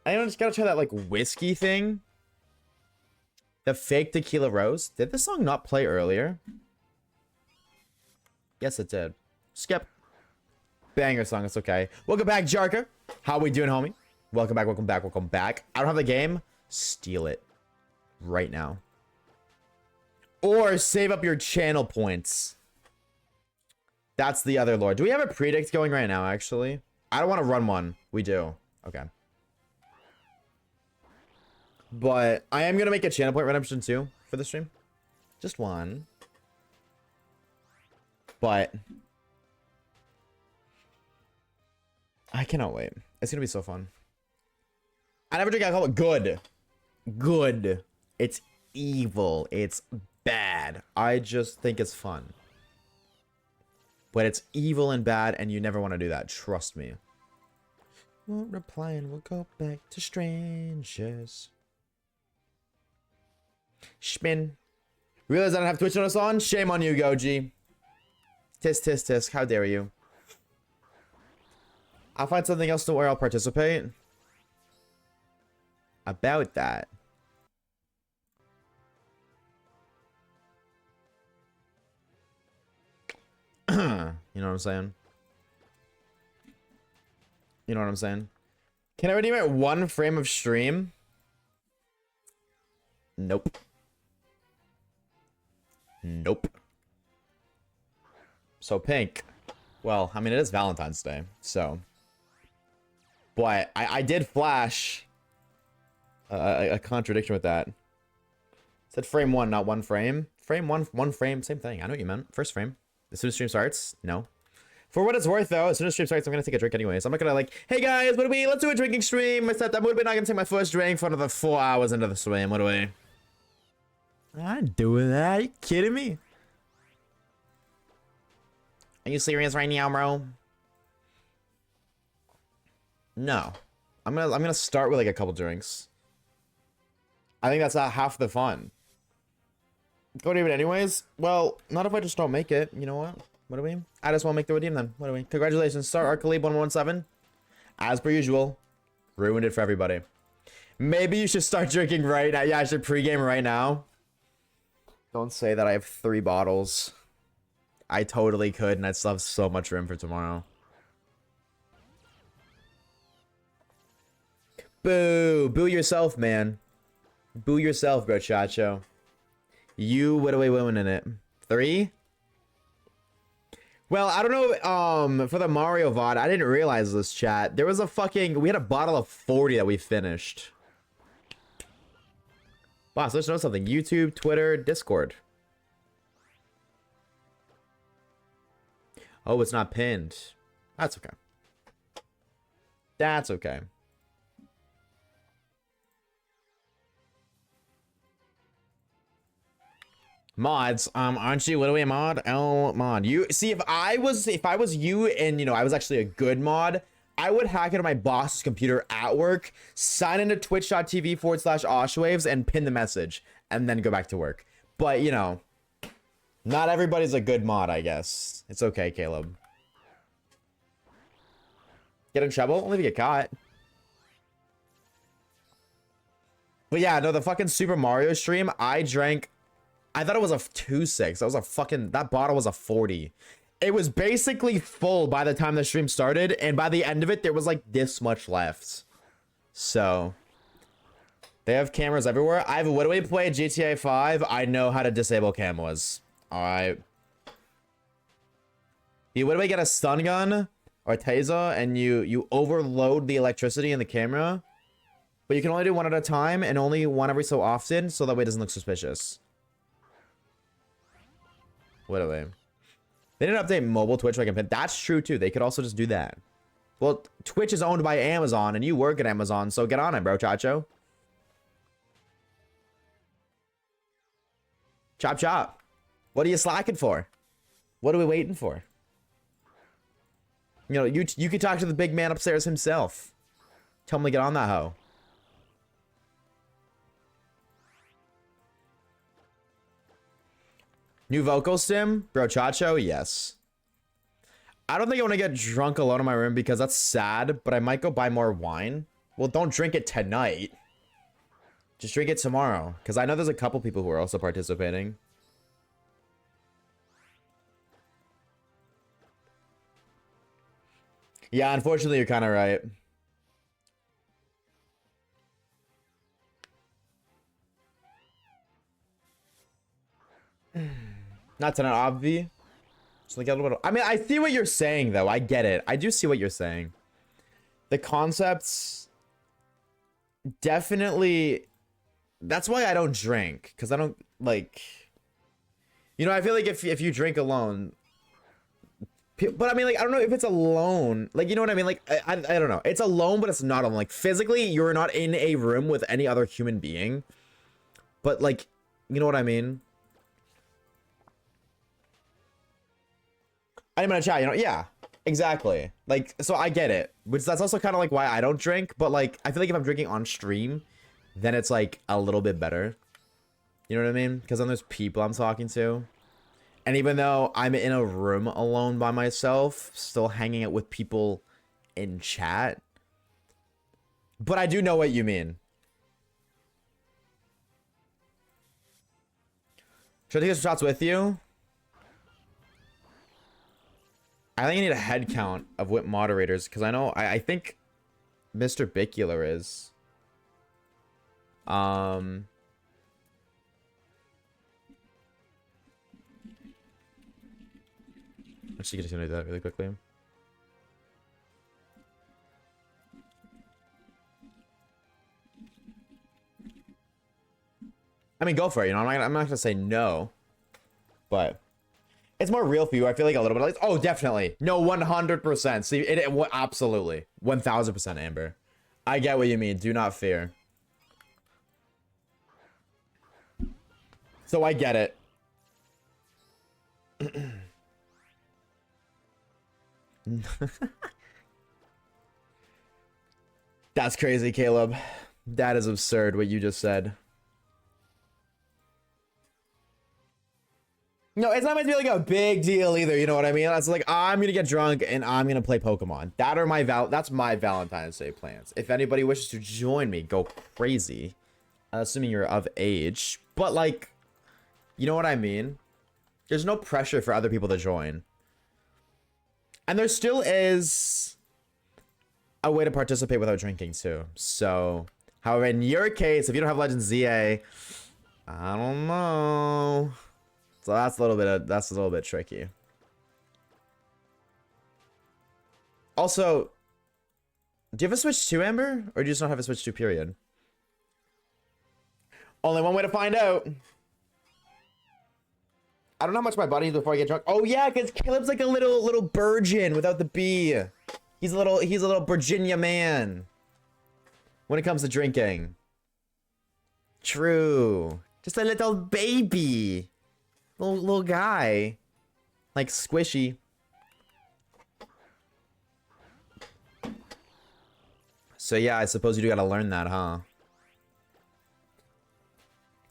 I just gotta try that, like, whiskey thing. The fake tequila rose. Did the song not play earlier? Yes, it did. Skip. Banger song, it's okay. Welcome back, Jarka. How we doing, homie? Welcome back, welcome back, welcome back. I don't have the game. Steal it. Right now. Or save up your channel points. That's the other lore. Do we have a predict going right now, actually? I don't want to run one. We do. Okay. But I am going to make a channel point redemption too for the stream. Just one. But I cannot wait. It's going to be so fun. I never drink alcohol. Good. Good. It's evil. It's bad. I just think it's fun. But it's evil and bad, and you never want to do that. Trust me. Won't reply and we'll go back to strangers. Spin. Realize I don't have Twitch notice on? Shame on you, Goji. Tisk, tisk, tisk. How dare you? I'll find something else to where I'll participate. About that. You know what I'm saying? You know what I'm saying? Can I redeem it 1 frame of stream? Nope. Nope. So pink. Well, I mean, it is Valentine's Day, so. But I did flash a contradiction with that. It said frame 1, not 1 frame. Frame 1 frame, same thing. I know what you meant. First frame. As soon as stream starts, no. For what it's worth, though, as soon as stream starts, I'm gonna take a drink anyways. I'm not gonna like, hey guys, what do we? Let's do a drinking stream. Except I'm not gonna take my first drink for another 4 hours into the stream. What do we? I'm doing that. Are you kidding me? Are you serious right now, bro? No. I'm gonna start with like a couple drinks. I think that's half the fun. Go to it anyways? Well, not if I just don't make it. You know what? What do we? I just won't make the redeem then. What do we? Congratulations, Star Arcalib 117. As per usual, ruined it for everybody. Maybe you should start drinking right now. Yeah, I should pregame right now. Don't say that I have 3 bottles. I totally could, and I'd still have so much room for tomorrow. Boo! Boo yourself, man. Boo yourself, bro, Chacho. You, what are we winning it? 3? Well, I don't know, for the Mario VOD, I didn't realize this, chat. There was a fucking, we had a bottle of 40 that we finished. Wow, so let's know something. YouTube, Twitter, Discord. Oh, it's not pinned. That's okay. That's okay. Mods, aren't you? What do we mod? L mod. You see, if I was you and, you know, I was actually a good mod, I would hack into my boss's computer at work, sign into twitch.tv/Oshawaves and pin the message, and then go back to work. But, you know, not everybody's a good mod, I guess. It's okay, Caleb. Get in trouble? Only if you get caught. But yeah, no, the fucking Super Mario stream, I thought it was a 2.6. That was a fucking, that bottle was a 40. It was basically full by the time the stream started, and by the end of it, there was like this much left. So, they have cameras everywhere. What do we play GTA 5? I know how to disable cameras. Alright. What do we get, a stun gun or a taser, and you overload the electricity in the camera, but you can only do one at a time and only one every so often, so that way it doesn't look suspicious. What are they? They didn't update mobile Twitch so I can pin. That's true too. They could also just do that. Well, Twitch is owned by Amazon and you work at Amazon, so get on it, bro, Chacho. Chop chop. What are you slacking for? What are we waiting for? You know, you could talk to the big man upstairs himself. Tell him to get on that hoe. New vocal stim? Bro, Chacho? Yes. I don't think I want to get drunk alone in my room because that's sad, but I might go buy more wine. Well, don't drink it tonight. Just drink it tomorrow. Because I know there's a couple people who are also participating. Yeah, unfortunately, you're kind of right. Not tonight, obvi. Just like a little bit. I mean, I see what you're saying, though. I get it. I do see what you're saying. The concepts definitely. That's why I don't drink, because I don't like. You know, I feel like if you drink alone. But I mean, like, I don't know if it's alone. Like, you know what I mean? Like, I don't know. It's alone, but it's not alone. Like, physically, you're not in a room with any other human being. But, like, you know what I mean? I'm gonna chat, you know? Yeah, exactly. Like, so I get it. Which that's also kind of like why I don't drink. But, like, I feel like if I'm drinking on stream, then it's, like, a little bit better. You know what I mean? Because then there's people I'm talking to. And even though I'm in a room alone by myself, still hanging out with people in chat. But I do know what you mean. Should I take some shots with you? I think I need a head count of what moderators, because I know, I think Mr. Bicular is. Actually, just gonna do that really quickly. I mean, go for it. You know, I'm not gonna say no, but it's more real for you. I feel like a little bit. Like, oh, definitely. No, 100%. See, absolutely, 1000%, Amber. I get what you mean. Do not fear. So I get it. That's crazy, Caleb. That is absurd what you just said. No, it's not meant to be like a big deal either. You know what I mean? It's like I'm gonna get drunk and I'm gonna play Pokemon. That's my Valentine's Day plans. If anybody wishes to join me, go crazy. Assuming you're of age, but like, you know what I mean? There's no pressure for other people to join, and there still is a way to participate without drinking too. So, however, in your case, if you don't have Legends ZA, I don't know. So that's a little bit tricky. Also, do you have a Switch 2, Amber? Or do you just not have a Switch 2, period? Only one way to find out. I don't know how much my body needs before I get drunk. Oh yeah, because Caleb's like a little virgin without the B. He's a little Virginia man when it comes to drinking. True. Just a little baby. Little guy. Like squishy. So yeah, I suppose you do gotta learn that, huh?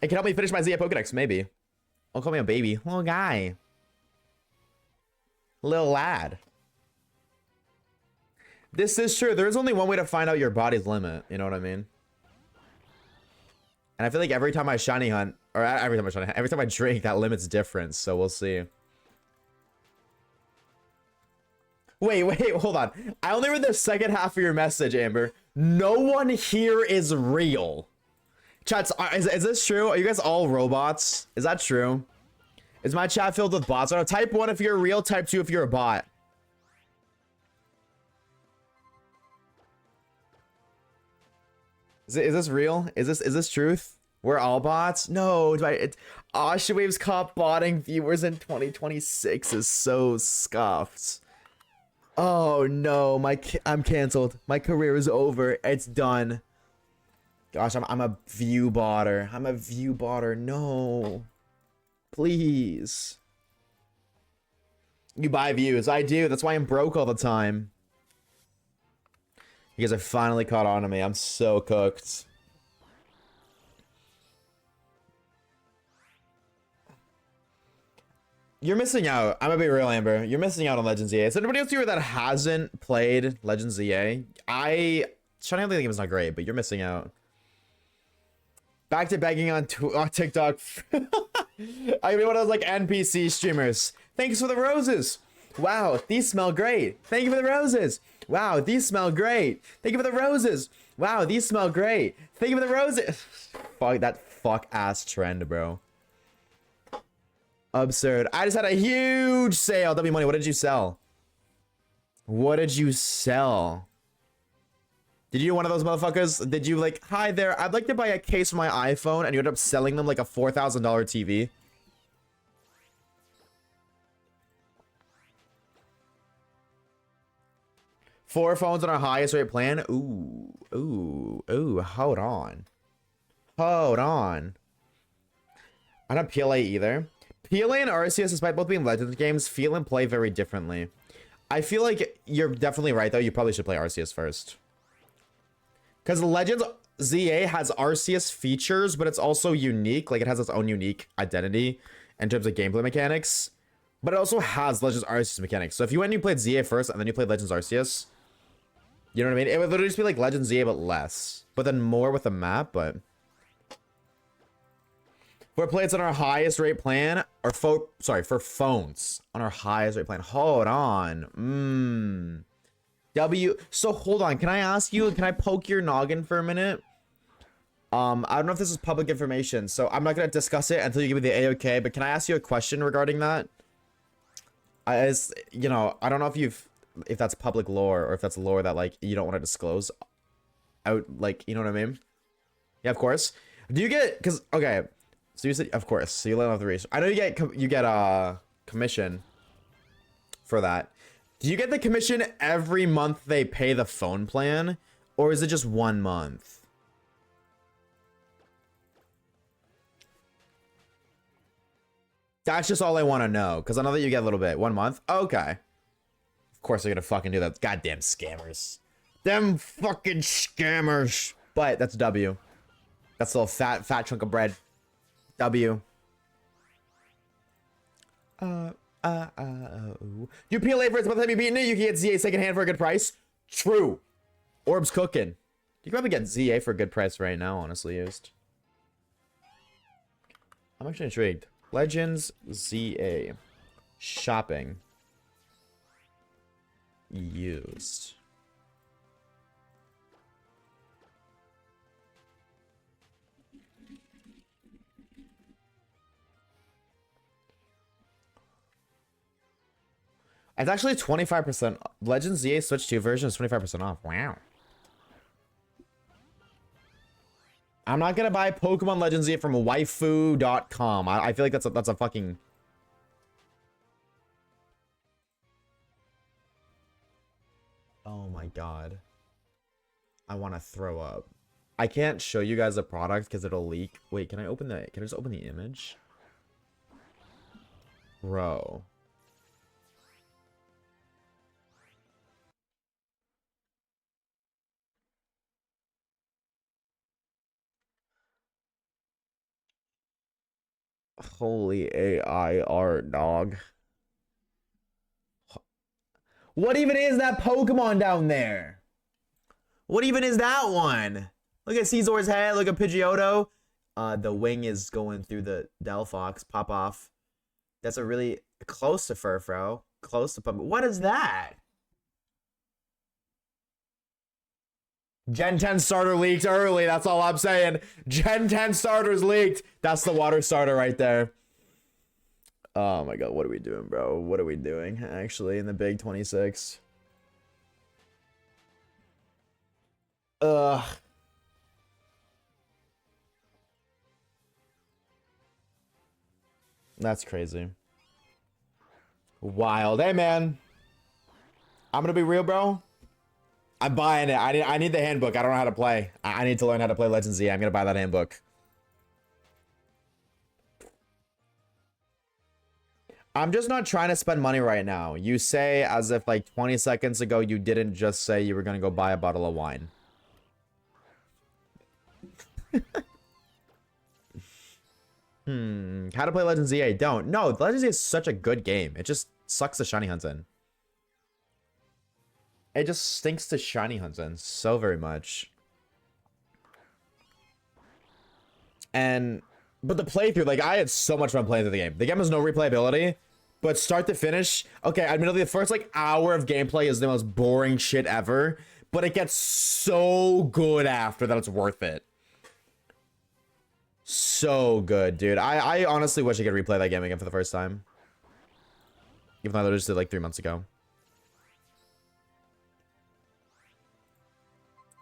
It can help me finish my ZA Pokedex, maybe. Don't call me a baby. Little guy. Little lad. This is true. There is only one way to find out your body's limit. You know what I mean? And I feel like every time I shiny hunt, or every time I drink, that limit's different. So we'll see. Wait, hold on. I only read the second half of your message, Amber. No one here is real. Chats, is this true? Are you guys all robots? Is that true? Is my chat filled with bots? Oh, type 1 if you're real, type 2 if you're a bot. Is this real? Is this truth? We're all bots? No, Oshawaves caught botting viewers in 2026 is so scuffed. Oh no, I'm canceled. My career is over. It's done. Gosh, I'm a view botter. I'm a view botter. No. Please. You buy views. I do. That's why I'm broke all the time. You guys are finally caught on to me. I'm so cooked. You're missing out. I'm gonna be real, Amber. You're missing out on Legends EA. Is anybody else here that hasn't played Legends EA? Shiny Hunting game is not great, but you're missing out. Back to begging on TikTok. I mean, one of those like NPC streamers. Thanks for the roses. Wow, these smell great. Thank you for the roses. Wow, these smell great. Thank you for the roses. Wow, these smell great. Thank you for the roses. Fuck that fuck ass trend, bro. Absurd. I just had a huge sale. W Money, what did you sell? What did you sell? Did you do one of those motherfuckers? Did you like, hi there, I'd like to buy a case for my iPhone, and you end up selling them like a $4,000 TV? Four phones on our highest rate plan? Ooh, hold on. Hold on. I don't have PLA either. PLA and RCS, despite both being Legends games, feel and play very differently. I feel like you're definitely right, though. You probably should play RCS first. Because Legends ZA has RCS features, but it's also unique. Like, it has its own unique identity in terms of gameplay mechanics. But it also has Legends RCS mechanics. So if you went and you played ZA first, and then you played Legends RCS, you know what I mean? It would literally just be like Legends ZA, but less. But then more with the map, but... For plates on our highest rate plan, or for phones on our highest rate plan. Hold on. So hold on. Can I ask you? Can I poke your noggin for a minute? I don't know if this is public information, so I'm not gonna discuss it until you give me the A-OK. But can I ask you a question regarding that? You know, I don't know if that's public lore or if that's lore that like you don't want to disclose out. Like, you know what I mean? Yeah, of course. Do you get? Because okay. So you said, of course. So you let off the research. I know you get a commission for that. Do you get the commission every month they pay the phone plan, or is it just 1 month? That's just all I want to know, because I know that you get a little bit. 1 month? Okay. Of course they're gonna fucking do that. Goddamn scammers. Them fucking scammers. But that's W. That's a little fat chunk of bread. W. You PLA for it's about to be beaten it. You can get ZA second hand for a good price. True. Orb's cooking. You can probably get ZA for a good price right now, honestly, used. I'm actually intrigued. Legends ZA. Shopping. Used. It's actually 25%. Legends ZA Switch 2 version is 25% off. Wow. I'm not gonna buy Pokemon Legends ZA from waifu.com. I feel like that's a fucking... Oh my god. I want to throw up. I can't show you guys the product because it'll leak. Wait, can I just open the image? Bro. Holy AI art, dog. What even is that Pokemon down there? What even is that one? Look at Caesar's head. Look at Pidgeotto. The wing is going through the Delphox. Pop off. That's a really close to Furfrou. Close to Pump. What is that? Gen 10 starter leaked early. That's all I'm saying. Gen 10 starters leaked. That's the water starter right there. Oh my god, what are we doing, bro? What are we doing, actually, in the big 26? Ugh. That's crazy. Wild. Hey, man. I'm gonna be real, bro. I'm buying it. I need the handbook. I don't know how to play. I need to learn how to play Legends Z. I'm gonna buy that handbook. I'm just not trying to spend money right now. You say as if like 20 seconds ago you didn't just say you were gonna go buy a bottle of wine. How to play Legends EA? Don't. No, Legends EA is such a good game. It just sucks the shiny hunts in. It just stinks to shiny hunts in so very much. But the playthrough, like, I had so much fun playing through the game. The game has no replayability, but start to finish, okay, admittedly, the first, like, hour of gameplay is the most boring shit ever, but it gets so good after that it's worth it. So good, dude. I honestly wish I could replay that game again for the first time. Even though I literally just did, like, 3 months ago.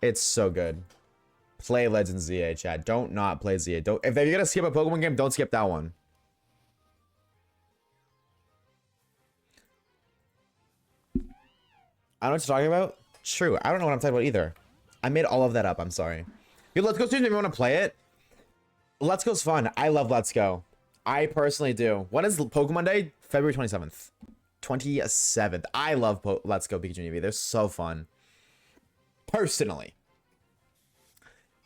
It's so good. Play Legends ZA, chat. Don't not play ZA. Don't. If you're gonna skip a Pokemon game, don't skip that one. I don't know what you're talking about. True. I don't know what I'm talking about either. I made all of that up. I'm sorry. Yo, Let's Go stream if you want to play it. Let's Go's fun. I love Let's Go. I personally do. When is Pokemon Day? February 27th. 27th. I love Let's Go Pikachu and Eevee. They're so fun. Personally.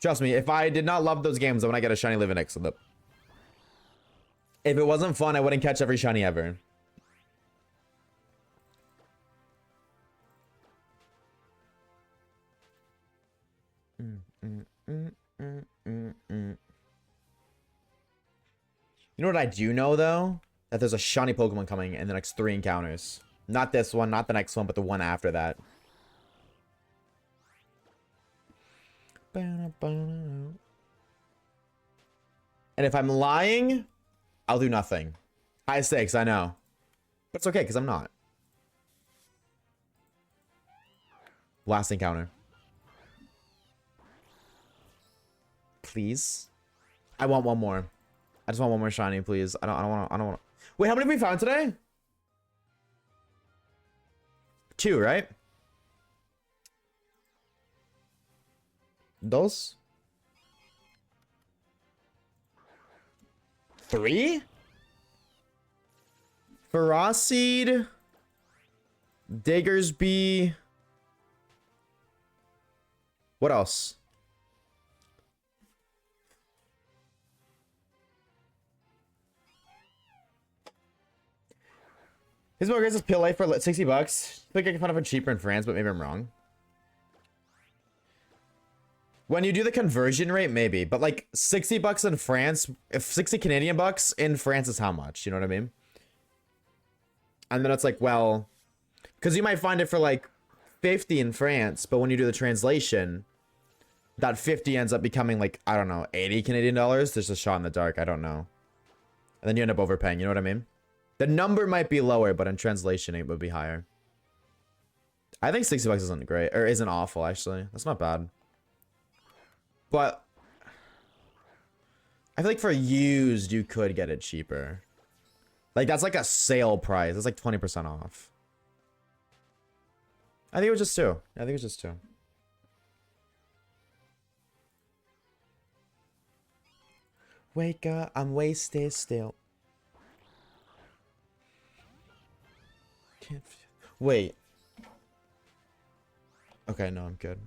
Trust me, if I did not love those games, I would not get a shiny Livenix. If it wasn't fun, I wouldn't catch every shiny ever. You know what I do know, though? That there's a shiny Pokemon coming in the next 3 encounters. Not this one, not the next one, but the one after that. And if I'm lying, I'll do nothing. High stakes, I know. But it's okay, because I'm not. Last encounter. Please. I want one more. I just want one more shiny, please. I don't want. Wait, how many have we found today? 2, right? Dos? 3? Ferocid, Diggersby. What else? His more is PLA for $60. I think I can find it cheaper in France, but maybe I'm wrong. When you do the conversion rate, maybe, but like $60 in France, if 60 Canadian bucks in France is how much? You know what I mean? And then it's like, well, because you might find it for like 50 in France, but when you do the translation, that 50 ends up becoming like, I don't know, 80 Canadian dollars. There's a shot in the dark. I don't know. And then you end up overpaying. You know what I mean? The number might be lower, but in translation, it would be higher. I think $60 isn't great, or isn't awful, actually. That's not bad. But I feel like for used, you could get it cheaper. Like, that's like a sale price. It's like 20% off. I think it was just 2. I think it was just 2. Wake up, I'm wasted still. Can't wait. Okay, no, I'm good.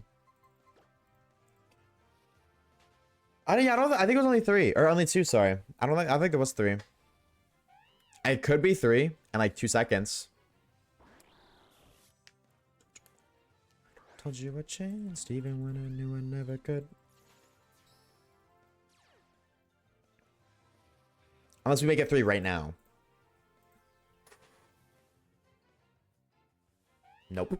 I think it was only 3 or only 2. Sorry, I think there was 3. It could be 3 in like 2 seconds. Told you I changed even when I knew I never could. Unless we make it 3 right now. Nope.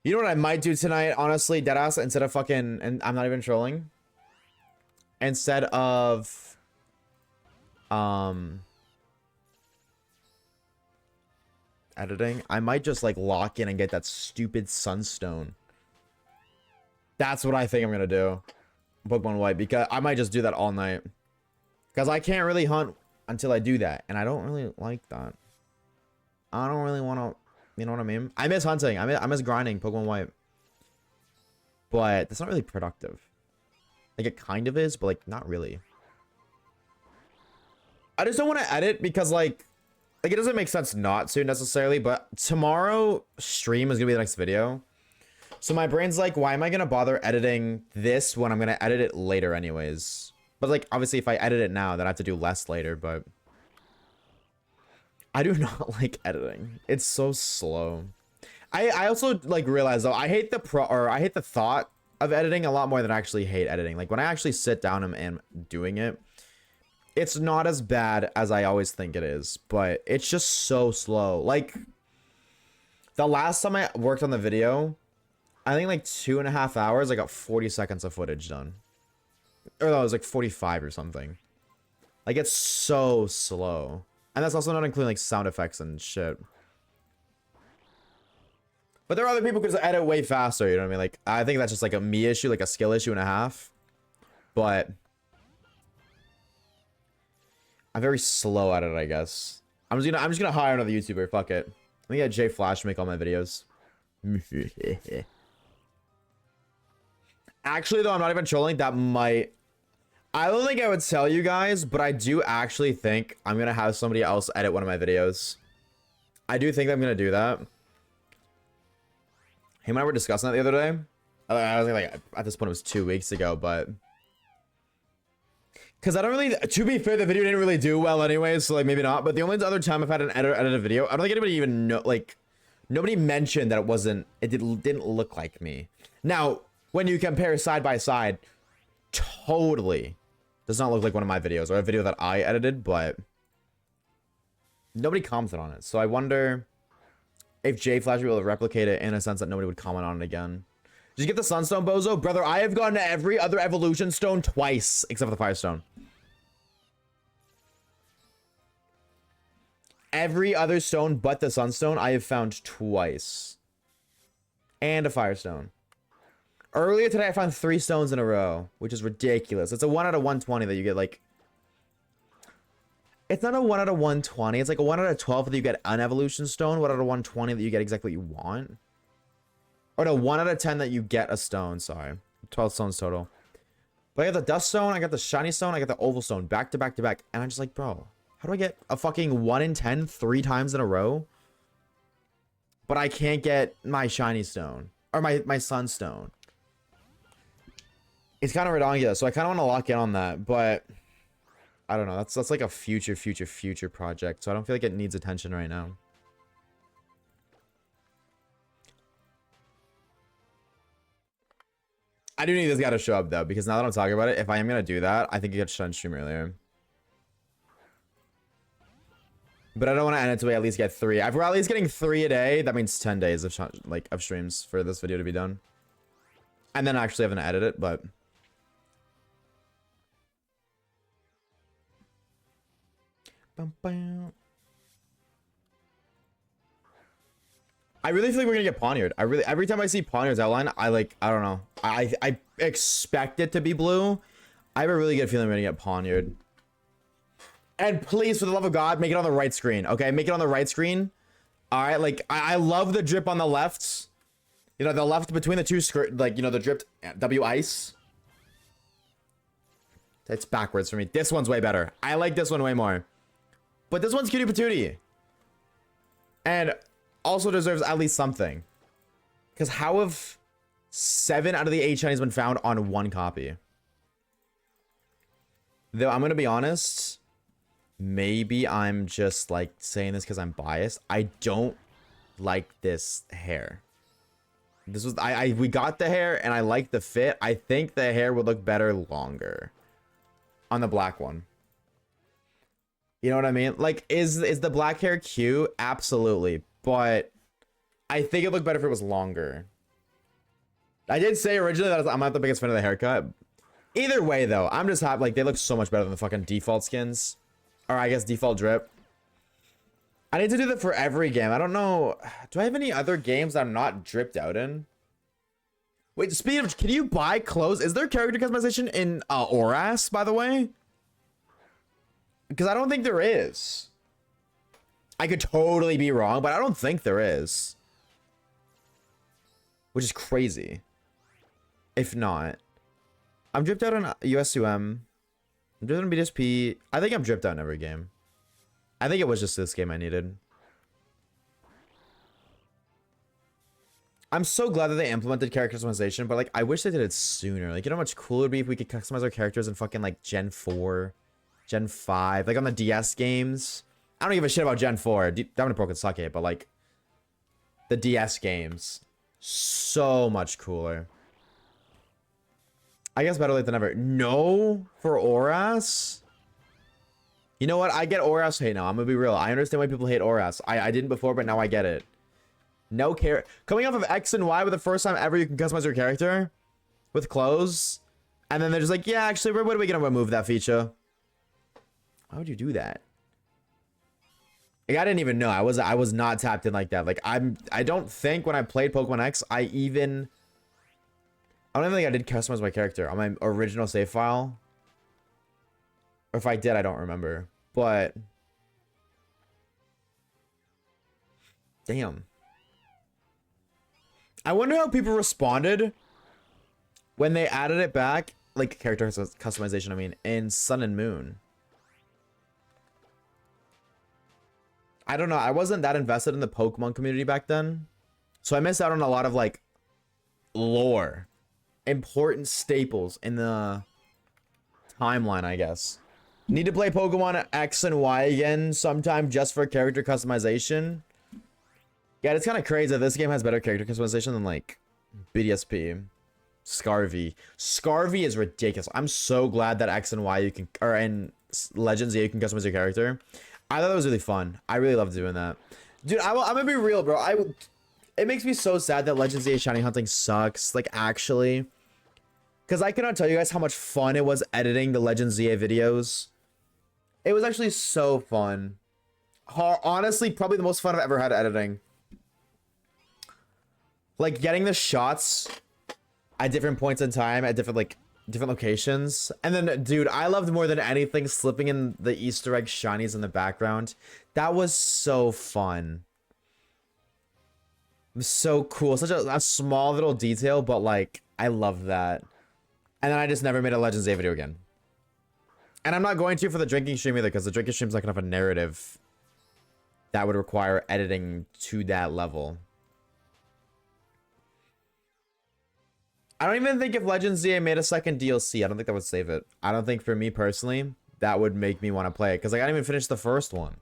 You know what I might do tonight, honestly, deadass, instead of fucking, and I'm not even trolling. Instead of editing, I might just like lock in and get that stupid sunstone. That's what I think I'm gonna do. Pokemon White, because I might just do that all night. Because I can't really hunt until I do that. And I don't really like that. I don't really want to... You know what I mean? I miss hunting. I miss grinding Pokemon White. But that's not really productive. Like, it kind of is, but, like, not really. I just don't want to edit because, like, it doesn't make sense not to necessarily. But tomorrow stream is going to be the next video. So my brain's like, why am I going to bother editing this when I'm going to edit it later anyways? But, like, obviously, if I edit it now, then I have to do less later, but... I do not like editing. It's so slow. I also, like, realize, though, I hate the thought of editing a lot more than I actually hate editing. Like, when I actually sit down and am doing it, it's not as bad as I always think it is, but it's just so slow. Like, the last time I worked on the video, I think, like, 2.5 hours, I got 40 seconds of footage done. Or no, it was like 45 or something. Like, it's so slow. And that's also not including like sound effects and shit. But there are other people who can edit way faster, you know what I mean? Like, I think that's just like a me issue, like a skill issue and a half. But I'm very slow at it, I guess. I'm just gonna hire another YouTuber, fuck it. Let me get Jay Flash to make all my videos. Actually, though, I'm not even trolling. That might... I don't think I would tell you guys, but I do actually think I'm going to have somebody else edit one of my videos. I do think I'm going to do that. Him and I were discussing that the other day. I was like, at this point, it was 2 weeks ago, but... Because I don't really... To be fair, the video didn't really do well anyways, so like maybe not. But the only other time I've had an editor edit a video, I don't think anybody even know... Like, nobody mentioned that it wasn't... It didn't look like me. Now, when you compare side by side... Totally does not look like one of my videos or a video that I edited, but nobody commented on it. So I wonder if Jay Flash will be able to replicate it in a sense that nobody would comment on it again. Did you get the Sunstone, Bozo? Brother, I have gotten every other evolution stone twice, except for the Firestone. Every other stone but the Sunstone I have found twice. And a Firestone. Earlier today, I found 3 stones in a row, which is ridiculous. It's a 1 out of 120 that you get, like... It's not a 1 out of 120. It's like a 1 out of 12 that you get an evolution stone. 1 out of 120 that you get exactly what you want. Or no, 1 out of 10 that you get a stone. Sorry. 12 stones total. But I got the dust stone, I got the shiny stone, I got the oval stone. Back to back to back. And I'm just like, bro, how do I get a fucking 1 in 10 3 times in a row? But I can't get my shiny stone. Or my sunstone. It's kind of redonkulous, so I kind of want to lock in on that, but I don't know. That's like a future project. So I don't feel like it needs attention right now. I do need this guy to show up though, because now that I'm talking about it, if I am gonna do that, I think he got shut on stream earlier. But I don't want to end it until we at least get 3. If we're at least getting 3 a day, that means 10 days of of streams for this video to be done. And then actually having to edit it, but I really feel like we're gonna get Poniard. Every time I see Poniard's outline, I don't know. I expect it to be blue. I have a really good feeling we're gonna get Poniard. And please, for the love of God, make it on the right screen. Okay, make it on the right screen. All right, like I love the drip on the left. You know, the left between the two the dripped W ice. It's backwards for me. This one's way better. I like this one way more. But this one's cutie patootie. And also deserves at least something. Because how have 7 out of the 8 shinies been found on 1 copy? Though I'm going to be honest, maybe I'm just like saying this because I'm biased. I don't like this hair. This was we got the hair and I like the fit. I think the hair would look better longer on the black one. You know what I mean? Like, is the black hair cute? Absolutely. But I think it looked better if it was longer. I did say originally that I'm not the biggest fan of the haircut. Either way, though, I'm just happy. Like, they look so much better than the fucking default skins. Or I guess default drip. I need to do that for every game. I don't know. Do I have any other games that I'm not dripped out in? Wait, speaking of, can you buy clothes? Is there character customization in Oras, by the way? Because I don't think there is. I could totally be wrong, but I don't think there is. Which is crazy. If not. I'm dripped out on USUM. I'm dripped on BDSP. I think I'm dripped out in every game. I think it was just this game I needed. I'm so glad that they implemented character customization, but like I wish they did it sooner. Like, you know how much cooler it would be if we could customize our characters in fucking like Gen 4, Gen 5, like on the DS games. I don't give a shit about Gen 4. Diamond and Pearl can suck it, but like the DS games, so much cooler. I guess better late than never. No, for Oras. You know what? I get Oras hate now. I'm gonna be real. I understand why people hate Oras. I didn't before, but now I get it. No care. Coming off of X and Y with the first time ever you can customize your character with clothes, and then they're just like, yeah, actually, when are we gonna remove that feature? Why would you do that? Like, I didn't even know. I was not tapped in like that. Like, I don't think when I played Pokemon X, I don't even think I did customize my character on my original save file. Or if I did, I don't remember. But damn. I wonder how people responded when they added it back, like character customization, I mean, in Sun and Moon. I don't know. I wasn't that invested in the Pokemon community back then. So I missed out on a lot of like lore, important staples in the timeline, I guess. Need to play Pokemon X and Y again sometime just for character customization. Yeah, it's kind of crazy that this game has better character customization than like BDSP. Scarvy. Scarvy is ridiculous. I'm so glad that X and Y you can, or in Legends, yeah, you can customize your character. I thought that was really fun. I really loved doing that. Dude, I'm gonna be real, bro. It makes me so sad that Legends EA shiny hunting sucks. Like, actually. Because I cannot tell you guys how much fun it was editing the Legends EA videos. It was actually so fun. Honestly, probably the most fun I've ever had editing. Like, getting the shots at different points in time, at different locations. And then, dude, I loved more than anything slipping in the Easter egg shinies in the background. That was so fun. It was so cool. Such a small little detail, but like, I love that. And then I just never made a Legends A video again. And I'm not going to for the drinking stream either, because the drinking stream's not gonna have a narrative that would require editing to that level. I don't even think if Legends ZA made a second DLC, I don't think that would save it. I don't think, for me personally, that would make me want to play it. Because like, I didn't even finish the first one.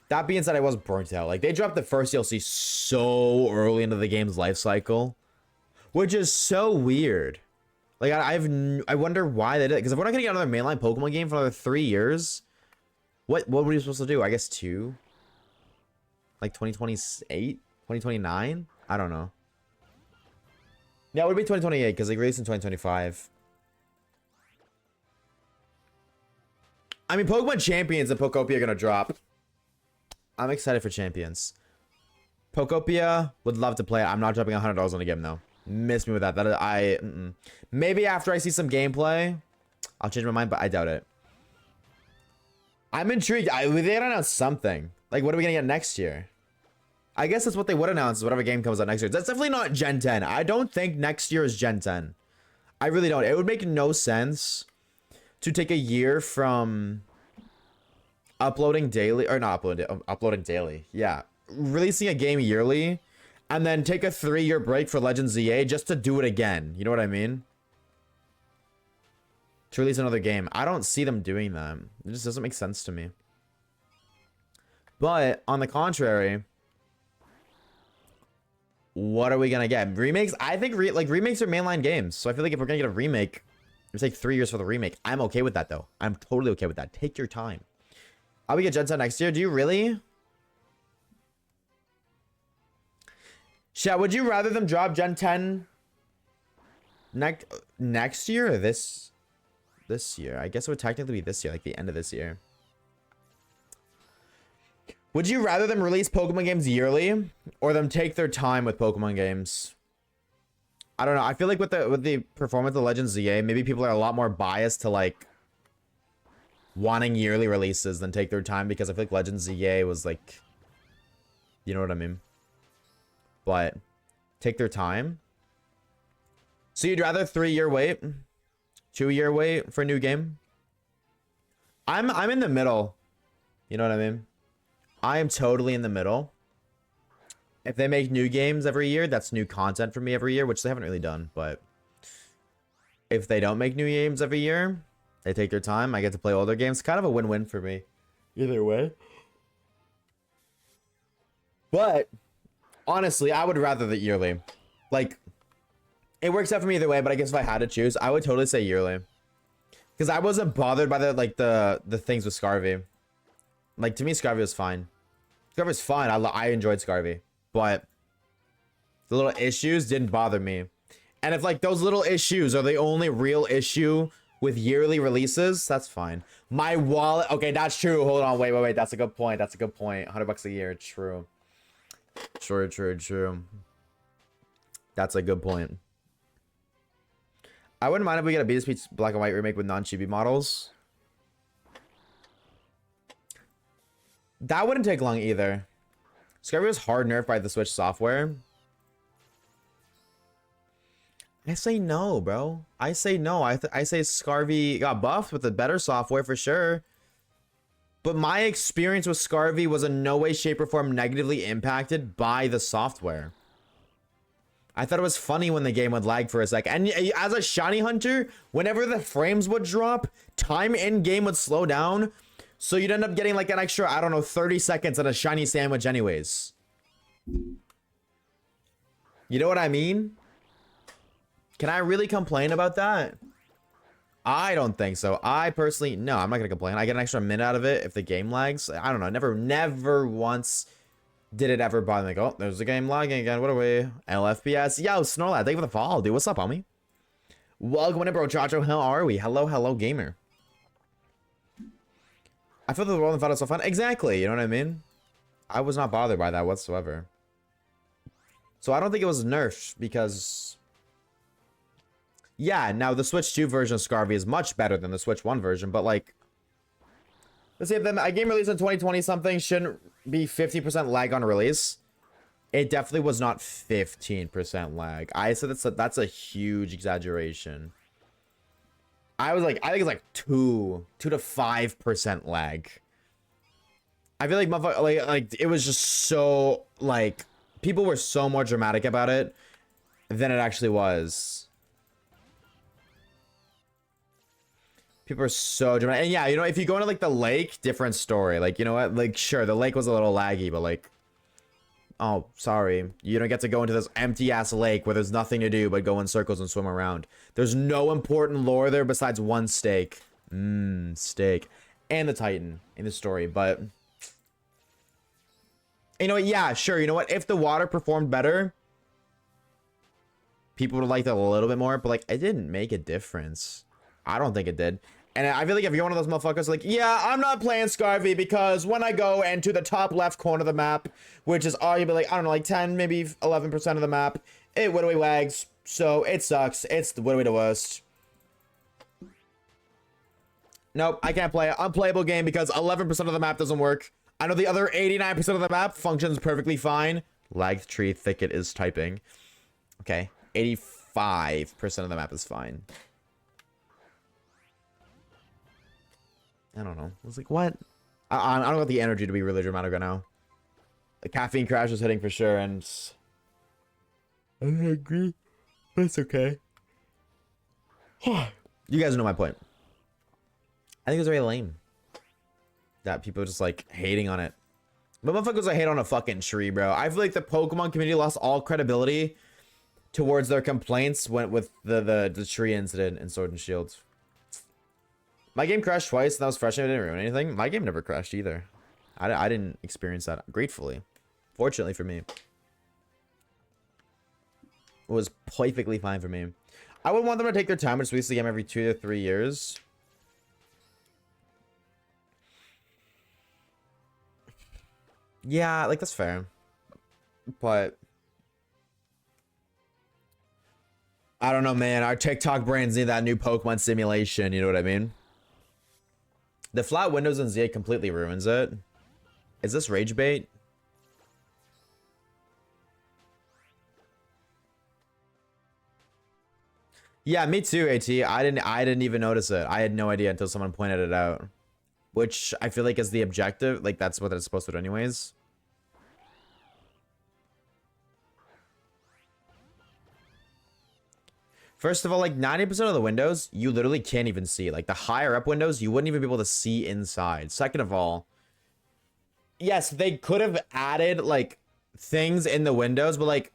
That being said, I was burnt out. Like, they dropped the first DLC so early into the game's life cycle, which is so weird. Like, I wonder why they did it. Because if we're not going to get another mainline Pokemon game for another 3 years, what were you supposed to do? I guess 2? Like 2028? 2029? I don't know. Yeah, it would be 2028 because they released in 2025. I mean, Pokemon Champions and Pokopia are going to drop. I'm excited for Champions. Pokopia, would love to play it. I'm not dropping $100 on the game, though. Miss me with that. Maybe after I see some gameplay, I'll change my mind, but I doubt it. I'm intrigued. They gotta announce something. Like, what are we gonna get next year? I guess that's what they would announce, whatever game comes out next year. That's definitely not Gen 10. I don't think next year is Gen 10. I really don't. It would make no sense to take a year from uploading daily, or not uploading daily. Yeah. Releasing a game yearly and then take a 3-year break for Legends ZA just to do it again. You know what I mean? To release another game. I don't see them doing that. It just doesn't make sense to me. But on the contrary, what are we gonna get? Remakes? I think remakes are mainline games. So I feel like if we're gonna get a remake, it take 3 years for the remake. I'm okay with that though. I'm totally okay with that. Take your time. I'll be get Gen 10 next year. Do you really? Chat, would you rather them drop Gen 10 next year or this year? I guess it would technically be this year, like the end of this year. Would you rather them release Pokemon games yearly or them take their time with Pokemon games? I don't know. I feel like with the performance of Legends ZA, maybe people are a lot more biased to like wanting yearly releases than take their time, because I feel like Legends ZA was like, you know what I mean? But take their time. So you'd rather 3-year wait, 2-year wait for a new game? I'm in the middle. You know what I mean? I am totally in the middle. If they make new games every year, that's new content for me every year, which they haven't really done. But if they don't make new games every year, they take their time, I get to play older games. Kind of a win-win for me. Either way. But honestly, I would rather the yearly. Like, it works out for me either way, but I guess if I had to choose, I would totally say yearly. Because I wasn't bothered by the things with Scarvy. Like, to me, Scarvy was fine. Scarvy was fine. I enjoyed Scarvy. But the little issues didn't bother me. And if, like, those little issues are the only real issue with yearly releases, that's fine. My wallet... Okay, that's true. Hold on. Wait. That's a good point. That's a good point. $100 a year. True. True. That's a good point. I wouldn't mind if we get a BSP Black and White remake with non-chibi models. That wouldn't take long either. Scarvy was hard nerfed by the Switch software. I say no, bro. I say no. I say Scarvy got buffed with the better software for sure. But my experience with Scarvy was in no way, shape, or form negatively impacted by the software. I thought it was funny when the game would lag for a sec. And as a shiny hunter, whenever the frames would drop, time in game would slow down. So you'd end up getting like an extra, I don't know, 30 seconds on a shiny sandwich anyways. You know what I mean? Can I really complain about that? I don't think so. I personally, no, I'm not gonna complain. I get an extra minute out of it if the game lags. I don't know. Never once did it ever bother me. Like, oh, there's the game lagging again. What are we? LFPS. Yo, Snorlax, thank you for the follow, dude. What's up, homie? Welcome in, bro. Chacho, how are we? Hello, gamer. I feel the world and thought it was so fun. Exactly. You know what I mean? I was not bothered by that whatsoever. So I don't think it was nerfed because... Yeah, now the Switch 2 version of Scarvy is much better than the Switch 1 version, but like... Let's say if a game released in 2020 something shouldn't be 50% lag on release. It definitely was not 15% lag. I said that's a huge exaggeration. I think it's like 2 to 5% lag. I feel like like it was just so like people were so more dramatic about it than it actually was. People are so dramatic. And yeah, you know, if you go into like the lake, different story. Like, you know what? Like, sure, the lake was a little laggy, but like, oh, sorry. You don't get to go into this empty ass lake where there's nothing to do but go in circles and swim around. There's no important lore there besides one steak. Steak. And the Titan in the story, but you know what? Yeah, sure. You know what? If the water performed better, people would have liked it a little bit more, but like, it didn't make a difference. I don't think it did. And I feel like if you're one of those motherfuckers, like, yeah, I'm not playing Scarvy because when I go into the top left corner of the map, which is arguably like, I don't know, like 10, maybe 11% of the map, it widowy wags, so it sucks. It's the widowy the worst. Nope, I can't play it. Unplayable game because 11% of the map doesn't work. I know the other 89% of the map functions perfectly fine. Lagged tree thicket is typing. Okay, 85% of the map is fine. I don't know. I was like, what? I don't got the energy to be really dramatic right now. The caffeine crash is hitting for sure, and I'm hungry. But it's okay. You guys know my point. I think it's very lame that people are just like hating on it. But motherfuckers are hate on a fucking tree, bro. I feel like the Pokemon community lost all credibility towards their complaints with the tree incident in Sword and Shield. My game crashed twice, and that was fresh and it didn't ruin anything. My game never crashed either. I didn't experience that, gratefully. Fortunately for me. It was perfectly fine for me. I would want them to take their time and release the game every 2 to 3 years. Yeah, like, that's fair. But I don't know, man. Our TikTok brains need that new Pokemon simulation, you know what I mean? The flat windows in Z8 completely ruins it. Is this rage bait? Yeah, me too, AT. I didn't even notice it. I had no idea until someone pointed it out. Which I feel like is the objective. Like, that's what it's supposed to do anyways. First of all, like 90% of the windows, you literally can't even see. Like the higher up windows, you wouldn't even be able to see inside. Second of all, yes, they could have added like things in the windows, but like,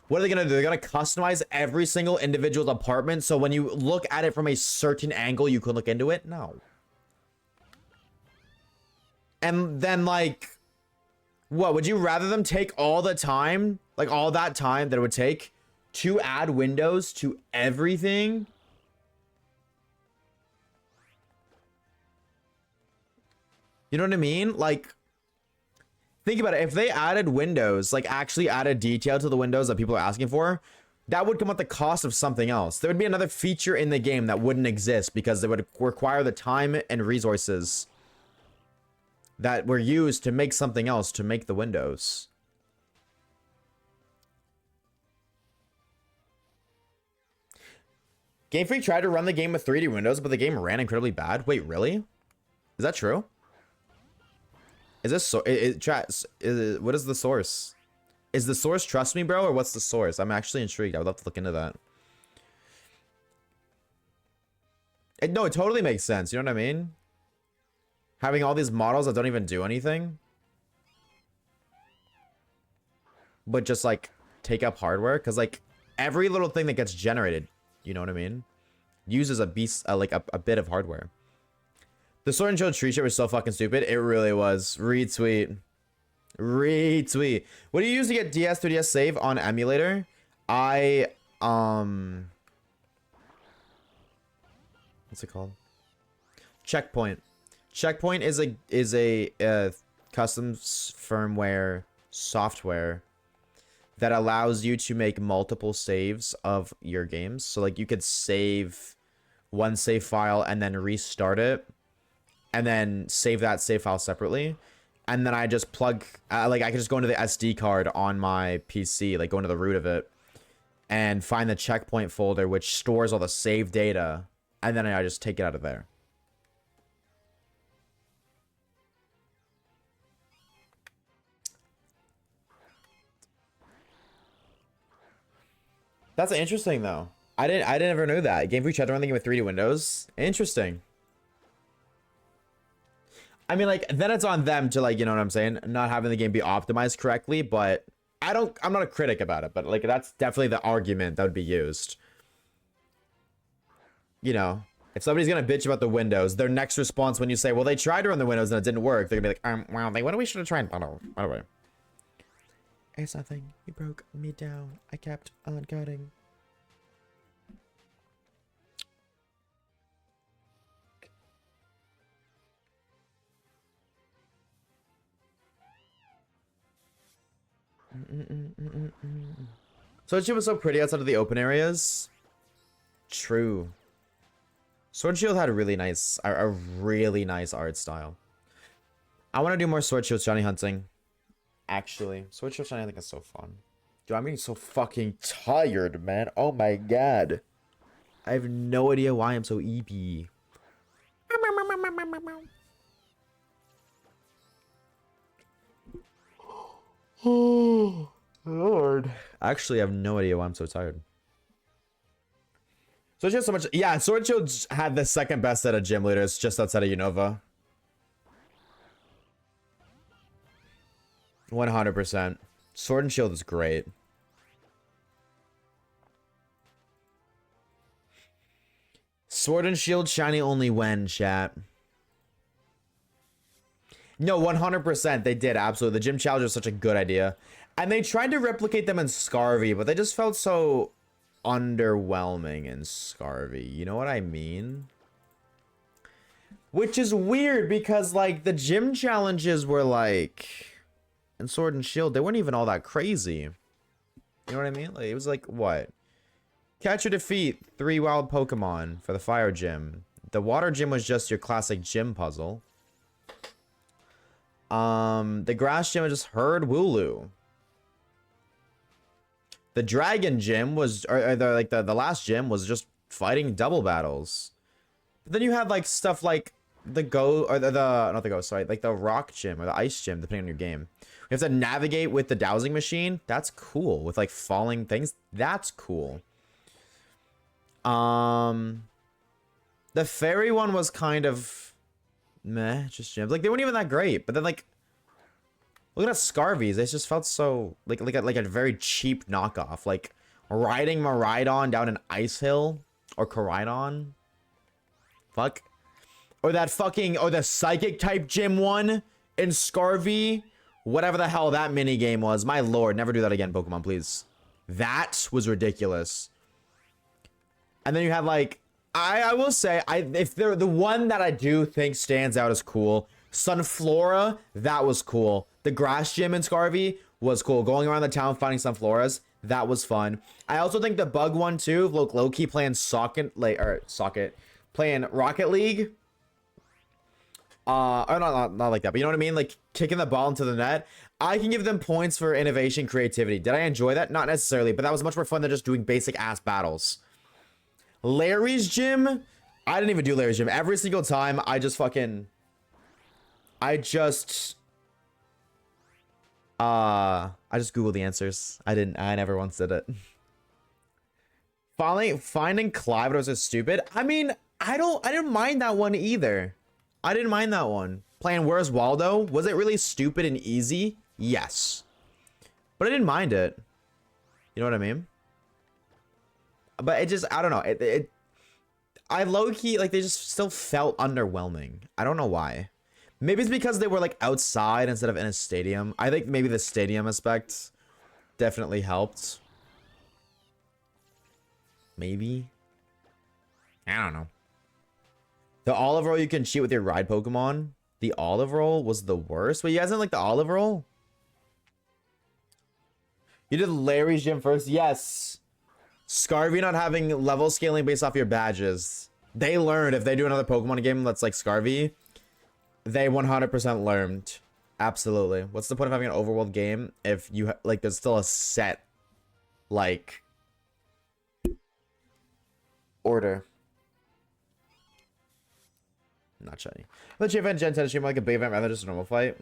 what are they gonna do? They're gonna customize every single individual's apartment. So when you look at it from a certain angle, you can look into it? No. And then like, what, would you rather them take all the time, like all that time that it would take to add windows to everything? You know what I mean? Like, think about it. If they added windows, like actually added detail to the windows that people are asking for, that would come at the cost of something else. There would be another feature in the game that wouldn't exist because it would require the time and resources that were used to make something else to make the windows. Game Freak tried to run the game with 3D windows, but the game ran incredibly bad. Wait, really? Is that true? Is this so? What is the source? Is the source trust me, bro, or what's the source? I'm actually intrigued. I would love to look into that. No, it totally makes sense. You know what I mean? Having all these models that don't even do anything, but just like take up hardware, because like every little thing that gets generated, you know what I mean, uses a beast, like a bit of hardware. The Sword and Shield tree shit was so fucking stupid. It really was. Retweet. Retweet. What do you use to get DS 3DS save on emulator? What's it called? Checkpoint. Checkpoint is a custom firmware software that allows you to make multiple saves of your games. So like you could save one save file and then restart it, and then save that save file separately. And then I just plug, like I could just go into the SD card on my PC, like go into the root of it, and find the checkpoint folder, which stores all the save data, and then I just take it out of there. That's interesting though. I didn't ever know that. Game Freak tried to run the game with 3D windows. Interesting. I mean, like, then it's on them to, like, you know what I'm saying? Not having the game be optimized correctly, but I'm not a critic about it, but, like, that's definitely the argument that would be used. You know, if somebody's gonna bitch about the windows, their next response when you say, well, they tried to run the windows and it didn't work, they're gonna be like, well, what we should have tried. By the way. It's nothing. You broke me down. I kept on coding. Sword Shield was so pretty outside of the open areas. True. Sword Shield had a really nice art style. I want to do more Sword Shield shiny hunting. Actually, Sword Shield shiny I think is so fun. Dude, I'm getting so fucking tired, man. Oh my god. I have no idea why I'm so EP. Oh, Lord. Actually, I have no idea why I'm so tired. Sword Shield so much. Yeah, Sword Shield had the second best set of gym leaders just outside of Unova. 100%. Sword and Shield is great. Sword and Shield shiny only when, chat. No, 100%. They did, absolutely. The gym challenge was such a good idea. And they tried to replicate them in Scarvy, but they just felt so underwhelming in Scarvy. You know what I mean? Which is weird because, like, the gym challenges were, like... in Sword and Shield, they weren't even all that crazy. You know what I mean? Like, it was like, what? Catch or defeat 3 wild Pokemon for the fire gym. The water gym was just your classic gym puzzle. The grass gym was just herd Wooloo. The dragon gym was, or the last gym was just fighting double battles. But then you had like stuff like the not the ghost, sorry, like the rock gym or the ice gym, depending on your game. You have to navigate with the dowsing machine. That's cool. With like falling things. That's cool. The fairy one was kind of meh, just gyms. Like they weren't even that great. But then like looking at Scarvies, they just felt so like a very cheap knockoff. Like riding Miraidon down an ice hill or Koraidon. Fuck. Or that fucking the psychic type gym one in Scarvy. Whatever the hell that mini game was. My lord, never do that again, Pokemon, please. That was ridiculous. And then you had like I will say, if they're the one that I do think stands out as cool, Sunflora, that was cool. The grass gym in Scarvy was cool. Going around the town fighting Sunfloras, that was fun. I also think the bug one too, low-key playing playing Rocket League. Or not like that, but you know what I mean? Like kicking the ball into the net. I can give them points for innovation, creativity. Did I enjoy that? Not necessarily, but that was much more fun than just doing basic ass battles. Larry's gym, I didn't even do Larry's gym. Every single time, I just Googled the answers. I never once did it. Finding Clive was stupid. I mean, I didn't mind that one either. I didn't mind that one. Playing Where's Waldo, was it really stupid and easy? Yes. But I didn't mind it. You know what I mean? But it just, I don't know. I low-key, like, they just still felt underwhelming. I don't know why. Maybe it's because they were, like, outside instead of in a stadium. I think maybe the stadium aspect definitely helped. Maybe. I don't know. The olive roll you can cheat with your ride Pokemon. The olive roll was the worst. Wait, you guys didn't like the olive roll? You did Larry's gym first? Yes. Scarvy not having level scaling based off your badges. They learned if they do another Pokemon game that's like Scarvy, they 100% learned. Absolutely. What's the point of having an overworld game if you like there's still a set like order? Not shiny. Let you event Gen 10 stream like a big event rather than just a normal fight.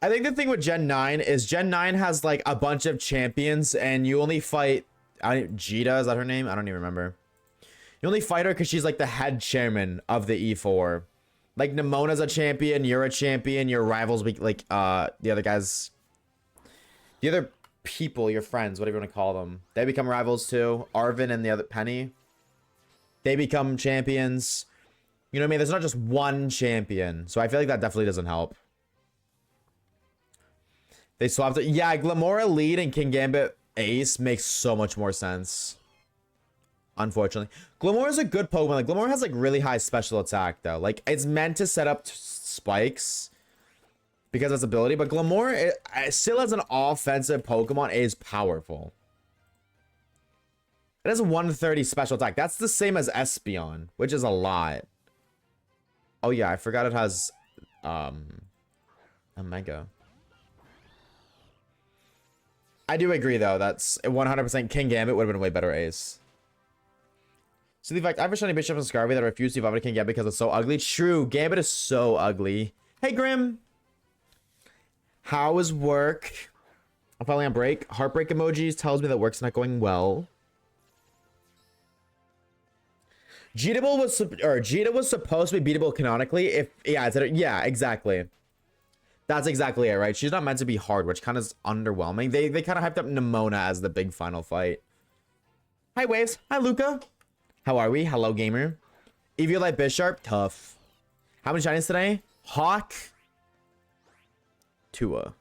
I think the thing with Gen 9 is Gen 9 has like a bunch of champions and you only fight Jita, is that her name? I don't even remember. You only fight her because she's like the head chairman of the E4. Like Nemona's a champion, you're a champion, your rivals be like the other guys, the other people, your friends, whatever you want to call them, they become rivals too. Arvin and the other Penny, they become champions. You know what I mean? There's not just one champion, so I feel like that definitely doesn't help. They swapped it. Yeah, Glamora lead and King Gambit Ace makes so much more sense. Unfortunately, Glamora's a good Pokemon. Like Glamora has like really high special attack though. Like it's meant to set up spikes because of its ability, but Glamora it still as an offensive Pokemon is powerful. It has a 130 special attack. That's the same as Espeon, which is a lot. Oh yeah, I forgot it has a Mega. I do agree though. That's 100% King Gambit would have been a way better ace. So the fact I have a shiny Bishop and Scarby that refuse to evolve to King Gambit because it's so ugly. True, Gambit is so ugly. Hey Grim, how is work? I'm finally on break. Heartbreak emojis tells me that work's not going well. Jita was supposed to be beatable canonically. If yeah, exactly. That's exactly it, right? She's not meant to be hard, which kind of is underwhelming. They kind of hyped up Nemona as the big final fight. Hi Waves. Hi Luca. How are we? Hello gamer. Eviolite Bisharp, tough. How many shinies today? Hawk. Tua.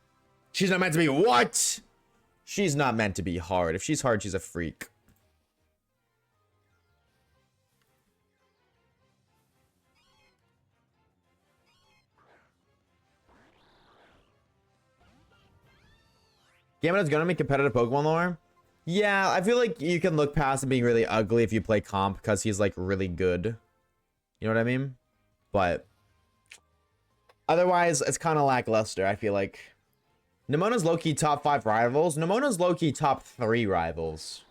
She's not meant to be what? She's not meant to be hard. If she's hard, she's a freak. Gambit is gonna be competitive Pokemon lore. Yeah, I feel like you can look past him being really ugly if you play comp because he's like really good. You know what I mean? But otherwise, it's kind of lackluster, I feel like. Nemona's low-key top 5 rivals. Nemona's low-key top 3 rivals.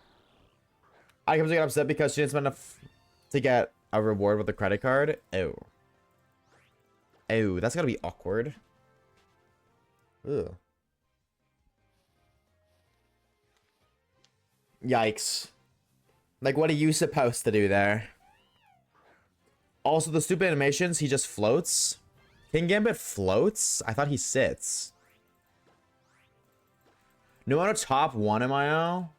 I come to get upset because she didn't spend enough to get a reward with a credit card. Oh. Oh, that's gotta be awkward. Ugh. Yikes. Like, what are you supposed to do there? Also, the stupid animations, he just floats. King Gambit floats? I thought he sits. Nemona top 1 MIO?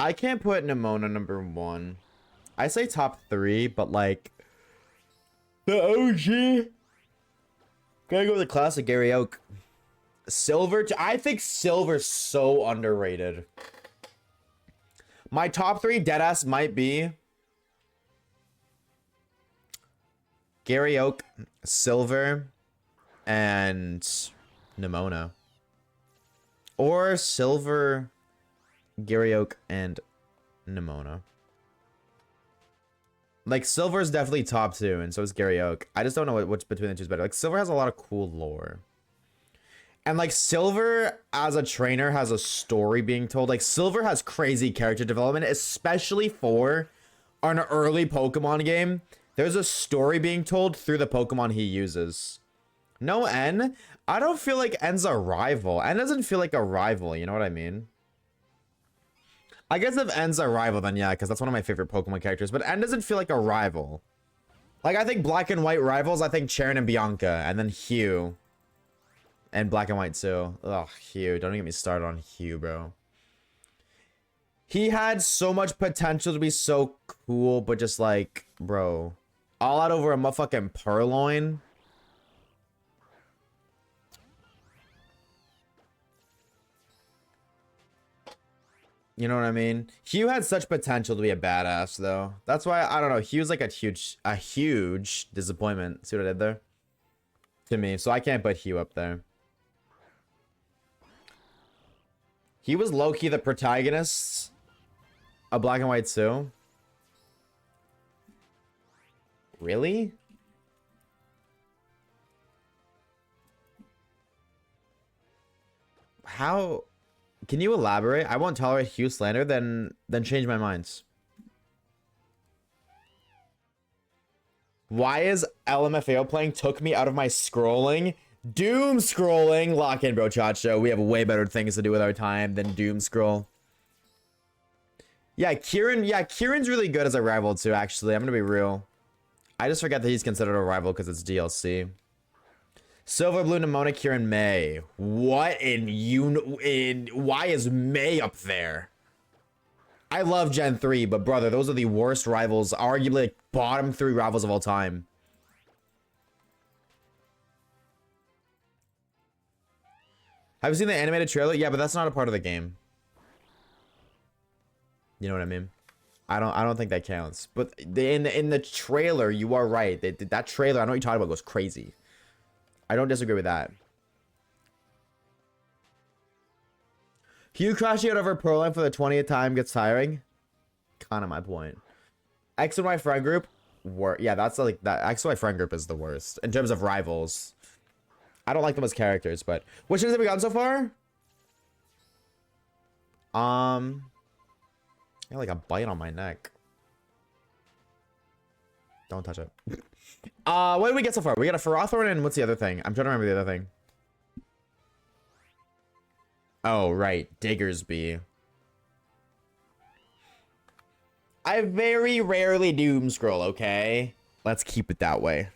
I can't put Nemona number 1. I say top 3, but like... The OG. Gotta go with the classic Gary Oak. Silver. I think Silver's so underrated. My top 3 deadass might be Gary Oak, Silver, and Nemona. Or Silver, Gary Oak, and Nemona. Like, Silver is definitely top 2, and so is Gary Oak. I just don't know which between the two is better. Like, Silver has a lot of cool lore. And, like, Silver, as a trainer, has a story being told. Like, Silver has crazy character development, especially for an early Pokemon game. There's a story being told through the Pokemon he uses. No N? I don't feel like N's a rival. N doesn't feel like a rival, you know what I mean? I guess if N's a rival, then yeah, because that's one of my favorite Pokemon characters. But N doesn't feel like a rival. Like, I think Black and White rivals, I think Cheren and Bianca, and then Hugh. And Black and White too. Ugh, Hugh. Don't get me started on Hugh, bro. He had so much potential to be so cool, but just like, bro. All out over a motherfucking Purloin. You know what I mean? Hugh had such potential to be a badass, though. That's why, I don't know. Hugh's like a huge disappointment. See what I did there? To me. So I can't put Hugh up there. He was low-key the protagonist of Black and White 2. Really? How... Can you elaborate? I won't tolerate Hugh slander, then change my minds. Why is LMFAO playing took me out of my scrolling? Doom scrolling. Lock in, bro, Chacho. We have way better things to do with our time than doom scroll. Yeah, Kieran. Yeah, Kieran's really good as a rival too, actually. I'm gonna be real. I just forget that he's considered a rival because it's DLC. Silver, Blue, Nimona, Kieran, May. What why is May up there? I love Gen 3, but brother, those are the worst rivals. Arguably, like, bottom 3 rivals of all time. Have you seen the animated trailer? Yeah, but that's not a part of the game. You know what I mean? I don't think that counts. But in the trailer, you are right. That trailer, I know what you're talking about, goes crazy. I don't disagree with that. Hugh crashing out over Pearl Line for the 20th time gets tiring. Kind of my point. X and Y friend group. Yeah, that's like that. X and Y friend group is the worst in terms of rivals. I don't like them as characters, but which ones have we gotten so far? I got like a bite on my neck. Don't touch it. What did we get so far? We got a Ferothorn and what's the other thing? I'm trying to remember the other thing. Oh, right. Diggersby. I very rarely doom scroll, okay? Let's keep it that way.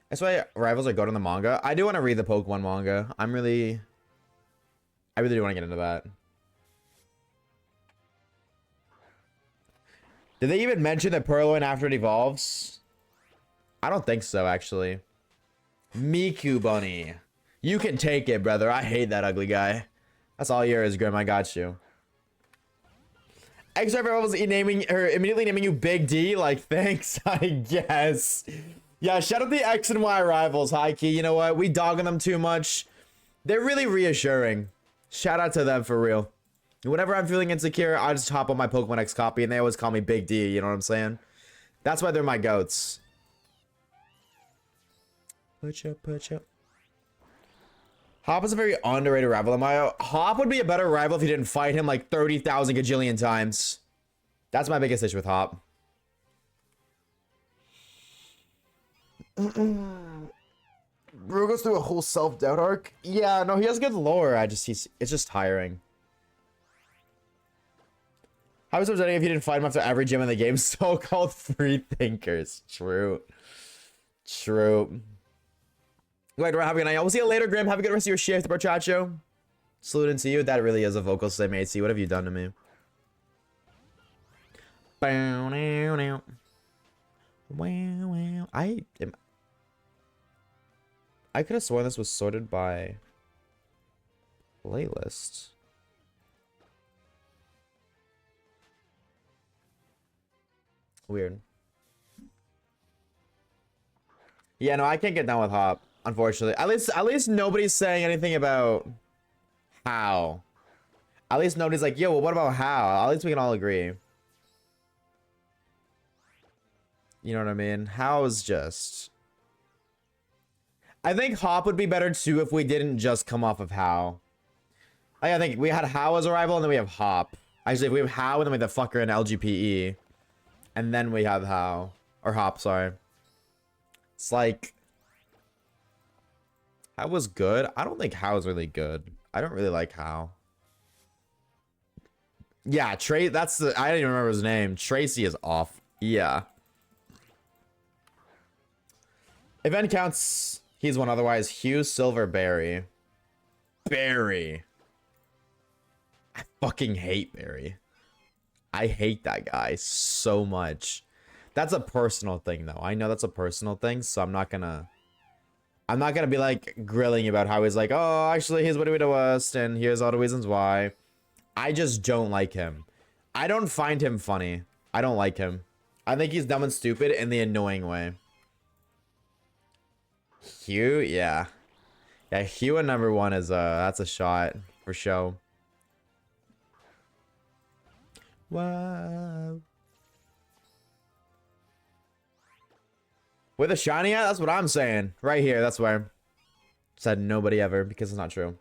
That's why rivals are good in the manga. I do want to read the Pokemon manga. I really do want to get into that. Did they even mention the Purloin after it evolves? I don't think so, actually. Miku Bunny. You can take it, brother. I hate that ugly guy. That's all yours, Grim. I got you. X-Driver was immediately naming you Big D. Like, thanks, I guess. Yeah, shout out the X and Y rivals, high key. You know what? We dogging them too much. They're really reassuring. Shout out to them for real. Whenever I'm feeling insecure, I just hop on my Pokemon X copy and they always call me Big D, you know what I'm saying? That's why they're my goats. Push up. Hop is a very underrated rival in Mario. Hop would be a better rival if you didn't fight him like 30,000 gajillion times. That's my biggest issue with Hop. Bro goes through a whole self-doubt arc. Yeah, no, he has good lore. It's just tiring. How was it if you didn't fight him after every gym in the game? So-called free thinkers. True. Wait, have a good night. We'll see you later, Grim. Have a good rest of your shift, Brochacho. Salute into you. That really is a vocal say, mate. See, what have you done to me? I could have sworn this was sorted by playlist. Weird. Yeah, no, I can't get down with Hop, unfortunately. At least nobody's saying anything about how. At least nobody's like, yo, well, what about how? At least we can all agree. You know what I mean? How is just... I think Hop would be better too if we didn't just come off of how. I think we had how as a rival and then we have Hop. Actually, if we have how and then we have the fucker in LGPE. And then we have how. Or Hop, sorry. It's like... How was good? I don't think how is really good. I don't really like how. Yeah, that's the... I don't even remember his name. Tracy is off. Yeah. Event counts... He's one otherwise. Hugh Silverberry. Barry. I fucking hate Barry. I hate that guy so much. That's a personal thing, though. I know that's a personal thing, so I'm not gonna be like grilling about how he's like, oh, actually, here's what he did to us, and here's all the reasons why. I just don't like him. I don't find him funny. I don't like him. I think he's dumb and stupid in the annoying way. Hugh, yeah. Yeah, Hugh at number 1 is that's a shot for show. Wow. With a shiny at? That's what I'm saying. Right here, that's where. Said nobody ever, because it's not true.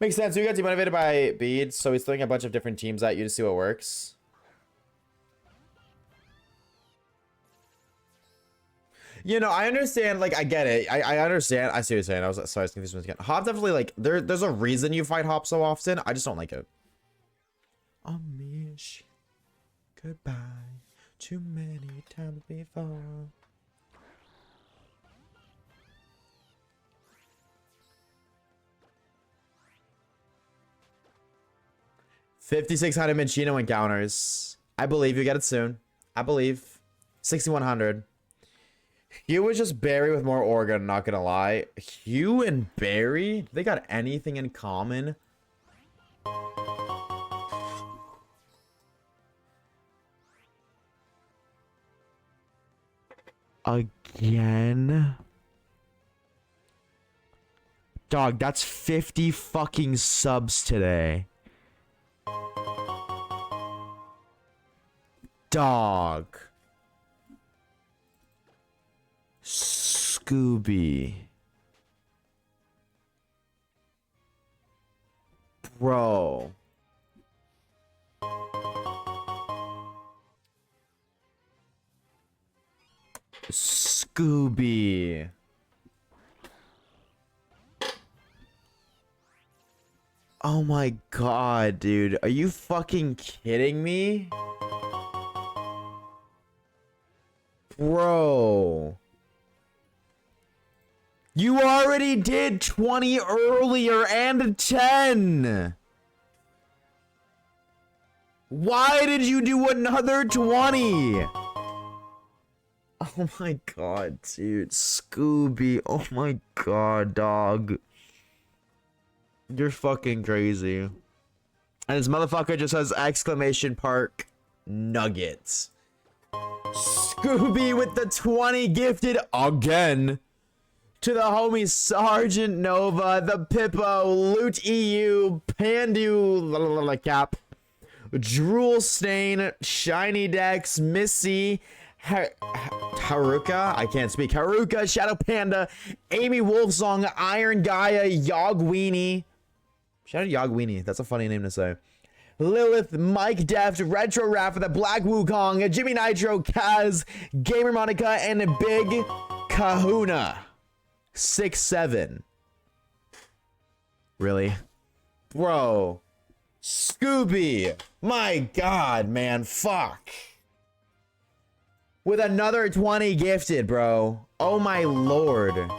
Makes sense. You got demotivated by beads, so he's throwing a bunch of different teams at you to see what works. You know, I understand, like, I get it. I understand. I see what you're saying. Sorry, I was confused again. Hop definitely, like, there's a reason you fight Hop so often. I just don't like it. I miss you. Goodbye. Too many times before. $5,600 Minchino encounters. I believe you get it soon. I believe. 6,100. Hugh was just Barry with more organ, not gonna lie. Hugh and Barry? They got anything in common? Again? Dog, that's 50 fucking subs today. Dog. Scooby. Bro. Scooby. Oh my god, dude. Are you fucking kidding me? Bro. You already did 20 earlier and 10. Why did you do another 20? Oh my god, dude. Scooby. Oh my god, dog. You're fucking crazy. And this motherfucker just has exclamation park nuggets. Scooby with the 20 gifted again. To the homie Sergeant Nova, the Pippo, Loot EU, Pandu Cap, Drool Stain, Shiny Dex, Missy, Haruka, I can't speak, Haruka, Shadow Panda, Amy Wolfsong, Iron Gaia, Yogweenie. Shout out Yogweenie, that's a funny name to say. Lilith, Mike Deft, Retro Rafa, the Black Wukong, Jimmy Nitro, Kaz, Gamer Monica, and Big Kahuna. 6-7. Really? Bro. Scooby. My god, man. Fuck. With another 20 gifted, bro. Oh my lord.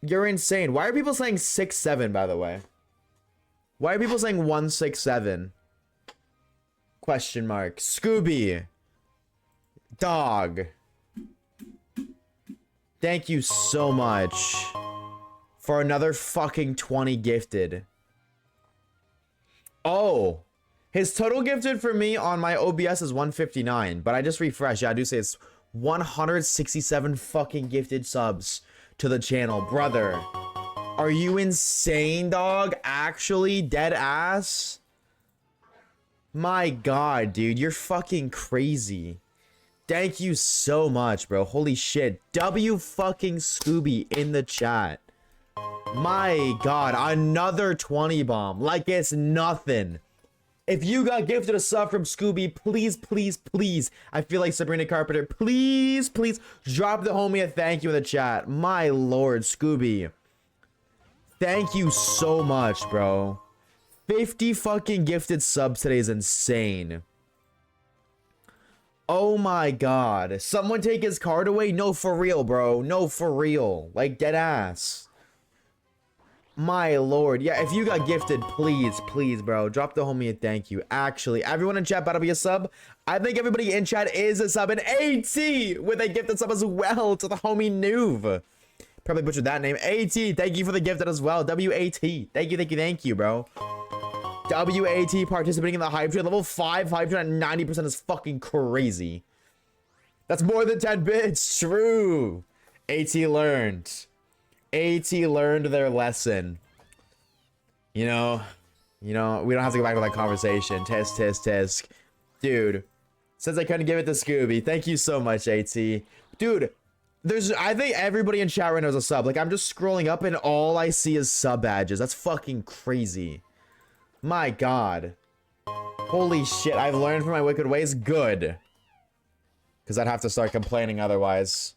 You're insane. Why are people saying 6-7, by the way? Why are people saying 167? Question mark. Scooby. Dog. Thank you so much for another fucking 20 gifted. Oh, his total gifted for me on my OBS is 159, but I just refreshed. Yeah, I do say it's 167 fucking gifted subs to the channel. Brother, are you insane, dog? Actually, dead ass? My god, dude, you're fucking crazy. Thank you so much, bro. Holy shit. W fucking Scooby in the chat. My god, another 20 bomb. Like it's nothing. If you got gifted a sub from Scooby, please, please, please. I feel like Sabrina Carpenter. Please, please drop the homie a thank you in the chat. My lord, Scooby. Thank you so much, bro. 50 fucking gifted subs today is insane. Oh my god. Someone take his card away? No, for real, bro. No, for real. Like, dead ass. My lord. Yeah, if you got gifted, please, please, bro. Drop the homie a thank you. Actually, everyone in chat better be a sub. I think everybody in chat is a sub. And AT with a gifted sub as well to the homie Noov. Probably butchered that name. AT, thank you for the gifted as well. WAT. Thank you, thank you, thank you, bro. WAT participating in the hype train. Level 5 hype train at 90% is fucking crazy. That's more than 10 bits. True. AT learned. AT learned their lesson. You know, we don't have to go back to that conversation. Tisk, tisk, tisk. Dude, since I couldn't give it to Scooby, thank you so much, AT. Dude, I think everybody in chat right now is a sub. Like, I'm just scrolling up and all I see is sub badges. That's fucking crazy. My god. Holy shit, I've learned from my wicked ways. Good. Because I'd have to start complaining otherwise.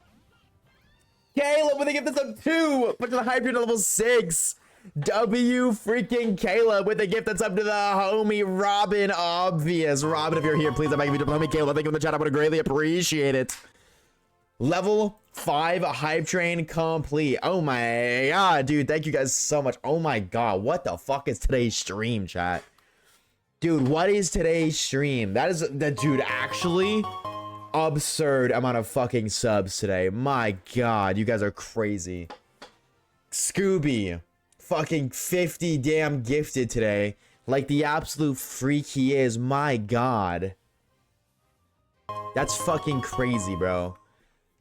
Caleb with a gift that's up 2. Put to the hype to level 6. W freaking Caleb with a gift that's up to the homie Robin Obvious. Robin, if you're here, please, I'm begging you to homie Caleb. Thank you in the chat. I would greatly appreciate it. Level 5 hype train complete. Oh my god, dude. Thank you guys so much. Oh my god. What the fuck is today's stream, chat? Dude, what is today's stream? That is the dude actually absurd amount of fucking subs today. My god, you guys are crazy. Scooby, fucking 50 damn gifted today. Like the absolute freak he is. My god. That's fucking crazy, bro.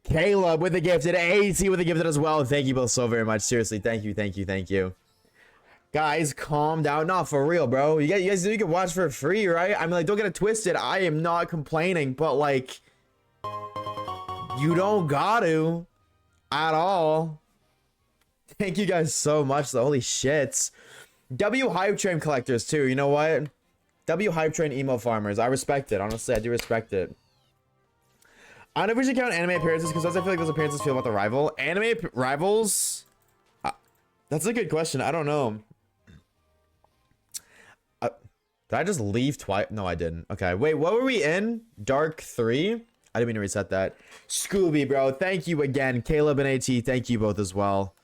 Caleb with the gifted, AC with the gifted as well. Thank you both so very much. Seriously, thank you, thank you, thank you. Guys, calm down. Not for real, bro. You guys know you can watch for free, right? I mean, like, don't get it twisted. I am not complaining, but like, you don't got to at all. Thank you guys so much. The holy shits. W hype train collectors too. You know what? W hype train emo farmers. I respect it. Honestly, I do respect it. I don't know if we should count anime appearances because I feel like those appearances feel about the rival. Anime rivals? That's a good question. I don't know. Did I just leave twice? No, I didn't. Okay, wait, what were we in? Dark 3? I didn't mean to reset that. Scooby, bro, thank you again. Caleb and AT, thank you both as well.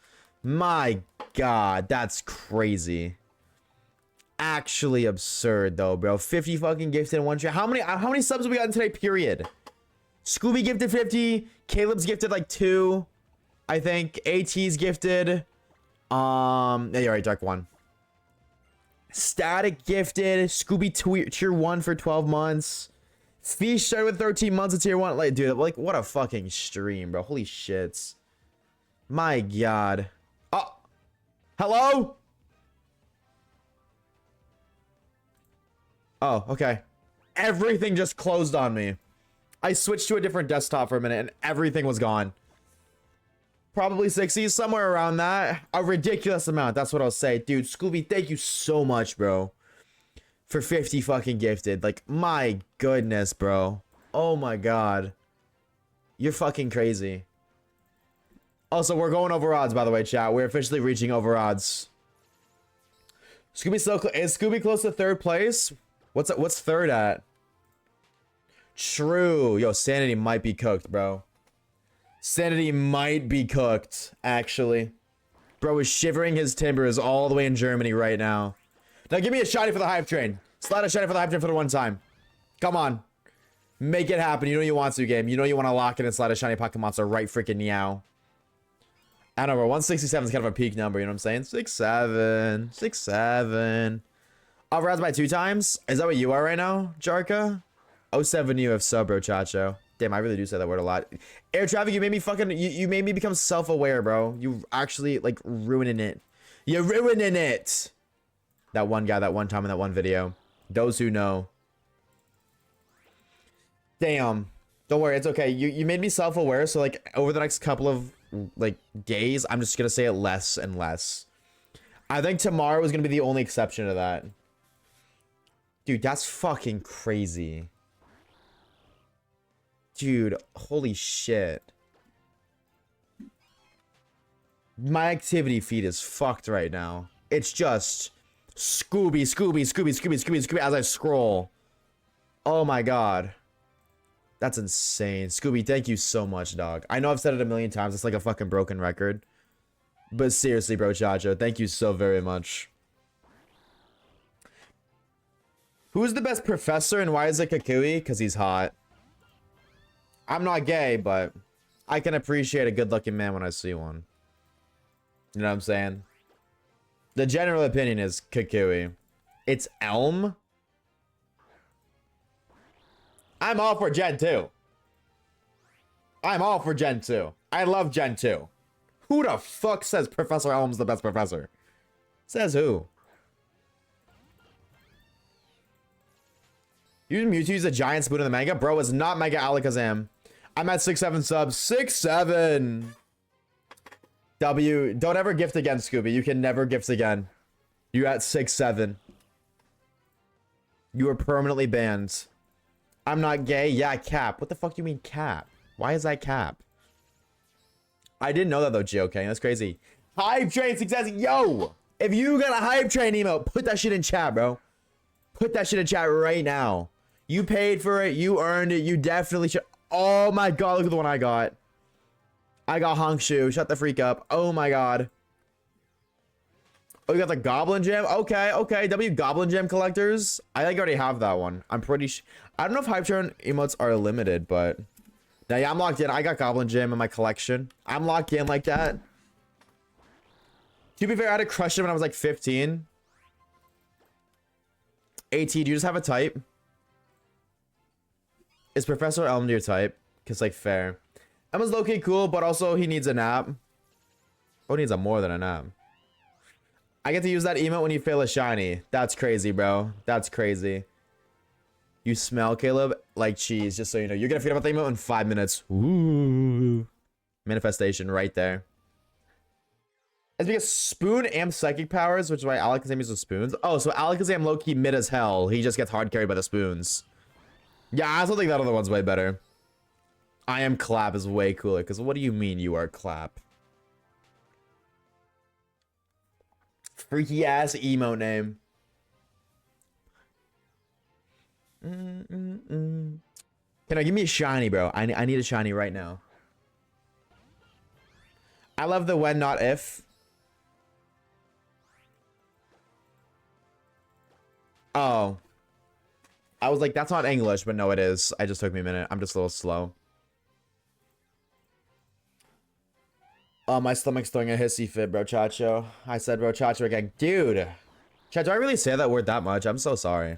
My god, that's crazy. Actually absurd though, bro. 50 fucking gifted in one shot. How many subs have we gotten today, period? Scooby gifted 50. Caleb's gifted like 2. I think. AT's gifted. Yeah, you're right, Dark 1. Static gifted. Scooby tier 1 for 12 months. Feast started with 13 months of tier 1. Like, dude, like, what a fucking stream, bro. Holy shits. My god. Oh. Hello? Oh, okay. Everything just closed on me. I switched to a different desktop for a minute and everything was gone. Probably 60, somewhere around that. A ridiculous amount. That's what I'll say. Dude, Scooby, thank you so much, bro. For 50 fucking gifted. Like, my goodness, bro. Oh my god. You're fucking crazy. Also, we're going over odds, by the way, chat. We're officially reaching over odds. Scooby still is Scooby close to 3rd place? What's 3rd at? True. Yo, Sanity might be cooked, bro. Sanity might be cooked, actually. Bro is shivering his timbers all the way in Germany right now. Now give me a shiny for the hype train. Slide a shiny for the hype train for the one time. Come on. Make it happen. You know you want to, game. You know you want to lock in and slide a shiny Pocket Monster right freaking meow. I don't know, bro. 167 is kind of a peak number, you know what I'm saying? 6'7". 6'7". Overrounds by 2 times? Is that what you are right now, Jarka? 07 you have sub, bro, Chacho. Damn, I really do say that word a lot. Air traffic, you made me fucking... You made me become self-aware, bro. You actually, like, ruining it. You're ruining it! That one guy, that one time in that one video. Those who know. Damn. Don't worry, it's okay. You made me self-aware, so, like, over the next couple of, like, days, I'm just gonna say it less and less. I think tomorrow is gonna be the only exception to that. Dude, that's fucking crazy. Dude, holy shit. My activity feed is fucked right now. It's just Scooby, Scooby, Scooby, Scooby, Scooby, Scooby as I scroll. Oh my god. That's insane. Scooby, thank you so much, dog. I know I've said it a million times. It's like a fucking broken record. But seriously, bro, Chacho, thank you so very much. Who's the best professor and why is it Kakui? Because he's hot. I'm not gay, but I can appreciate a good-looking man when I see one. You know what I'm saying? The general opinion is Kakui. It's Elm? I'm all for Gen 2. I'm all for Gen 2. I love Gen 2. Who the fuck says Professor Elm's the best professor? Says who? You Mewtwo use a giant spoon in the manga? Bro, it's not Mega Alakazam. I'm at 6'7" subs. 6'7". W, don't ever gift again, Scooby. You can never gift again. You're at 6'7". You are permanently banned. I'm not gay. Yeah, cap. What the fuck do you mean cap? Why is that cap? I didn't know that though, Gio King. That's crazy. Hype train success. Yo, if you got a hype train emote, put that shit in chat, bro. Put that shit in chat right now. You paid for it. You earned it. You definitely should. Oh my god, look at the one I got. I got Hongshu. Shut the freak up. Oh my god. Oh, you got the Goblin Gem? Okay, okay. W Goblin Gem collectors. I think I already have that one. I'm pretty sure. I don't know if hype train emotes are limited, but now, yeah, I'm locked in. I got Goblin Gem in my collection. I'm locked in like that. To be fair, I had to crush him when I was like 15. AT, do you just have a type? Is Professor Elm your type? Because, like, fair. Emma's low-key cool, but also he needs a nap. Oh, he needs a more than a nap. I get to use that emote when you fail a shiny. That's crazy, bro. That's crazy. You smell, Caleb, like cheese, just so you know. You're going to forget about the emote in 5 minutes. Ooh. Manifestation right there. It's because Spoon amps psychic powers, which is why Alakazam uses spoons. Oh, so Alakazam low-key mid as hell. He just gets hard carried by the spoons. Yeah, I still think that other one's way better. I am Clap is way cooler, because what do you mean you are Clap? Freaky ass emo name. Can I give me a shiny, bro? I need a shiny right now. I love the when not if. Oh. I was like, that's not English, but no, it is. It just took me a minute. I'm just a little slow. Oh, my stomach's throwing a hissy fit, bro, Chacho. I said, bro, Chacho again. Dude. Chat, do I really say that word that much? I'm so sorry.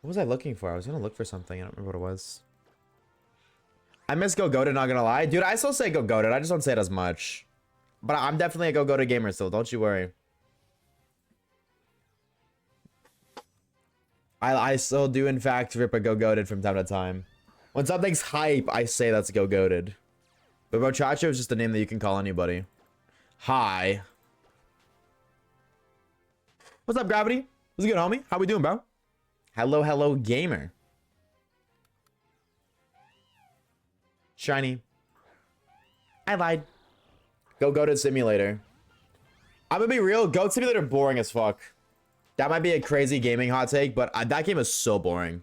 What was I looking for? I was gonna look for something. I don't remember what it was. I miss Go Goated, not gonna lie. Dude, I still say Go Goated. I just don't say it as much. But I'm definitely a Go Goated gamer still. Don't you worry. I still do, in fact, rip a Go Goated from time to time. When something's hype, I say that's Go Goated. But Bochacho is just a name that you can call anybody. Hi. What's up, Gravity? What's good, homie? How we doing, bro? Hello, hello, gamer. Shiny. I lied. Go Goated Simulator. I'm gonna be real. Goat Simulator boring as fuck. That might be a crazy gaming hot take, but that game is so boring.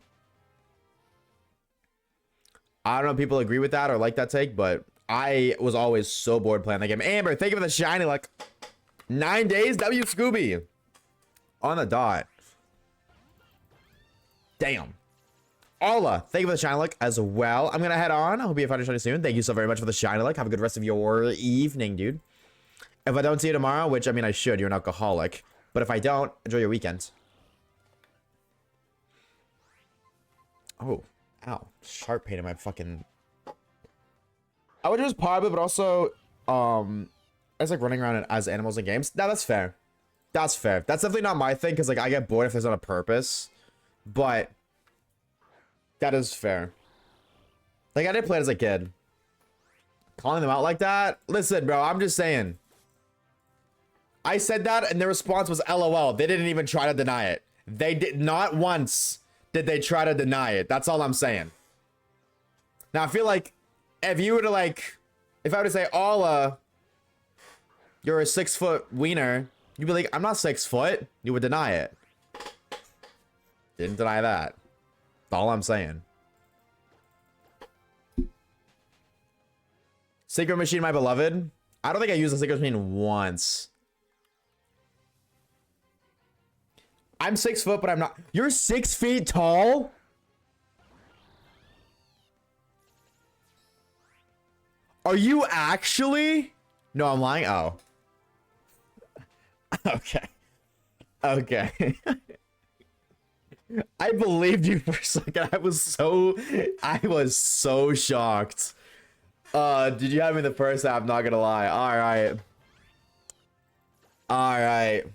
I don't know if people agree with that or like that take, but I was always so bored playing that game. Amber, thank you for the shiny luck. 9 days, W Scooby. On the dot. Damn. Alla, thank you for the shiny luck as well. I'm gonna head on. I hope you find it shiny soon. Thank you so very much for the shiny luck. Have a good rest of your evening, dude. If I don't see you tomorrow, which I mean I should, you're an alcoholic. But if I don't, enjoy your weekend. Oh, ow. Sharp pain in my fucking... I would just pause it, but also, it's like running around as animals in games. Now that's fair. That's fair. That's definitely not my thing, because like I get bored if there's not a purpose. But that is fair. Like I did play it as a kid. Calling them out like that? Listen, bro, I'm just saying. I said that and their response was LOL. They didn't even try to deny it. They did not once did they try to deny it. That's all I'm saying. Now I feel like if you were to like, if I were to say, Alla, you're a 6-foot wiener, you'd be like, I'm not 6 foot. You would deny it. Didn't deny that. That's all I'm saying. Secret Machine, my beloved. I don't think I used the Secret Machine once. I'm 6 foot, but I'm not. You're 6 feet tall? Are you actually? No, I'm lying. Oh. Okay. Okay. I believed you for a second. I was so shocked. Did you have me in the first half? Not gonna lie. Alright. Alright.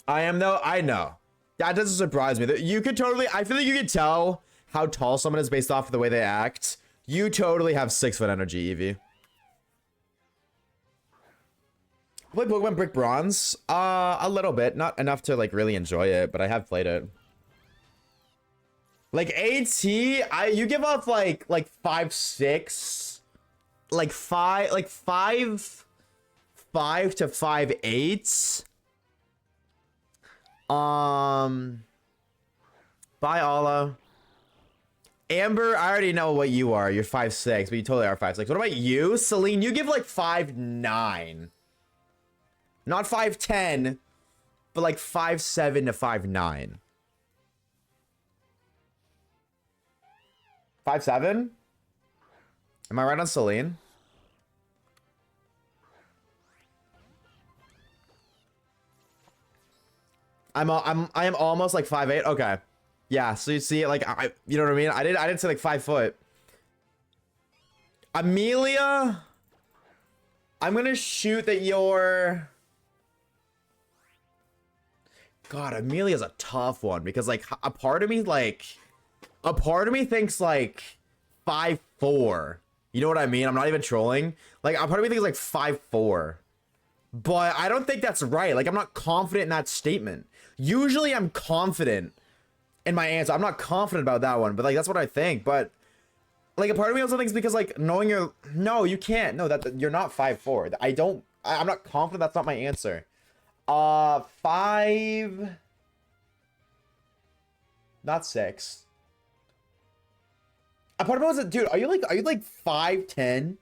I am though. I know. That doesn't surprise me. You could totally, I feel like you could tell how tall someone is based off of the way they act, you totally have 6-foot energy, Evie. I played Pokemon Brick Bronze, a little bit, not enough to like really enjoy it, but I have played it. Like AT, you give off like 5'6", like 5 to 5'8". Bye, Allah. Amber, I already know what you are. You're 5'6", but you totally are 5'6". What about you, Celine? You give like 5'9". Not 5'10", but like 5'7" to 5'9". 5'7"? Am I right on Celine? I am almost like 5'8". Okay. Yeah, so you see, like, you know what I mean? I didn't say like 5 foot. Amelia, I'm gonna shoot that you're... God, Amelia's a tough one because like a part of me thinks like 5'4". You know what I mean? I'm not even trolling. Like a part of me thinks like 5'4". But I don't think that's right. Like I'm not confident in that statement. Usually I'm confident in my answer. I'm not confident about that one, but like that's what I think. But like a part of me also thinks because like knowing you're... No, you can't. No, that you're not 5'4". I'm not confident that's not my answer. 5... Not 6. A part of me was like, dude, are you like 5'10"?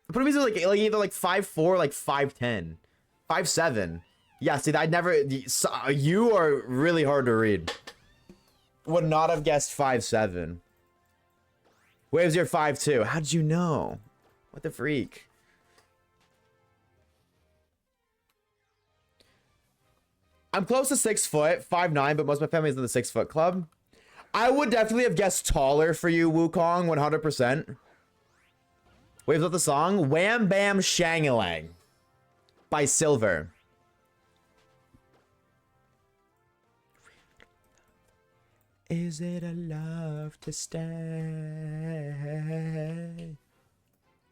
A part of me is like either like 5'4", like 5'10", 5'7". Yeah, see, I'd never... You are really hard to read. Would not have guessed 5'7". Waves, you're 5'2". How'd you know? What the freak? I'm close to 6 foot, 5'9", but most of my family's in the 6 foot club. I would definitely have guessed taller for you, Wukong, 100%. Waves with the song Wham Bam Shangalang by Silver. Is it a love to stay?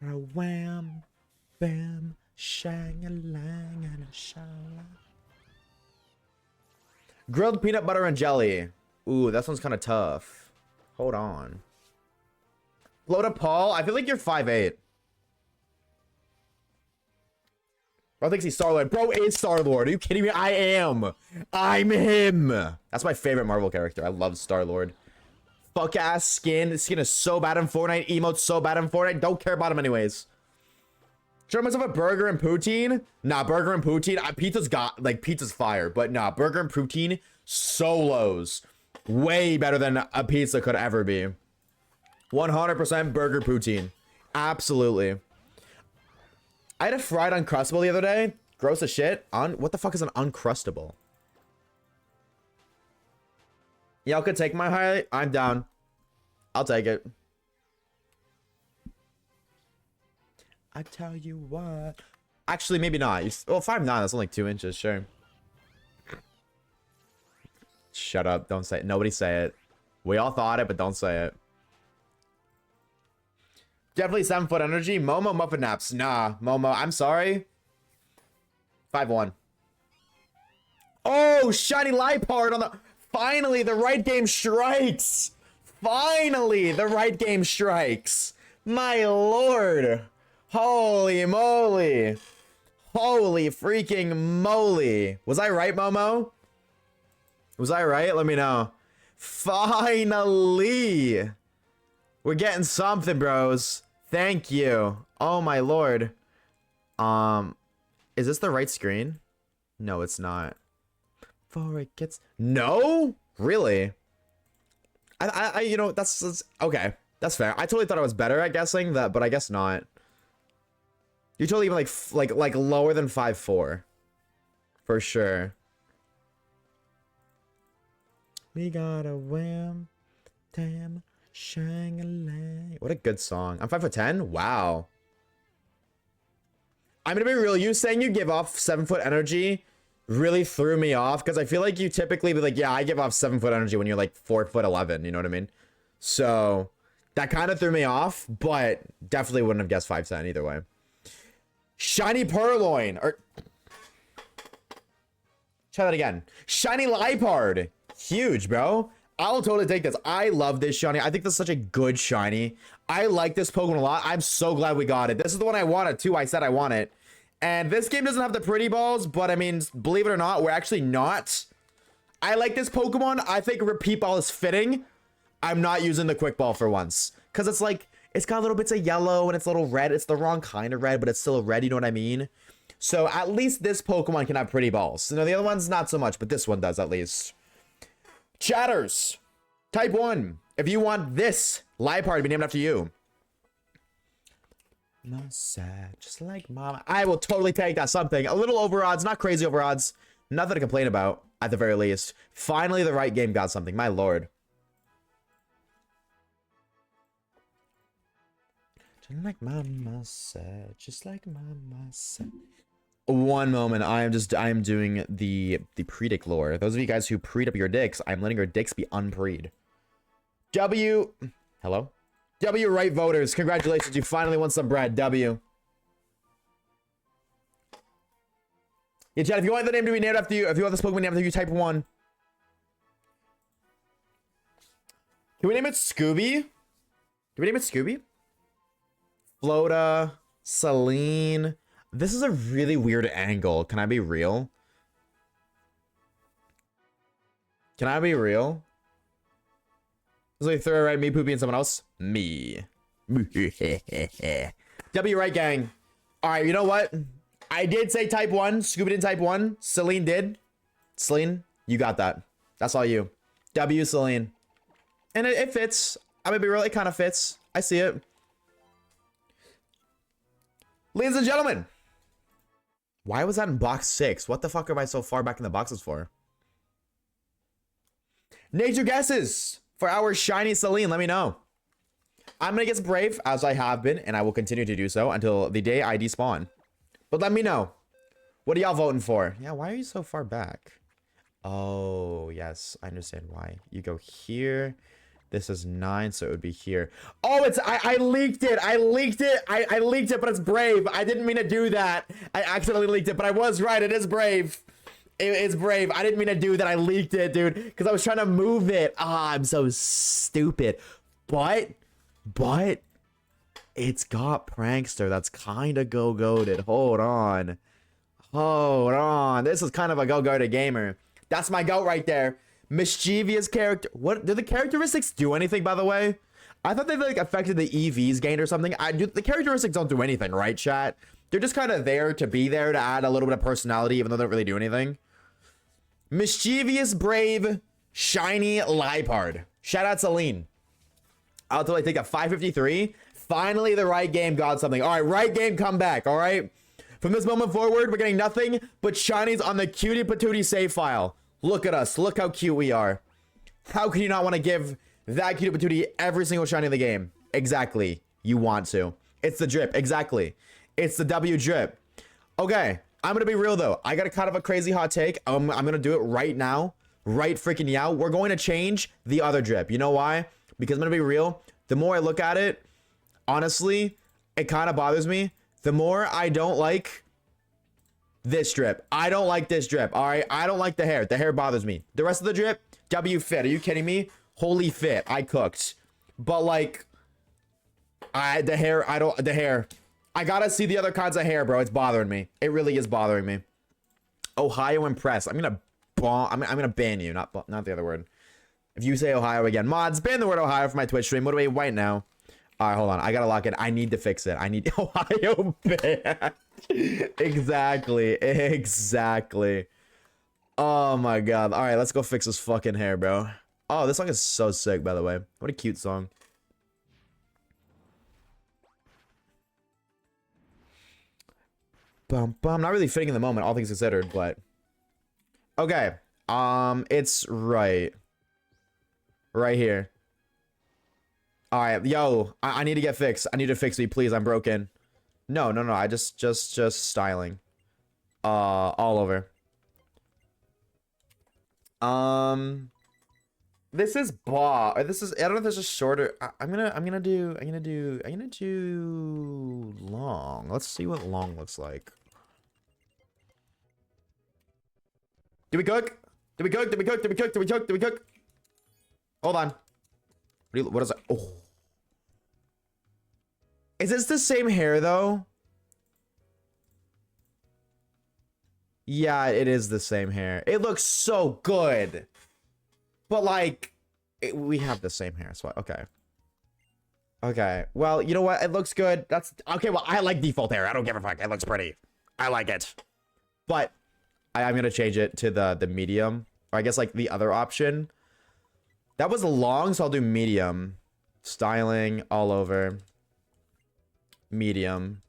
A wham bam shangalang and a shala. Grilled peanut butter and jelly. Ooh, that one's kind of tough. Hold on. Flota Paul, I feel like you're 5'8". Bro thinks he's Star-Lord. Bro is Star-Lord. Are you kidding me? I am. I'm him. That's my favorite Marvel character. I love Star-Lord. Fuck ass skin. The skin is so bad in Fortnite. Emote's so bad in Fortnite. Don't care about him anyways. Show myself a burger and poutine. Nah, burger and poutine. Pizza's fire. But nah, burger and poutine solos. Way better than a pizza could ever be. 100% burger poutine. Absolutely. I had a fried Uncrustable the other day. Gross as shit. What the fuck is an Uncrustable? Y'all could take my highlight. I'm down. I'll take it. I tell you what. Actually, maybe not. Well, 5'9", that's only 2 inches, sure. Shut up. Don't say it. Nobody say it. We all thought it, but don't say it. Definitely 7 foot energy. Momo Muffin Naps. Nah, Momo. I'm sorry. 5'1". Oh, shiny Lipard on the... Finally, the right game strikes. Finally, the right game strikes. My lord. Holy moly. Holy freaking moly. Was I right, Momo? Was I right? Let me know. Finally. We're getting something, bros. Thank you. Oh my lord. Is this the right screen? No, it's not. Before it gets... No? Really? You know, that's okay. That's fair. I totally thought I was better at guessing that, but I guess not. You're totally even like lower than 5'4". For sure. We got a wham, damn, shang-a-lang. What a good song. I'm 5'10". Wow. I'm gonna be real. You saying you give off 7 foot energy really threw me off because I feel like you typically be like, yeah, I give off 7-foot energy when you're like 4'11", you know what I mean? So that kind of threw me off, but definitely wouldn't have guessed 5'10" either way. Shiny Purloin, or try that again. Shiny Liepard, huge, bro. I'll totally take this. I love this shiny. I think this is such a good shiny. I like this Pokemon a lot. I'm so glad we got it. This is the one I wanted too. I said I want it. And this game doesn't have the pretty balls, but I mean, believe it or not, we're actually not. I like this Pokemon. I think Repeat Ball is fitting. I'm not using the Quick Ball for once. Because it's like, it's got little bits of yellow and it's a little red. It's the wrong kind of red, but it's still a red, you know what I mean? So at least this Pokemon can have pretty balls. You know, the other ones, not so much, but this one does at least. Chatters, type 1. If you want this Liepard to be named after you. Sad, just like mama. I will totally take that something. A little over odds, not crazy over odds. Nothing to complain about, at the very least. Finally, the right game got something. My lord. Just like mama said, just like mama said. One moment, I am doing the predict lore. Those of you guys who preed up your dicks, I'm letting your dicks be unpreed. Hello? W right voters, congratulations, you finally won some bread. W. Yeah, Chad, if you want the name to be named after you, if you want this Pokemon named after you, type 1. Can we name it Scooby? Can we name it Scooby? Flota, Celine. This is a really weird angle. Can I be real? Can I be real? Is like throw right, me poopy and someone else? Me. W right gang. Alright, you know what? I did say type 1. Scooby did type 1. Celine did. Celine, you got that. That's all you. W Celine. And it fits. I'm gonna be real, it kind of fits. I see it. Ladies and gentlemen. Why was that in box 6? What the fuck am I so far back in the boxes for? Nature guesses for our shiny Celine. Let me know. I'm gonna get brave as I have been, and I will continue to do so until the day I despawn. But let me know. What are y'all voting for? Yeah, why are you so far back? Oh, yes, I understand why. You go here. This is 9, so it would be here. Oh, it's I leaked it. I leaked it, but it's brave. I didn't mean to do that. I accidentally leaked it, but I was right. It is brave. It's brave. I didn't mean to do that. I leaked it, dude, because I was trying to move it. Ah, I'm so stupid. But it's got Prankster. That's kind of go-goated. Hold on. This is kind of a go-goated gamer. That's my goat right there. Mischievous character. What do the characteristics do anything, by the way? I thought they like affected the EVs gained or something. The characteristics don't do anything, right, chat? They're just kind of there to be there to add a little bit of personality, even though they don't really do anything. Mischievous, brave, shiny Liepard. Shout out Celine. I'll totally take a 553. Finally, the right game got something. All right, right game comeback. All right. From this moment forward, we're getting nothing but shinies on the cutie patootie save file. Look at us. Look how cute we are. How can you not want to give that cutie patootie every single shiny in the game? Exactly. You want to. It's the drip. Exactly. It's the W drip. Okay. I'm going to be real, though. I got a kind of a crazy hot take. I'm going to do it right now. Right freaking now. We're going to change the other drip. You know why? Because I'm going to be real. The more I look at it, honestly, it kind of bothers me. The more I don't like this drip. I don't like this drip. All right. I don't like the hair. The hair bothers me. The rest of the drip, W fit. Are you kidding me? Holy fit. I cooked. But like, the hair. I gotta see the other kinds of hair, bro. It's bothering me. It really is bothering me. Ohio impressed. I'm gonna ban you. Not the other word. If you say Ohio again, mods, ban the word Ohio for my Twitch stream. What do we white now? All right, hold on. I gotta lock it. I need to fix it. I need Ohio ban. Exactly. Oh my god. All right, let's go fix this fucking hair, bro. Oh, this song is so sick, by the way. What a cute song. Bum, bum. Not really fitting in the moment, all things considered, but okay. It's right here. All right, yo, I need to get fixed. I need to fix me, please. I'm broken. No. I just styling. All over. This is blah. Or this is, I don't know if this is shorter. I'm gonna do long. Let's see what long looks like. Do we cook? Do we cook? Do we cook? Do we cook? Do we cook? Do we cook? Hold on. What is it? Oh. Is this the same hair though? Yeah, it is the same hair. It looks so good. But like, we have the same hair, so okay. Okay, well, you know what? It looks good. That's okay. Well, I like default hair. I don't give a fuck. It looks pretty. I like it. But I'm gonna change it to the medium, or I guess like the other option. That was long, so I'll do medium. Styling all over. Medium.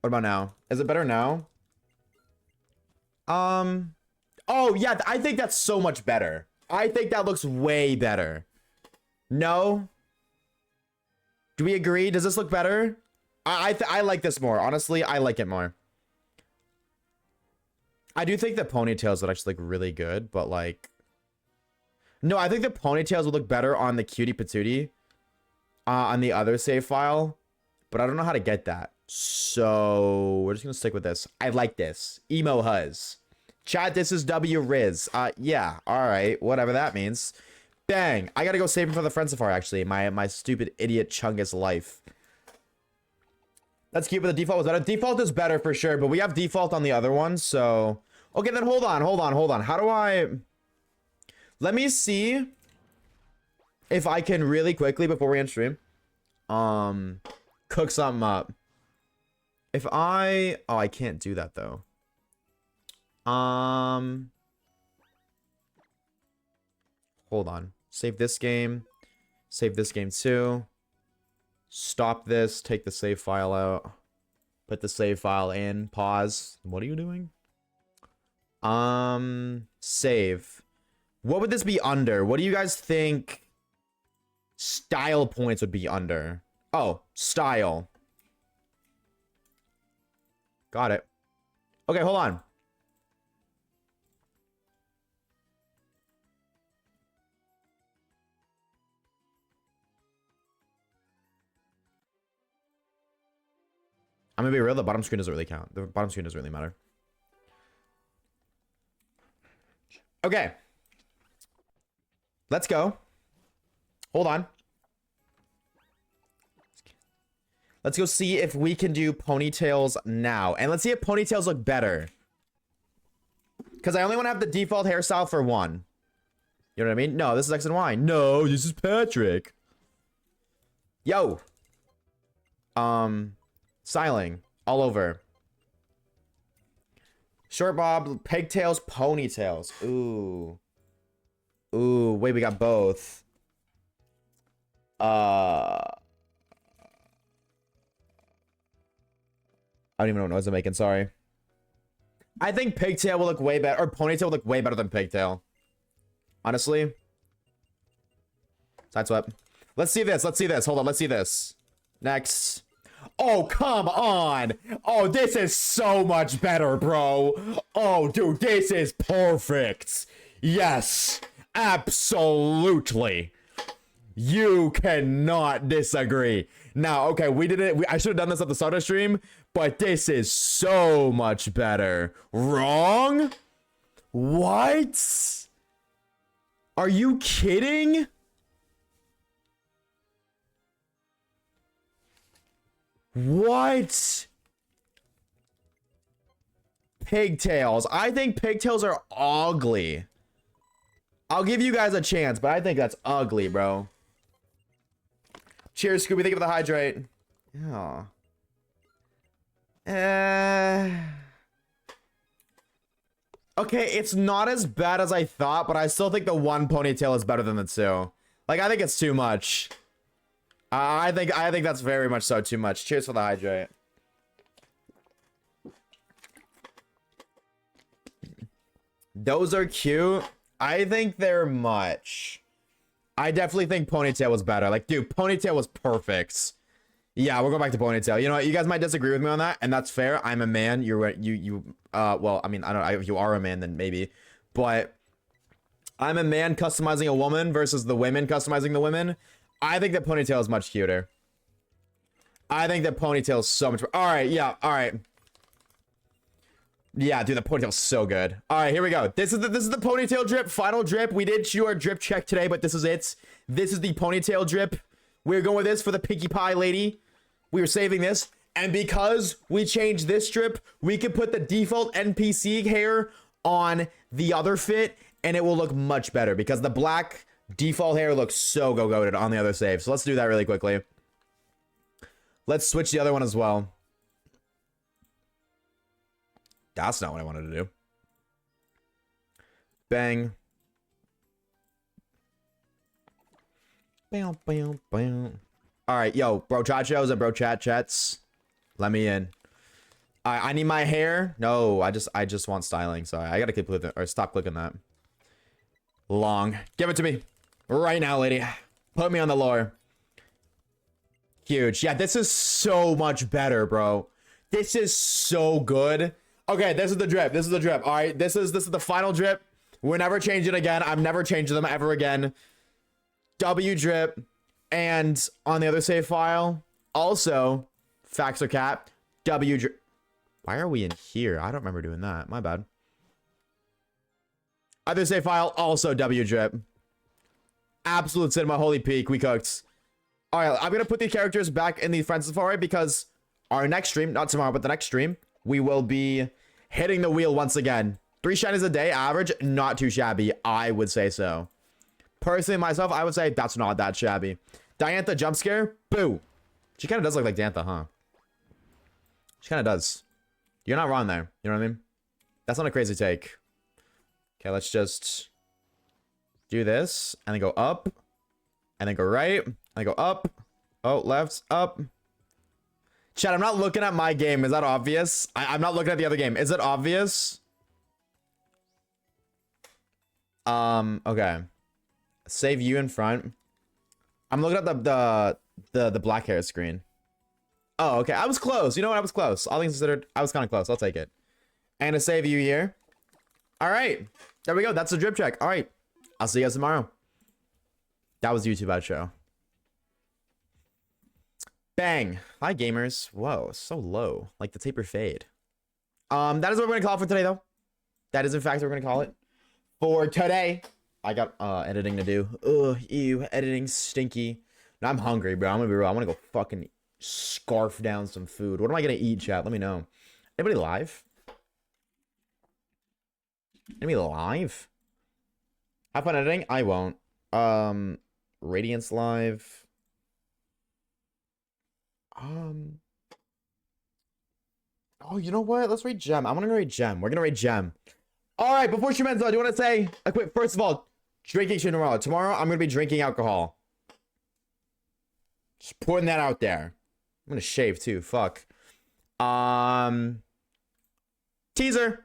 What about now? Is it better now? Oh, yeah, I think that's so much better. I think that looks way better. No? Do we agree? Does this look better? I like this more. Honestly, I like it more. I do think the ponytails would actually look really good, but like... No, I think the ponytails would look better on the cutie patootie. On the other save file. But I don't know how to get that. So, we're just gonna stick with this. I like this. Emo Huzz. Chat, this is W Riz. Yeah, alright. Whatever that means. Bang. I gotta go save him for the friend safari, actually. My stupid idiot Chungus life. That's cute, but the default was better. Default is better for sure, but we have default on the other one, so... Okay, then hold on. How do I... Let me see if I can really quickly, before we end stream, cook something up. If I... Oh, I can't do that, though. Hold on. Save this game. Save this game, too. Stop this. Take the save file out. Put the save file in. Pause. What are you doing? Save. What would this be under? What do you guys think style points would be under? Oh, style. Got it. Okay, hold on. I'm gonna be real, the bottom screen doesn't really count. The bottom screen doesn't really matter. Okay. Let's go. Hold on. Let's go see if we can do ponytails now. And let's see if ponytails look better. Because I only want to have the default hairstyle for one. You know what I mean? No, this is X and Y. No, this is Patrick. Yo. Styling. All over. Short bob, pigtails, ponytails. Ooh. Ooh, wait, we got both. I don't even know what noise I'm making, sorry. I think pigtail will look way better, or ponytail will look way better than pigtail. Honestly. Sideswipe. Let's see this, hold on, let's see this. Next. Oh, come on! Oh, this is so much better, bro! Oh, dude, this is perfect! Yes! Absolutely! You cannot disagree. Now, okay, we did it. I should have done this at the start of stream, but this is so much better. Wrong? What? Are you kidding? What? Pigtails. I think pigtails are ugly. I'll give you guys a chance, but I think that's ugly, bro. Cheers, Scooby. Thank you for the hydrate. Yeah. Okay, it's not as bad as I thought, but I still think the one ponytail is better than the two. Like, I think it's too much. I think that's very much so too much. Cheers for the hydrate. Those are cute. I think they're much. I definitely think ponytail was better. Like, dude, ponytail was perfect. Yeah, we're going back to ponytail. You know what? You guys might disagree with me on that, and that's fair. I'm a man. Well, I mean, I don't know. If you are a man, then maybe. But I'm a man customizing a woman versus the women customizing the women. I think that ponytail is much cuter. I think that ponytail is so much. All right, yeah, all right. Yeah, dude, the ponytail's so good. All right, here we go. This is the ponytail drip, final drip. We did do our drip check today, but this is it. This is the ponytail drip. We're going with this for the Pinkie Pie lady. We were saving this. And because we changed this strip, we can put the default NPC hair on the other fit, and it will look much better because the black default hair looks so go-goated on the other save. So let's do that really quickly. Let's switch the other one as well. That's not what I wanted to do. Bang. Bam, bam, bam. All right, yo, bro chachos and bro chats. Let me in. All right, I need my hair. No, I just want styling. Sorry, I gotta keep clicking or stop clicking that. Long. Give it to me right now, lady. Put me on the lore. Huge. Yeah, this is so much better, bro. This is so good. Okay, this is the drip. This is the drip. All right, this is the final drip. We're never changing again. I'm never changing them ever again. W drip. And on the other save file, also, facts or cap, W drip. Why are we in here? I don't remember doing that. My bad. Other save file, also W drip. Absolute cinema, holy peak. We cooked. All right, I'm going to put these characters back in the Friends Safari because our next stream, not tomorrow, but the next stream, we will be hitting the wheel once again. 3 shinies a day, average, not too shabby. I would say so. Personally, myself, I would say that's not that shabby. Diantha jump scare, boo. She kind of does look like Diantha, huh? She kind of does. You're not wrong there. You know what I mean? That's not a crazy take. Okay, let's just do this and then go up and then go right and then go up. Oh, left, up. Chat, I'm not looking at my game. Is that obvious? I'm not looking at the other game. Is it obvious? Okay. Save you in front. I'm looking at the black hair screen. Oh, okay. I was close. You know what? I was close. All things considered, I was kind of close. I'll take it. And to save you here. All right. There we go. That's the drip check. All right. I'll see you guys tomorrow. That was YouTube outro. Bang. Hi, gamers. Whoa, so low. Like the taper fade. That is what we're going to call it for today, though. That is, in fact, what we're going to call it for today. I got editing to do. Ugh, ew, editing stinky. Now I'm hungry, bro. I'm gonna be real. I want to go fucking scarf down some food. What am I gonna eat, chat? Let me know. Anybody live? Anybody live? Have fun editing? I won't. Radiance live. Oh, you know what? Let's raid Gem. I want to raid Gem. We're gonna raid Gem. All right. Before stream ends, though, I do want to say a quick. First of all, drinking shit tomorrow. Tomorrow, I'm gonna be drinking alcohol. Just putting that out there. I'm gonna shave too. Fuck. Teaser.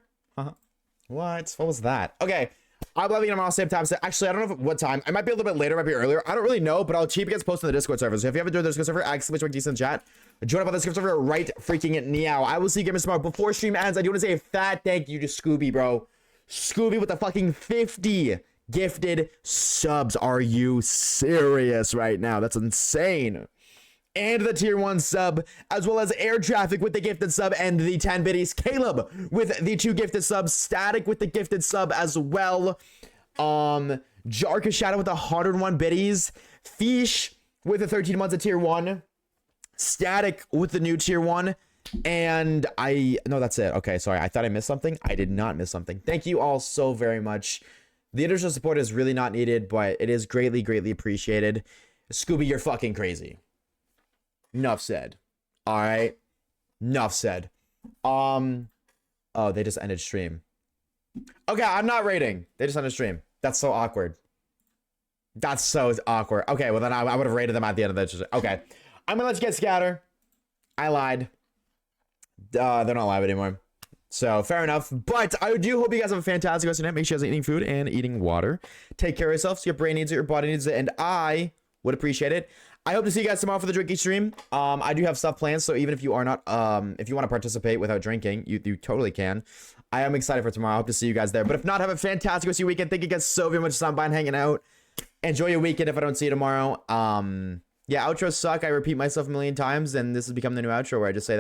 What? What was that? Okay. I'll be leaving tomorrow same time. Actually, I don't know what time. I might be a little bit later, might be earlier. I don't really know, but I'll cheap gets posted in the Discord server. So if you haven't joined the Discord server, exclamation decent chat. Join up on the Discord server right freaking now. I will see you gamers tomorrow. Before stream ends, I do want to say a fat thank you to Scooby, bro. Scooby with the fucking 50 gifted subs. Are you serious right now? That's insane. And the tier 1 sub, as well as Air Traffic with the gifted sub and the 10 biddies. Caleb with the 2 gifted subs. Static with the gifted sub as well. Jarka Shadow with the 101 biddies. Fish with the 13 months of tier 1. Static with the new tier 1. And no, that's it. Okay, sorry. I thought I missed something. I did not miss something. Thank you all so very much. The additional support is really not needed, but it is greatly, greatly appreciated. Scooby, you're fucking crazy. Enough said. All right. Enough said. Oh, they just ended stream. Okay, I'm not rating. They just ended stream. That's so awkward. That's so awkward. Okay, well then I would have rated them at the end of the. Okay, I'm gonna let you get scatter. I lied. They're not live anymore. So fair enough. But I do hope you guys have a fantastic rest of the night. Make sure you guys are eating food and eating water. Take care of yourselves. Your brain needs it. Your body needs it. And I would appreciate it. I hope to see you guys tomorrow for the drinking stream. I do have stuff planned, so even if you are not, if you want to participate without drinking, you totally can. I am excited for tomorrow. I hope to see you guys there. But if not, have a fantastic rest of your weekend. Thank you guys so very much for stopping by and hanging out. Enjoy your weekend if I don't see you tomorrow. Yeah, outros suck. I repeat myself a million times, and this has become the new outro where I just say that.